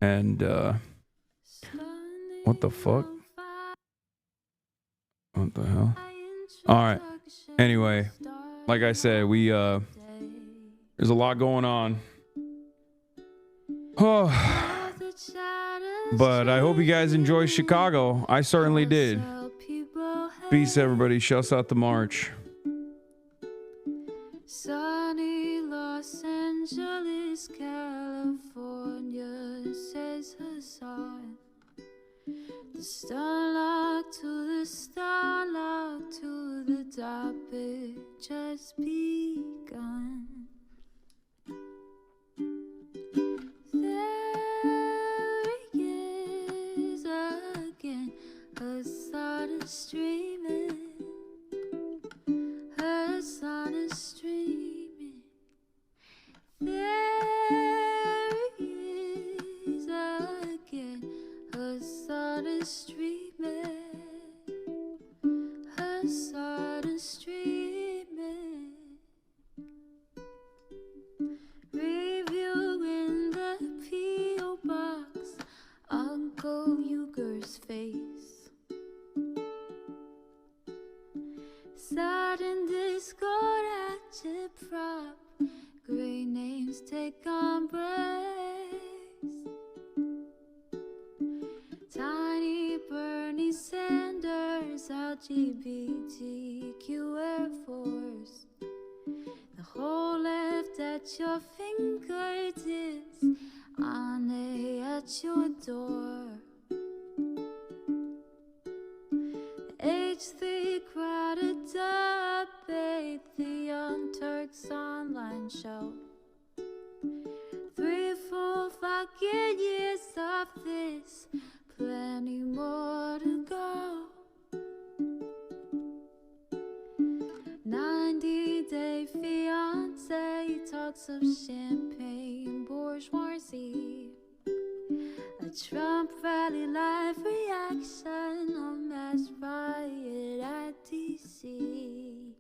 And what the fuck? What the hell? All right. Anyway, like I said, we there's a lot going on. But I hope you guys enjoy Chicago. I certainly did. Peace, everybody. Shouts out to March. Sunny Los Angeles, California, says Hasan. The starlock to the starlock to the topic just begun. There he is again, Hasan is streaming. Hasan is streaming. There he is again. Hasan is streaming. Hasan is streaming. Reviewing the P.O. box, Uncle Uger's face. Sat in Discord at Chip Prop. Great names take embrace. Tiny Bernie Sanders, LGBTQ Air Force. The whole left at your fingertips, Ane at your door. H3 crowded debate, the Young Turks online show. 3 full fucking years of this, plenty more to go. 90-day fiance talks of champagne bourgeoisie. A Trump rally live reaction, a mass riot at DC.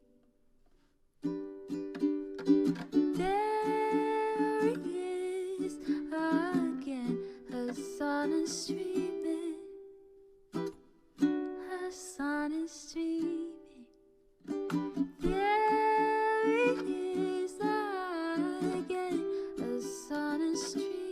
There he is again, Hasan is streaming. Hasan is streaming. There he is again, Hasan is streaming.